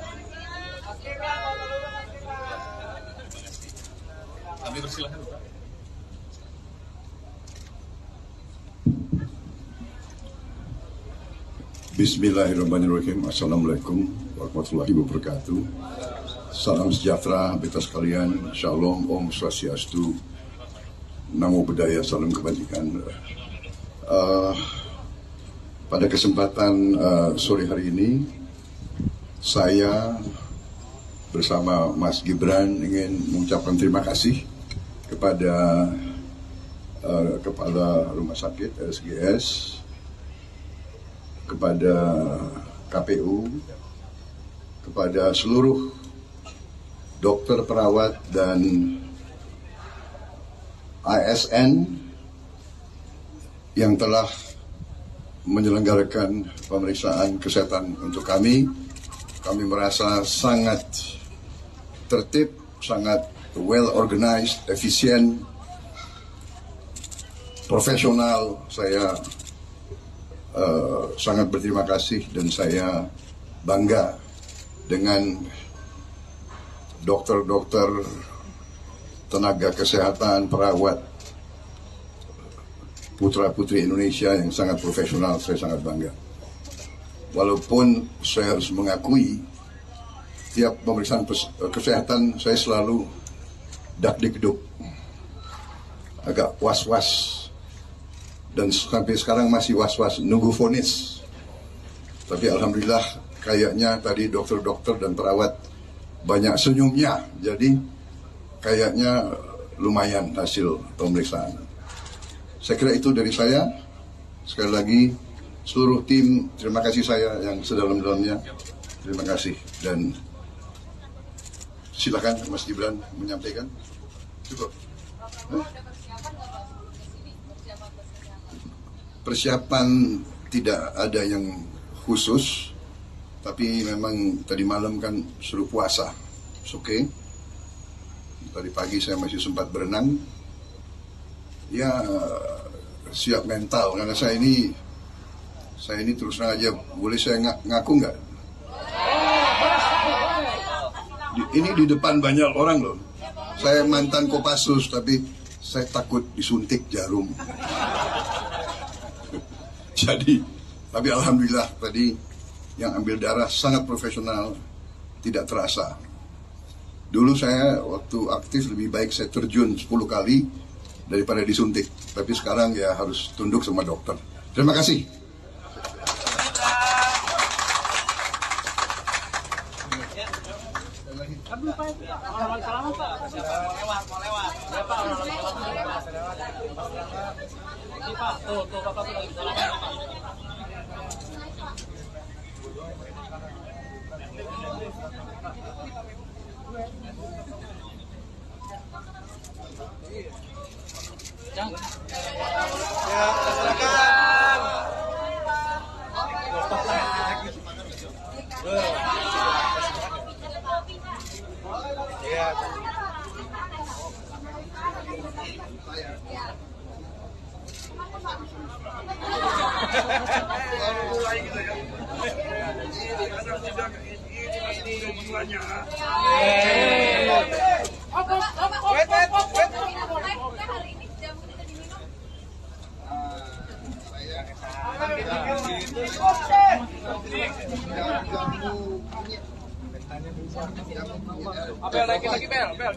Kami persilahkan, Pak. Bismillahirrahmanirrahim. Assalamualaikum warahmatullahi wabarakatuh. Salam sejahtera beta sekalian. Shalom, Om Swastiastu, Namo Buddhaya, salam kebajikan. Pada kesempatan sore hari ini, saya bersama Mas Gibran ingin mengucapkan terima kasih kepada Kepala Rumah Sakit RSGS, kepada KPU, kepada seluruh dokter, perawat, dan ASN yang telah menyelenggarakan pemeriksaan kesehatan untuk kami. Kami merasa sangat tertib, sangat well organized, efisien, profesional. Saya sangat berterima kasih dan saya bangga dengan dokter-dokter, tenaga kesehatan, perawat, putra-putri Indonesia yang sangat profesional. Saya sangat bangga. Walaupun saya harus mengakui, tiap pemeriksaan kesehatan saya selalu dak-dikduk, agak was-was. Dan sampai sekarang masih was-was nunggu vonis. Tapi alhamdulillah kayaknya tadi dokter-dokter dan perawat banyak senyumnya. Jadi kayaknya lumayan hasil pemeriksaan. Saya kira itu dari saya. Sekali lagi seluruh tim, terima kasih saya yang sedalam-dalamnya. Terima kasih. Dan silakan Mas Gibran menyampaikan. Cukup. Persiapan tidak ada yang khusus, tapi memang tadi malam kan suruh puasa, oke. Tadi pagi saya masih sempat berenang, ya siap mental karena saya ini terus terang aja, boleh saya ngaku nggak? Ini di depan banyak orang loh. Saya mantan Kopassus, tapi saya takut disuntik jarum. Jadi, tapi alhamdulillah tadi yang ambil darah sangat profesional, tidak terasa. Dulu saya waktu aktif lebih baik saya terjun 10 kali daripada disuntik. Tapi sekarang ya harus tunduk sama dokter. Terima kasih. Bel, lagi bel.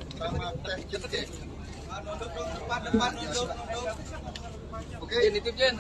Oke, nitip Jen.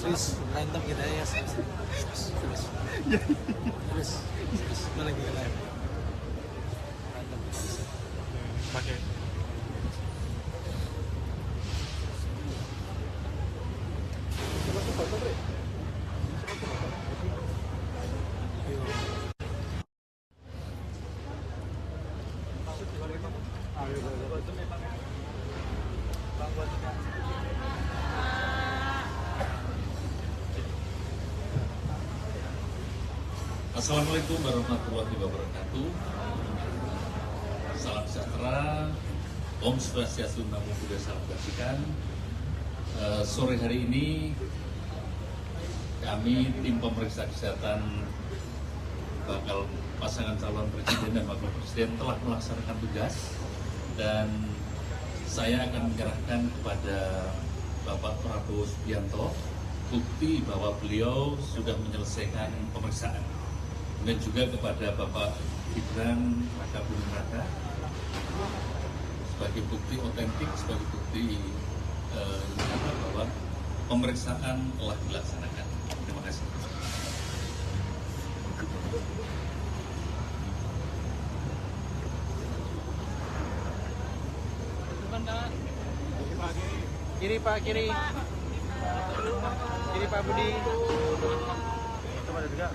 Terus berantem kita ya. Terus mana lagi lain? Berantem kita. Pakai. Assalamualaikum warahmatullahi wabarakatuh. Salam sejahtera, Om Swastiastu, Namo Buddhaya, Salam Kebajikan. Sore hari ini kami tim pemeriksa kesehatan bakal pasangan calon presiden dan wakil presiden telah melaksanakan tugas, dan saya akan menyerahkan kepada Bapak Prabowo Subianto bukti bahwa beliau sudah menyelesaikan pemeriksaan, dan juga kepada Bapak Gibran Raka Buming Raka sebagai bukti otentik, sebagai bukti bahwa pemeriksaan telah dilaksanakan. Terima kasih. Kiri Pak, kiri. Kiri Pak Budi. Coba ada juga.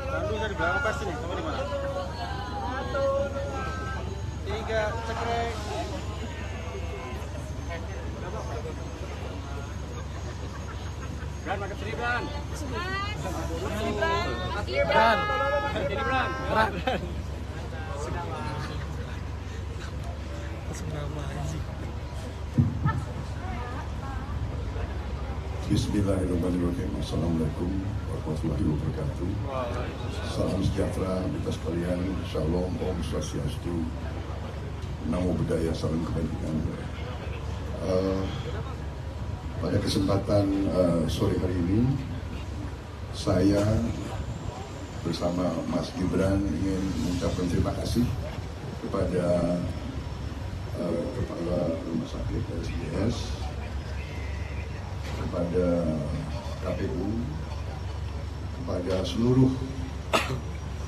Bandung dari belakang pasti nih, kamu di mana? 3 cekrek. Bran, makan sini Bran. Bran. Jadi Bran. Bran. Bismillahirrahmanirrahim. Assalamualaikum warahmatullahi wabarakatuh. Salam sejahtera kita sekalian. Shalom, Om Swastiastu, Namo Buddhaya, Salam Kebajikan. Pada kesempatan sore hari ini, saya bersama Mas Gibran ingin mengucapkan terima kasih kepada Kepala Rumah Sakit RSJS, kepada KPU, kepada seluruh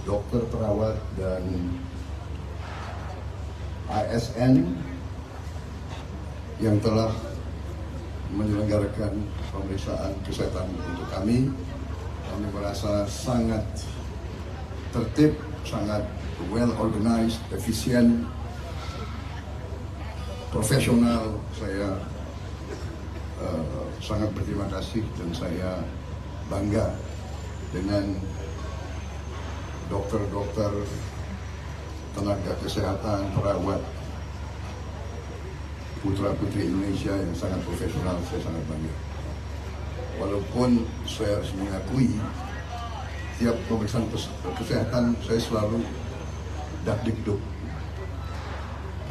dokter, perawat, dan ASN yang telah menyelenggarakan pemeriksaan kesehatan untuk kami. Kami merasa sangat tertib, sangat well organized, efisien, profesional. Saya sangat berterima kasih dan saya bangga dengan dokter-dokter, tenaga kesehatan, perawat, putra-putri Indonesia yang sangat profesional. Saya sangat bangga. Walaupun saya harus mengakui, tiap pemeriksaan kesehatan saya selalu dak-dikduk,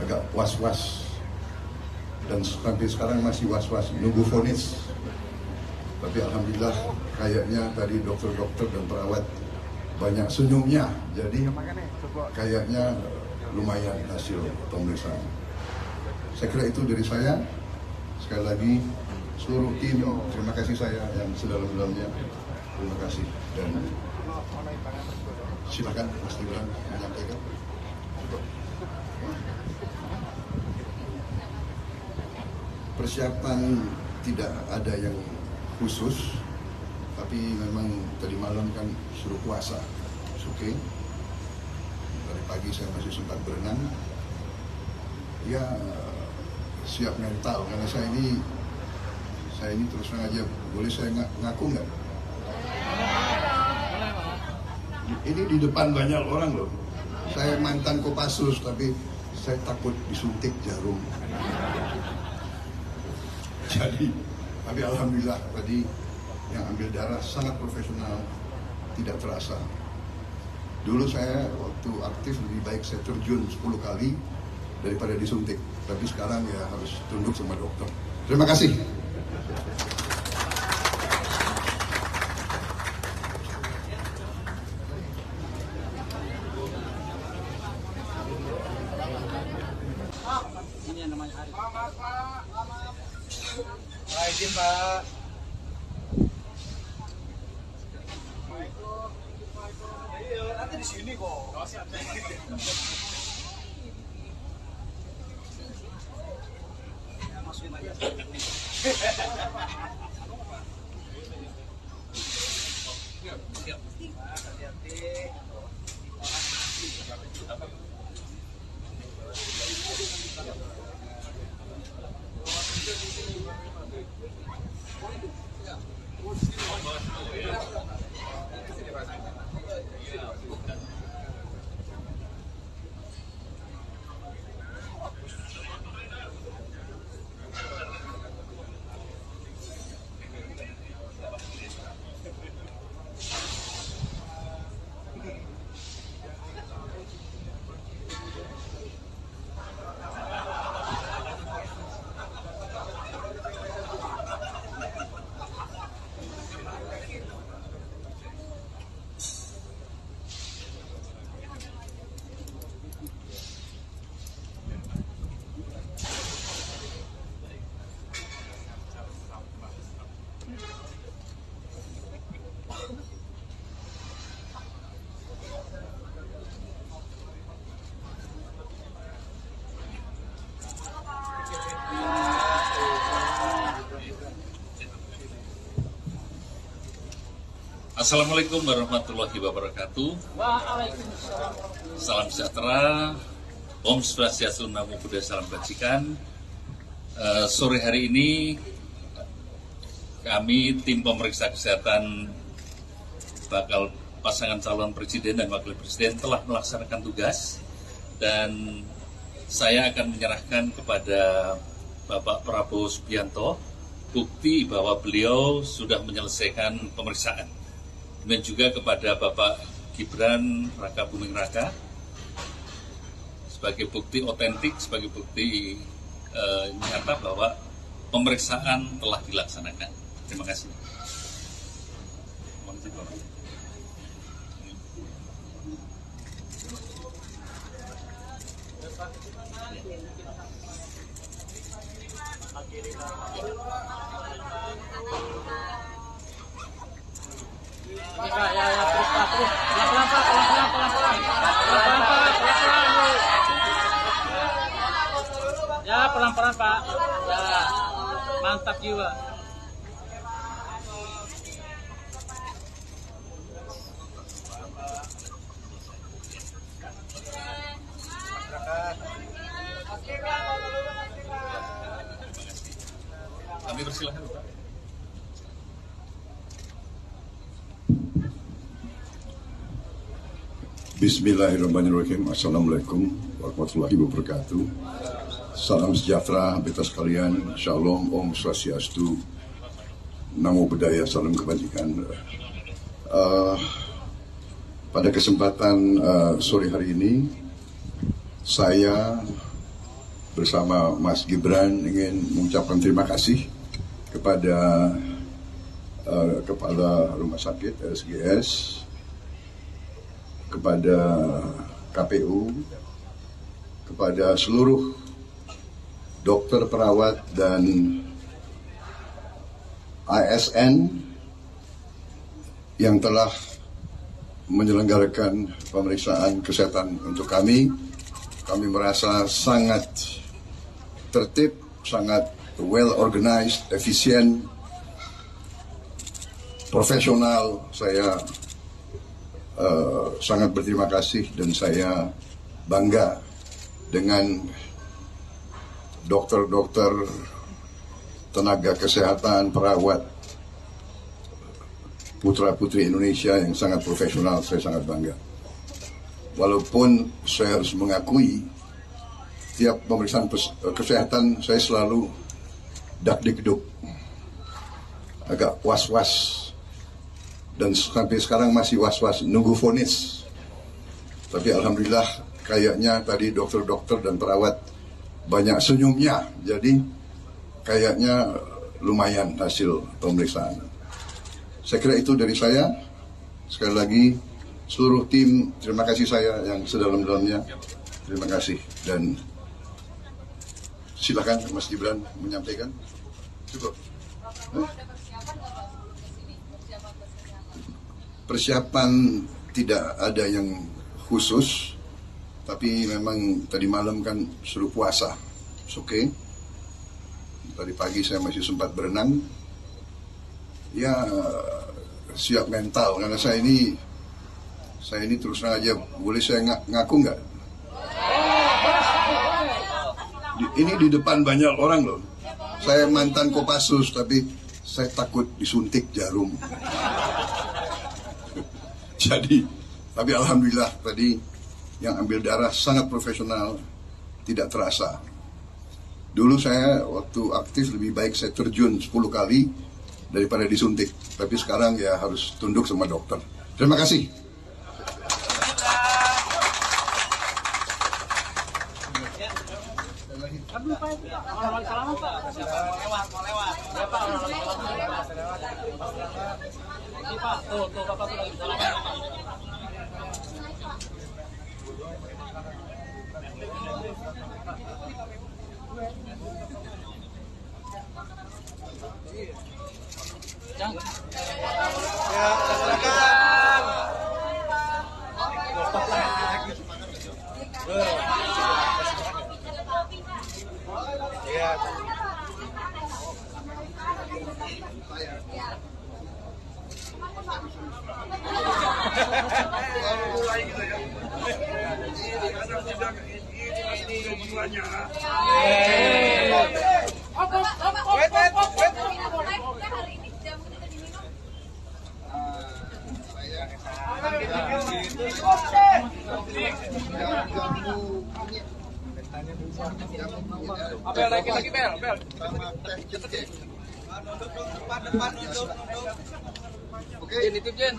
agak was-was, dan sampai sekarang masih was-was, nunggu vonis. Tapi alhamdulillah kayaknya tadi dokter-dokter dan perawat banyak senyumnya, jadi kayaknya lumayan hasil pemeriksaan. Saya kira itu dari saya. Sekali lagi seluruh tim, terima kasih saya yang sedalam-dalamnya. Terima kasih, dan silakan Mas Gibran menyampaikan. Persiapan tidak ada yang khusus, tapi memang tadi malam kan suruh puasa, oke. Dari pagi saya masih sempat berenang, ya siap mental, karena saya ini terus terang aja, boleh saya ngaku nggak? Ini di depan banyak orang loh. Saya mantan Kopassus, tapi saya takut disuntik jarum. Jadi, tapi alhamdulillah tadi yang ambil darah sangat profesional, tidak terasa. Dulu saya waktu aktif lebih baik saya terjun 10 kali daripada disuntik. Tapi sekarang ya harus tunduk sama dokter. Terima kasih. namanya Arif. Izin Pak. Nanti di sini kok. Masukin aja. Siap. Hati-hati. Assalamualaikum warahmatullahi wabarakatuh. Waalaikumsalam. Salam sejahtera, Om Swastiastu, Namo Buddhaya, salam kebajikan. Sore hari ini kami tim pemeriksa kesehatan bakal pasangan calon presiden dan wakil presiden telah melaksanakan tugas, dan saya akan menyerahkan kepada Bapak Prabowo Subianto bukti bahwa beliau sudah menyelesaikan pemeriksaan. Dan juga kepada Bapak Gibran Raka Buming Raka sebagai bukti otentik, sebagai bukti nyata bahwa pemeriksaan telah dilaksanakan. Terima kasih. Ya, terus Pak, terus. Pelan-pelan Pak, pelan-pelan. Pelan-pelan Pak, pelan-pelan. Ya, pelan-pelan Pak. Ya, mantap jiwa. Kami persilahkan Pak. Bismillahirrahmanirrahim. Assalamualaikum warahmatullahi wabarakatuh. Salam sejahtera beta sekalian. Shalom, Om Swastiastu, Namo Buddhaya, salam kebajikan. Pada kesempatan sore hari ini, saya bersama Mas Gibran ingin mengucapkan terima kasih kepada Kepala Rumah Sakit RSGS, kepada KPU, kepada seluruh dokter, perawat, dan ASN yang telah menyelenggarakan pemeriksaan kesehatan untuk kami. Kami merasa sangat tertib, sangat well organized, efisien, profesional. Saya sangat berterima kasih dan saya bangga dengan dokter-dokter, tenaga kesehatan, perawat, putra-putri Indonesia yang sangat profesional. Saya sangat bangga. Walaupun saya harus mengakui, tiap pemeriksaan kesehatan saya selalu dak-dikduk, agak was-was. Dan sampai sekarang masih was-was, nunggu vonis. Tapi alhamdulillah kayaknya tadi dokter-dokter dan perawat banyak senyumnya. Jadi kayaknya lumayan hasil pemeriksaan. Saya kira itu dari saya. Sekali lagi seluruh tim, terima kasih saya yang sedalam-dalamnya. Terima kasih dan Silakan Mas Gibran menyampaikan. Cukup. Persiapan tidak ada yang khusus, tapi memang tadi malam kan suruh puasa. Oke. Tadi pagi saya masih sempat berenang. Ya siap mental karena saya ini terus terang aja, boleh saya ngaku nggak? Ini di depan banyak orang loh. Saya mantan Kopassus, tapi saya takut disuntik jarum. Jadi, tapi alhamdulillah tadi yang ambil darah sangat profesional, tidak terasa. Dulu saya waktu aktif lebih baik saya terjun 10 kali daripada disuntik. Tapi sekarang ya harus tunduk sama dokter. Terima kasih. Bel, lagi bel. Oke, nitip Jen.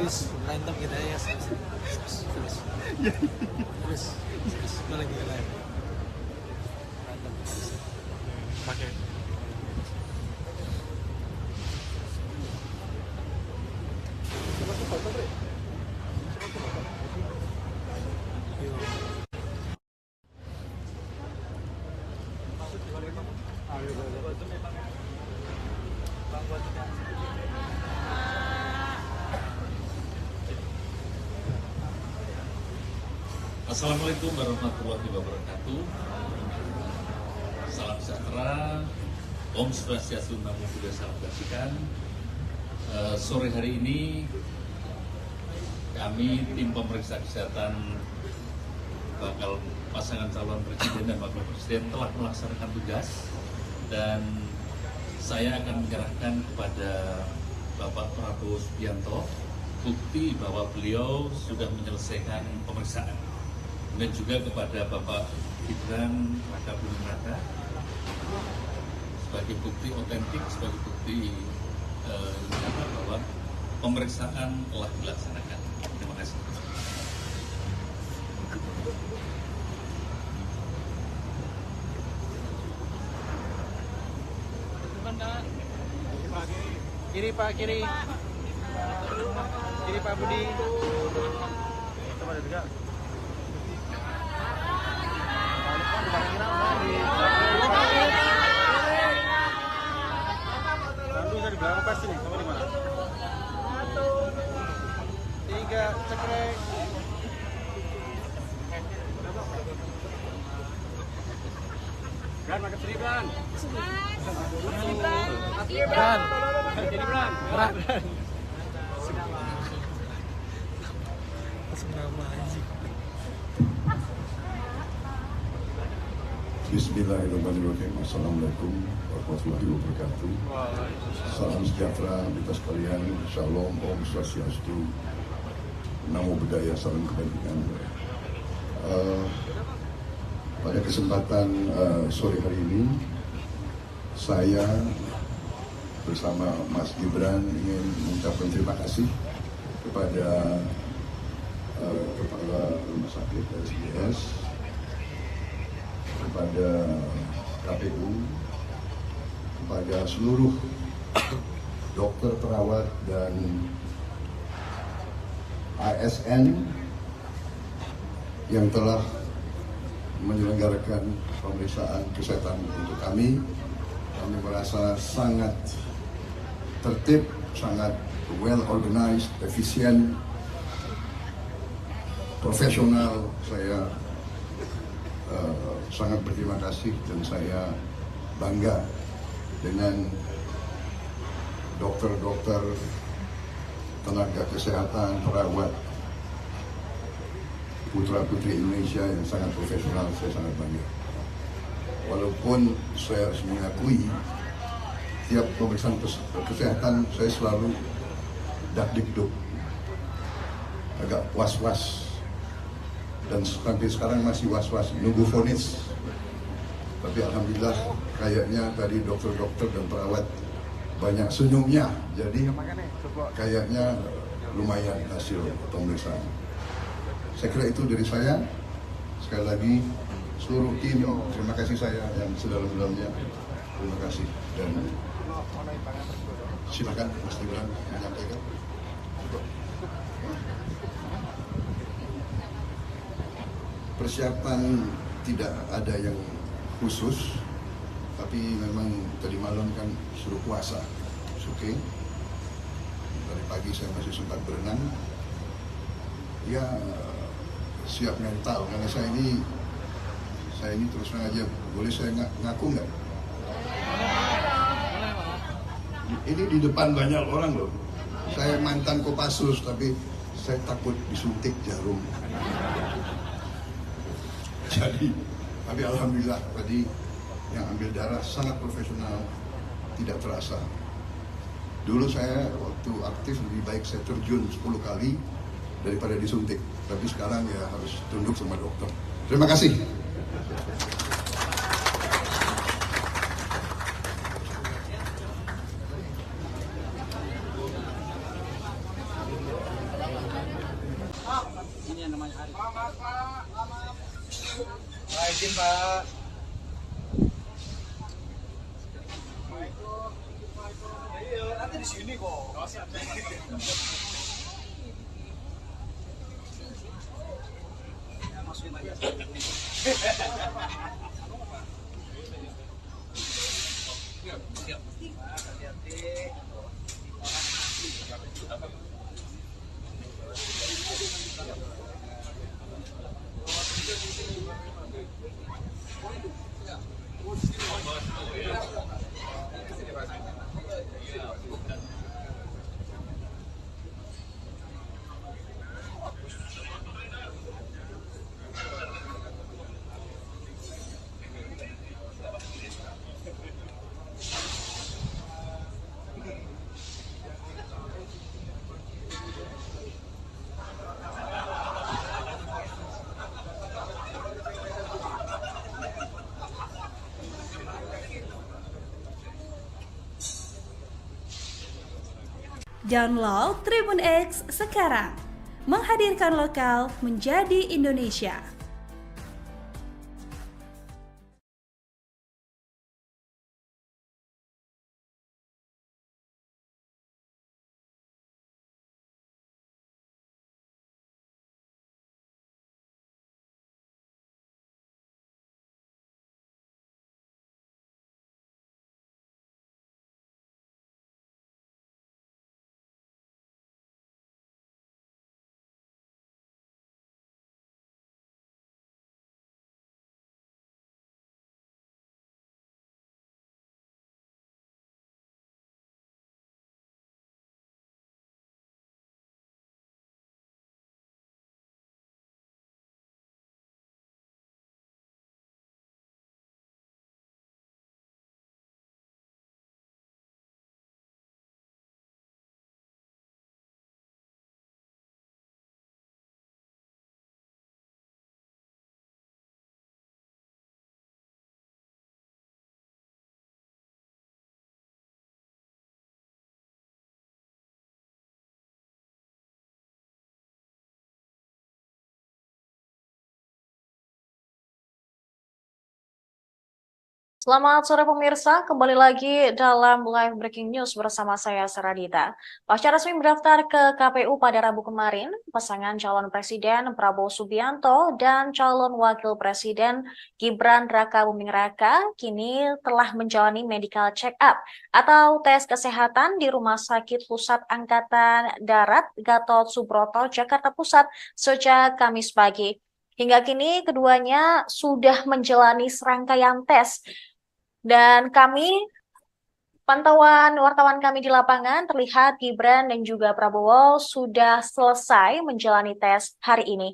Terus berantem kita ya, terus lagi lain berantem pakai Assalamualaikum warahmatullahi wabarakatuh. Salam sejahtera, Om Swastiastu, Namo Buddhaya, salam kebajikan. Sore hari ini kami tim pemeriksa kesehatan bakal pasangan calon presiden dan wakil presiden telah melaksanakan tugas, dan saya akan menyerahkan kepada Bapak Prabowo Subianto bukti bahwa beliau sudah menyelesaikan pemeriksaan, dan juga kepada Bapak Gibran Raka Buming Raka sebagai bukti otentik, sebagai bukti bahwa pemeriksaan telah dilaksanakan. Terima kasih. kiri Pak, kiri Pak Budi. Coba ada juga. Dari belakang pasti nih, kamu di mana? 3 cekrek. makan seribran. Bismillahirrahmanirrahim. Assalamualaikum warahmatullahi wabarakatuh. Salam sejahtera kita sekalian. Shalom, Om Swastiastu, Namo Buddhaya, salam kebajikan. Pada kesempatan sore hari ini, saya bersama Mas Gibran ingin mengucapkan terima kasih kepada Kepala Rumah Sakit RSPS, kepada KPU, kepada seluruh dokter, perawat, dan ASN yang telah menyelenggarakan pemeriksaan kesehatan untuk kami. Kami merasa sangat tertib, sangat well organized, efisien, profesional. Saya sangat berterima kasih dan saya bangga dengan dokter-dokter, tenaga kesehatan, perawat, putra-putri Indonesia yang sangat profesional. Saya sangat bangga. Walaupun saya harus mengakui, tiap pemeriksaan kesehatan saya selalu dak-dikduk, agak was-was, dan sampai sekarang masih was-was, nunggu vonis. Tapi alhamdulillah kayaknya tadi dokter-dokter dan perawat banyak senyumnya, jadi kayaknya lumayan hasil pemeriksaan. Saya kira itu dari saya. Sekali lagi seluruh tim, terima kasih saya yang sedalam-dalamnya. Terima kasih, dan silakan Mas Gibran menyampaikan. Persiapan tidak ada yang khusus, tapi memang tadi malam kan suruh puasa, oke. Dari pagi saya masih sempat berenang, ya siap mental, karena saya ini terus terang aja, boleh saya ngaku nggak? Ini di depan banyak orang loh, saya mantan Kopassus, tapi saya takut disuntik jarum. Jadi, tapi alhamdulillah tadi yang ambil darah sangat profesional, tidak terasa. Dulu saya waktu aktif lebih baik saya terjun 10 kali daripada disuntik. Tapi sekarang ya harus tunduk sama dokter. Terima kasih. Ini yang namanya Arif. Izin Pak. Nanti di sini kok. Masukin aja. Siap. Hati-hati. Download Tribun X sekarang, menghadirkan lokal menjadi Indonesia. Selamat sore pemirsa, kembali lagi dalam live breaking news bersama saya Saradita. Pasca resmi mendaftar ke KPU pada Rabu kemarin, pasangan calon presiden Prabowo Subianto dan calon wakil presiden Gibran Rakabuming Raka kini telah menjalani medical check-up atau tes kesehatan di Rumah Sakit Pusat Angkatan Darat Gatot Subroto, Jakarta Pusat sejak Kamis pagi. Hingga kini keduanya sudah menjalani serangkaian tes. Dan pantauan wartawan kami di lapangan terlihat Gibran dan juga Prabowo sudah selesai menjalani tes hari ini.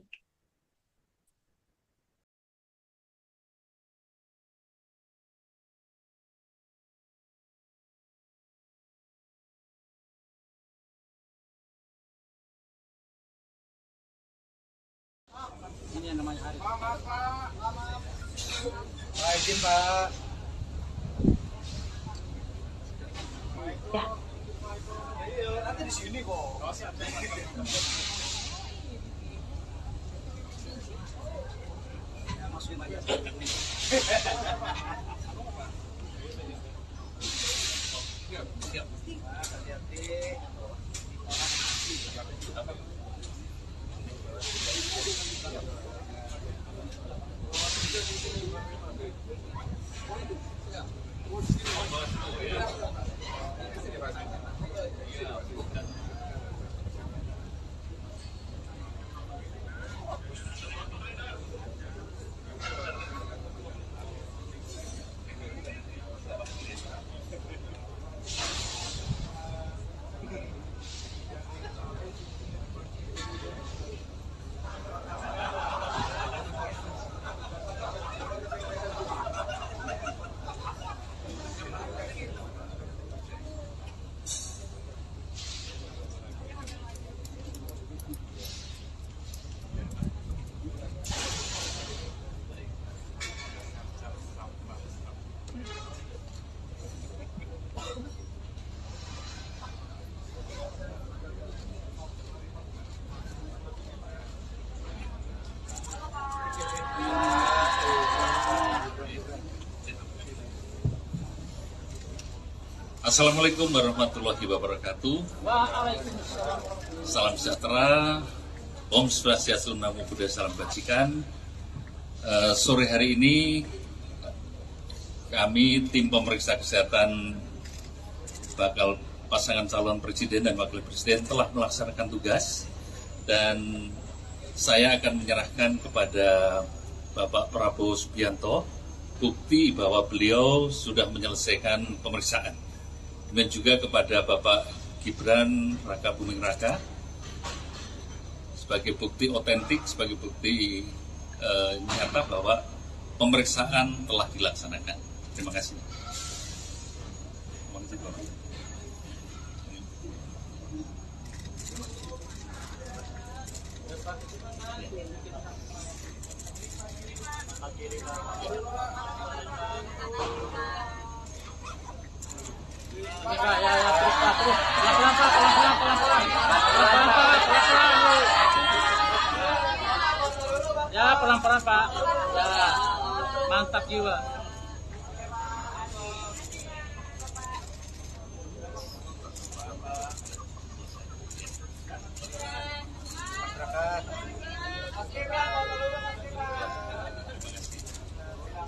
Ini yang namanya Arif. Izin Pak. Ya. Nanti di sini kok. Masukin aja. Assalamualaikum warahmatullahi wabarakatuh. Salam sejahtera, Om Swastiastu, Namo Buddhaya, Salam Kebajikan. Sore hari ini kami tim pemeriksa kesehatan bakal pasangan calon presiden dan wakil presiden telah melaksanakan tugas dan saya akan menyerahkan kepada Bapak Prabowo Subianto bukti bahwa beliau sudah menyelesaikan pemeriksaan. Dan juga kepada Bapak Gibran Rakabuming Raka sebagai bukti otentik, sebagai bukti nyata bahwa pemeriksaan telah dilaksanakan. Terima kasih. Ya, terus. Pelan-pelan. Ya, pelan-pelan, Pak. Ya, mantap juga.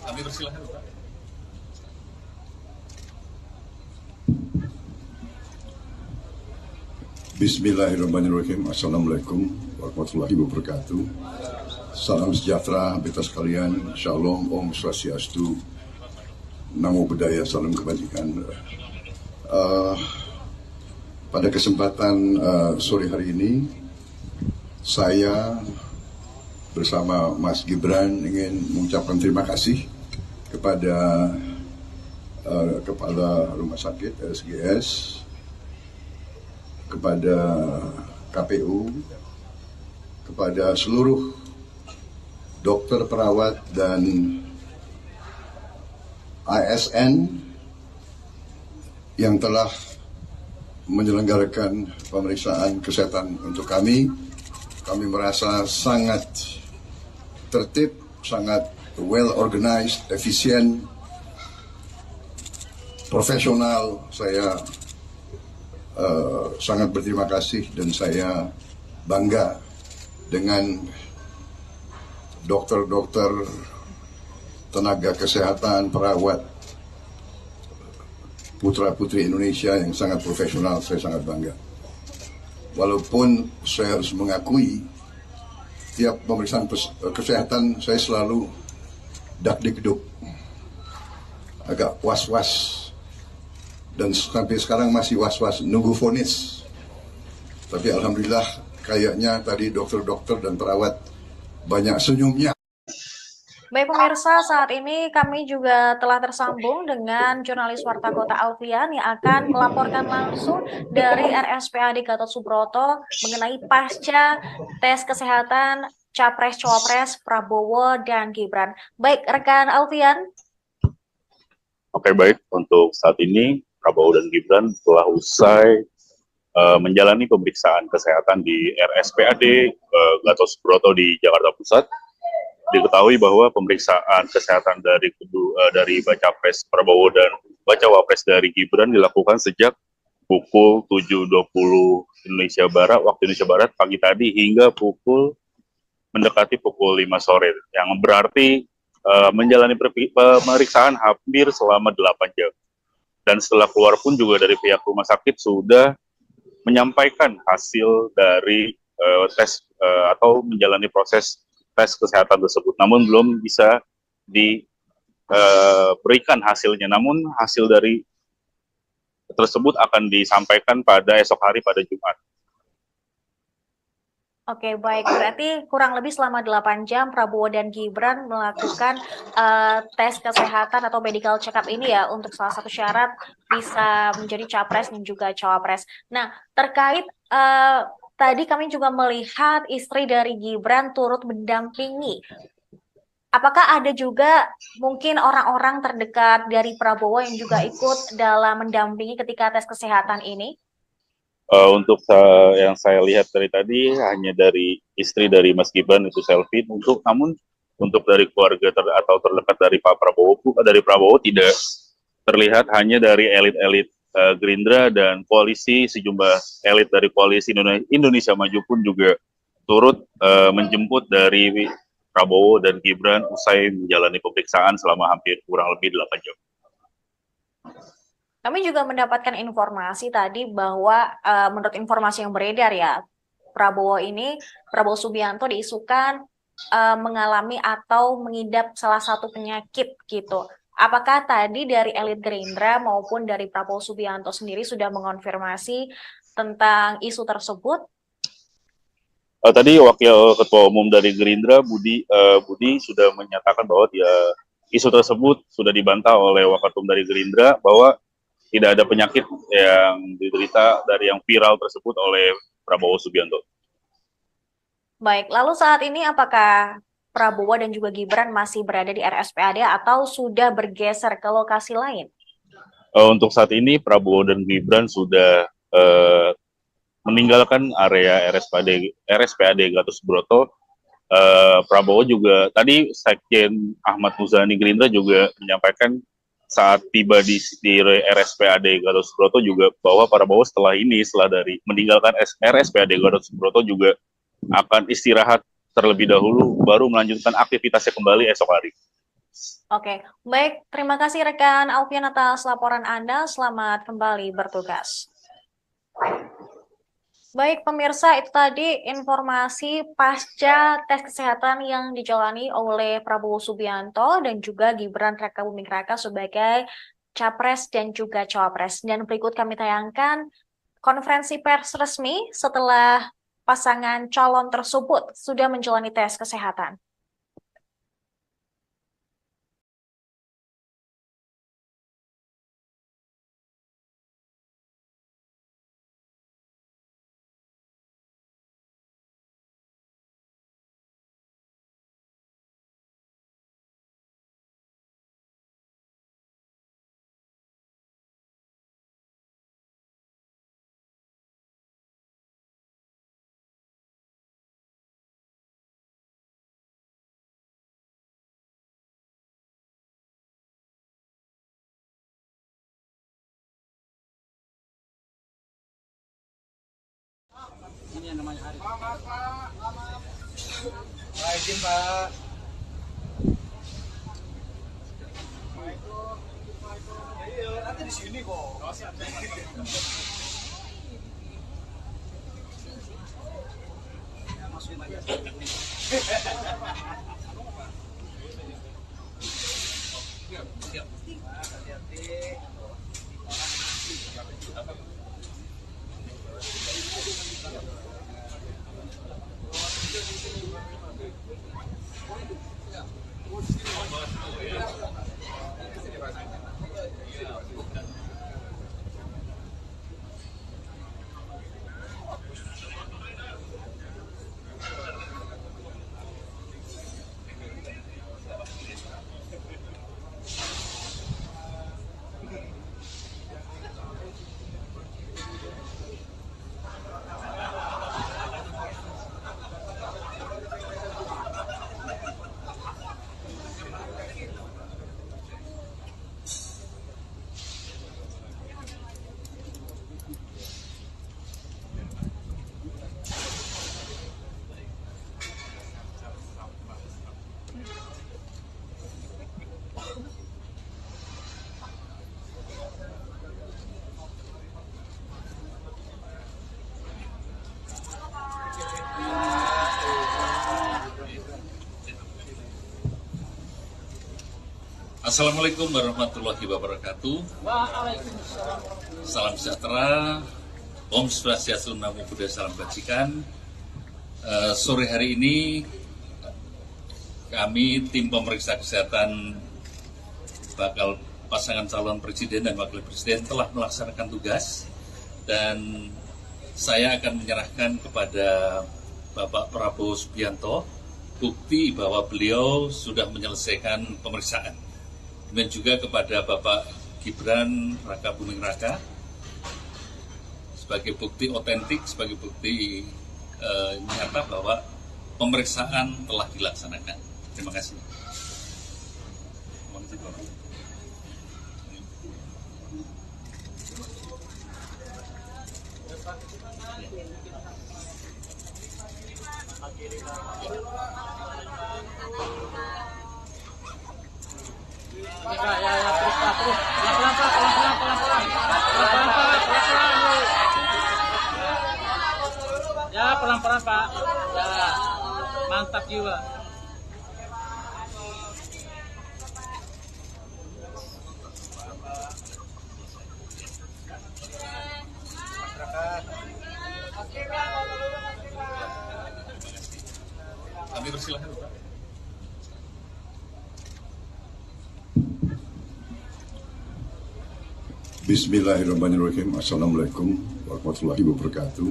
Kami persilahkan, Pak. Bismillahirrahmanirrahim. Assalamualaikum warahmatullahi wabarakatuh. Salam sejahtera beta sekalian. Shalom, Om Swastiastu, Namo Buddhaya, Salam Kebajikan. Pada kesempatan sore hari ini, saya bersama Mas Gibran ingin mengucapkan terima kasih kepada Kepala Rumah Sakit RSGS, kepada KPU, kepada seluruh dokter, perawat, dan ASN yang telah menyelenggarakan pemeriksaan kesehatan untuk kami. Kami merasa sangat tertib, sangat well organized, efisien, profesional, saya sangat berterima kasih dan saya bangga dengan dokter-dokter, tenaga kesehatan, perawat, putra-putri Indonesia yang sangat profesional. Saya sangat bangga. Walaupun saya harus mengakui, tiap pemeriksaan kesehatan saya selalu dak-dikduk, agak was-was, dan sampai sekarang masih was-was nunggu vonis. Tapi alhamdulillah kayaknya tadi dokter-dokter dan perawat banyak senyumnya. Baik pemirsa, saat ini kami juga telah tersambung dengan jurnalis Warta Kota Alfian yang akan melaporkan langsung dari RSPAD Gatot Subroto mengenai pasca tes kesehatan Capres-Cawapres Prabowo dan Gibran. Baik, rekan Alfian. Oke, baik. Untuk saat ini, Prabowo dan Gibran telah usai menjalani pemeriksaan kesehatan di RSPAD Gatot Subroto di Jakarta Pusat. Diketahui bahwa pemeriksaan kesehatan dari Baca Pres Prabowo dan Baca Wapres dari Gibran dilakukan sejak pukul 7.20 Indonesia Barat, waktu Indonesia Barat pagi tadi hingga mendekati pukul 5 sore, yang berarti menjalani pemeriksaan hampir selama 8 jam. Dan setelah keluar pun juga dari pihak rumah sakit sudah menyampaikan hasil dari tes atau menjalani proses tes kesehatan tersebut, namun belum bisa diberikan hasilnya. Namun hasil dari tersebut akan disampaikan pada esok hari pada Jumat. Oke, baik. Berarti kurang lebih selama 8 jam Prabowo dan Gibran melakukan tes kesehatan atau medical check-up ini ya, untuk salah satu syarat bisa menjadi capres dan juga cawapres. Nah, terkait tadi kami juga melihat istri dari Gibran turut mendampingi. Apakah ada juga mungkin orang-orang terdekat dari Prabowo yang juga ikut dalam mendampingi ketika tes kesehatan ini? Untuk yang saya lihat dari tadi hanya dari istri dari Mas Gibran itu Selvi. Namun untuk dari keluarga atau terdekat dari Pak Prabowo tidak terlihat, hanya dari elit-elit Gerindra dan koalisi, sejumlah elit dari koalisi Indonesia Maju pun juga turut menjemput dari Prabowo dan Gibran usai menjalani pemeriksaan selama hampir kurang lebih 8 jam. Kami juga mendapatkan informasi tadi bahwa menurut informasi yang beredar ya, Prabowo Subianto diisukan mengalami atau mengidap salah satu penyakit gitu. Apakah tadi dari elit Gerindra maupun dari Prabowo Subianto sendiri sudah mengonfirmasi tentang isu tersebut? Tadi Wakil Ketua Umum dari Gerindra, Budi sudah menyatakan bahwa isu tersebut sudah dibantah oleh Wakil Ketua Umum dari Gerindra, bahwa tidak ada penyakit yang diderita dari yang viral tersebut oleh Prabowo Subianto. Baik, lalu saat ini apakah Prabowo dan juga Gibran masih berada di RSPAD atau sudah bergeser ke lokasi lain? Untuk saat ini Prabowo dan Gibran sudah meninggalkan area RSPAD Gatot Subroto. Prabowo juga tadi Sekjen Ahmad Muzani Gerindra juga menyampaikan saat tiba di RSPAD Gatot Subroto juga bahwa Prabowo setelah dari meninggalkan RSPAD Gatot Subroto juga akan istirahat terlebih dahulu, baru melanjutkan aktivitasnya kembali esok hari. Oke, baik. Terima kasih rekan Alfian atas laporan Anda. Selamat kembali bertugas. Baik pemirsa, itu tadi informasi pasca tes kesehatan yang dijalani oleh Prabowo Subianto dan juga Gibran Raka Buming Raka sebagai capres dan juga cawapres. Dan berikut kami tayangkan konferensi pers resmi setelah pasangan calon tersebut sudah menjalani tes kesehatan. ini namanya Haris. Izin Pak. Nanti di sini kok. Masukin aja. Assalamualaikum warahmatullahi wabarakatuh. Waalaikumsalam. Salam sejahtera, Om Swastiastu, Namo Buddhaya, Salam Kebajikan. Sore hari ini kami tim pemeriksa kesehatan bakal pasangan calon presiden dan wakil presiden telah melaksanakan tugas, dan saya akan menyerahkan kepada Bapak Prabowo Subianto bukti bahwa beliau sudah menyelesaikan pemeriksaan. Dan juga kepada Bapak Gibran Raka Buming Raka sebagai bukti otentik, sebagai bukti nyata bahwa pemeriksaan telah dilaksanakan. Terima kasih. Ya, terus Pak, terus. Pelan-pelan Pak, pelan-pelan. Ya, pelan-pelan Pak. Ya, mantap jiwa. Kami persilahkan Pak. Bismillahirrahmanirrahim. Assalamualaikum warahmatullahi wabarakatuh.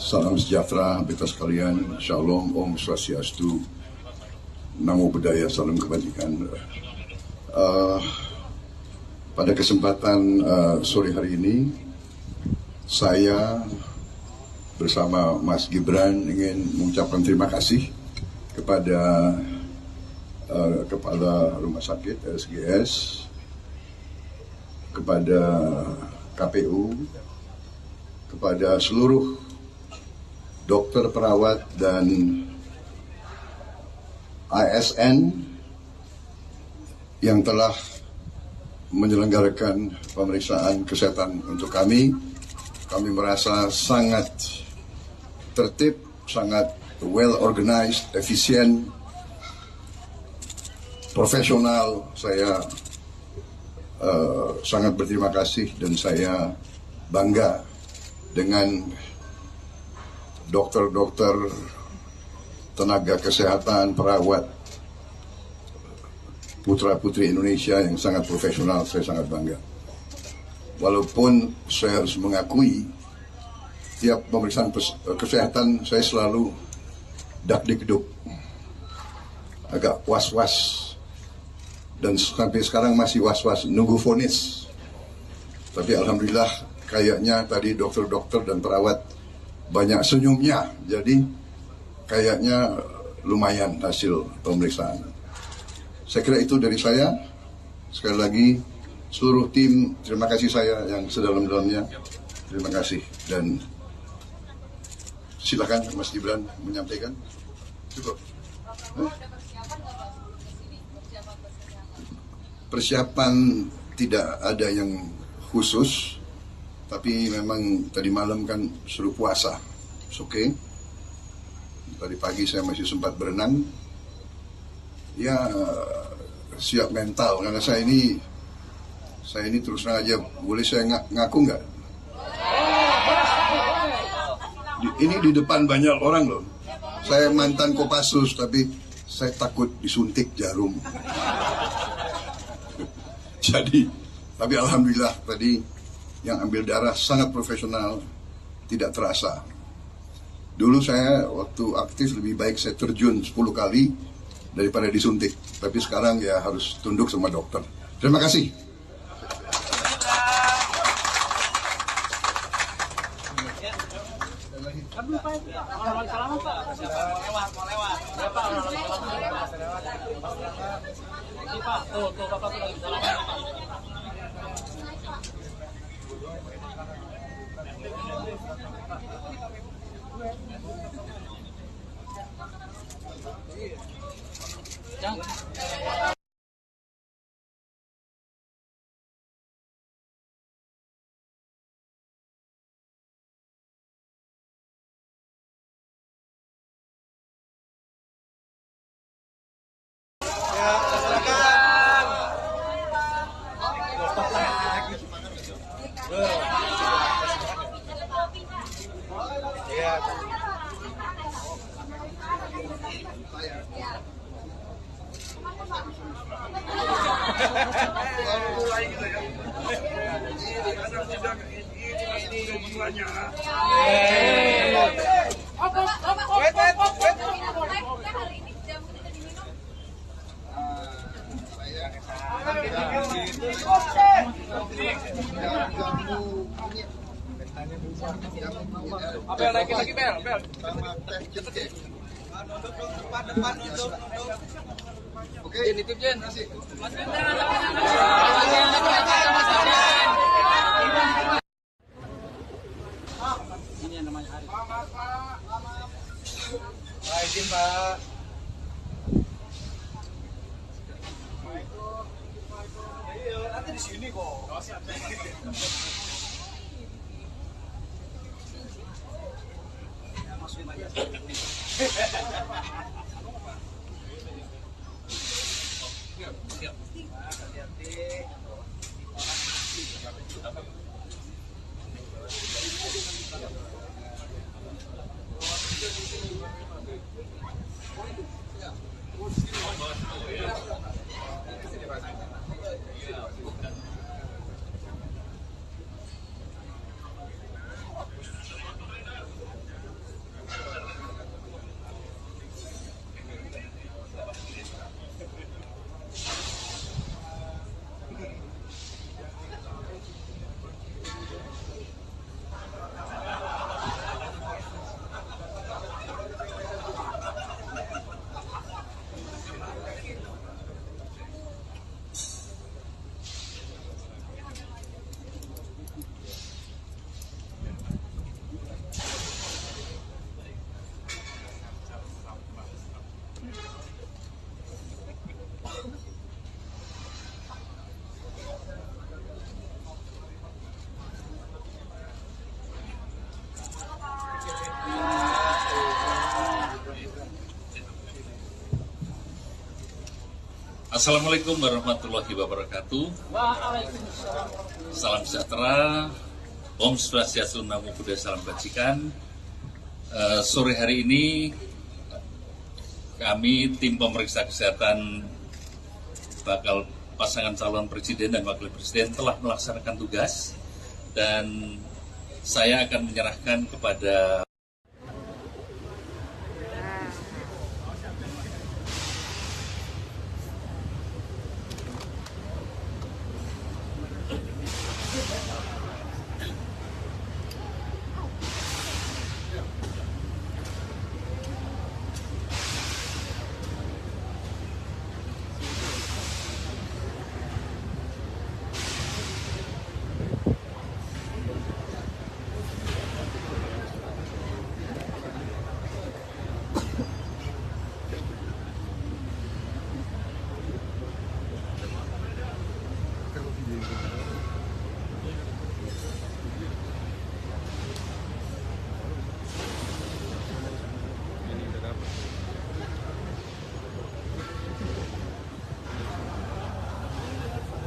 Salam sejahtera beta sekalian. Shalom, Om Swastiastu, Namo Buddhaya, Salam Kebajikan. Pada kesempatan sore hari ini, saya bersama Mas Gibran ingin mengucapkan terima kasih kepada Kepala Rumah Sakit RSGS, kepada KPU, kepada seluruh dokter, perawat, dan ASN yang telah menyelenggarakan pemeriksaan kesehatan untuk kami. Kami merasa sangat tertib, sangat well organized, efisien, profesional. Saya sangat berterima kasih dan saya bangga dengan dokter-dokter, tenaga kesehatan, perawat, putra-putri Indonesia yang sangat profesional. Saya sangat bangga. Walaupun saya harus mengakui, tiap pemeriksaan kesehatan saya selalu dak-dikduk, agak was-was, dan sampai sekarang masih was-was nunggu vonis. Tapi alhamdulillah kayaknya tadi dokter-dokter dan perawat banyak senyumnya, jadi kayaknya lumayan hasil pemeriksaan. Saya kira itu dari saya. Sekali lagi seluruh tim, terima kasih saya yang sedalam-dalamnya. Terima kasih, dan Silakan Mas Gibran menyampaikan. Cukup. Persiapan tidak ada yang khusus, tapi memang tadi malam kan suruh puasa. Oke. Tadi pagi saya masih sempat berenang. Ya siap mental karena saya ini terus terang aja, boleh saya ngaku nggak? Ini di depan banyak orang loh. Saya mantan Kopassus tapi saya takut disuntik jarum. Jadi, tapi alhamdulillah tadi yang ambil darah sangat profesional, tidak terasa. Dulu saya waktu aktif lebih baik saya terjun 10 kali daripada disuntik. Tapi sekarang ya harus tunduk sama dokter. Terima kasih. Bel, naikin lagi bel. Depan. Oke, nitip Jen. Ini yang namanya Arif. Izin Pak. Nanti di sini kok. Masukin aja. Siap. Hati-hati. Assalamualaikum warahmatullahi wabarakatuh. Salam sejahtera, Om Swastiastu, Namo Buddhaya, Salam Kebajikan. Sore hari ini kami tim pemeriksa kesehatan bakal pasangan calon presiden dan wakil presiden telah melaksanakan tugas dan saya akan menyerahkan kepada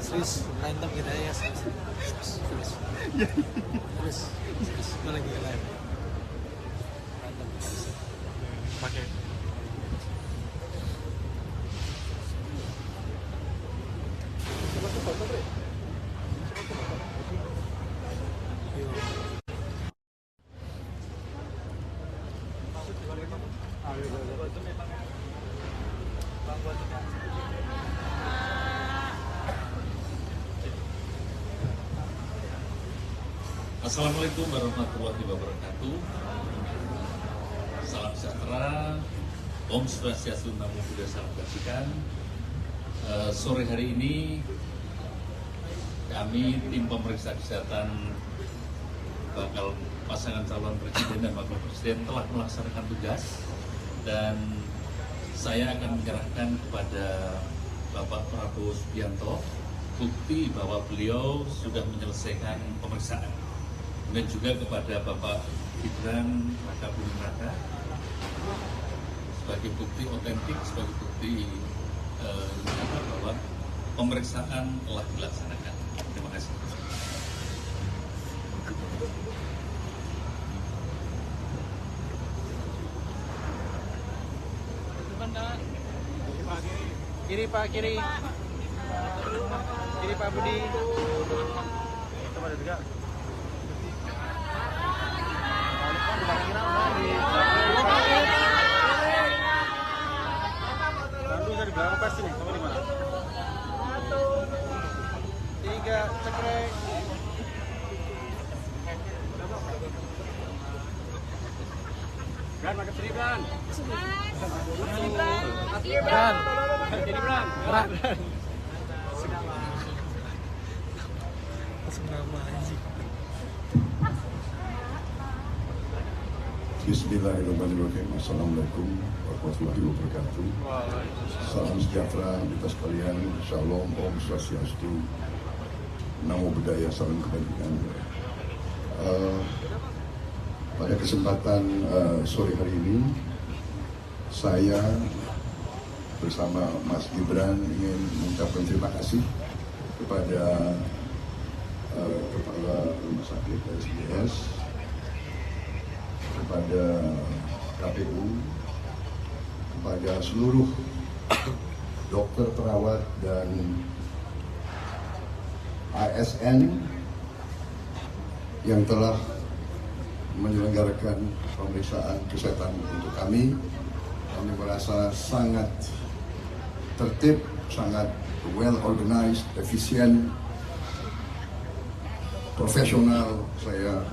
Serius, berantem kita ya. Serius. Mana lagi lain? Berantem kita. Pakai. Assalamualaikum warahmatullahi wabarakatuh. Salam sejahtera, Om Swastiastu, Namo Buddhaya, Salam Kebajikan. Sore hari ini kami tim pemeriksa kesehatan bakal pasangan calon presiden dan wakil presiden telah melaksanakan tugas, dan saya akan menyerahkan kepada Bapak Prabowo Subianto bukti bahwa beliau sudah menyelesaikan pemeriksaan, dan juga kepada Bapak Gibran Raka Buming Raka sebagai bukti otentik, sebagai bukti bahwa pemeriksaan telah dilaksanakan. Terima kasih. Kiri Pak, kiri. Kiri Pak Budi. Coba ada tiga. Bandung dari belakang pasti nih, kamu di mana? 3, cekrek. Bran, makan sini Bran. Bran. Jadi Bran. Bran. Langsung nama anjing. Bismillahirrahmanirrahim. Assalamualaikum warahmatullahi wabarakatuh. Salam sejahtera kita sekalian. Shalom, Om Swastiastu, Namo Buddhaya, Salam Kebajikan. Pada kesempatan sore hari ini, saya bersama Mas Gibran ingin mengucapkan terima kasih kepada Kepala Rumah Sakit SDS, kepada KPU, kepada seluruh dokter, perawat, dan ASN yang telah menyelenggarakan pemeriksaan kesehatan untuk kami. Kami merasa sangat tertib, sangat well organized, efisien, profesional. Saya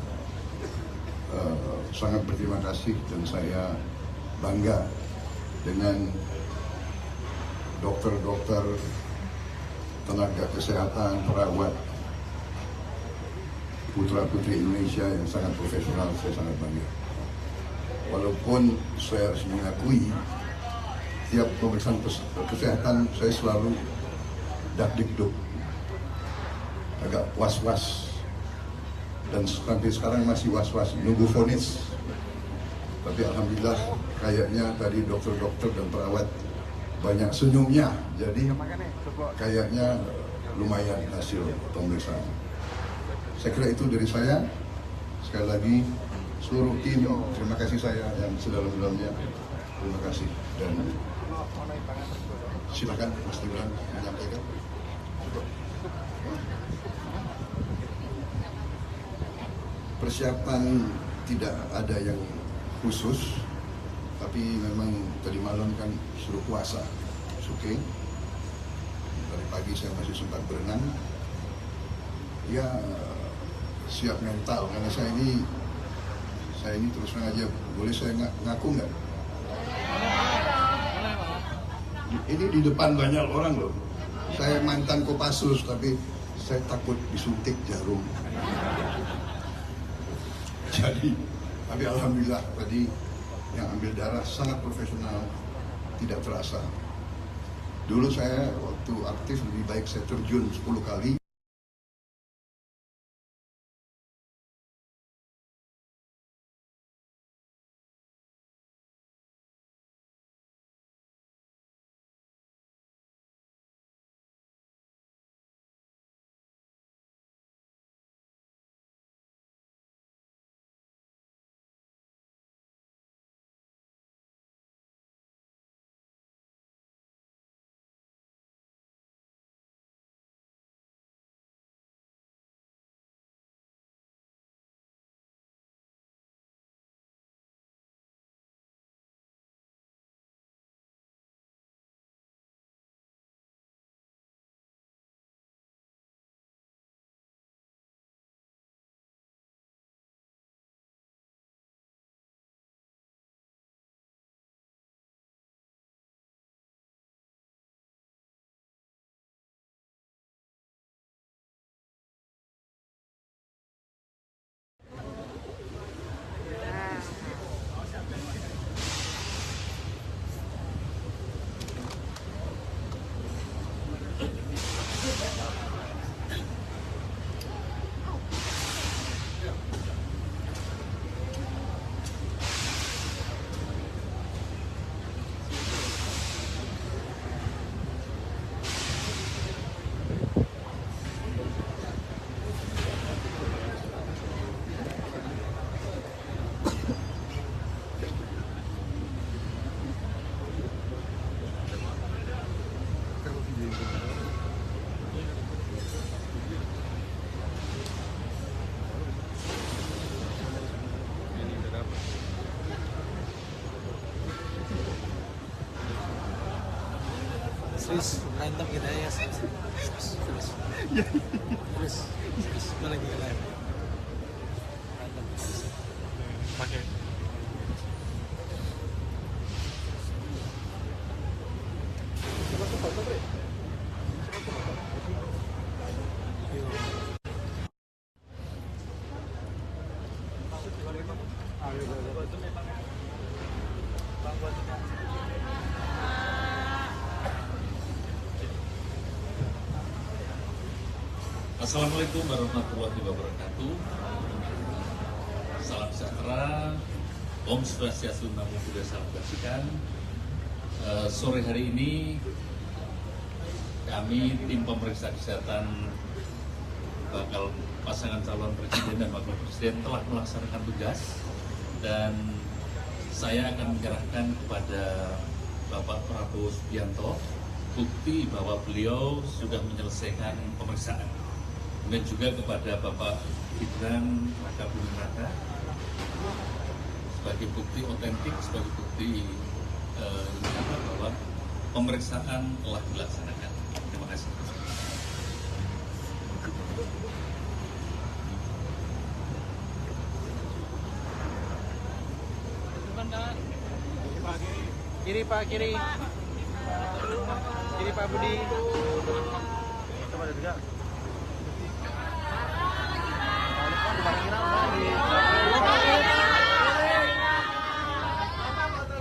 sangat berterima kasih dan saya bangga dengan dokter-dokter, tenaga kesehatan, perawat, putra-putri Indonesia yang sangat profesional. Saya sangat bangga. Walaupun saya harus mengakui, tiap pemeriksaan kesehatan saya selalu dak-dikduk, agak was-was, dan sampai sekarang masih was-was, nunggu vonis. Tapi alhamdulillah kayaknya tadi dokter-dokter dan perawat banyak senyumnya, jadi kayaknya lumayan hasil pemeriksaan. Saya kira itu dari saya. Sekali lagi seluruh tim, terima kasih saya yang sedalam-dalamnya. Terima kasih, dan silakan Mas Gibran menyampaikan. Persiapan tidak ada yang khusus, tapi memang tadi malam kan suruh puasa, oke. Dari pagi saya masih sempat berenang. Ya, siap mental, karena saya ini terus terang aja, boleh saya ngaku nggak? Ini di depan banyak orang loh. Saya mantan Kopassus, tapi saya takut disuntik jarum. Jadi, tapi alhamdulillah tadi yang ambil darah sangat profesional, tidak terasa. Dulu saya waktu aktif lebih baik saya terjun 10 kali. Terus berantem kita ya. Terus mana kita lain? Pakai. Assalamualaikum warahmatullahi wabarakatuh. Salam sejahtera, Om Swastiastu, Namo Buddhaya, Salam Kebajikan. Sore hari ini kami tim pemeriksa kesehatan bakal pasangan calon presiden dan wakil presiden telah melaksanakan tugas, dan saya akan menyerahkan kepada Bapak Prabowo Subianto bukti bahwa beliau sudah menyelesaikan pemeriksaan. Dan juga kepada Bapak Gibran Raka Buming Raka sebagai bukti otentik, sebagai bukti bahwa pemeriksaan telah dilaksanakan. Terima kasih. Kiri Pak, kiri. Kiri Pak Budi. Coba ada juga.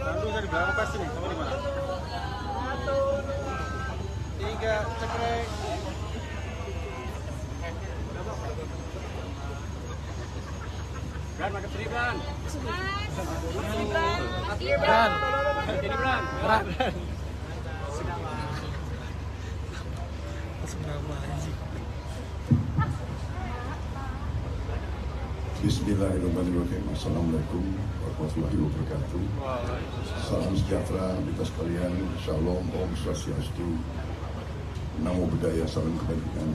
Bantu dari belakang pasti nih, kamu di mana? 3, cekrek. Bran, makan sini, Bran. Bran. Sini, Bran. Bran. Bismillahirrahmanirrahim. Assalamualaikum warahmatullahi wabarakatuh. Salam sejahtera kita sekalian. Shalom, Om Swastiastu, Namo Buddhaya, Salam Kebajikan.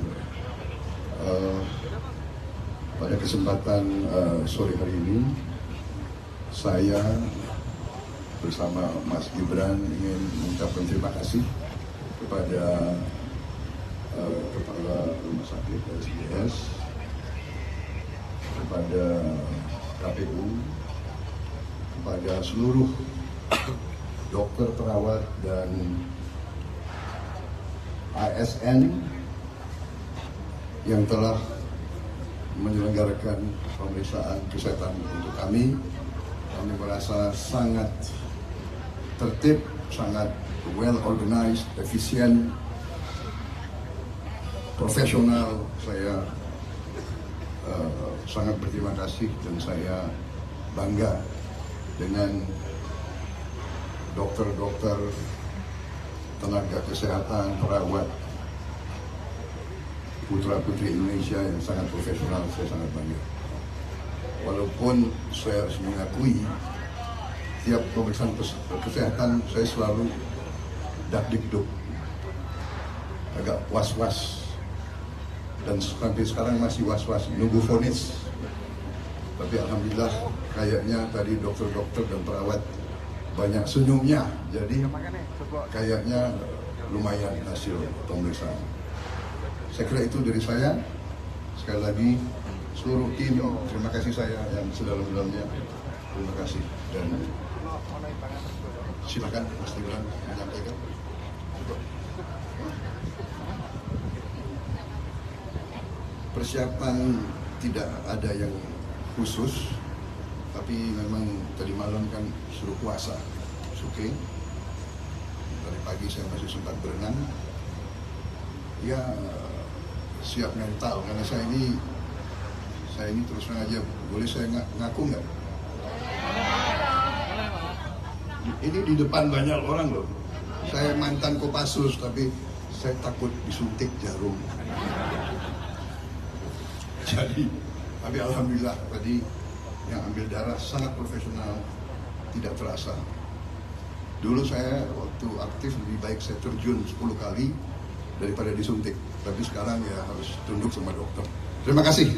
Pada kesempatan sore hari ini, saya bersama Mas Gibran ingin mengucapkan terima kasih kepada Kepala Rumah Sakit RSPS, kepada KPU, kepada seluruh dokter, perawat, dan ASN yang telah menyelenggarakan pemeriksaan kesehatan untuk kami. Kami merasa sangat tertib, sangat well organized, efisien, profesional. Saya sangat berterima kasih dan saya bangga dengan dokter-dokter, tenaga kesehatan, perawat, putra-putri Indonesia yang sangat profesional. Saya sangat bangga. Walaupun saya harus mengakui tiap pemeriksaan kesehatan saya selalu dak-dikduk, agak was-was, dan sampai sekarang masih was-was nunggu vonis. Tapi alhamdulillah kayaknya tadi dokter-dokter dan perawat banyak senyumnya, jadi kayaknya lumayan hasil pemeriksaan. Saya kira itu dari saya. Sekali lagi seluruh tim, terima kasih saya yang sedalam-dalamnya. Terima kasih, dan silakan Mas Gibran menyampaikan. Persiapan tidak ada yang khusus, tapi memang tadi malam kan suruh puasa, oke. Dari pagi saya masih sempat berenang, ya siap mental, karena saya ini terus terang aja, boleh saya ngaku nggak? Ini di depan banyak orang loh, saya mantan Kopassus, tapi saya takut disuntik jarum. Jadi, tapi alhamdulillah tadi yang ambil darah sangat profesional, tidak terasa. Dulu saya waktu aktif lebih baik saya terjun 10 kali daripada disuntik. Tapi sekarang ya harus tunduk sama dokter. Terima kasih.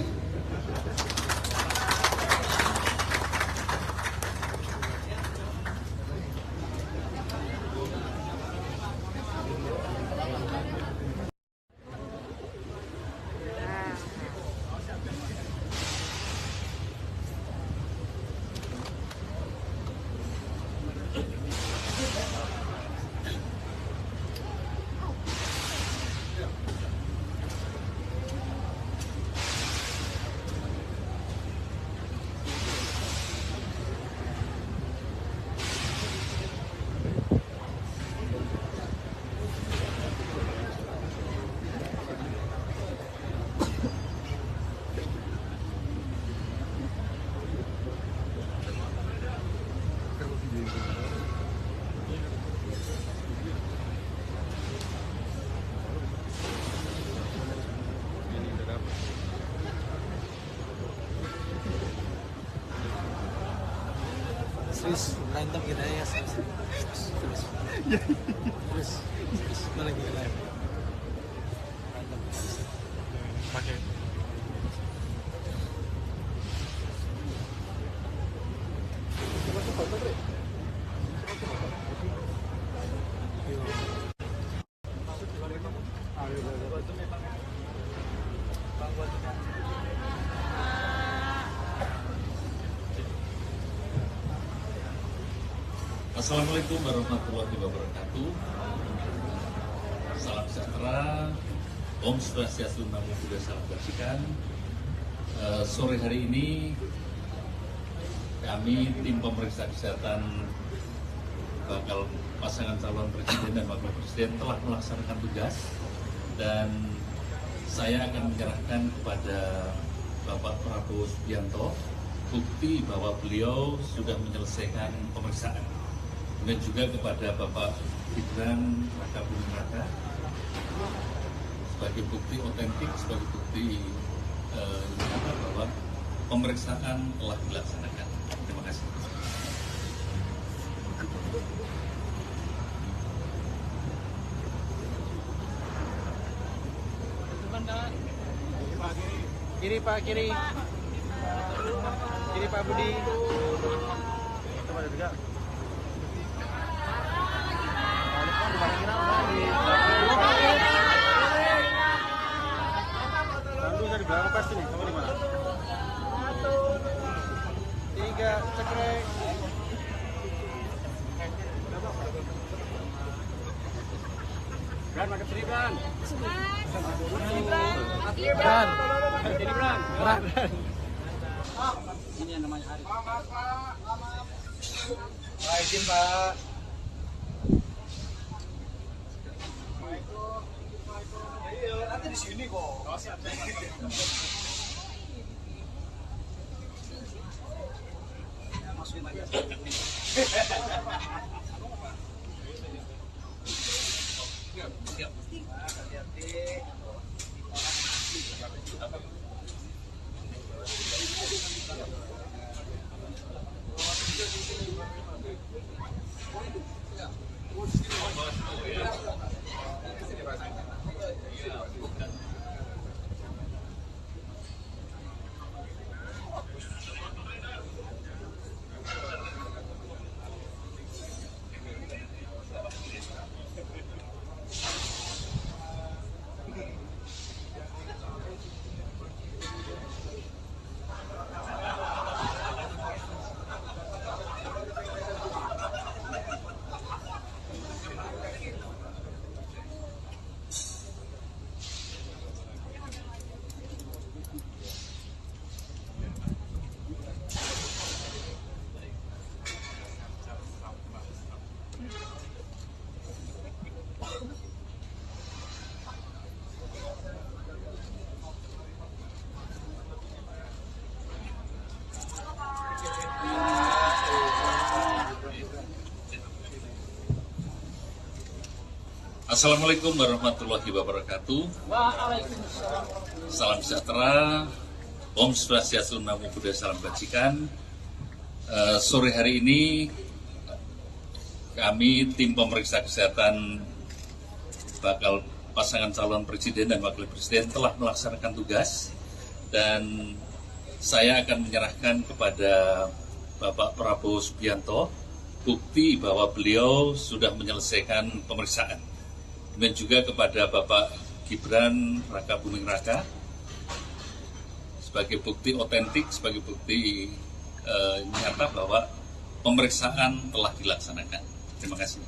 Terus berantem kita ya. Terus mana lagi kita? Berantem. Pakai. Assalamualaikum warahmatullahi wabarakatuh. Salam sejahtera, Om Swastiastu, Namo Buddhaya, Salam Kebajikan. Sore hari ini kami tim pemeriksa kesehatan bakal pasangan calon presiden dan wakil presiden telah melaksanakan tugas, dan saya akan menyerahkan kepada Bapak Prabowo Subianto bukti bahwa beliau sudah menyelesaikan pemeriksaan, dan juga kepada Bapak Gibran Raka Buming Raka sebagai bukti otentik, sebagai bukti nyata bahwa pemeriksaan telah dilaksanakan. Terima kasih. Kiri Pak, kiri. Kiri Pak Budi. Coba juga. Bantu dari belakang pasti nih, kamu di mana? 3, cekrek. Bran, makan sini, Bran. Bran. Jadi Bran. Bran. Ini yang namanya Arif. Pak, izin Pak. Nanti di sini kok. Masukin aja. Hati-hati. Assalamualaikum warahmatullahi wabarakatuh. Waalaikumsalam. Salam sejahtera, Om Swastiastu, Namo Buddhaya, Salam Kebajikan. Sore hari ini kami tim pemeriksa kesehatan bakal pasangan calon presiden dan wakil presiden telah melaksanakan tugas, dan saya akan menyerahkan kepada Bapak Prabowo Subianto bukti bahwa beliau sudah menyelesaikan pemeriksaan, dan juga kepada Bapak Gibran Raka Buming Raka sebagai bukti otentik, sebagai bukti nyata bahwa pemeriksaan telah dilaksanakan. Terima kasih.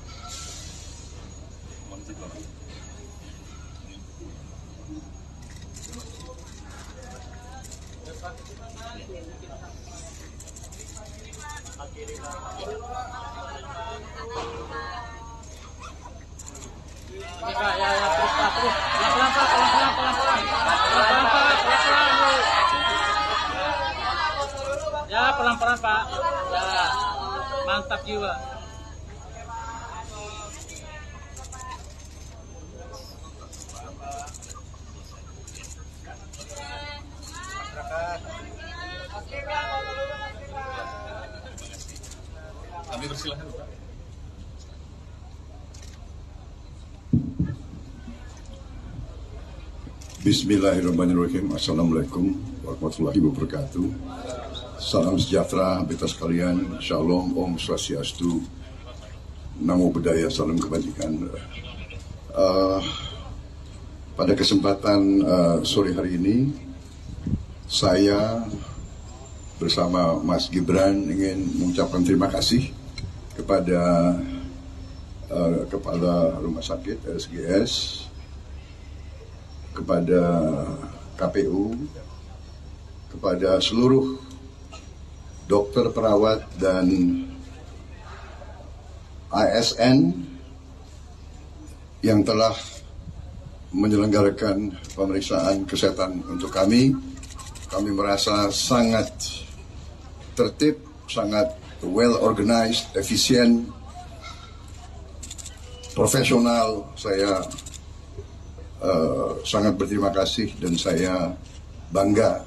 Ya, terus Pak, terus. Pelan-pelan Pak, pelan-pelan. Pelan-pelan Pak, pelan-pelan. Ya, pelan-pelan Pak. Ya, mantap jiwa. Dipersilahkan, Pak. Bismillahirrahmanirrahim. Assalamualaikum warahmatullahi wabarakatuh. Salam sejahtera beta sekalian. Shalom, Om Swastiastu, Namo Buddhaya, salam kebajikan. Pada kesempatan sore hari ini, saya bersama Mas Gibran ingin mengucapkan terima kasih kepada Kepala Rumah Sakit RSGS, kepada KPU, kepada seluruh dokter, perawat, dan ASN yang telah menyelenggarakan pemeriksaan kesehatan untuk kami. Kami merasa sangat tertib, sangat well organized, efisien, profesional. Saya sangat berterima kasih dan saya bangga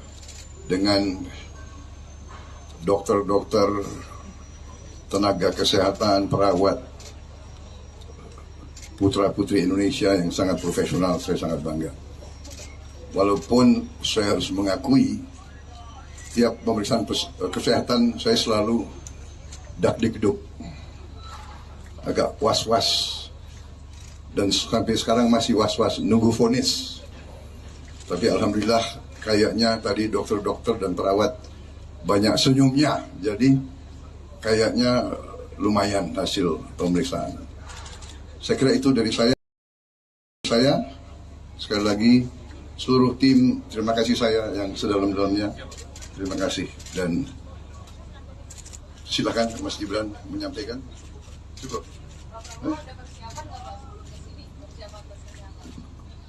dengan dokter-dokter, tenaga kesehatan, perawat, putra-putri Indonesia yang sangat profesional. Saya sangat bangga. Walaupun saya harus mengakui, tiap pemeriksaan kesehatan saya selalu dak-dikduk, agak was-was, dan sampai sekarang masih was-was nunggu vonis. Tapi alhamdulillah kayaknya tadi dokter-dokter dan perawat banyak senyumnya, jadi kayaknya lumayan hasil pemeriksaan. Saya kira itu dari saya. Sekali lagi seluruh tim, terima kasih saya yang sedalam-dalamnya. Terima kasih, dan silakan Mas Gibran menyampaikan. Cukup.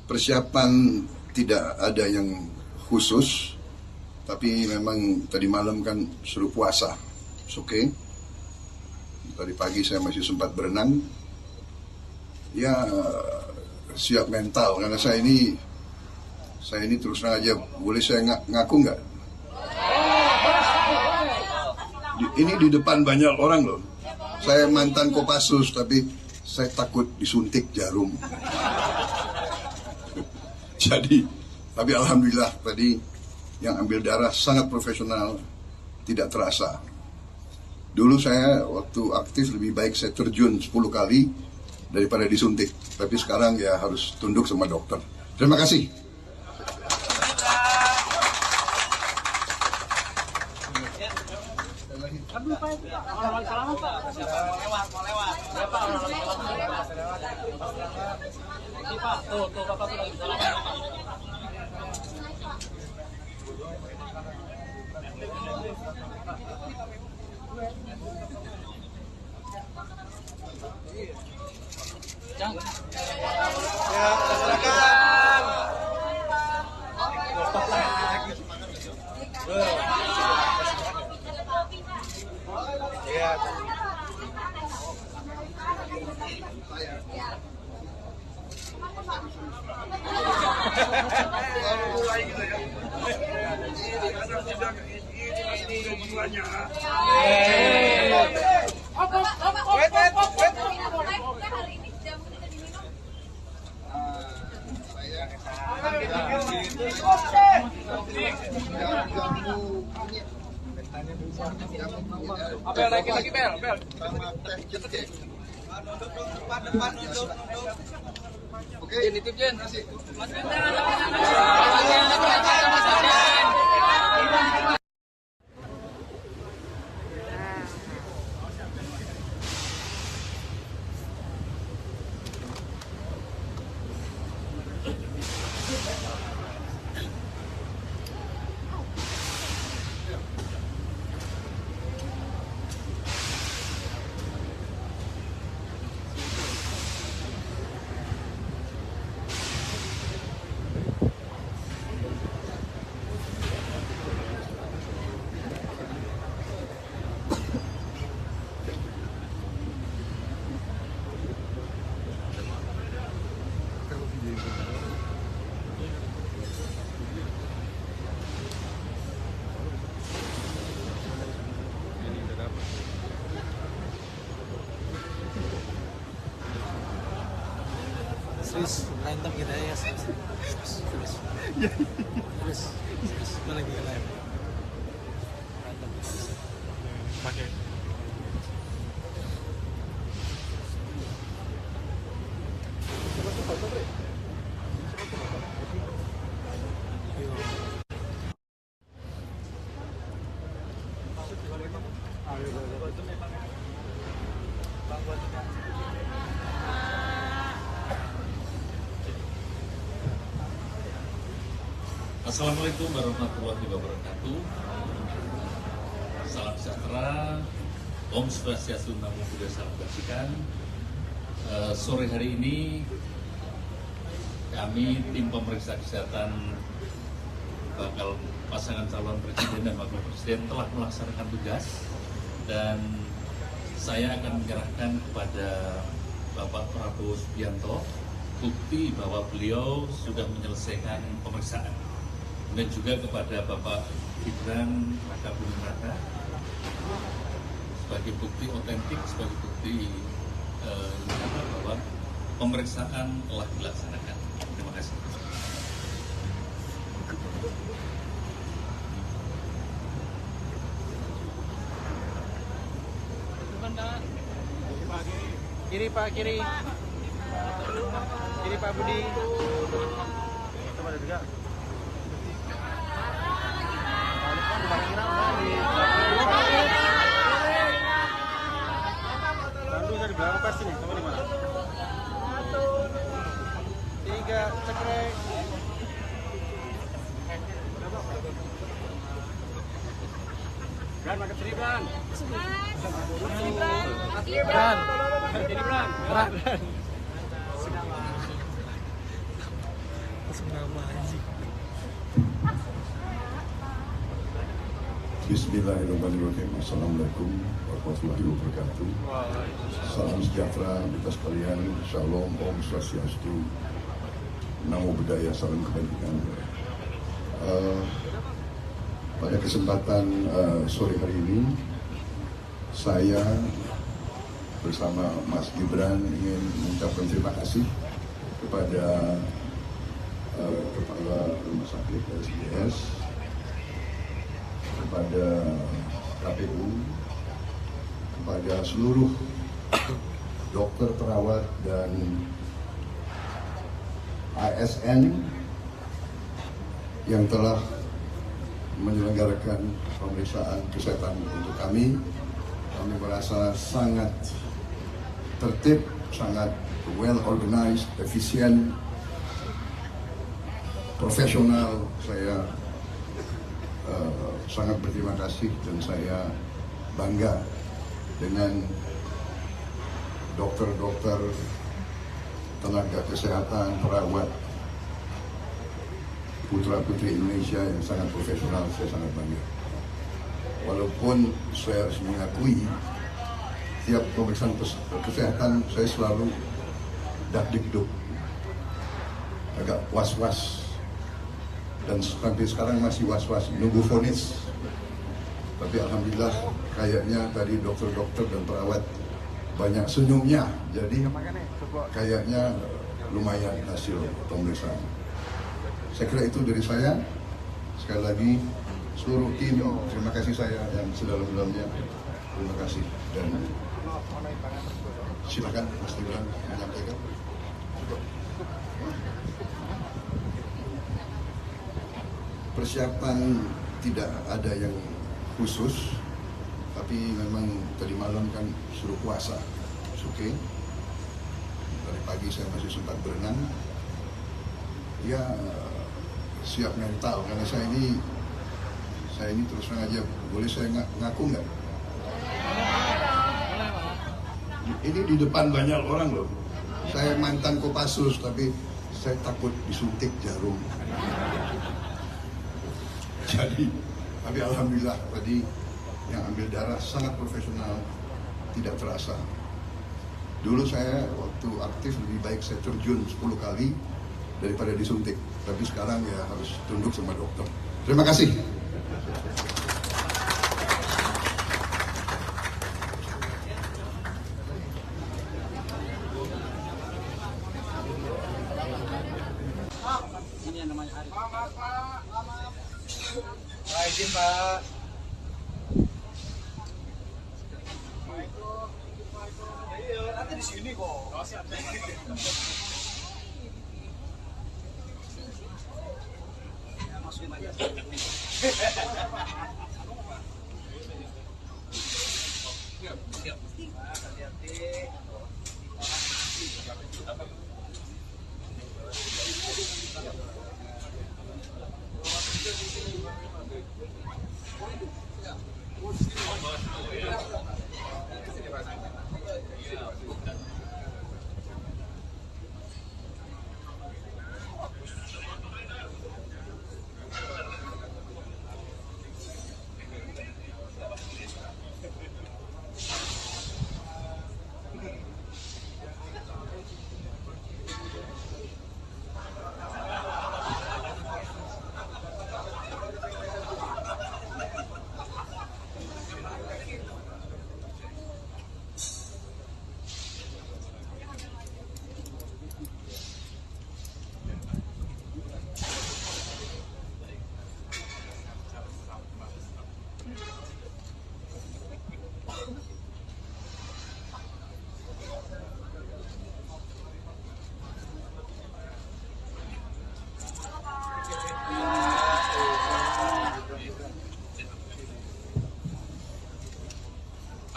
Persiapan tidak ada yang khusus, tapi memang tadi malam kan suruh puasa. Oke. Tadi pagi saya masih sempat berenang. Ya, siap mental karena saya ini terus terang aja, boleh saya ngaku nggak? Ini di depan banyak orang loh. Saya mantan Kopassus, tapi saya takut disuntik jarum. Jadi, tapi alhamdulillah tadi yang ambil darah sangat profesional, tidak terasa. Dulu saya waktu aktif lebih baik saya terjun 10 kali daripada disuntik. Tapi sekarang ya harus tunduk sama dokter. Terima kasih. Bel, lagi bel. Oke, nitip Jen. Terus berantem kita ya. Terus mana kita lain? Berantem. Pakai. Assalamualaikum warahmatullahi wabarakatuh. Salam sejahtera, Om Swastiastu, Namo Buddhaya, Salam Kebajikan. Sore hari ini kami tim pemeriksa kesehatan bakal pasangan calon presiden dan wakil presiden telah melaksanakan tugas, dan saya akan menyerahkan kepada Bapak Prabowo Subianto bukti bahwa beliau sudah menyelesaikan pemeriksaan, dan juga kepada Bapak Gibran Raka Buming Raka sebagai bukti otentik, sebagai bukti bahwa pemeriksaan telah dilaksanakan. Terima kasih. Kiri Pak, kiri. Kiri Pak Budi. Coba ada juga. Bantu dari belakang pasti nih, kamu di mana? 3 cekrek. Bran, makan Bran. Bran. Jadi Bran. Bran. Bismillahirrahmanirrahim. Assalamualaikum warahmatullahi wabarakatuh. Salam sejahtera kita sekalian. Shalom, Om Swastiastu, Namo Buddhaya, Salam Kebajikan. Pada kesempatan sore hari ini, saya bersama Mas Gibran ingin mengucapkan terima kasih kepada Kepala Rumah Sakit SGS, kepada KPU, kepada seluruh dokter, perawat, dan ASN yang telah menyelenggarakan pemeriksaan kesehatan untuk kami. Kami merasa sangat tertib, sangat well organized, efisien, profesional. Saya sangat berterima kasih dan saya bangga dengan dokter-dokter, tenaga kesehatan, perawat, putra-putri Indonesia yang sangat profesional. Saya sangat bangga. Walaupun saya harus mengakui, tiap pemeriksaan kesehatan saya selalu dak-dikduk, agak was-was, dan sampai sekarang masih was-was, nunggu vonis. Tapi alhamdulillah kayaknya tadi dokter-dokter dan perawat banyak senyumnya, jadi kayaknya lumayan hasil pemeriksaan. Saya kira itu dari saya. Sekali lagi seluruh tim, terima kasih saya yang sedalam-dalamnya. Terima kasih, dan silakan Mas Gibran menyampaikan. Persiapan tidak ada yang khusus, tapi memang tadi malam kan suruh puasa, oke. Dari pagi saya masih sempat berenang, ya siap mental, karena saya ini terus terang aja, boleh saya ngaku nggak? Ini di depan banyak orang loh. Saya mantan Kopassus, tapi saya takut disuntik jarum. Jadi, tapi alhamdulillah tadi yang ambil darah sangat profesional, tidak terasa. Dulu saya waktu aktif lebih baik saya terjun 10 kali daripada disuntik. Tapi sekarang ya harus tunduk sama dokter. Terima kasih. Izin Pak. Nanti di sini kok. Masukin aja. Siap. Hati-hati.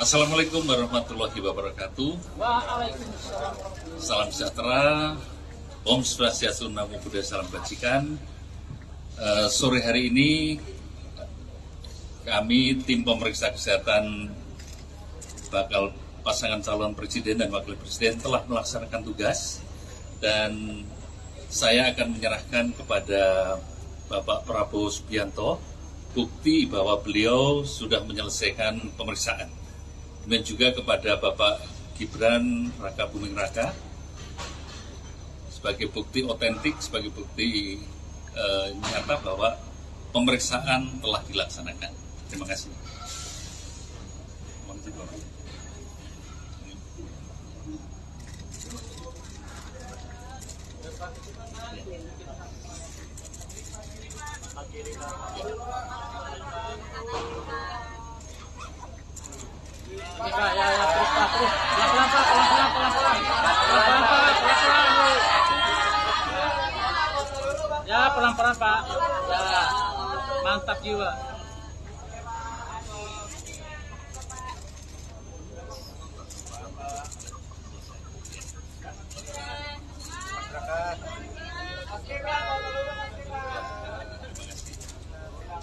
Assalamualaikum warahmatullahi wabarakatuh. Waalaikumsalam. Salam sejahtera, Om Swastiastu, Namo Buddhaya, Salam Kebajikan. Sore hari ini kami tim pemeriksa kesehatan bakal pasangan calon presiden dan wakil presiden telah melaksanakan tugas, dan saya akan menyerahkan kepada Bapak Prabowo Subianto bukti bahwa beliau sudah menyelesaikan pemeriksaan. Dan juga kepada Bapak Gibran Raka Buming Raka sebagai bukti otentik, sebagai bukti nyata bahwa pemeriksaan telah dilaksanakan. Terima kasih. Ya, terus Pak, terus. Pelan-pelan Pak, pelan-pelan. Pelan-pelan Pak, pelan-pelan. Ya, pelan-pelan Pak. Ya, mantap jiwa.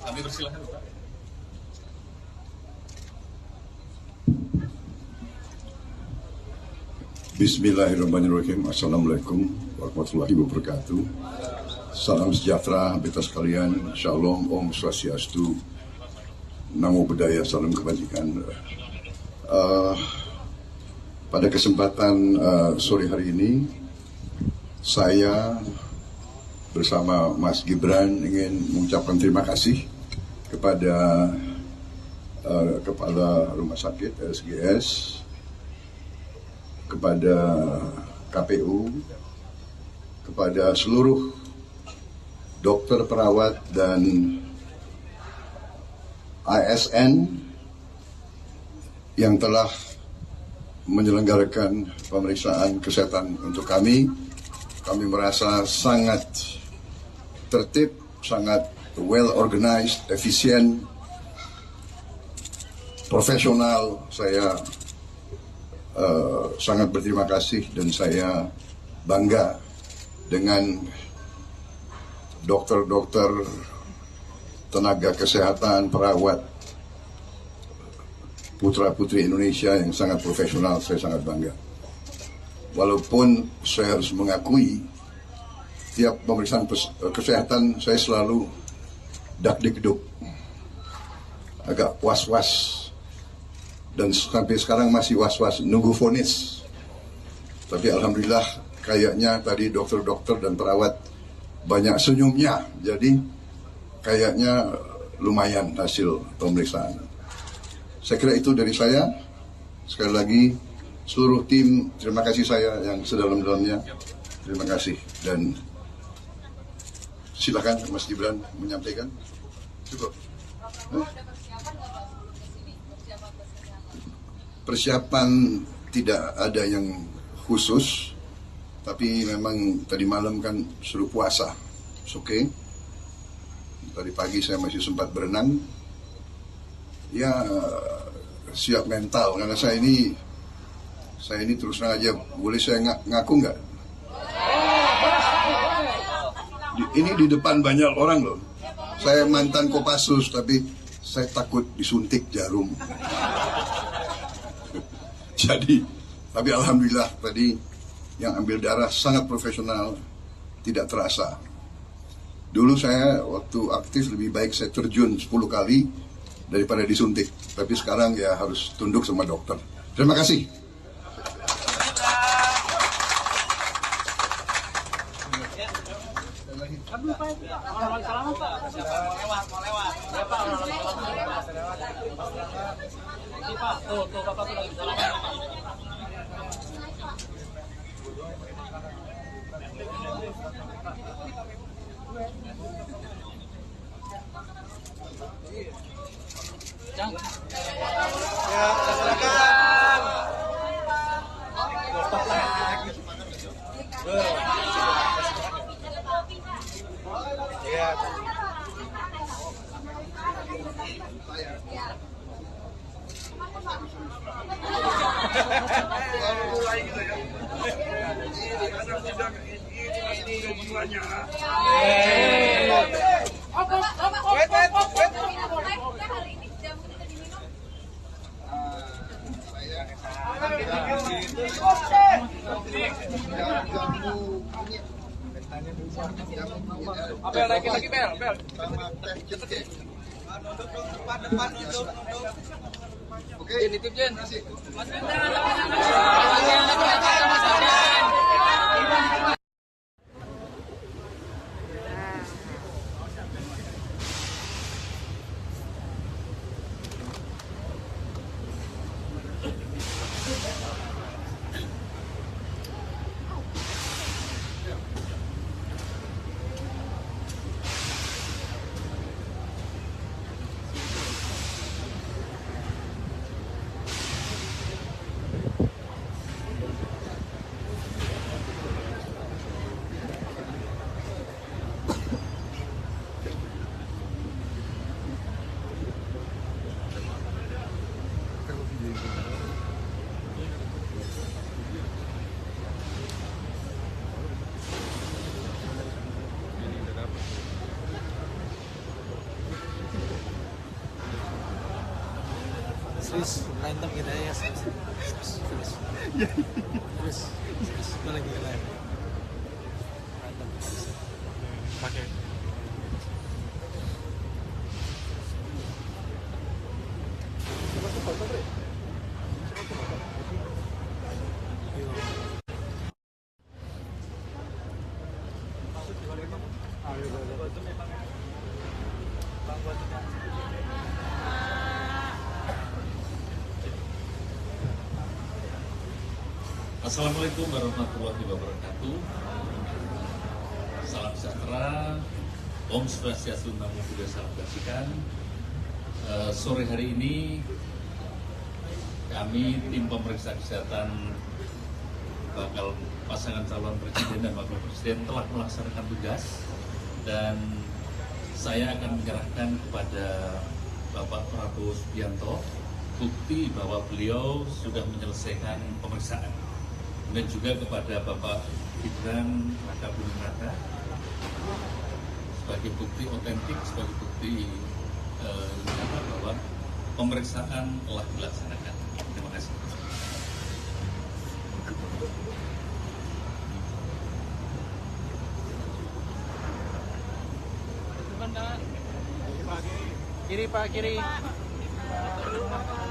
Kami persilahkan Pak. Bismillahirrahmanirrahim. Assalamualaikum warahmatullahi wabarakatuh. Salam sejahtera beta sekalian. Shalom, Om Swastiastu, Namo Buddhaya, Salam Kebajikan. Pada kesempatan sore hari ini, saya bersama Mas Gibran ingin mengucapkan terima kasih kepada Kepala Rumah Sakit RSGS, kepada KPU, kepada seluruh dokter, perawat, dan ASN yang telah menyelenggarakan pemeriksaan kesehatan untuk kami. Kami merasa sangat tertib, sangat well organized, efisien, profesional. Saya sangat berterima kasih dan saya bangga dengan dokter-dokter, tenaga kesehatan, perawat, putra-putri Indonesia yang sangat profesional. Saya sangat bangga. Walaupun saya harus mengakui, tiap pemeriksaan kesehatan saya selalu dak-dikduk, agak was-was. Dan sampai sekarang masih was-was, nunggu vonis. Tapi alhamdulillah kayaknya tadi dokter-dokter dan perawat banyak senyumnya. Jadi kayaknya lumayan hasil pemeriksaan. Saya kira itu dari saya. Sekali lagi seluruh tim, terima kasih saya yang sedalam-dalamnya. Terima kasih. Dan Silakan Mas Gibran menyampaikan. Cukup. Persiapan tidak ada yang khusus, tapi memang tadi malam kan suruh puasa. Oke. Tadi pagi saya masih sempat berenang. Ya siap mental karena saya ini terus terang aja, boleh saya ngaku nggak? Ini di depan banyak orang loh. Saya mantan Kopassus, tapi saya takut disuntik jarum. Jadi, tapi alhamdulillah tadi yang ambil darah sangat profesional, tidak terasa. Dulu saya waktu aktif lebih baik saya terjun 10 kali daripada disuntik. Tapi sekarang ya harus tunduk sama dokter. Terima kasih. Mulai gitu ya. Karena sudah ini jiwanya. Bel, lagi bel. Oke, nitip Jen. Terus berantem kita ya. Terus mana lagi kita berantem. Pakai. Assalamualaikum warahmatullahi wabarakatuh. Salam sejahtera, Om Swastiastu, Namo Buddhaya, salam kebajikan. Sore hari ini kami tim pemeriksa kesehatan bakal pasangan calon presiden dan wakil presiden telah melaksanakan tugas, dan saya akan menyerahkan kepada Bapak Prabowo Subianto bukti bahwa beliau sudah menyelesaikan pemeriksaan, dan juga kepada Bapak Gibran Raka Buming Raka sebagai bukti otentik, sebagai bukti bahwa pemeriksaan telah dilaksanakan. Terima kasih. Kiri Pak, kiri.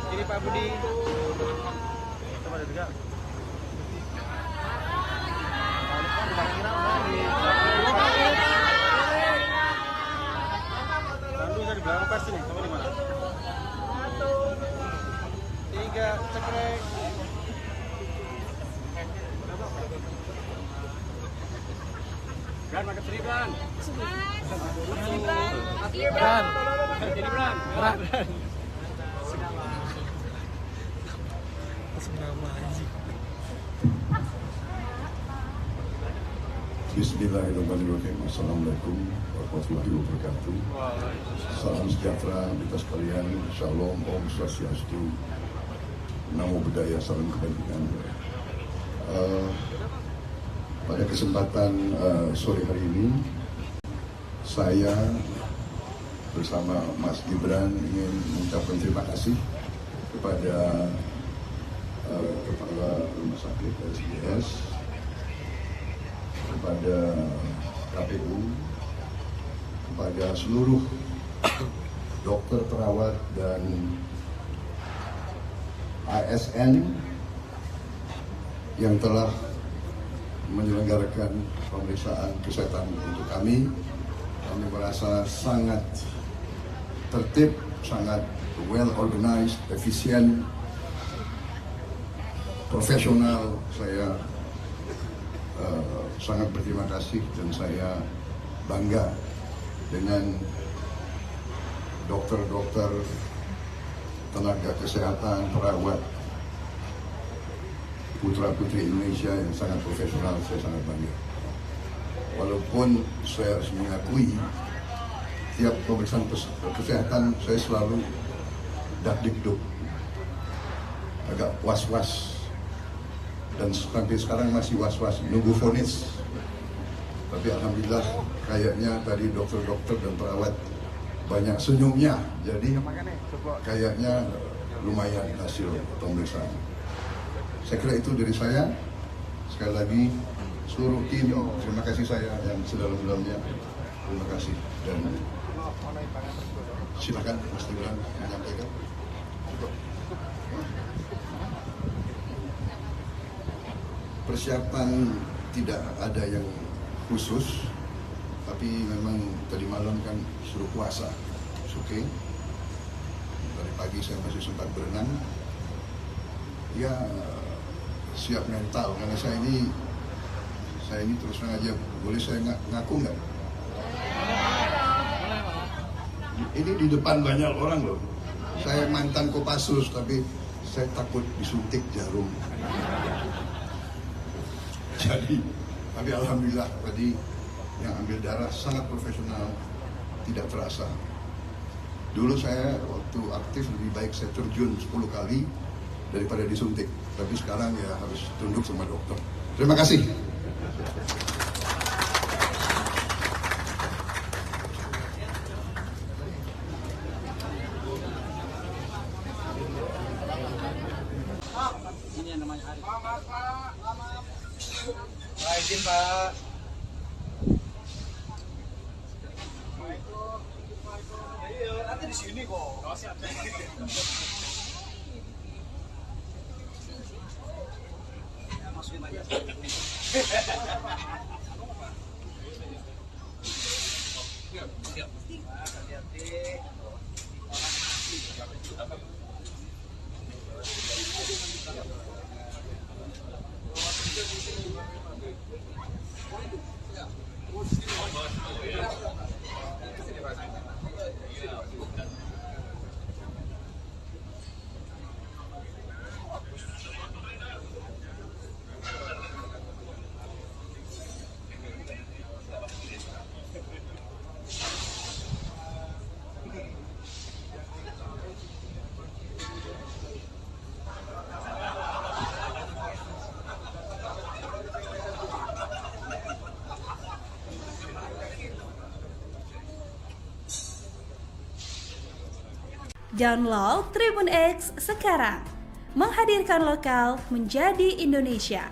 Kiri Pak Budi. Coba juga. Bandu dari belakang pasti nih, kamu di mana? 3, cekrek. Gan, makan seriban. Gibran. Gibran. Berat. Bismillahirrahmanirrahim. Assalamualaikum warahmatullahi wabarakatuh. Salam sejahtera kita sekalian. Shalom, Om Swastiastu, Namo Buddhaya, salam kebajikan. Pada kesempatan sore hari ini, saya bersama Mas Gibran ingin mengucapkan terima kasih kepada Kepala Rumah Sakit RSUDS, kepada KPU, kepada seluruh dokter, perawat, dan ASN yang telah menyelenggarakan pemeriksaan kesehatan untuk kami. Kami merasa sangat tertib, sangat well organized, efisien, profesional. Saya sangat berterima kasih dan saya bangga dengan dokter-dokter, tenaga kesehatan, perawat, putra-putri Indonesia yang sangat profesional. Saya sangat bangga. Walaupun saya harus mengakui, tiap pemeriksaan kesehatan saya selalu dak-dikduk, agak was-was, dan sampai sekarang masih was-was nunggu vonis. Tapi alhamdulillah kayaknya tadi dokter-dokter dan perawat banyak senyumnya, jadi kayaknya lumayan hasil pemeriksaan. Saya kira itu dari saya. Sekali lagi seluruh tim, terima kasih saya yang sedalam-dalamnya. Terima kasih, dan silakan Mas Gibran menyampaikan. Persiapan tidak ada yang khusus, tapi memang tadi malam kan suruh puasa, oke. Dari pagi saya masih sempat berenang. Ya, siap mental, karena saya ini terus terang aja, boleh saya ngaku nggak? Ini di depan banyak orang loh. Saya mantan Kopassus, tapi saya takut disuntik jarum. Jadi, tapi alhamdulillah tadi yang ambil darah sangat profesional, tidak terasa. Dulu saya waktu aktif lebih baik saya terjun 10 kali daripada disuntik. Tapi sekarang ya harus tunduk sama dokter. Terima kasih. Ini yang namanya Arif. Pak, izin Pak. Nanti di sini kok. Masukin aja. Siap. Hati-hati. Download Tribun X sekarang, menghadirkan lokal menjadi Indonesia.